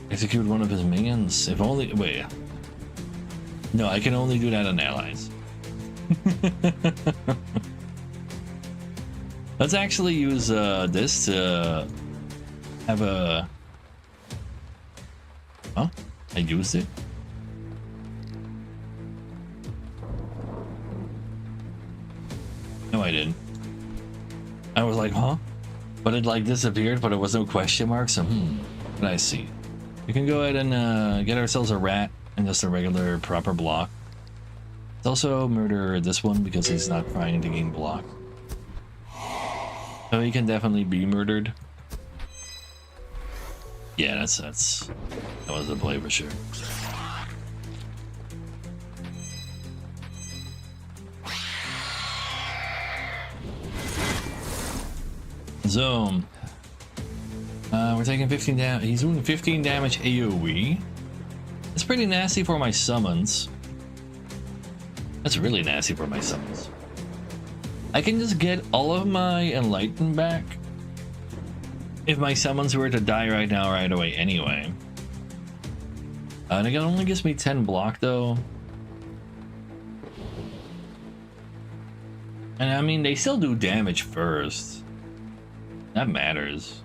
Execute one of his minions. If only... Wait. No, I can only do that on allies. Let's actually use this to have a... Huh? I used it? No, I didn't. I was like, huh? But it like disappeared, but it was no question mark, so what I see? We can go ahead and get ourselves a rat and just a regular proper block. Let's also murder this one because he's not trying to gain block. So he can definitely be murdered. Yeah, that was the play for sure. So, we're taking 15 damage. He's doing 15 damage AoE. It's pretty nasty for my summons. That's really nasty for my summons. I can just get all of my Enlighten back if my summons were to die right now, right away anyway. And it only gives me 10 block though. And I mean, they still do damage first. That matters.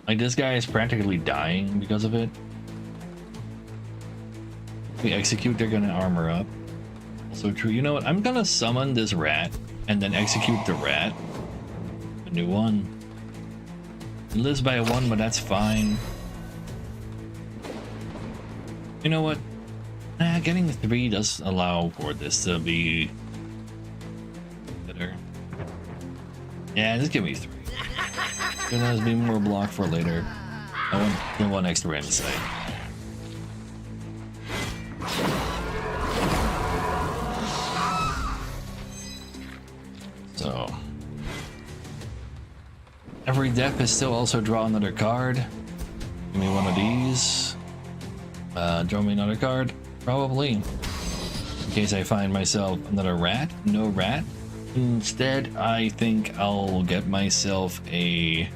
Like, this guy is practically dying because of it. If we execute, they're gonna armor up. Also true. You know what? I'm gonna summon this rat and then execute the rat. A new one. It lives by 1, but that's fine. You know what? Getting 3 does allow for this to be better. Yeah, just give me 3. Gonna be more block for later. I want one extra insight. So every death is still also draw another card. Give me one of these. Draw me another card, probably. In case I find myself another rat. No rat. Instead, I think I'll get myself a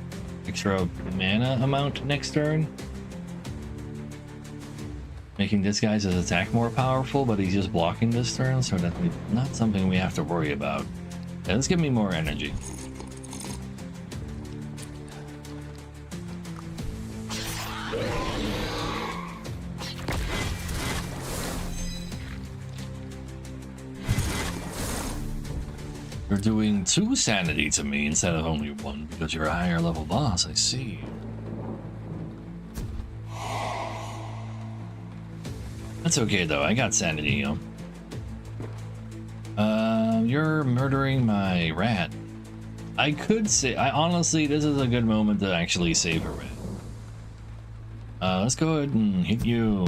extra mana amount next turn. Making this guy's attack more powerful, but he's just blocking this turn, so that's not something we have to worry about. Yeah, let's give me more energy. You're doing 2 sanity to me instead of only 1 because you're a higher level boss, I see. That's okay though, I got sanity, you know. You're murdering my rat. I could say, honestly, this is a good moment to actually save a rat. Let's go ahead and hit you.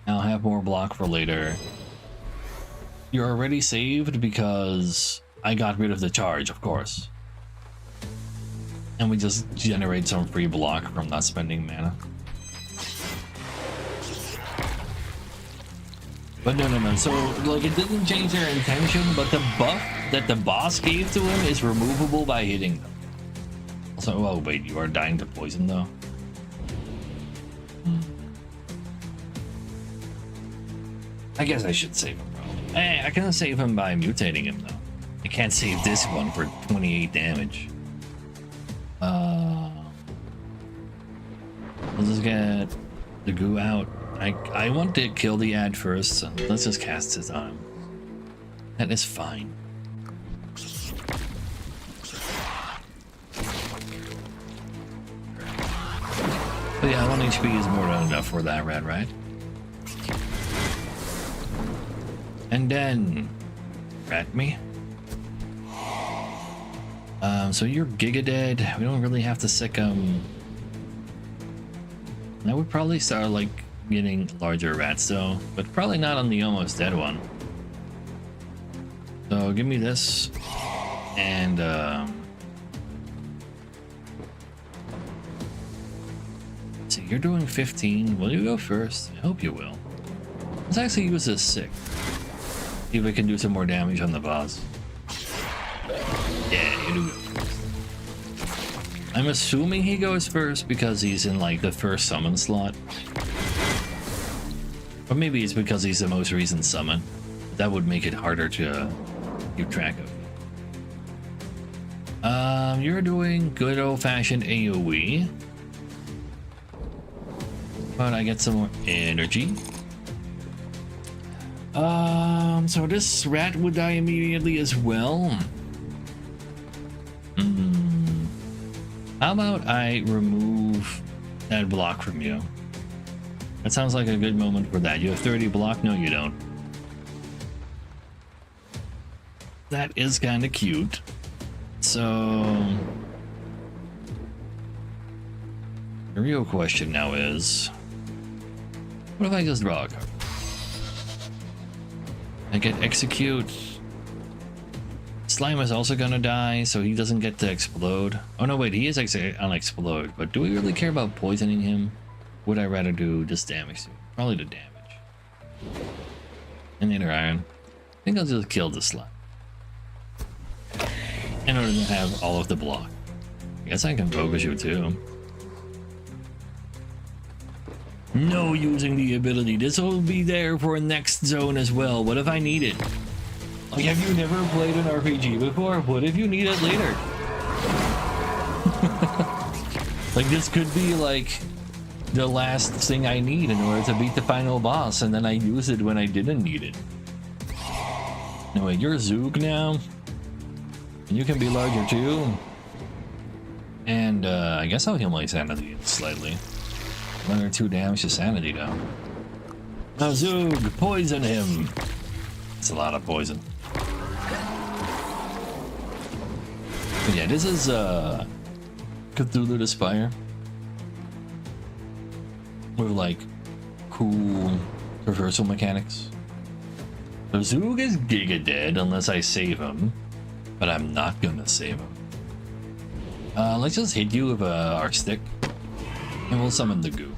I'll have more block for later. You're already saved because I got rid of the charge, of course. And we just generate some free block from not spending mana. But no. So, like, it didn't change their intention, but the buff that the boss gave to him is removable by hitting them. Also, oh wait, you are dying to poison though? I guess I should save him, bro. I can save him by mutating him though. I can't save this one for 28 damage. Let's just get the goo out. I want to kill the ad first, so let's just cast it on him. That is fine. But yeah, 1 HP is more than enough for that rat, right? And then rat me. So you're Giga Dead. We don't really have to sick him. I would probably start like getting larger rats though, but probably not on the almost dead one. So give me this, and see, you're doing 15. Will you go first? I hope you will. Let's actually use this sick. See if we can do some more damage on the boss. Yeah, you do go first. I'm assuming he goes first because he's in like the first summon slot. Or maybe it's because he's the most recent summon. That would make it harder to keep track of. You're doing good old-fashioned AoE. But I get some more energy. So this rat would die immediately as well. How about I remove that block from you? That sounds like a good moment for that. You have 30 block? No, you don't. That is kind of cute. So the real question now is, what if I just draw a card? I get execute. Slime is also gonna die, so he doesn't get to explode. Oh no, wait, he is on explode, but do we really care about poisoning him? Would I rather do this damage to him? Probably the damage. And inner iron. I think I'll just kill the slime in order to have all of the block. I guess I can focus you too. No using the ability. This will be there for next zone as well. What if I need it? Like, have you never played an RPG before? What if you need it later? Like, this could be like the last thing I need in order to beat the final boss, and then I use it when I didn't need it. Anyway, you're Zoog now. And you can be larger too. And I guess I'll heal my sanity slightly. 1 or 2 damage to sanity though. Now Zoog, poison him. It's a lot of poison. But yeah, this is Cthulhu the Spire. With like cool reversal mechanics. So Zoog is Giga Dead unless I save him. But I'm not gonna save him. Let's just hit you with our stick. And we'll summon the goo.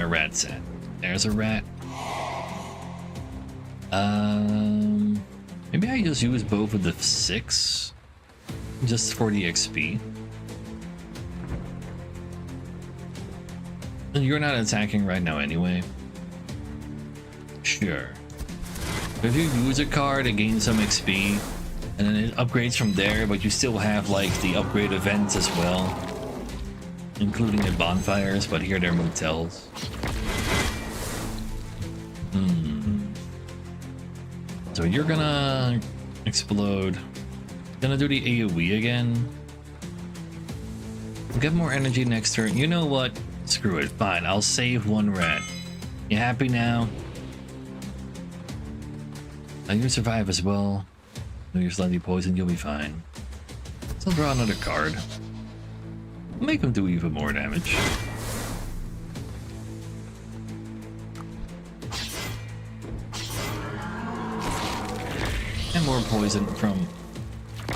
rats at? There's a rat. Maybe I just use both of the 6 just for the XP. And you're not attacking right now anyway. Sure. If you use a card, it gains some XP, and then it upgrades from there, but you still have like the upgrade events as well, including the bonfires, but here they're motels. So you're gonna explode. Gonna do the AoE again. Get more energy next turn. You know what? Screw it. Fine. I'll save 1 rat. You happy now? You survive as well. Though you're slightly poisoned, you'll be fine. So I'll draw another card. Make him do even more damage. And more poison from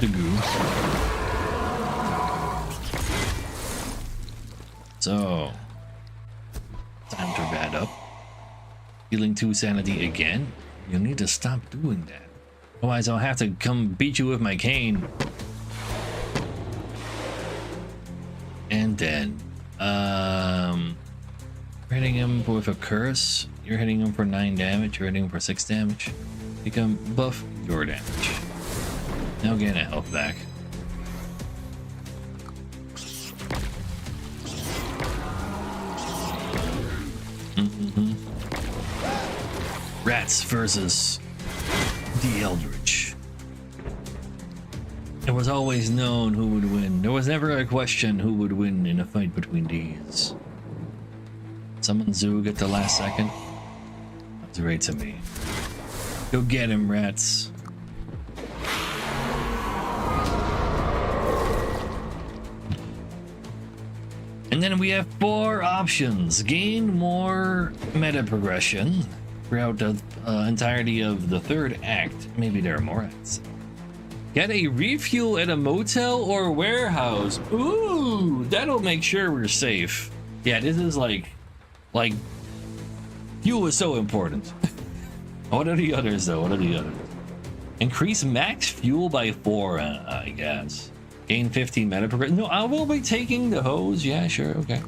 the goo. So, time to bad up. Healing 2 sanity again. You need to stop doing that. Otherwise, I'll have to come beat you with my cane. And then, hitting him with a curse. You're hitting him for 9 damage. You're hitting him for 6 damage. You can buff your damage. Now get a health back. Rats versus the Eldritch. It was always known who would win. There was never a question who would win in a fight between these. Summon Zoog at the last second. That's great to me. Go get him, rats. And then we have 4 options. Gain more meta progression throughout the entirety of the 3rd act. Maybe there are more acts. Get a refuel at a motel or warehouse. Ooh, that'll make sure we're safe. Yeah, this is like fuel is so important. What are the others though? What are the others? Increase max fuel by 4, I guess. Gain 15 meta progression. No, I will be taking the hose. Yeah, sure, okay.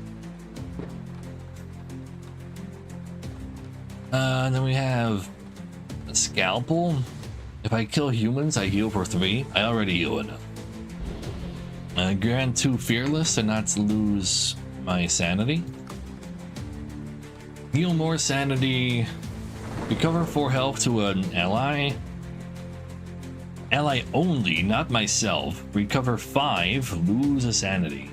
And then we have a scalpel. If I kill humans, I heal for 3. I already heal enough. Grant 2 fearless and not to lose my sanity. Heal more sanity. Recover 4 health to an ally. Ally only, not myself. Recover 5, lose a sanity.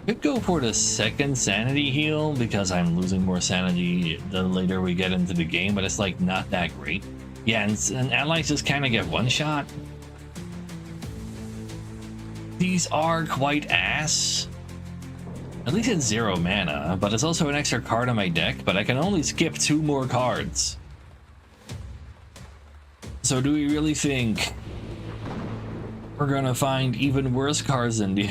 Could go for the 2nd sanity heal because I'm losing more sanity the later we get into the game, but it's like not that great. Yeah, and allies just kind of get one shot. These are quite ass. At least it's 0 mana, but it's also an extra card on my deck, but I can only skip 2 more cards. So do we really think we're gonna find even worse cards than the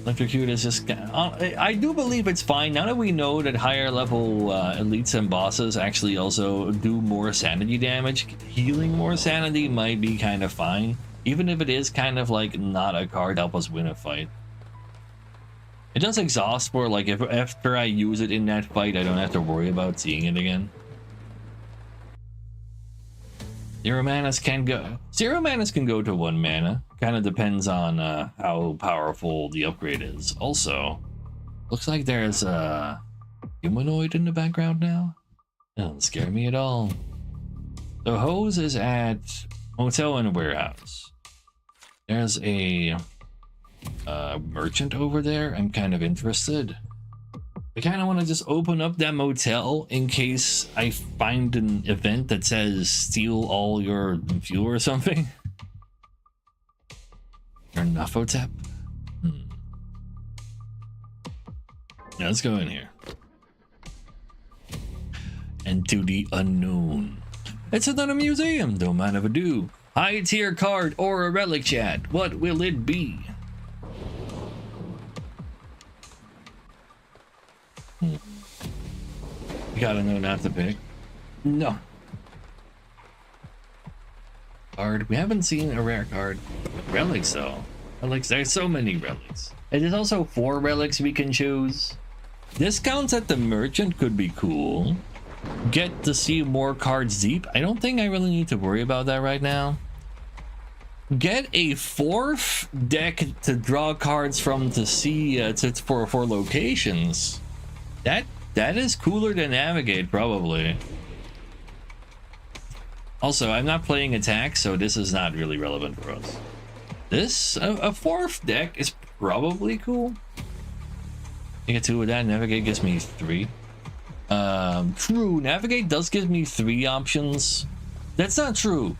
Electrocute is just... I do believe it's fine now that we know that higher level elites and bosses actually also do more sanity damage. Healing more sanity might be kind of fine, even if it is kind of like not a card to help us win a fight. It does exhaust for like if after I use it in that fight, I don't have to worry about seeing it again. 0 manas can go. 0 manas can go to 1 mana. Kind of depends on how powerful the upgrade is. Also, looks like there's a humanoid in the background now. That doesn't scare me at all. The hose is at motel and warehouse. There's a merchant over there. I'm kind of interested. I kind of want to just open up that motel in case I find an event that says steal all your fuel or something. Your Nafotep? Yeah, let's go in here. Into the unknown. It's another museum, don't mind if I do. High tier card or a relic chat. What will it be? Gotta know not to pick. No. Card. We haven't seen a rare card. Relics though. Relics. There's so many relics. And there's also 4 relics we can choose. Discounts at the merchant could be cool. Get to see more cards deep. I don't think I really need to worry about that right now. Get a 4th deck to draw cards from to see for locations. That is cooler than Navigate probably. Also, I'm not playing attack, so this is not really relevant for us. This a 4th deck is probably cool. I get 2 with that. Navigate gives me 3. True, Navigate does give me 3 options. That's not true.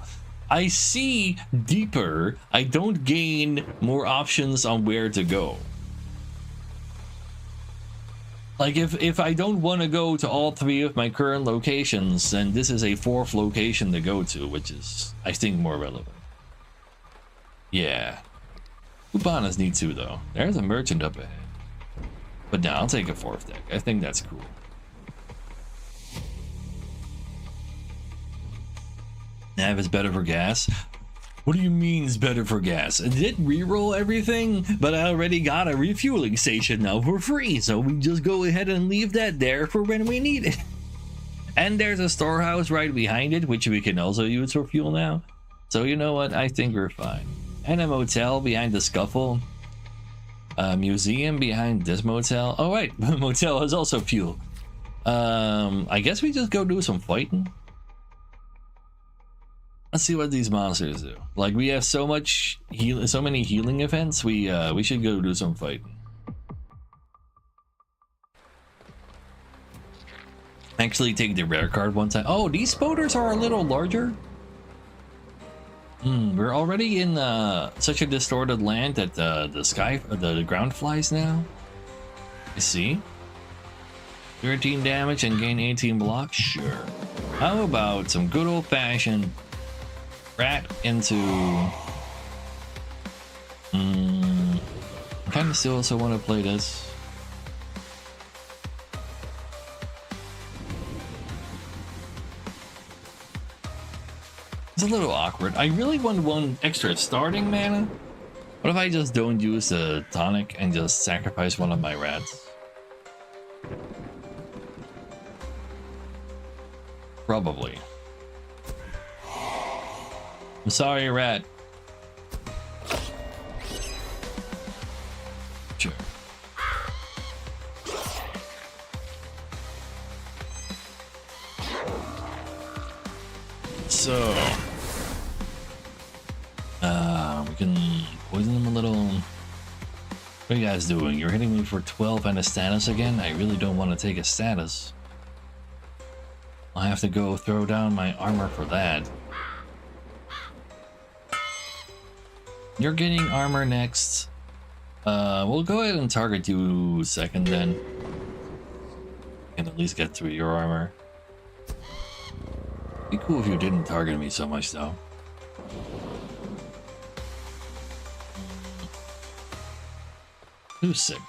I see deeper. I don't gain more options on where to go. Like if I don't want to go to all 3 of my current locations, then this is a 4th location to go to, which is, I think, more relevant. Yeah. Kubanas need 2 though. There's a merchant up ahead. But no, I'll take a 4th deck. I think that's cool. Nav is better for gas. What do you mean is better for gas? It did reroll everything, but I already got a refueling station now for free, so we just go ahead and leave that there for when we need it. And there's a storehouse right behind it, which we can also use for fuel now. So you know what? I think we're fine. And a motel behind the scuffle. A museum behind this motel. Oh right, motel has also fuel. I guess we just go do some fighting. Let's see what these monsters do. Like we have so many healing events. We should go do some fighting. Actually, take the rare card one time. Oh, these spouters are a little larger. We're already in such a distorted land that the ground flies now. I see. 13 damage and gain 18 blocks. Sure. How about some good old-fashioned rat into I kind of still also want to play this. It's a little awkward. I really want 1 extra starting mana. What if I just don't use the tonic and just sacrifice one of my rats? Probably. I'm sorry, rat. Sure. So, we can poison them a little. What are you guys doing? You're hitting me for 12 and a status again? I really don't want to take a status. I'll have to go throw down my armor for that. You're getting armor next. We'll go ahead and target you second then. Can at least get through your armor. Be cool if you didn't target me so much though. Who's sick?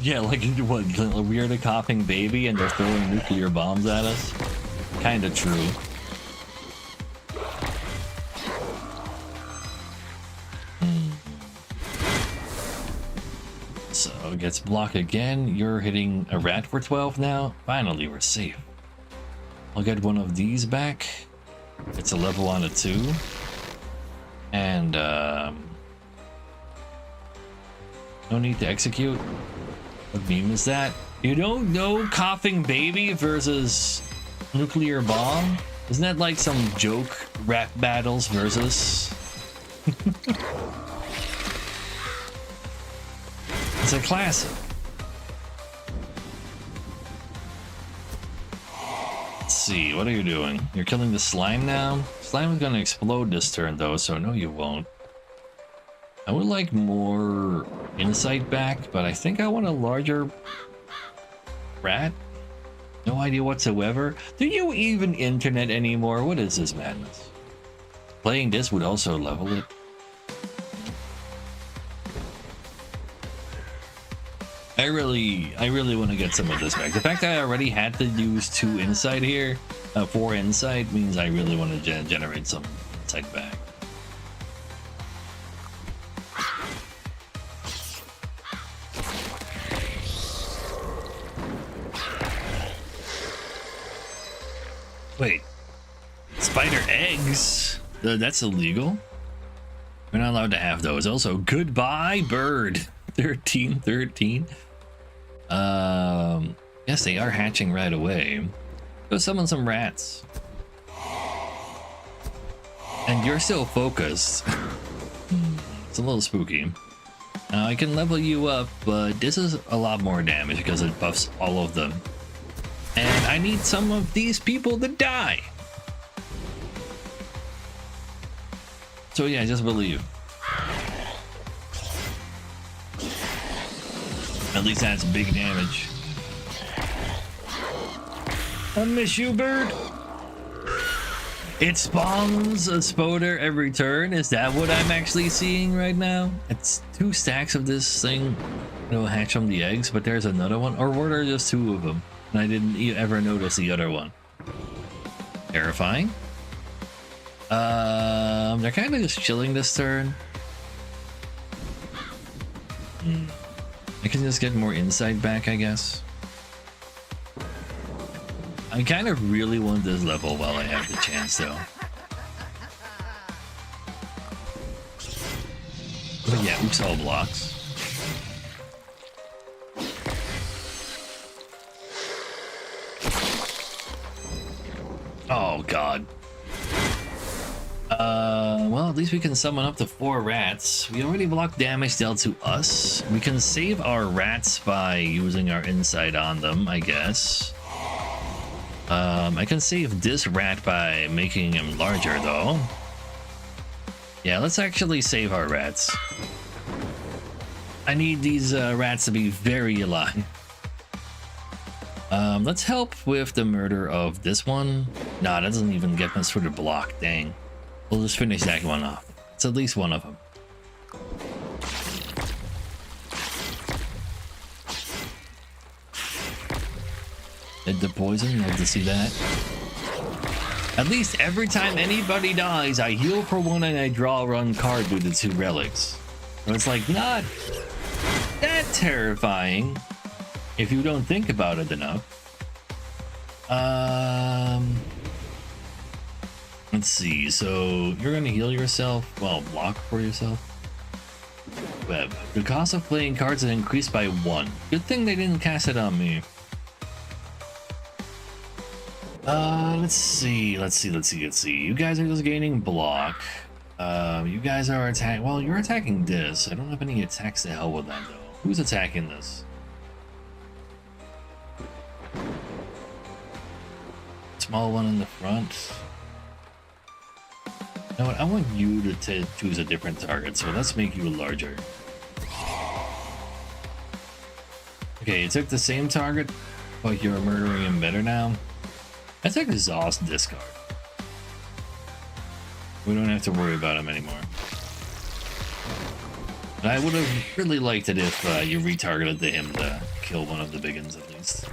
Yeah, like what, a weird coughing baby and they're throwing nuclear bombs at us? Kinda true. So it gets blocked again. You're hitting a rat for 12 now. Finally, we're safe. I'll get one of these back. It's a level on a 2. And no need to execute. What meme is that? You don't know coughing baby versus nuclear bomb? Isn't that like some joke rap battles versus? It's a classic. Let's see, what are you doing? You're killing the slime now? Slime is gonna explode this turn though, so no you won't. I would like more insight back, but I think I want a larger rat. No idea whatsoever. Do you even internet anymore? What is this madness? Playing this would also level it. I really want to get some of this back. The fact that I already had to use 2 insight here, 4 insight, means I really want to generate some insight back. Wait, spider eggs? That's illegal? We're not allowed to have those. Also, goodbye bird. 13. Yes, they are hatching right away. Go summon some rats. And you're still focused. It's a little spooky. I can level you up, but this is a lot more damage because it buffs all of them. And I need some of these people to die. So yeah, just believe. At least that's big damage. I miss you, bird. It spawns a spoder every turn. Is that what I'm actually seeing right now? It's 2 stacks of this thing, hatch from the eggs, but there's another one. Or were there just 2 of them? And I didn't ever notice the other one. Terrifying. They're kind of just chilling this turn. I can just get more insight back, I guess. I kind of really want this level while I have the chance, though. But yeah, oops, all blocks. Oh, God. Well, at least we can summon up to 4 rats. We already blocked damage dealt to us. We can save our rats by using our insight on them, I guess. I can save this rat by making him larger, though. Yeah, let's actually save our rats. I need these rats to be very alive. Let's help with the murder of this one. Nah, that doesn't even get us for the block, dang. We'll just finish that one off. It's at least one of them. Did the poison? Love to see that. At least every time anybody dies, I heal for 1 and I draw a run card with the 2 relics. So it's like not that terrifying if you don't think about it enough. Let's see. So you're gonna heal yourself. Well, block for yourself. Web. The cost of playing cards is increased by 1. Good thing they didn't cast it on me. Let's see. You guys are just gaining block. You guys are attacking. Well, you're attacking this. I don't have any attacks to hell with that though. Who's attacking this? Small one in the front. You know what? I want you to choose a different target, so let's make you larger. Okay, you took the same target, but you're murdering him better now. I took exhaust discard. We don't have to worry about him anymore. But I would have really liked it if you retargeted to him to kill one of the big ones at least.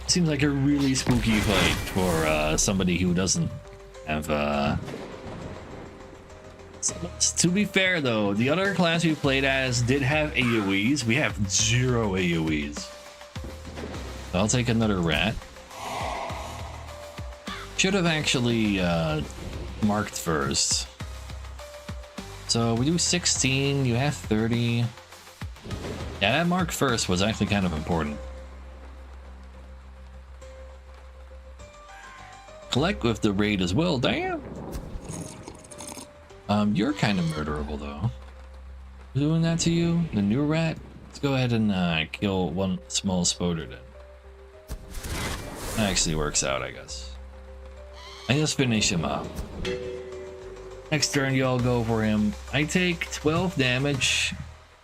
Seems like a really spooky fight for somebody who doesn't have to be fair though, the other class we played as did have AoEs. We have 0 AoEs. So I'll take another rat. Should have actually marked first. So we do 16, you have 30. Yeah, that mark first was actually kind of important. Collect with the raid as well, damn. You're kind of murderable though. Doing that to you, the new rat. Let's go ahead and kill one small spoder then. That actually works out, I guess. I just finish him up. Next turn, y'all go for him. I take 12 damage.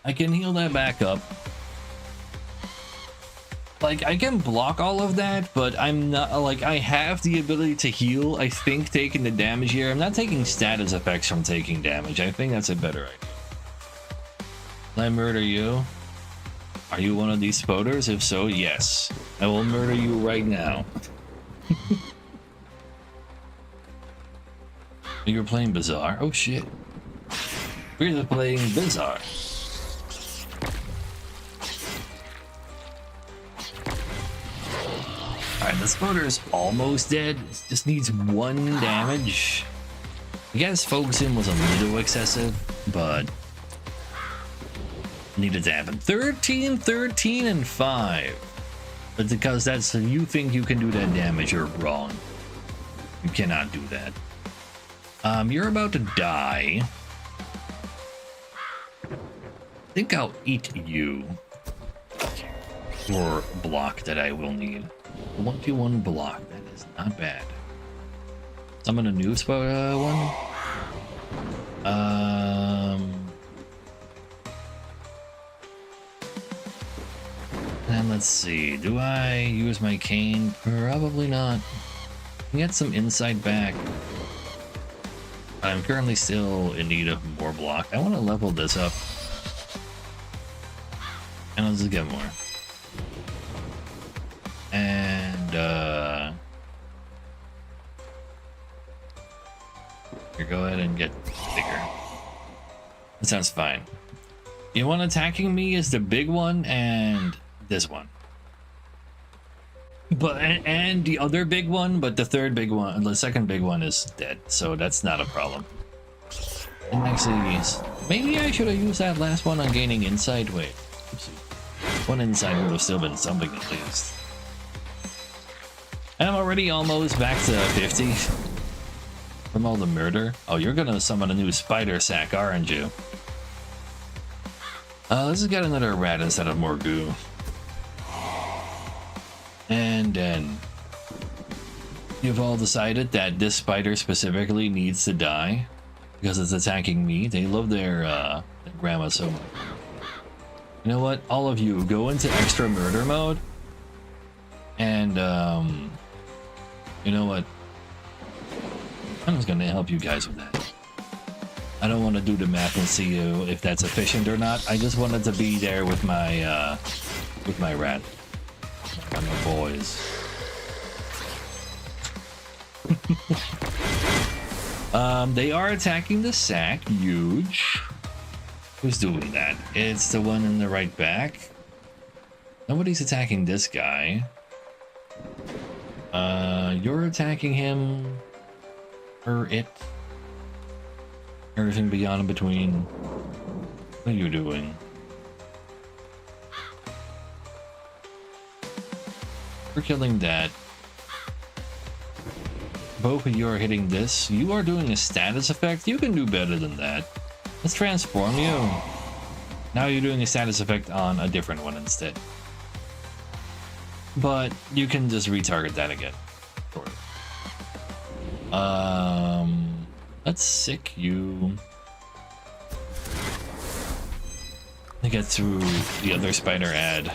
I can heal that back up. Like, I can block all of that, but I'm not, like, I have the ability to heal, I think, taking the damage here. I'm not taking status effects from taking damage. I think that's a better idea. Will I murder you? Are you one of these voters? If so, yes. I will murder you right now. You're playing Bizarre? Oh shit. We're playing Bizarre. Alright, this voter is almost dead. Just needs 1 damage. I guess focusing was a little excessive, but needed to happen. 13, 13, and 5. But because that's you think you can do that damage, you're wrong. You cannot do that. You're about to die. I think I'll eat you for block that I will need. 1v1 block, that is not bad. Summon a new one. And let's see, do I use my cane? Probably not. Get some insight back. I'm currently still in need of more block. I want to level this up. And let's just get more. And here, go ahead and get bigger. That sounds fine. The one attacking me is the big one and this one. But and the other big one, but the third big one, the second big one is dead, so that's not a problem. And actually, maybe I should have used that last one on gaining insight. Wait, oopsie. 1 insight would have still been something at least. And I'm already almost back to 50 from all the murder. Oh, you're gonna summon a new spider sack, aren't you? Let's just get another rat instead of more goo. And then you've all decided that this spider specifically needs to die because it's attacking me. They love their grandma so much. You know what? All of you go into extra murder mode. And you know what? I'm just gonna help you guys with that. I don't want to do the math and see if that's efficient or not. I just wanted to be there with my rat. And my boys. They are attacking the sack. Huge. Who's doing that? It's the one in the right back. Nobody's attacking this guy. You're attacking him. Or it. Everything beyond and between. What are you doing? We're killing that. Both of you are hitting this. You are doing a status effect. You can do better than that. Let's transform you. Now you're doing a status effect on a different one instead. But you can just retarget that again. Let's sick you. To get through the other spider ad.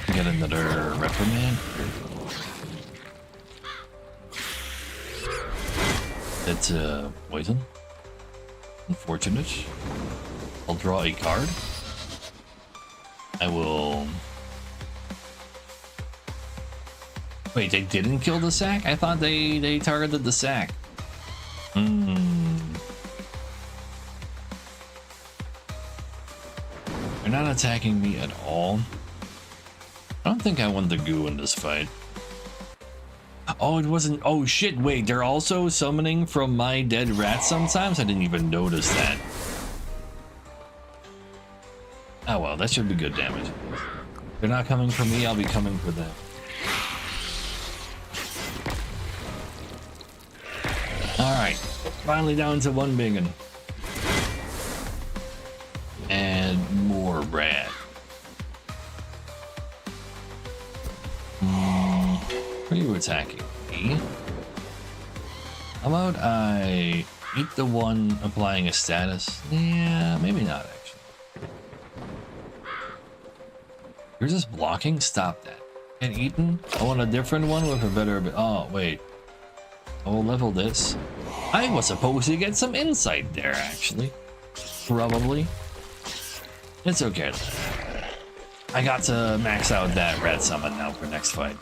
Get another reprimand. That's poison. Unfortunate. I'll draw a card. I will. Wait, they didn't kill the sack? I thought they targeted the sack. They're not attacking me at all. I don't think I want the goo in this fight. Oh, it wasn't. Oh shit, wait, they're also summoning from my dead rat sometimes? I didn't even notice that. Oh well, that should be good damage. They're not coming for me, I'll be coming for them. Alright, finally down to 1 biggin. And more rat. Are you attacking me? How about I eat the one applying a status? Yeah, maybe not actually. You're just blocking? Stop that. Get eaten? I want a different one with a better... Oh, wait. I will level this. I was supposed to get some insight there, actually. Probably. It's okay. I got to max out that rat summon now for next fight.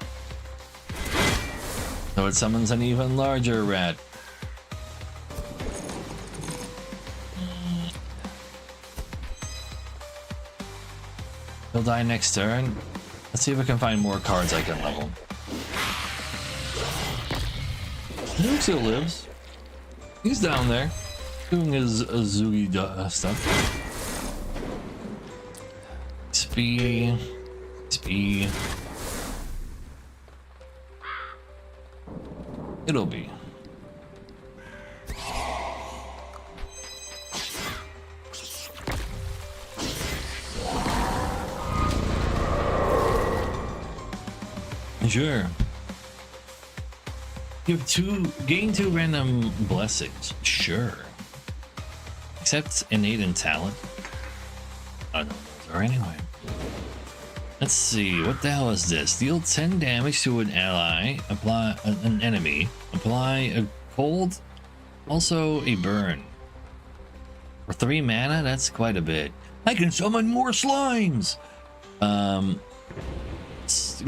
So it summons an even larger rat. He'll die next turn. Let's see if I can find more cards I can level. Nuke still lives. He's down there doing his Azugi stuff. XP. XP. It'll be. Sure. You have gain 2 random blessings. Sure. Except innate and talent. I don't know those are anyway. Let's see, what the hell is this? Deal 10 damage to an ally, apply an enemy, apply a cold, also a burn. For 3 mana, that's quite a bit. I can summon more slimes!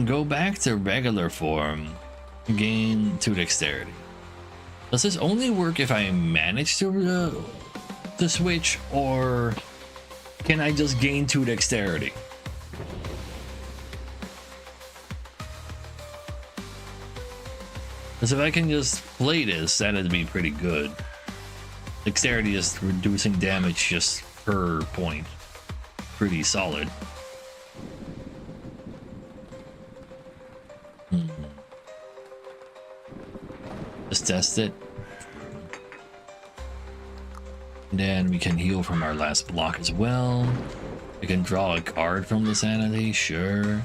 Go back to regular form, gain 2 dexterity. Does this only work if I manage to switch, or can I just gain 2 dexterity? Because if I can just play this, that'd be pretty good. Dexterity is reducing damage just per point. Pretty solid. Just test it. And then we can heal from our last block as well. We can draw a card from the sanity, sure.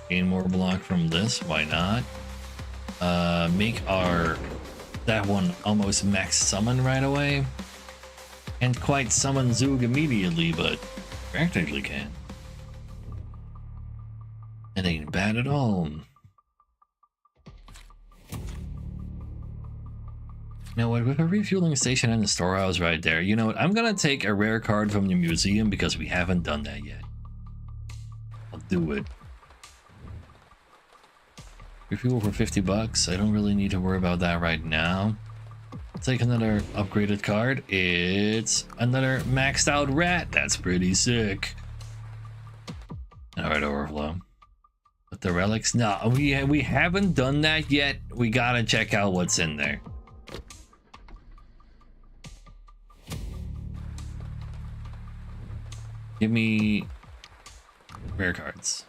Gain more block from this, why not? Make that one almost max summon right away. Can't quite summon Zug immediately, but practically can. It ain't bad at all. You know what, with a refueling station and the storehouse right there, you know what, I'm gonna take a rare card from the museum because we haven't done that yet. I'll do it. Refuel for 50 bucks, I don't really need to worry about that right now. I'll take another upgraded card. It's another maxed out rat, that's pretty sick. Alright, overflow. But the relics, no, we haven't done that yet. We gotta check out what's in there. Give me rare cards.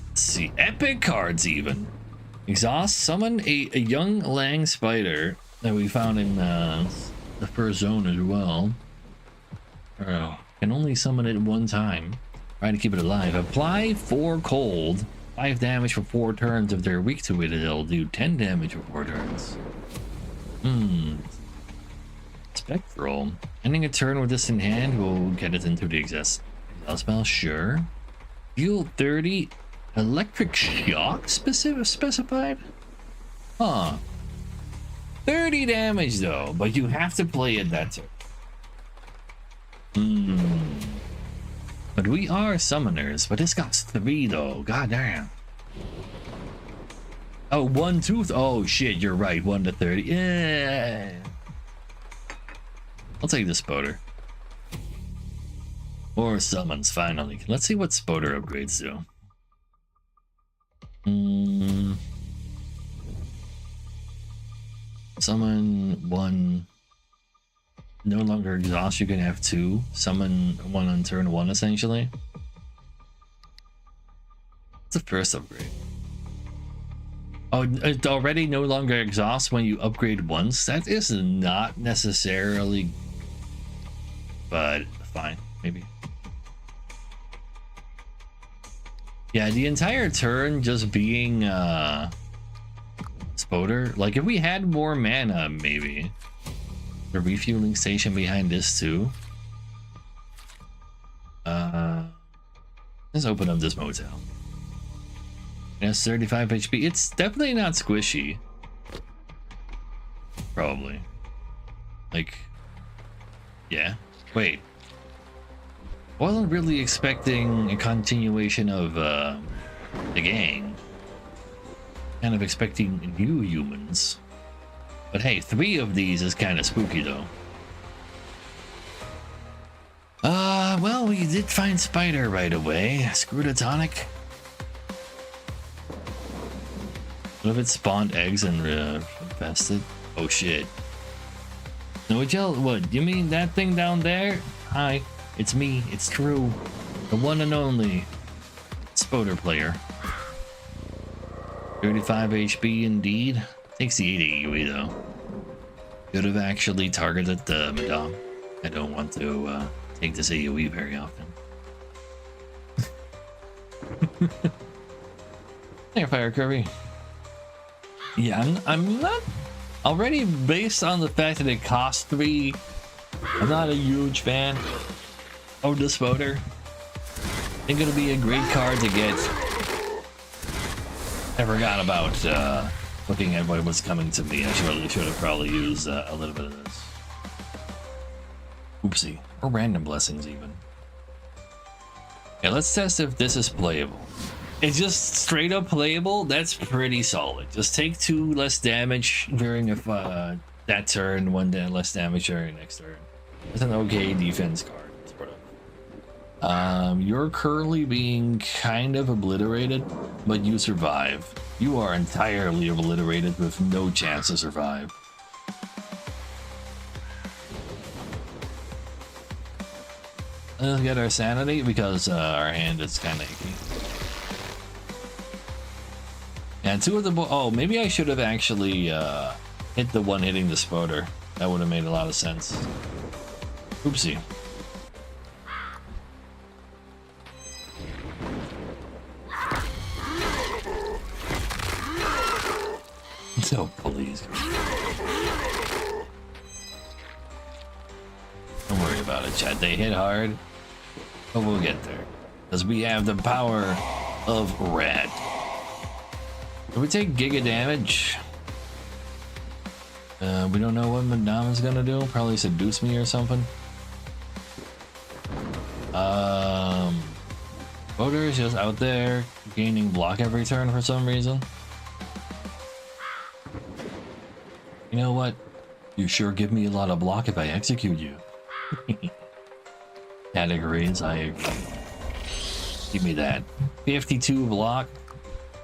Let's see, epic cards even. Exhaust, summon a young Lang spider that we found in the first zone as well. Oh, can only summon it 1 time. Try to keep it alive. Apply 4 cold, 5 damage for 4 turns. If they're weak to it, it'll do 10 damage for 4 turns. Spectral. Ending a turn with this in hand will get it into the exhaust spell, sure. Deal 30 electric shock specified? Huh. 30 damage though, but you have to play it that turn. But we are summoners, but this got 3 though, god damn. Oh, 1 tooth, oh shit, you're right, 1 to 30, yeah. I'll take the Spoder. Or summons, finally. Let's see what Spoder upgrades do. Summon 1. No longer exhaust, you can have 2. Summon 1 on turn 1, essentially. It's the first upgrade. Oh, it already no longer exhausts when you upgrade once? That is not necessarily... but fine, maybe. Yeah, the entire turn just being Spoder. Like if we had more mana, maybe. The refueling station behind this too. Let's open up this motel. It has 35 HP. It's definitely not squishy. Probably. Like, yeah. Wait. Wasn't really expecting a continuation of the gang. Kind of expecting new humans. But hey, 3 of these is kind of spooky though. Well, we did find Spider right away. Screw the tonic. What if it spawned eggs and infested? Oh shit. No, what? You mean that thing down there? Hi, it's me. It's true. The one and only Spoder player. 35 HP indeed. Takes the 80 AoE though. Could have actually targeted the Madame. I don't want to take this AoE very often. Hey, Fire Kirby. Yeah, I'm not already based on the fact that it costs 3. I'm not a huge fan of the Spoder. I think it'll be a great card to get. I forgot about looking at what was coming to me. I should have probably used a little bit of this. Oopsie. Or random blessings even. Okay, let's test if this is playable. It's just straight up playable. That's pretty solid. Just take 2 less damage during that turn, 1 less damage during next turn. It's an okay defense card. You're currently being kind of obliterated, but you survive. You are entirely obliterated with no chance to survive. Let's get our sanity because our hand is kind of icky. And 2 of the oh, maybe I should have actually hit the one hitting the Spoder. That would have made a lot of sense. Oopsie. So please. Don't worry about it, chat. They hit hard, but we'll get there. Because we have the power of Rat. Can we take Giga damage? We don't know what Madame is gonna do. Probably seduce me or something. Boater is just out there gaining block every turn for some reason. You know what? You sure give me a lot of block if I execute you. Categories, I agree. Give me that. 52 block.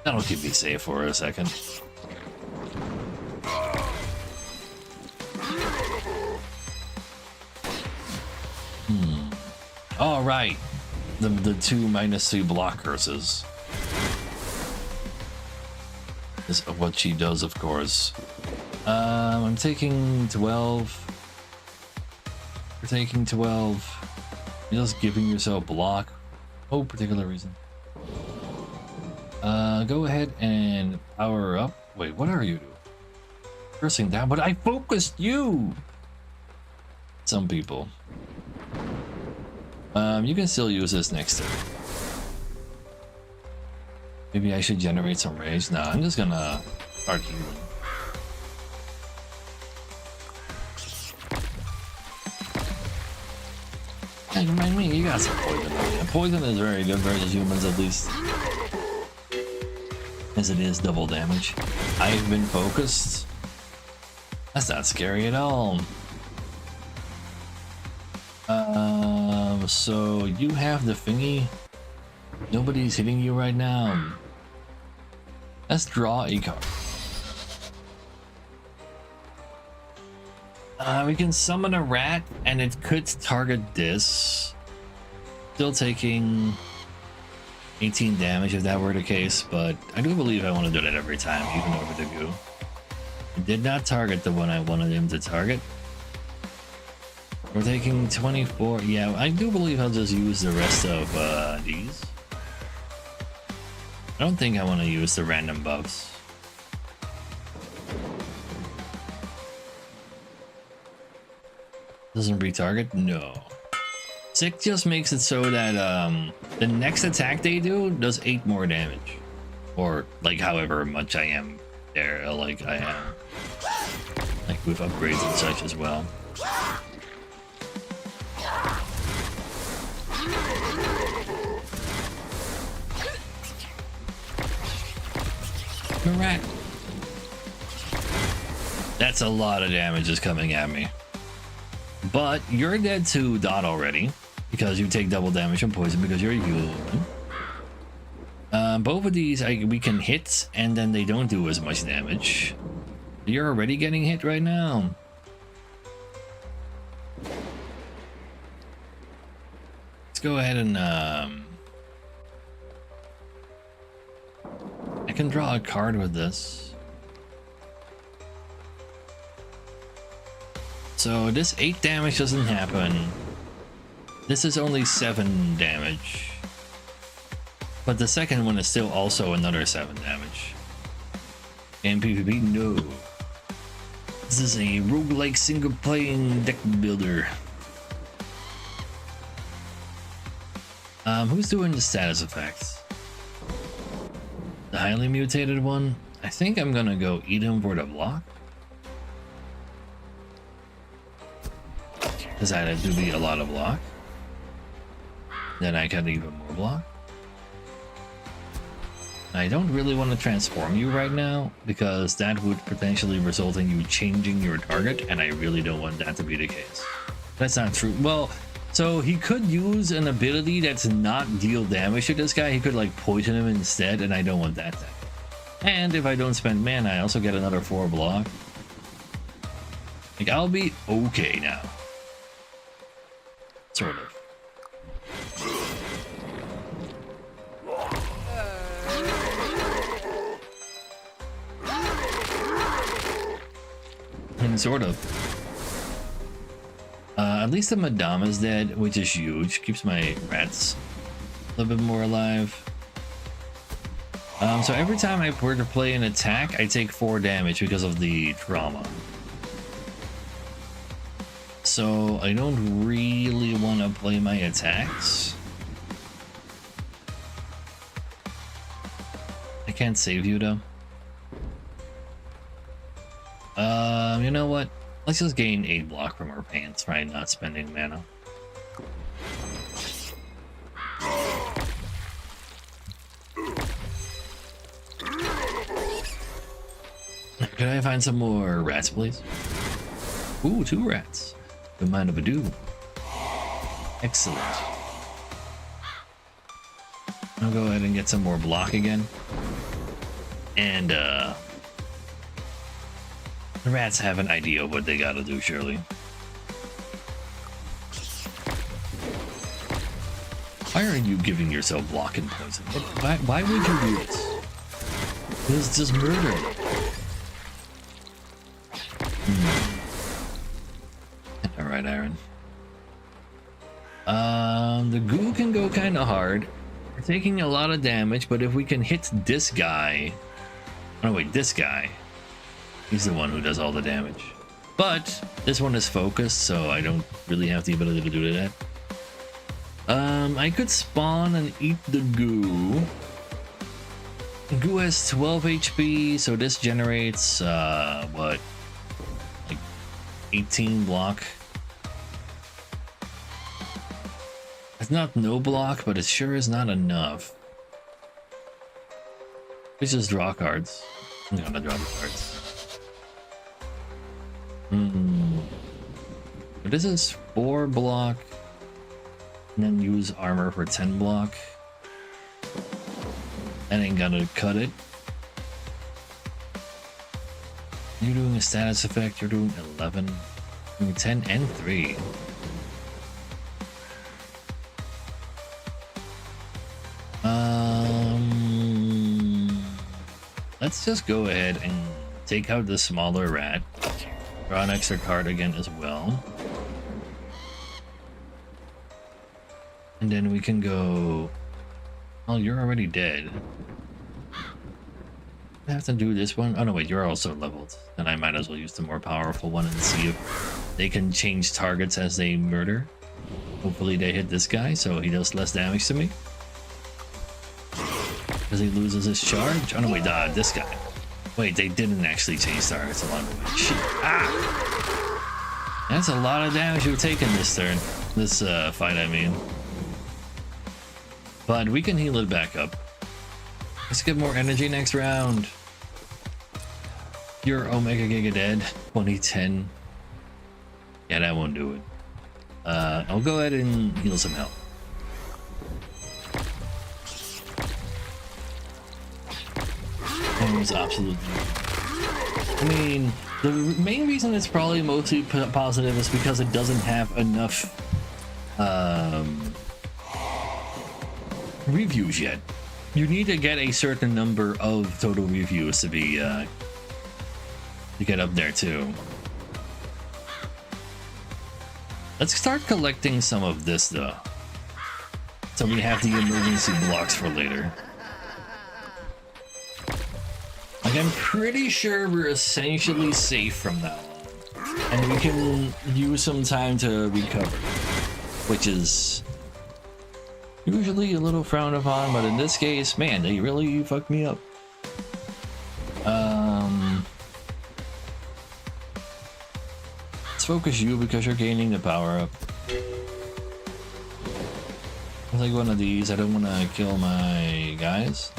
That'll keep me safe for a second. All right. The 2 -2 block curses is what she does, of course. I'm taking 12. You're taking 12. You're just giving yourself block. No particular reason. Go ahead and power up. Wait, what are you doing? Cursing down, but I focused you! Some people. You can still use this next turn. Maybe I should generate some rage. No, I'm just gonna start healing. Hey, remind me, you got some poison. Poison is very good versus humans, at least. As it is double damage. I've been focused. That's not scary at all. So you have the thingy. Nobody's hitting you right now. Let's draw a card. We can summon a rat, and it could target this. Still taking 18 damage if that were the case, but I do believe I want to do that every time, even over the goo. It did not target the one I wanted him to target. We're taking 24. Yeah, I do believe I'll just use the rest of these. I don't think I want to use the random buffs. Doesn't retarget? No. Sick just makes it so that the next attack they do does 8 more damage. Or like however much I am there, like I am. Like with upgrades and such as well. Correct. That's a lot of damage is coming at me. But you're dead to Dot already, because you take double damage from poison because you're a human. Both of these we can hit, and then they don't do as much damage. You're already getting hit right now. Let's go ahead and I can draw a card with this. So this 8 damage doesn't happen. This is only 7 damage. But the second one is still also another 7 damage. And PvP, no. This is a roguelike single playing deck builder. Who's doing the status effects? The highly mutated one? I think I'm gonna go eat him for the block. Because I do be a lot of block. Then I can even more block. I don't really want to transform you right now because that would potentially result in you changing your target, and I really don't want that to be the case. That's not true. Well, so he could use an ability that's not deal damage to this guy. He could like poison him instead, and I don't want that. And if I don't spend mana, I also get another 4 block. Like, I'll be okay now. Sort of. Sort of. At least the Madama's dead, which is huge. Keeps my rats a little bit more alive. So every time I were to play an attack, I take 4 damage because of the trauma. So I don't really want to play my attacks. I can't save you though. You know what? Let's just gain 8 block from our pants, right? Not spending mana. Could I find some more rats, please? Ooh, 2 rats. Don't mind if I do. Excellent. I'll go ahead and get some more block again. And, the rats have an idea of what they gotta do, surely. Why are you giving yourself block and poison? Why would you do this? It's just murder. Alright, Aaron. The goo can go kind of hard. We're taking a lot of damage, but if we can hit this guy... Oh wait, this guy. He's the one who does all the damage. But this one is focused, so I don't really have the ability to do that. I could spawn and eat the goo. Goo has 12 HP, so this generates, what? Like 18 block. It's not no block, but it sure is not enough. Let's just draw cards. I'm gonna draw the cards. This is 4 block, and then use armor for 10 block. That ain't gonna cut it. You're doing a status effect, you're doing 11, doing 10 and 3. Let's just go ahead and take out the smaller rat. Draw an extra card again as well. And then we can go... Oh, you're already dead. I have to do this one. Oh no, wait, you're also leveled. Then I might as well use the more powerful one and see if they can change targets as they murder. Hopefully they hit this guy, so he does less damage to me. Because he loses his charge. Oh no, wait, this guy. Wait, they didn't actually change stars along the way. Shit. Ah! That's a lot of damage you're taking this turn. This fight, I mean. But we can heal it back up. Let's get more energy next round. You're Omega Giga dead. 2010. Yeah, that won't do it. I'll go ahead and heal some health. That was absolutely. I mean, the main reason it's probably mostly positive is because it doesn't have enough reviews yet. You need to get a certain number of total reviews to be to get up there too. Let's start collecting some of this though, so we have the emergency blocks for later. Like, I'm pretty sure we're essentially safe from now on, and we can use some time to recover, which is usually a little frowned upon, but in this case, man, they really fucked me up. Let's focus you because you're gaining the power up. I'll take one of these. I don't want to kill my guys.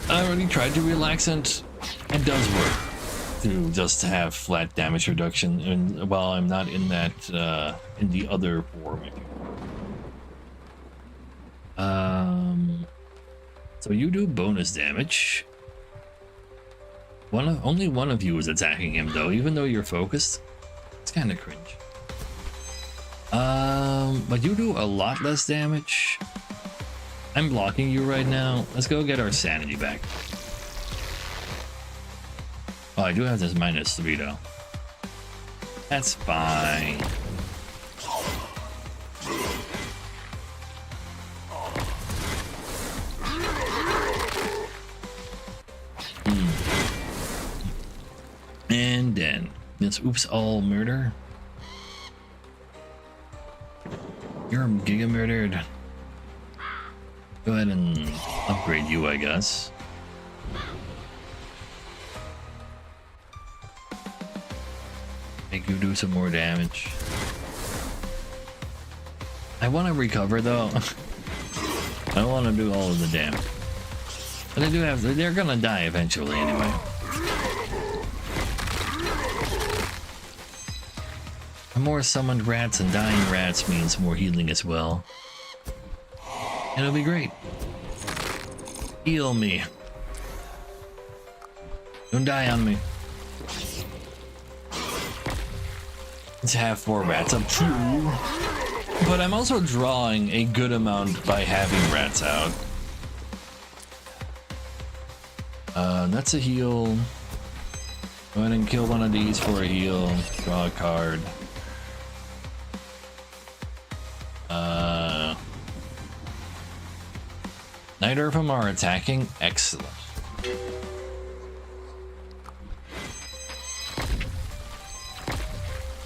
I already tried to relax it. It does work to just have flat damage reduction, and while I'm not in that in the other form. So you do bonus damage. Only one of you is attacking him though, even though you're focused. It's kind of cringe. But you do a lot less damage. I'm blocking you right now. Let's go get our sanity back. Oh, I do have this -3 though. That's fine. And then this oops all murder. You're giga murdered. Go ahead and upgrade you, I guess. Make you do some more damage. I want to recover though. I don't want to do all of the damage. But I do have, they're gonna die eventually anyway. More summoned rats and dying rats means more healing as well. And it'll be great. Heal me. Don't die on me. Let's have 4 rats up too. But I'm also drawing a good amount by having rats out. That's a heal. Go ahead and kill one of these for a heal. Draw a card. Neither of them are attacking. Excellent.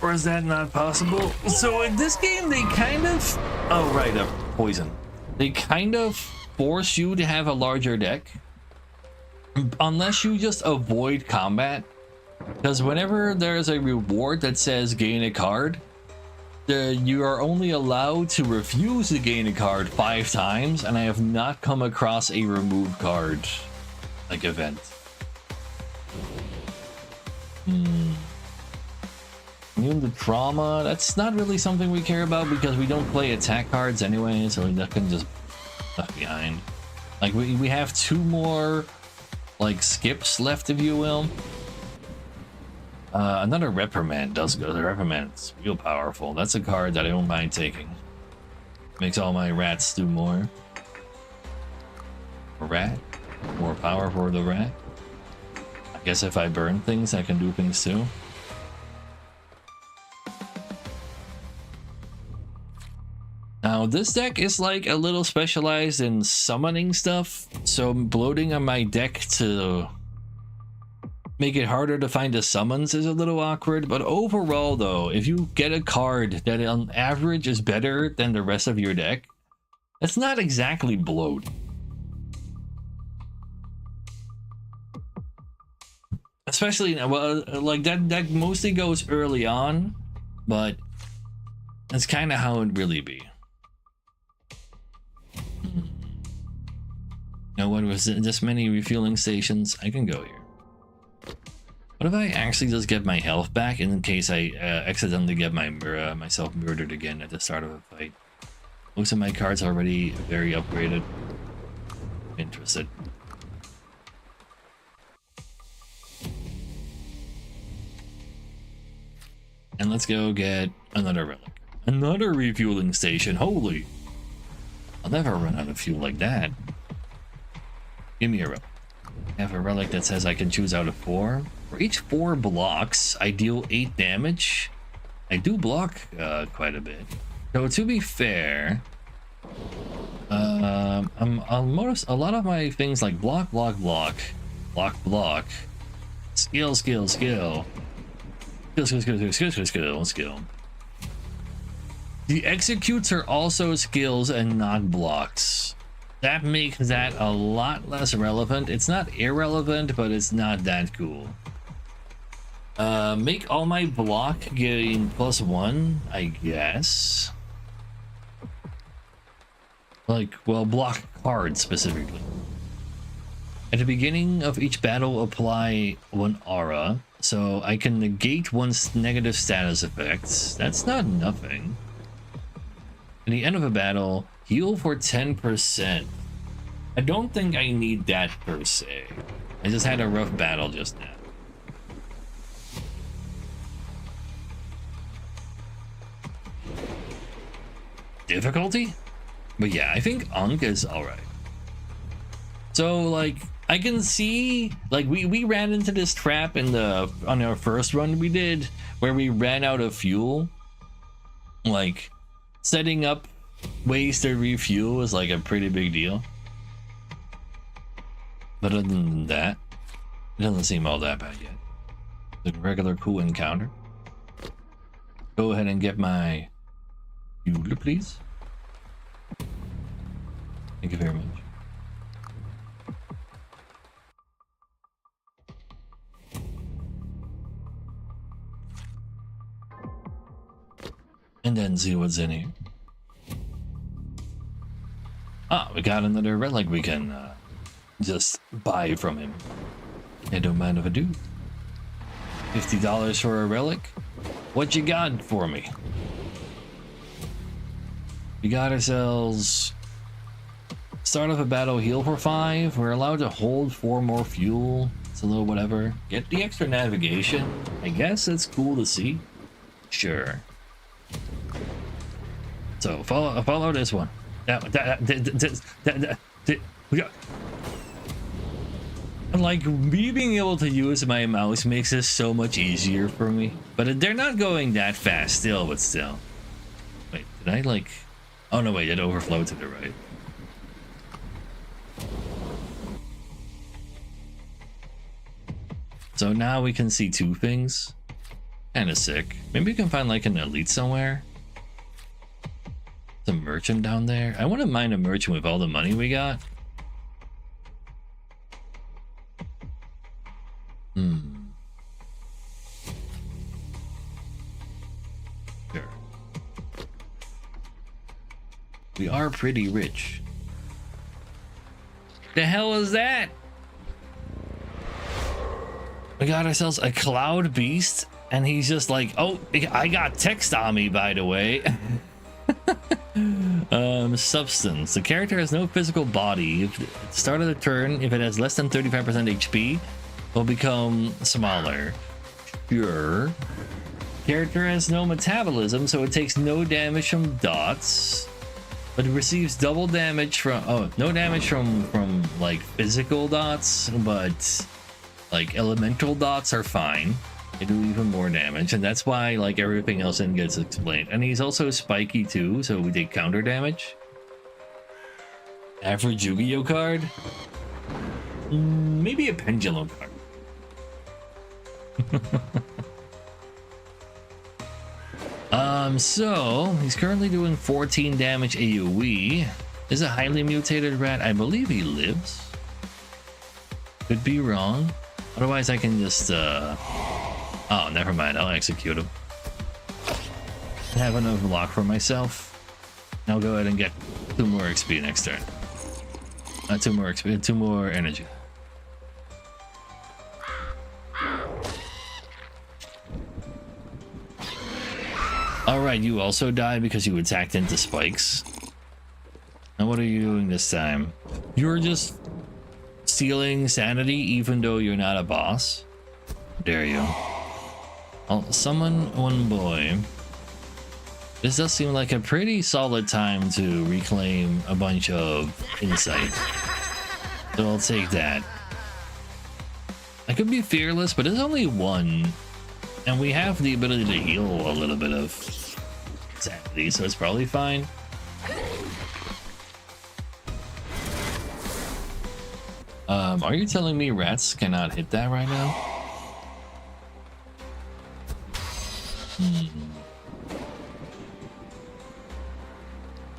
Or is that not possible? So in this game, they kind of... Oh, right, poison. They kind of force you to have a larger deck. Unless you just avoid combat. Because whenever there's a reward that says gain a card, you are only allowed to refuse to gain a card 5 times, and I have not come across a remove card like event. Immune to trauma, that's not really something we care about because we don't play attack cards anyway, so that can just left behind. Like we have 2 more like skips left, if you will. Another reprimand does go. The reprimand's real powerful. That's a card that I don't mind taking. Makes all my rats do more. A rat? More power for the rat? I guess if I burn things, I can do things too. Now, this deck is like a little specialized in summoning stuff, so bloating on my deck to make it harder to find the summons is a little awkward, but overall though, if you get a card that on average is better than the rest of your deck, That's not exactly bloat. Especially, well, like that mostly goes early on, but that's kind of how it really be. Now, what was it? This many refueling stations? I can go here. What if I actually just get my health back in case I accidentally get myself murdered again at the start of a fight? Most of my cards are already very upgraded. Interested. And let's go get another relic. Another refueling station. Holy! I'll never run out of fuel like that. Give me a relic. I have a relic that says I can choose out of 4. For each 4 blocks, I deal 8 damage. I do block quite a bit. So to be fair, almost a lot of my things like block, skill. The executes are also skills and not blocks. That makes that a lot less relevant. It's not irrelevant, but it's not that cool. Make all my block gain +1, I guess. Like, well, block cards specifically. At the beginning of each battle, apply 1 aura, so I can negate 1's negative status effects. That's not nothing. At the end of a battle, heal for 10%. I don't think I need that per se. I just had a rough battle just now. Difficulty? But yeah, I think Unk is alright. So like, I can see, like we ran into this trap on our first run we did, where we ran out of fuel. Like, setting up ways to refuel was like a pretty big deal. But other than that, it doesn't seem all that bad yet. It's a regular cool encounter. Go ahead and get my fuel, please. Thank you very much. And then see what's in here. Ah, we got another relic we can just buy from him. I don't mind if I do. $50 for a relic? What you got for me? We got ourselves start of a battle, heal for 5. We're allowed to hold 4 more fuel. It's a little whatever. Get the extra navigation. I guess it's cool to see. Sure. So follow this one. Like, me being able to use my mouse makes this so much easier for me. But they're not going that fast still, but still. Wait, did I like... Oh no, wait, it overflowed to the right. So now we can see 2 things. Kinda sick. Maybe we can find like an elite somewhere. The merchant down there. I wouldn't mind a merchant with all the money we got. Sure. We are pretty rich. The hell is that? We got ourselves a cloud beast, and he's just like, oh, I got text on me, by the way. Substance. The character has no physical body. At the start of the turn, if it has less than 35% HP, it will become smaller. Sure. Character has no metabolism, so it takes no damage from dots, but it receives double damage from no damage from like physical dots, but like elemental dots are fine. They do even more damage, and that's why like everything else then gets explained. And he's also spiky too, so we take counter damage. Average Yu-Gi-Oh card? Maybe a pendulum card. So he's currently doing 14 damage AoE. Is a highly mutated rat? I believe he lives. Could be wrong. Otherwise, I can just. Oh, never mind. I'll execute him. I have enough block for myself. I'll go ahead and get 2 more XP next turn. 2 more XP, 2 more energy. Alright, you also die because you attacked into spikes. Now what are you doing this time? You're just stealing sanity even though you're not a boss? Dare you. I'll summon one boy. This does seem like a pretty solid time to reclaim a bunch of insight. So I'll take that. I could be fearless, but there's only 1. And we have the ability to heal a little bit of sanity, so it's probably fine. Are you telling me rats cannot hit that right now?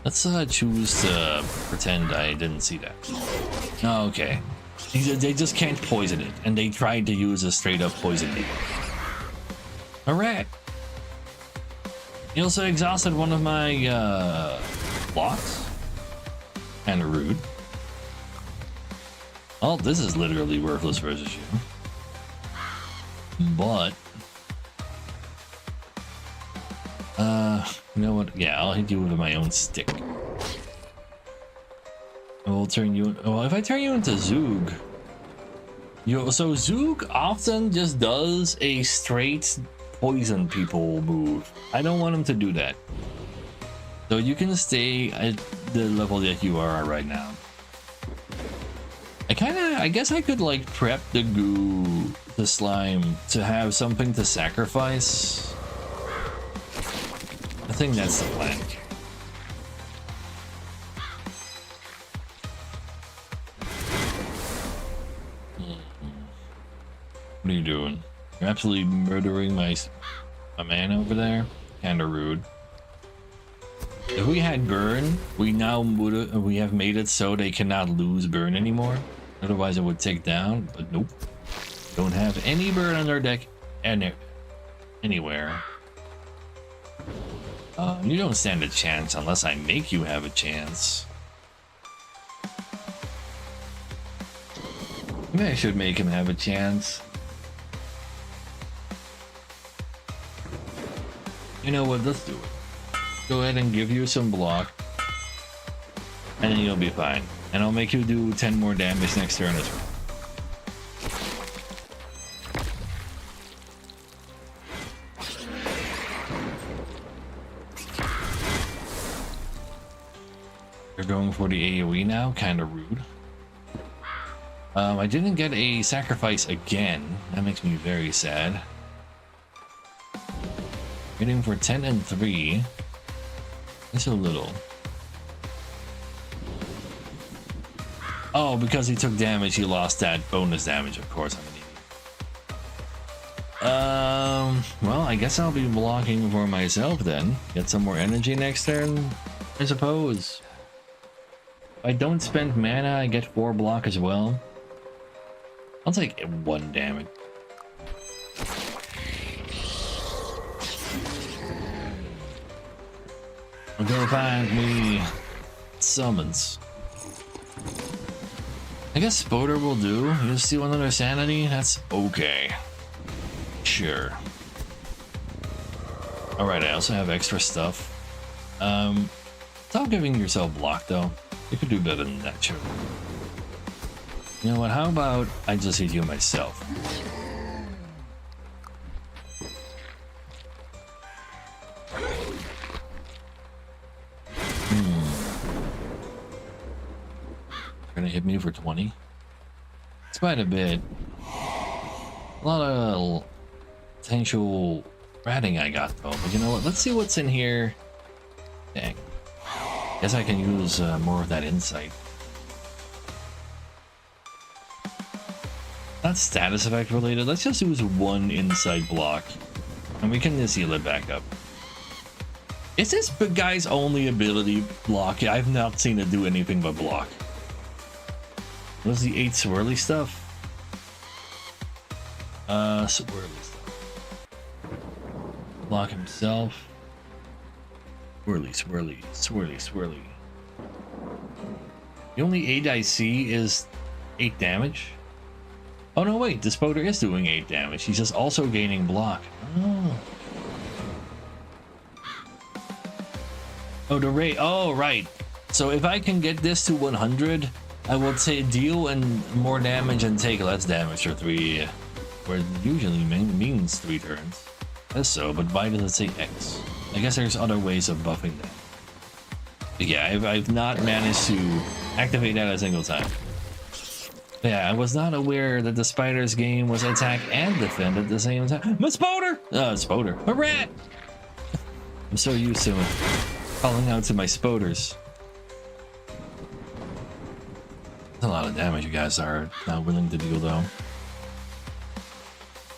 Let's choose to pretend I didn't see that. Oh, okay. They just can't poison it, and they tried to use a straight up poison needle. A rat. You also exhausted one of my blocks. Kinda rude. Oh, this is literally worthless versus you. But you know what? Yeah, I'll hit you with my own stick. I will turn you. Well, if I turn you into Zoog, so Zoog often just does a straight poison people move. I don't want him to do that. So you can stay at the level that you are right now. I guess I could like prep the goo, the slime, to have something to sacrifice. I think that's the plan. What are you doing? You're absolutely murdering my man over there. Kinda rude. If we had burn, we have made it so they cannot lose burn anymore. Otherwise, it would take down. But nope, don't have any burn on their deck anywhere. You don't stand a chance unless I make you have a chance. Maybe I should make him have a chance. You know what? Let's do it. Go ahead and give you some block, and then you'll be fine. And I'll make you do 10 more damage next turn as well. You're going for the AoE now? Kinda rude. I didn't get a sacrifice again. That makes me very sad. Hitting for 10 and 3. It's a little. Oh, because he took damage, he lost that bonus damage, of course. I'm an idiot. Well, I guess I'll be blocking for myself then. Get some more energy next turn, I suppose. If I don't spend mana, I get 4 block as well. I'll take 1 damage. Okay, fine, me summons. I guess Spoder will do. You just steal another sanity? That's okay. Sure. Alright, I also have extra stuff. Stop giving yourself block though. You could do better than that, sure. You know what, how about I just hit you myself? Gonna hit me for 20. It's quite a bit. A lot of potential ratting I got though, but you know what? Let's see what's in here. Dang. Guess I can use more of that insight. Not status effect related. Let's just use 1 insight block, and we can just heal it back up. Is this big guy's only ability block? I've not seen it do anything but block. What's the 8 swirly stuff? Swirly stuff. Block himself. Swirly, swirly, swirly, swirly. The only 8 I see is 8 damage. Oh no, wait, the Spoder is doing 8 damage. He's just also gaining block. Oh. Oh, the rate. Oh, right. So if I can get this to 100, I would say deal and more damage and take less damage for 3, where it usually means 3 turns. That's so, but why does it say X? I guess there's other ways of buffing that. But yeah, I've not managed to activate that a single time. Yeah, I was not aware that the spider's game was attack and defend at the same time. My Spoder! Spoder. A rat! I'm so used to calling out to my Spoders. That's a lot of damage you guys are not willing to deal though.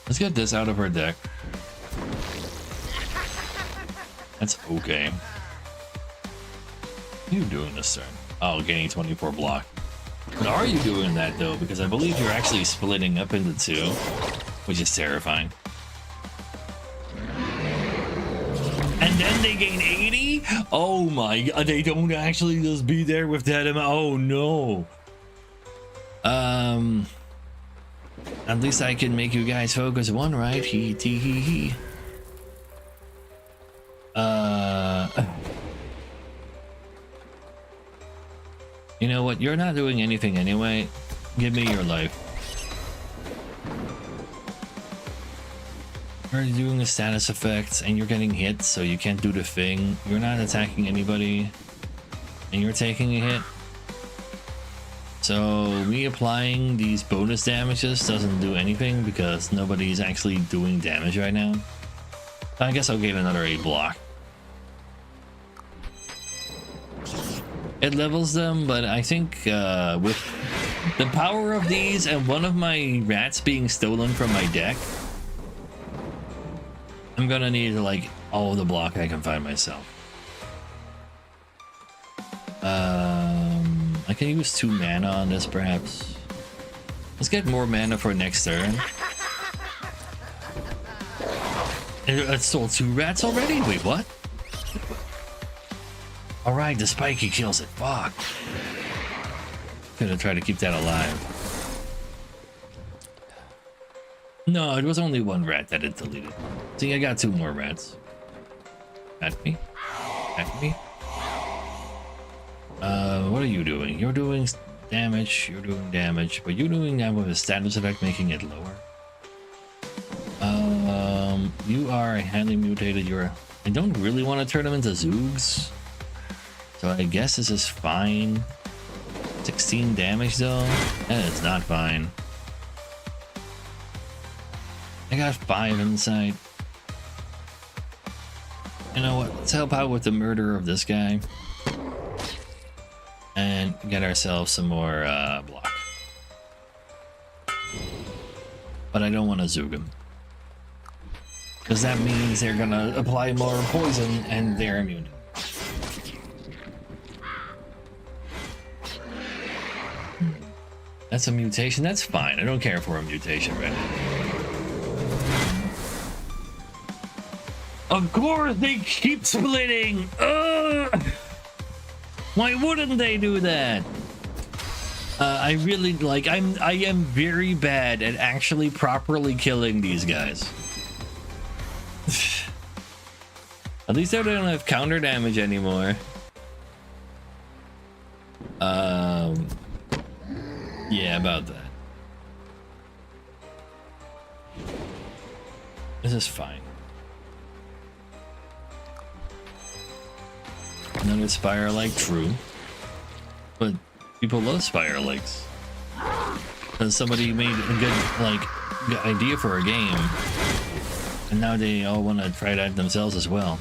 Let's get this out of our deck. That's okay. What are you doing this turn? Oh, gaining 24 block. But are you doing that though? Because I believe you're actually splitting up into 2, which is terrifying. And then they gain 80? Oh my god, they don't actually just be there with that amount. Oh no. At least I can make you guys focus 1, right? He. You know what? You're not doing anything anyway. Give me your life. You're doing the status effects and you're getting hit, so you can't do the thing. You're not attacking anybody and you're taking a hit. So me applying these bonus damages doesn't do anything because nobody's actually doing damage right now. I guess I'll gain another 8 block. It levels them, but I think with the power of these and one of my rats being stolen from my deck, I'm gonna need like all of the block I can find myself. I can use 2 mana on this perhaps. Let's get more mana for next turn. And it stole 2 rats already? Wait, what? Alright, the spiky kills it. Fuck. Gonna try to keep that alive. No, it was only 1 rat that it deleted. See, I got 2 more rats. At me? At me? What are you doing? You're doing damage, but you're doing that with a status effect making it lower. You are highly mutated. I don't really want to turn them into Zoogs. So I guess this is fine. 16 damage though? It's not fine. I got 5 inside. You know what? Let's help out with the murder of this guy. And get ourselves some more block. But I don't want to Zoog him. Because that means they're gonna apply more poison and they're immune. That's a mutation? That's fine. I don't care for a mutation right now. Of course they keep splitting! Ugh! Why wouldn't they do that? I really like I am very bad at actually properly killing these guys. At least I don't have counter damage anymore. Yeah, about that. This is fine. Another Spire like, true. But people love Spire likes. Because somebody made a good idea for a game. And now they all want to try that themselves as well.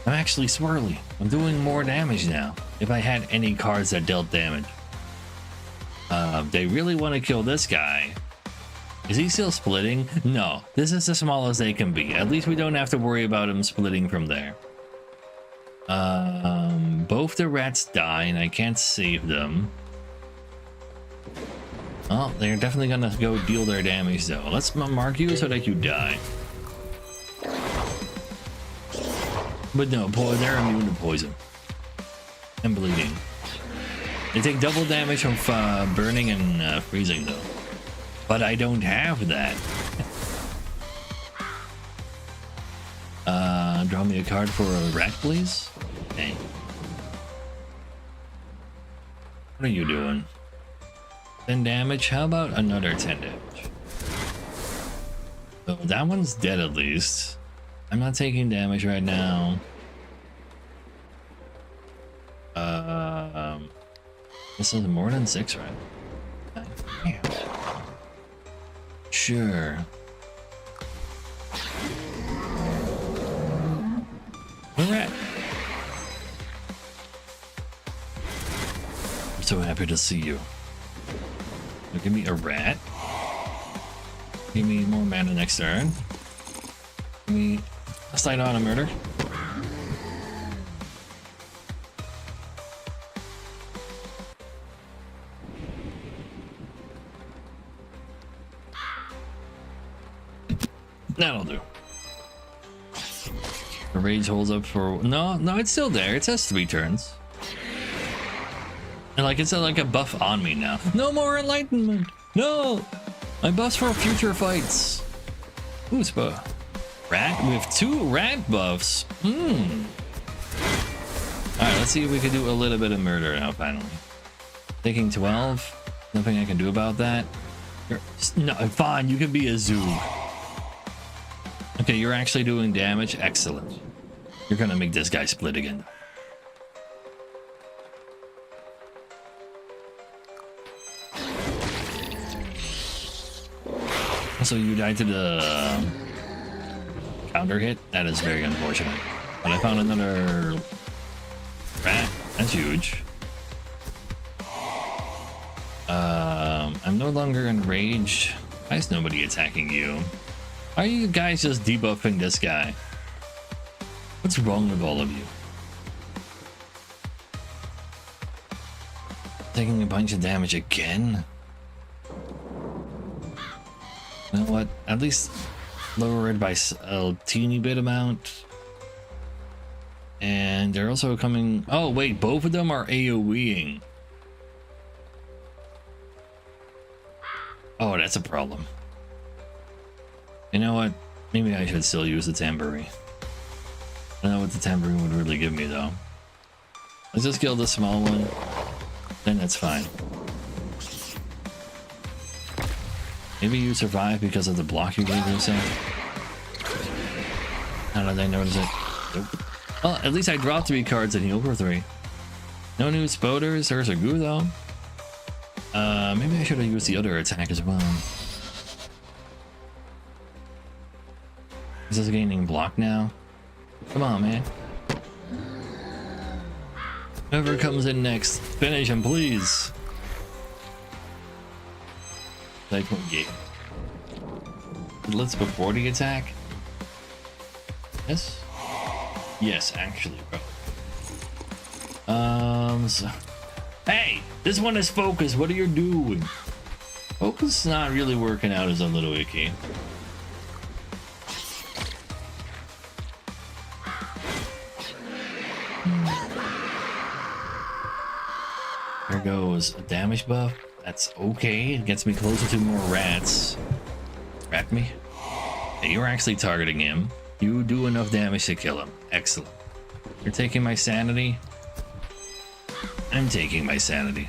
I'm actually swirly. I'm doing more damage now. If I had any cards that dealt damage. They really want to kill this guy. Is he still splitting? No. This is the smallest they can be. At least we don't have to worry about him splitting from there. Both the rats die and I can't save them. Oh, they're definitely gonna go deal their damage though. Let's mark you so that you die. But no, they're immune to poison and bleeding. They take double damage from burning and freezing though. But I don't have that. Draw me a card for a rat, please. Okay. What are you doing? 10 damage? How about another 10 damage? So that one's dead at least. I'm not taking damage right now. This is more than 6, right? Yeah. Sure. A rat. I'm so happy to see you. Now give me a rat. Give me more mana next turn. Give me a slight on a murder. That'll do. The rage holds up for no, it's still there. It says 3 turns. And like it's like a buff on me now. No more enlightenment. No, my buffs for future fights. Ooh, rat with 2 rat buffs. All right, let's see if we can do a little bit of murder now. Finally, taking 12. Nothing I can do about that. No, fine. You can be a zoo. Okay, you're actually doing damage. Excellent. You're gonna make this guy split again. Also, you died to the counter hit. That is very unfortunate. But I found another rat. That's huge. I'm no longer enraged. Why is nobody attacking you? Why are you guys just debuffing this guy? What's wrong with all of you? Taking a bunch of damage again? You know what? At least lower it by a teeny bit amount. And they're also coming... Oh, wait. Both of them are AoEing. Oh, that's a problem. You know what? Maybe I should still use the tambourine. I don't know what the tambourine would really give me though. Let's just kill the small one. Then that's fine. Maybe you survive because of the block you gave yourself. How did I notice it? Nope. Well, at least I dropped 3 cards and heal for 3. No new spoders or Sagu though. Maybe I should have used the other attack as well. Is this gaining block now? Come on, man. Whoever comes in next, finish him, please. Like what game? Let's before the attack. Yes. Yes, actually, bro. So, hey, this one is focus. What are you doing? Focus is not really working out as a little icky. There goes a damage buff. That's okay. It gets me closer to more rats. Rat me? Hey, you're actually targeting him. You do enough damage to kill him. Excellent. You're taking my sanity. I'm taking my sanity.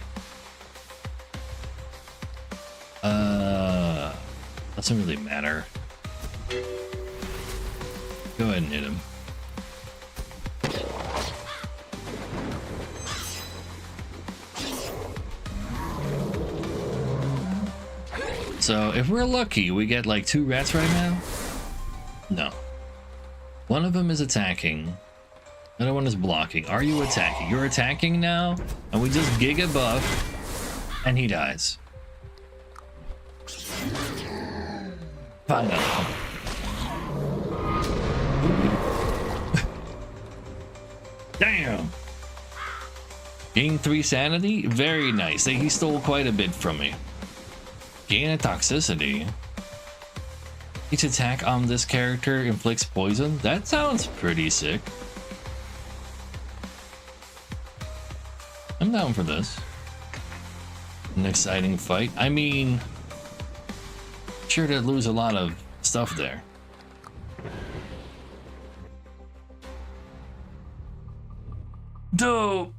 Doesn't really matter. Go ahead and hit him. So if we're lucky, we get like 2 rats right now. No. One of them is attacking. The other one is blocking. Are you attacking? You're attacking now, and we just giga buff, and he dies. Finally. Damn. Gain 3 sanity? Very nice. He stole quite a bit from me. Gain a toxicity. Each attack on this character inflicts poison? That sounds pretty sick. I'm down for this. An exciting fight. I mean, sure to lose a lot of stuff there. Dope.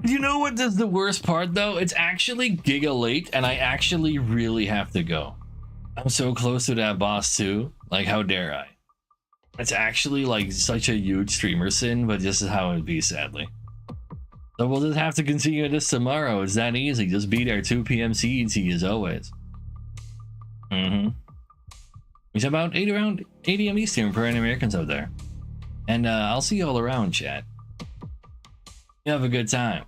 You know what is the worst part though? It's actually giga late and I actually really have to go. I'm so close to that boss too. Like, how dare I? It's actually like such a huge streamer sin, but this is how it be, sadly. So we'll just have to continue this tomorrow. It's that easy. Just be there 2 p.m. CET as always. It's about around 8 a.m. Eastern for any Americans out there. And I'll see you all around, chat. You have a good time.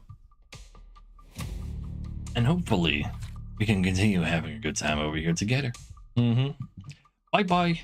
And hopefully we can continue having a good time over here together. Bye bye.